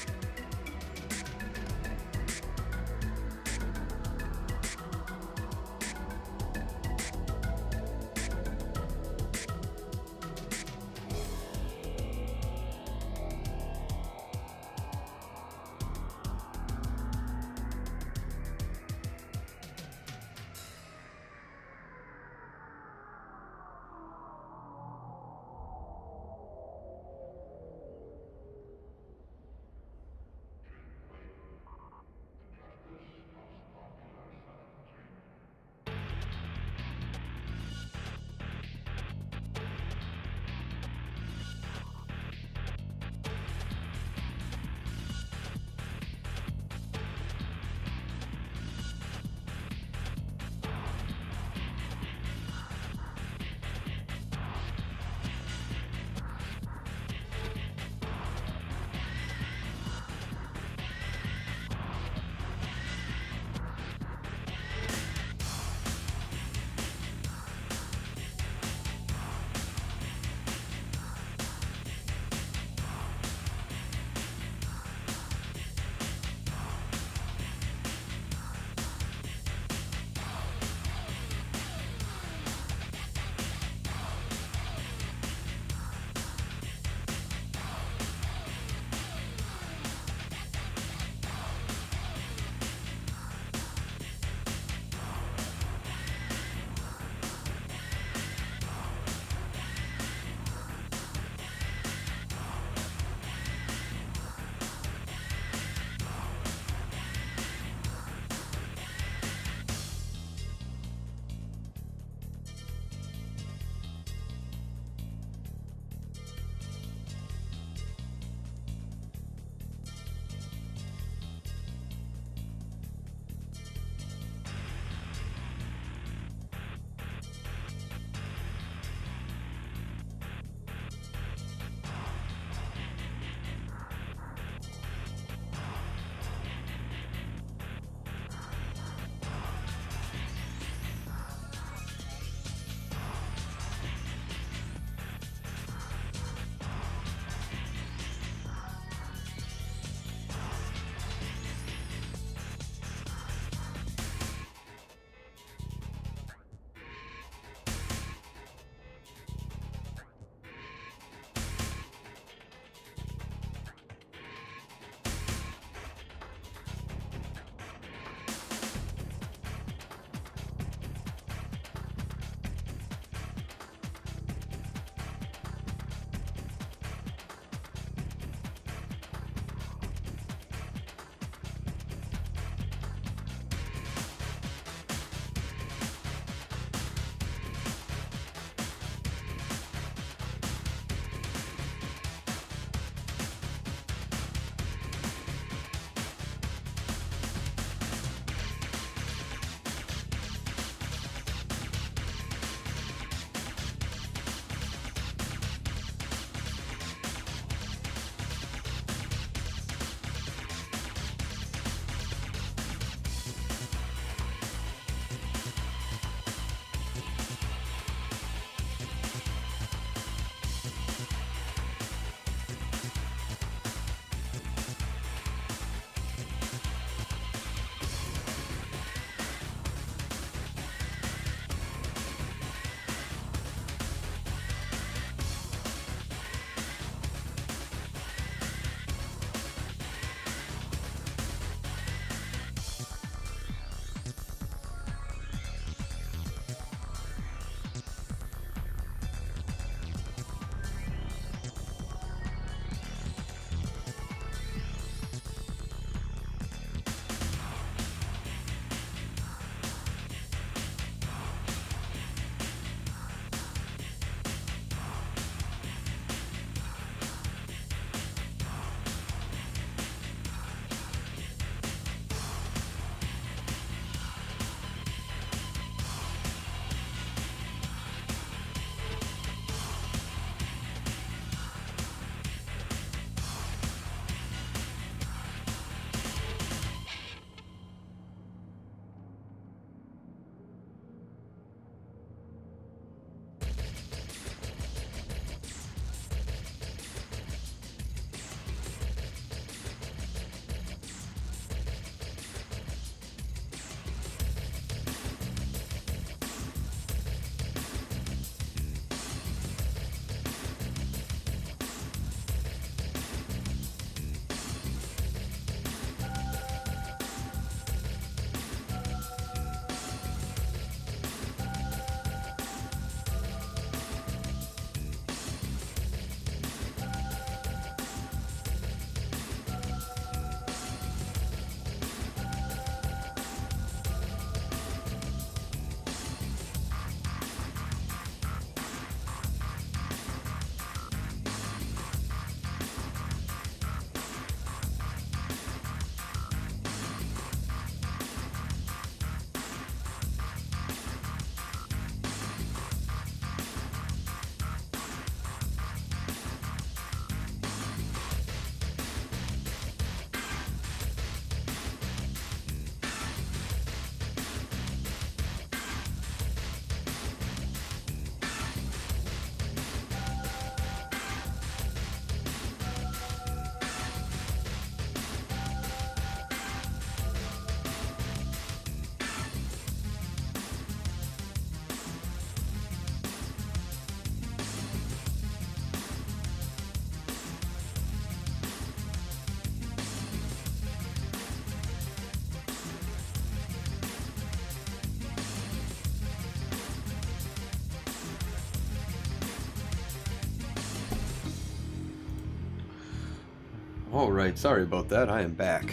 Alright, sorry about that. I am back.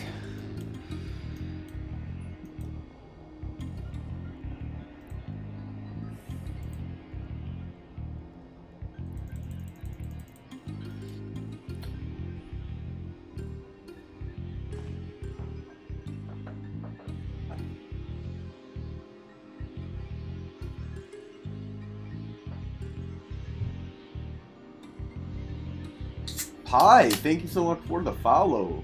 Hi, thank you so much for the follow.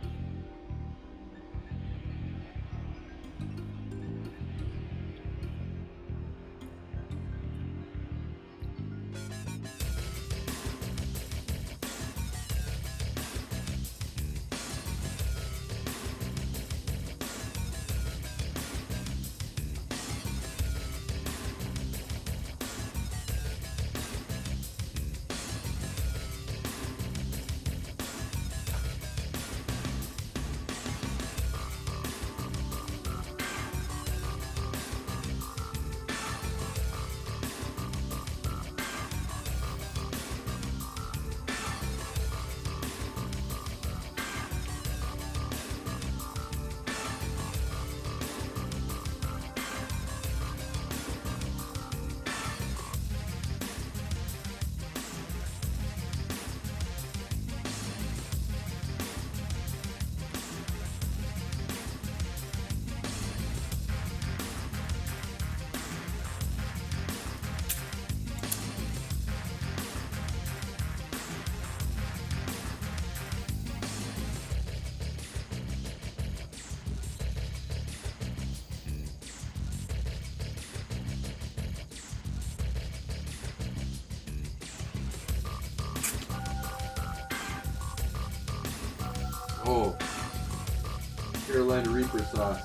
Oh, Carolina Reaper sauce.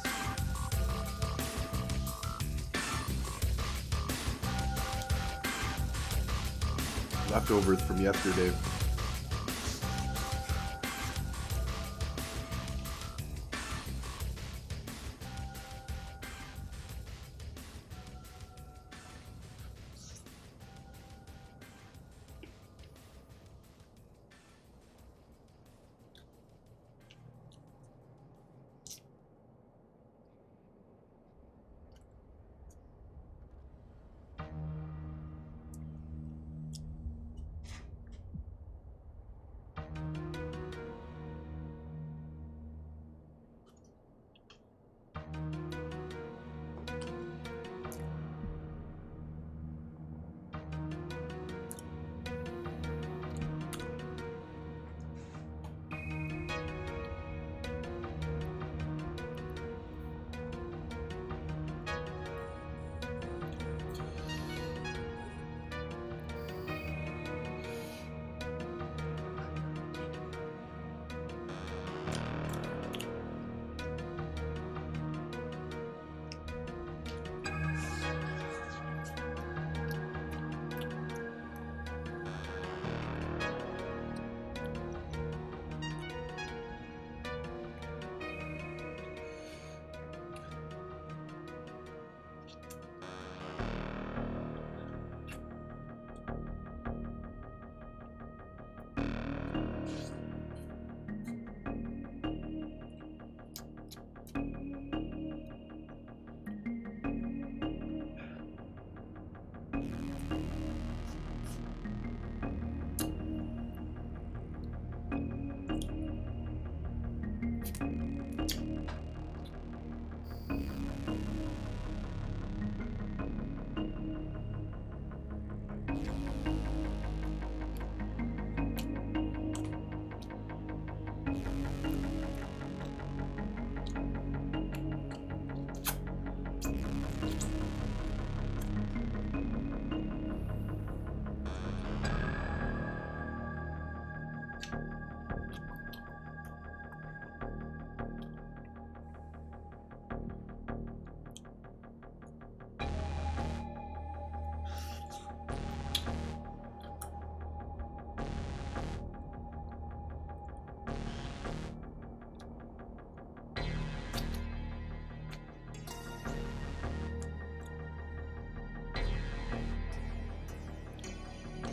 Leftovers from yesterday.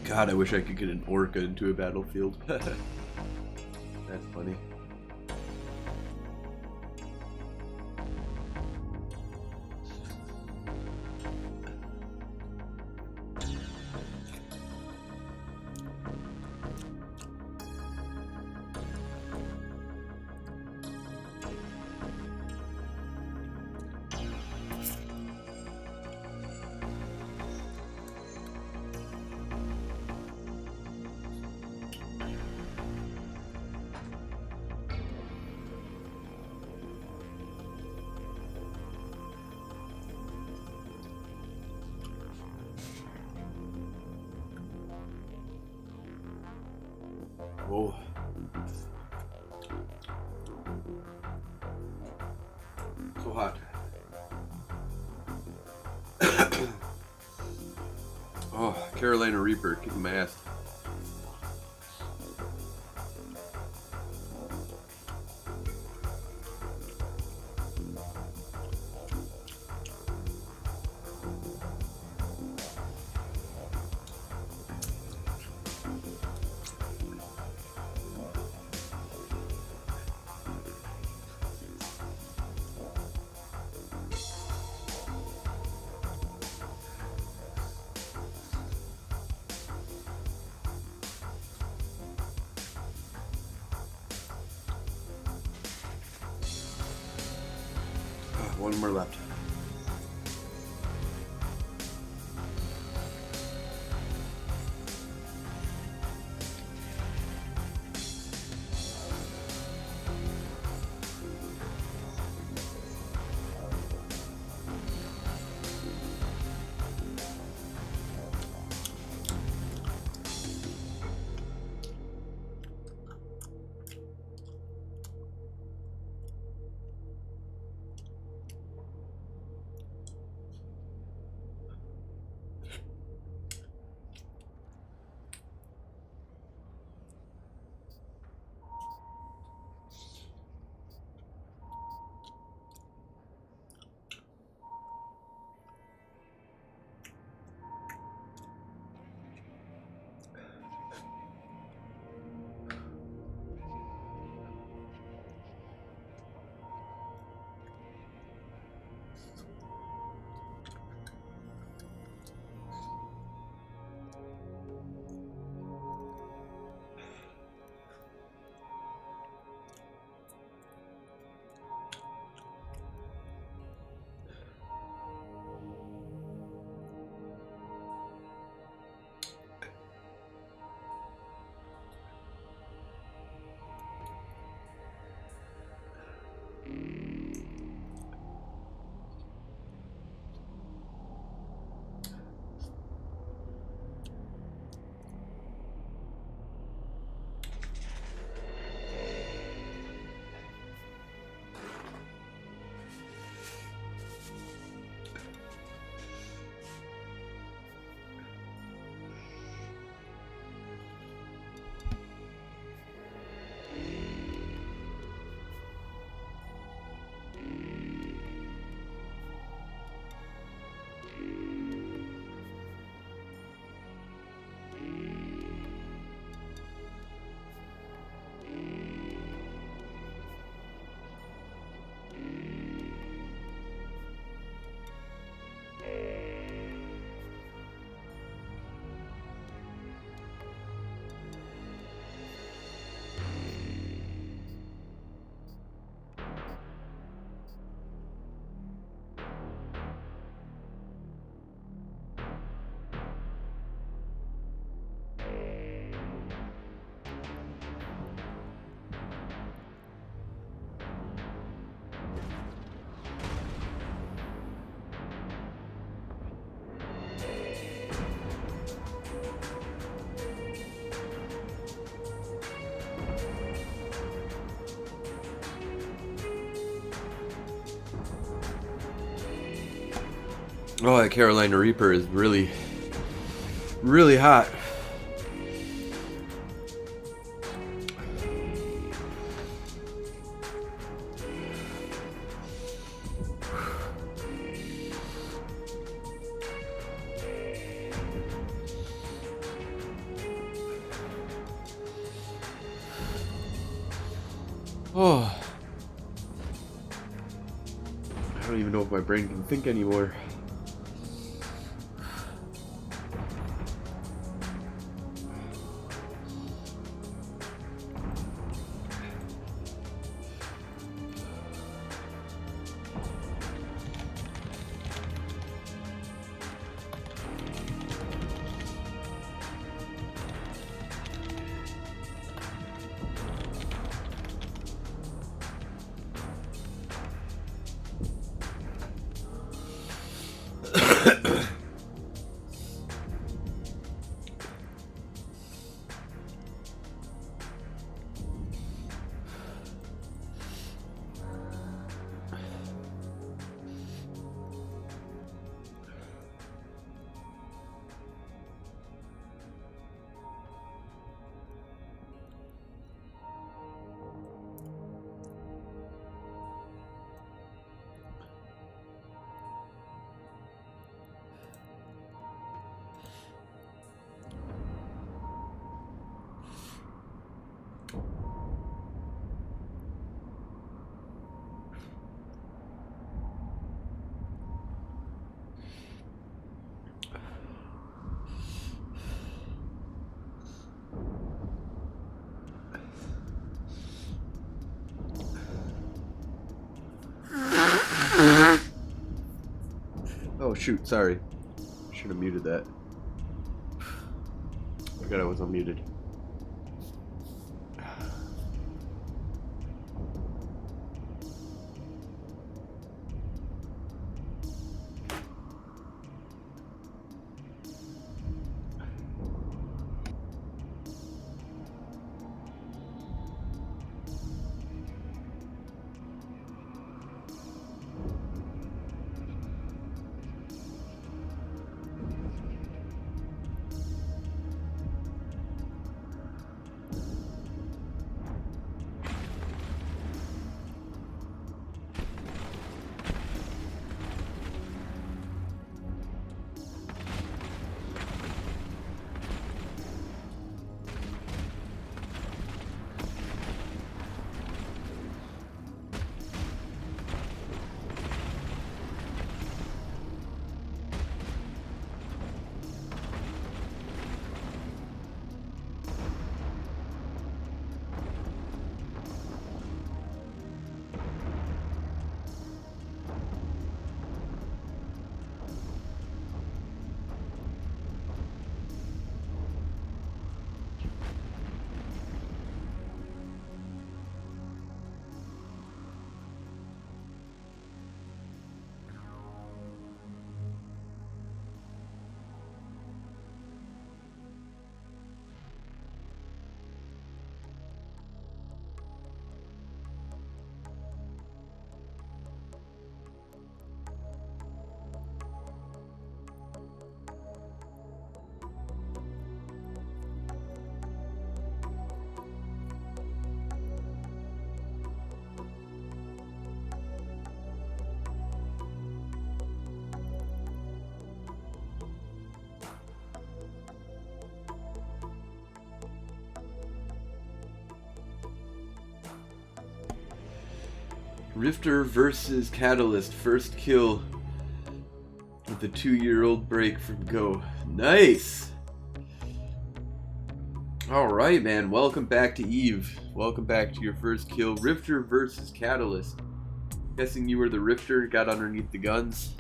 God, I wish I could get an orca into a battlefield. That's funny. Oh. So hot. Oh, Carolina Reaper, kicking my ass. One more left. Oh, that Carolina Reaper is really, really hot. Oh. I don't even know if my brain can think anymore. shoot, sorry. Should have muted that. Forgot I was unmuted. Rifter versus Catalyst, first kill with a 2-year-old break from Go. Nice! Alright, man, welcome back to Eve. Welcome back to your first kill. Rifter versus Catalyst. Guessing you were the Rifter, got underneath the guns.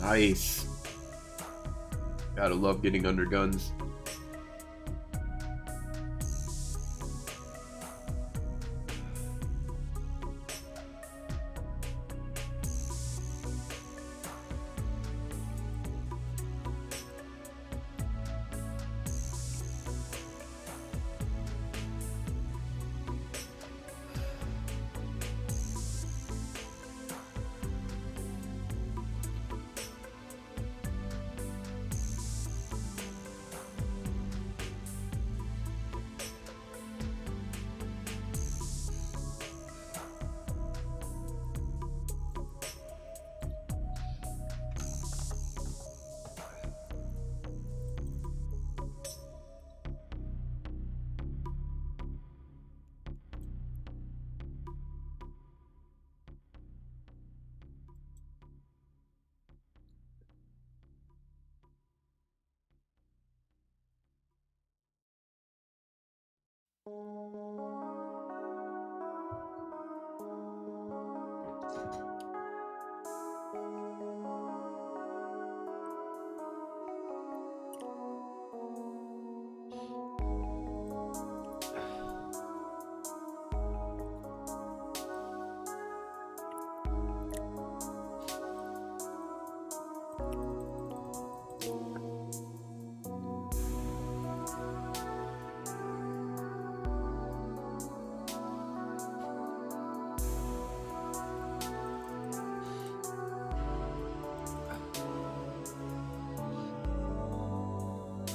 Nice. Gotta love getting under guns.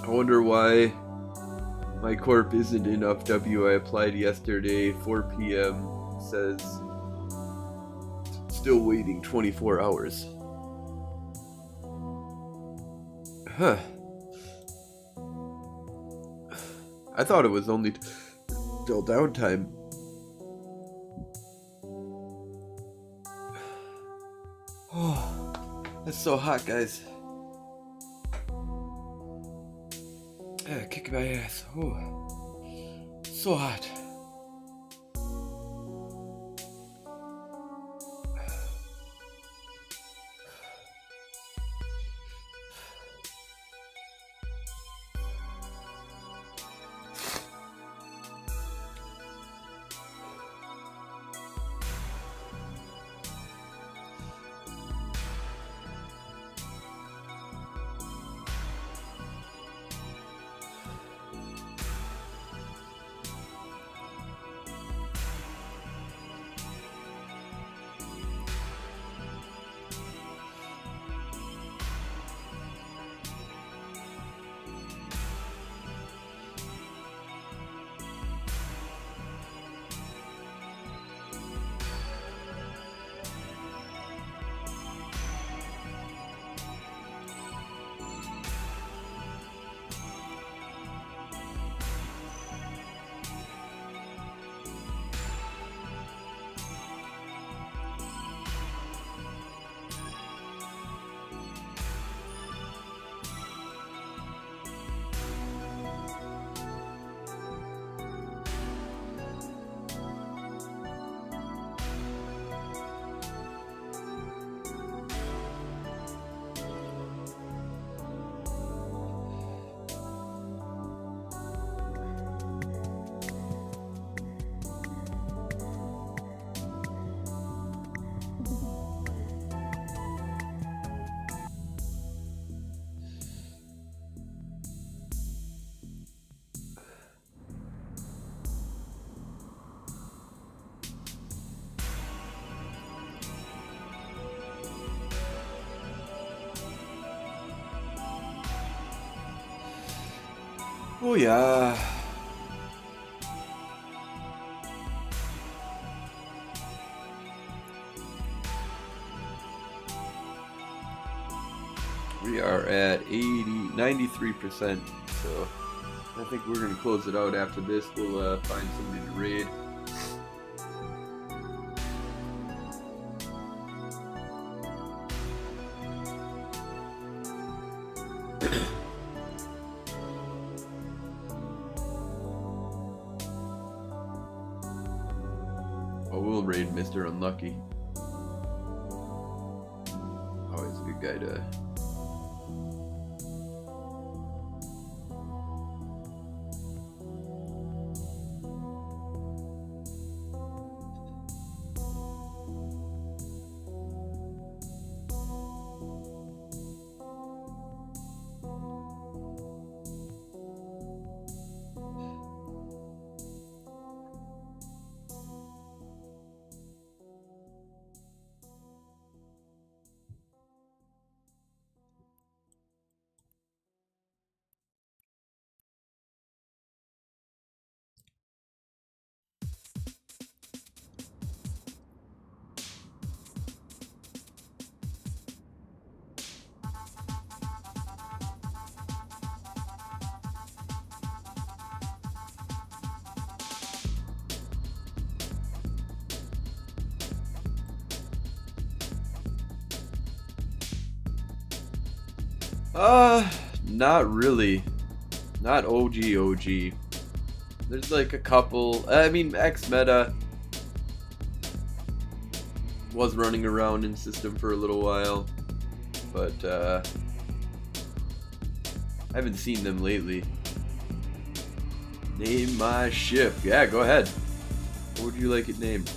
I wonder why my corp isn't in FW. I applied yesterday, 4 p.m. says still waiting 24 hours. Huh. I thought it was only till downtime. Oh, that's so hot, guys. Yeah, kicking my ass. Oh, so hot. Oh yeah. We are at 93%, so I think we're gonna close it out after this. We'll find somebody to raid. Oh, we'll raid Mr. Unlucky. Always a good guy to. Not really. Not OG. There's like a couple. I mean, X-Meta was running around in system for a little while, but I haven't seen them lately. Name my ship. Yeah, go ahead. What would you like it named?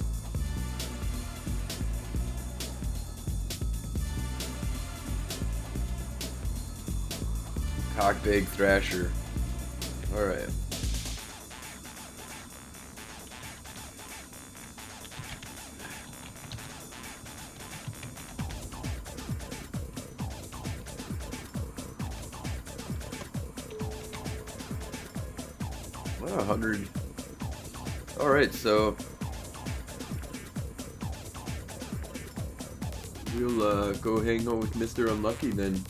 Cockbag Thrasher. Alright. Wow, 100. Alright, so We'll go hang out with Mr. Unlucky then.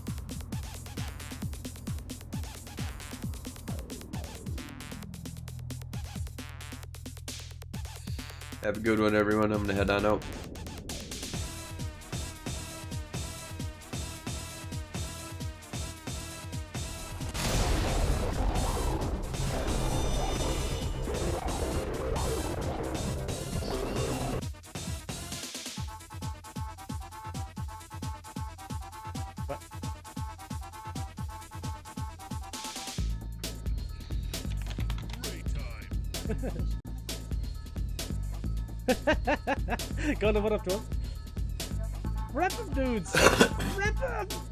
Have a good one, everyone. I'm gonna head on out. Go on, what up, Joel? Rep 'em, dudes! Rep 'em!